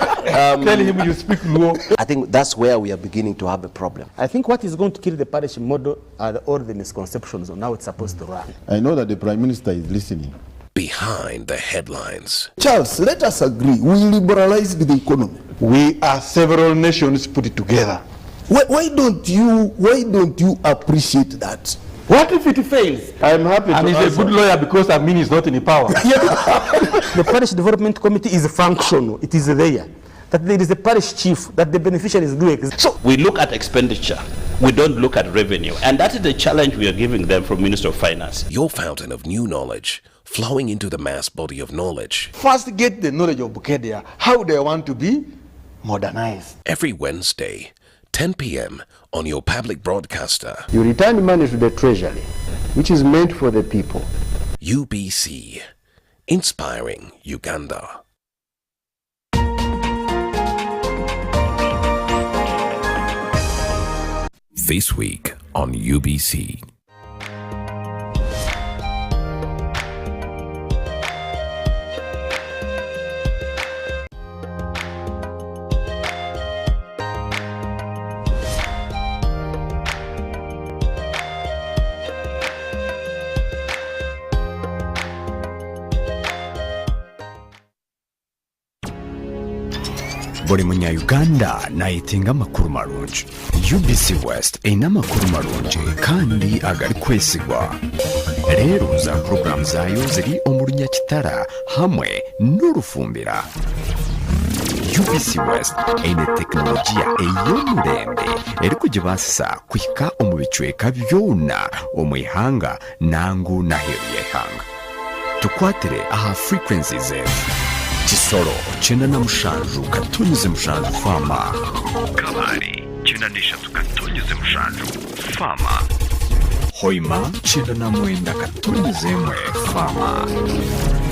S31: Tell him you speak low.
S33: I think that's where we are beginning to have a problem.
S34: I think what is going to kill the parish model are all the misconceptions on how it's supposed to run.
S32: I know that the Prime Minister is listening.
S8: Behind the headlines.
S31: Charles, let us agree. We liberalized the economy. We are several nations put it together.
S32: Why don't you appreciate that?
S31: What if it fails?
S32: I'm happy
S31: and
S32: to
S31: he's a good lawyer because Amin is not in power.
S34: The Parish Development Committee is functional. It is there. that there is a parish chief that the beneficiary is doing.
S2: So we look at expenditure. We don't look at revenue. And that is the challenge we are giving them from Minister of Finance.
S8: Your fountain of new knowledge, flowing into the mass body of knowledge.
S31: First get the knowledge of Bukedia, how they want to be modernized.
S8: Every Wednesday, 10 p.m. on your public broadcaster.
S16: You return money to the treasury, which is meant for the people.
S8: UBC, inspiring Uganda. This week on UBC.
S17: buli munya-Uganda nayetenga amakuru marungi. UBC West erina amakuru marungi kandi agali kwesigwa. Leero za programu zaayo ziri omu Lunyakitara hamwe n'Olufumbira. UBC West eine tekinologiya ey'omulembe eri kugibaasisa kuhika omu bicweka byona omu ihanga nangu n'aheeru y'eihanga. Tukwatire aha frequencies zetu: Kisoro 97.7 Fama, Kabale 93.7 Fama, Hoima 99.1 Fama,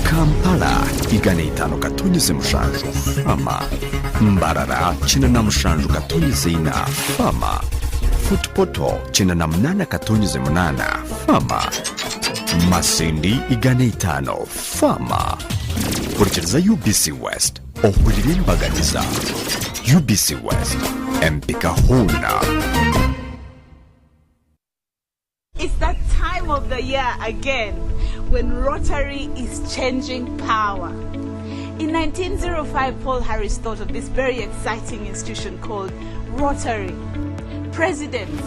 S17: Kampala 105.7 Fama, Mbarara 97.4 Fama, Futpoto 98.8 Fama, Masindi 5 Fama. Kurikiriza UBC West ohulire embagaliza. UBC West empika huna.
S18: It's that time of the year again when Rotary is changing power. In 1905, Paul Harris thought of this very exciting institution called Rotary. Presidents,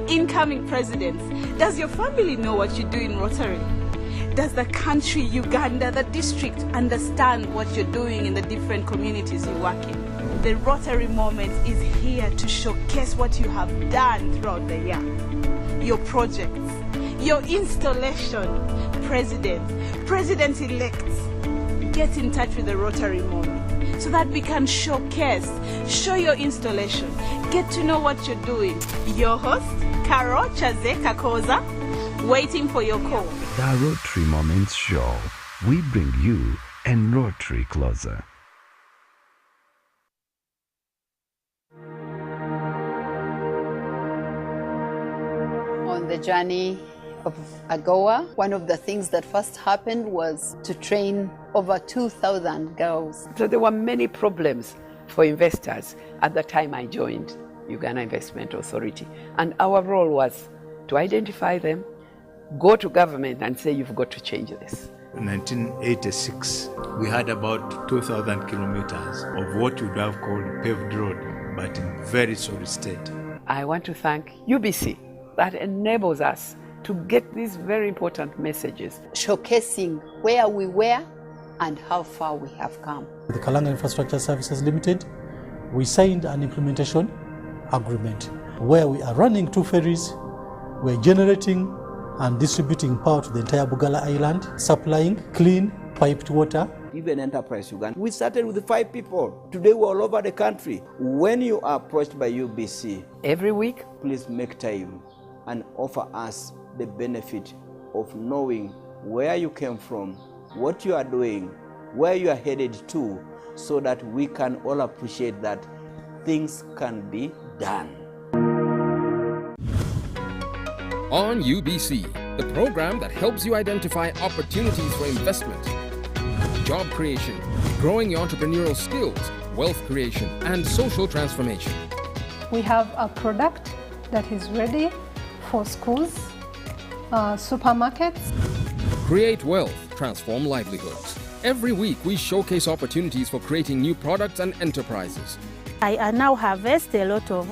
S18: incoming presidents, does your family know what you do in Rotary? Does the country, Uganda, the district understand what you're doing in the different communities you work in? The Rotary Moment is here to showcase what you have done throughout the year. Your projects, your installation, presidents-elects. Get in touch with the Rotary Moment so that we can showcase, show your installation, get to know what you're doing. Your host, Karo Chazeka Koza, waiting for your call.
S19: The Rotary Moments Show. We bring you and Rotary closer.
S20: On the journey of AGOA, one of the things that first happened was to train over 2,000 girls.
S21: So there were many problems for investors at the time I joined Uganda Investment Authority. And our role was to identify them, go to government and say, you've got to change this.
S22: In 1986, we had about 2,000 kilometers of what you would have called paved road, but in very sorry state.
S21: I want to thank UBC that enables us to get these very important messages.
S20: Showcasing where we were and how far we have come.
S23: With the Kalanga Infrastructure Services Limited, we signed an implementation agreement where we are running 2 ferries, we're generating and distributing power to the entire Bugala Island, supplying clean piped water.
S24: Even Enterprise Uganda, we started with 5 people. Today we're all over the country. When you are approached by UBC,
S21: every week,
S24: please make time and offer us the benefit of knowing where you came from, what you are doing, where you are headed to, so that we can all appreciate that things can be done.
S25: On UBC, the program that helps you identify opportunities for investment, job creation, growing your entrepreneurial skills, wealth creation, and social transformation.
S26: We have a product that is ready for schools, supermarkets.
S25: Create wealth, transform livelihoods. Every week, we showcase opportunities for creating new products and enterprises.
S27: I now harvest a lot of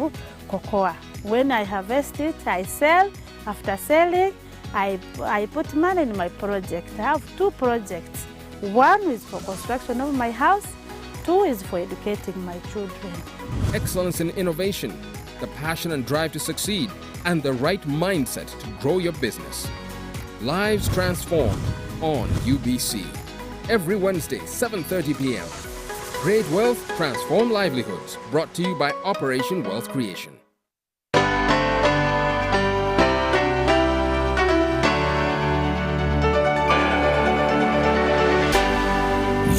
S27: cocoa. When I harvest it, I sell. After selling, I put money in my project. I have 2 projects. One is for construction of my house. two is for educating my children.
S25: Excellence in innovation, the passion and drive to succeed, and the right mindset to grow your business. Lives transformed on UBC. Every Wednesday, 7:30 p.m. Create wealth, transform livelihoods. Brought to you by Operation Wealth Creation.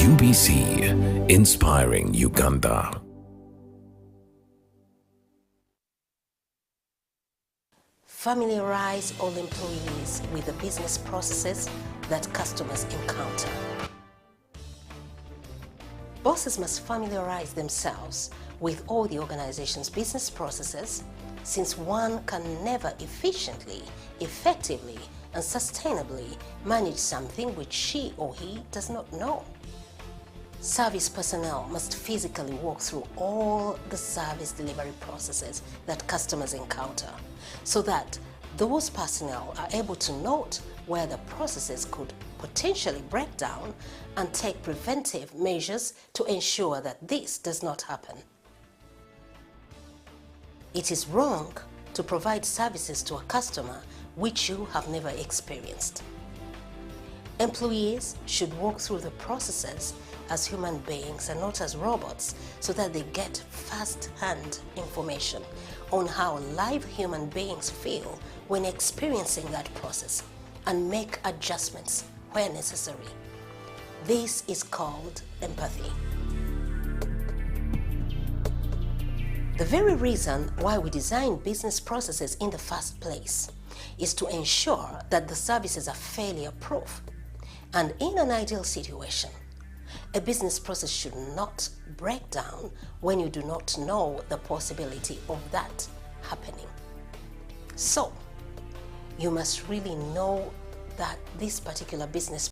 S8: UBC, inspiring Uganda.
S1: Familiarize all employees with the business processes that customers encounter. Bosses must familiarize themselves with all the organization's business processes, since one can never efficiently, effectively, and sustainably manage something which she or he does not know. Service personnel must physically walk through all the service delivery processes that customers encounter, so that those personnel are able to note where the processes could potentially break down and take preventive measures to ensure that this does not happen. It is wrong to provide services to a customer which you have never experienced. Employees should walk through the processes as human beings and not as robots, so that they get first-hand information on how live human beings feel when experiencing that process and make adjustments where necessary. This is called empathy. The very reason why we design business processes in the first place is to ensure that the services are failure-proof. And in an ideal situation, a business process should not break down when you do not know the possibility of that happening. So, you must really know that this particular business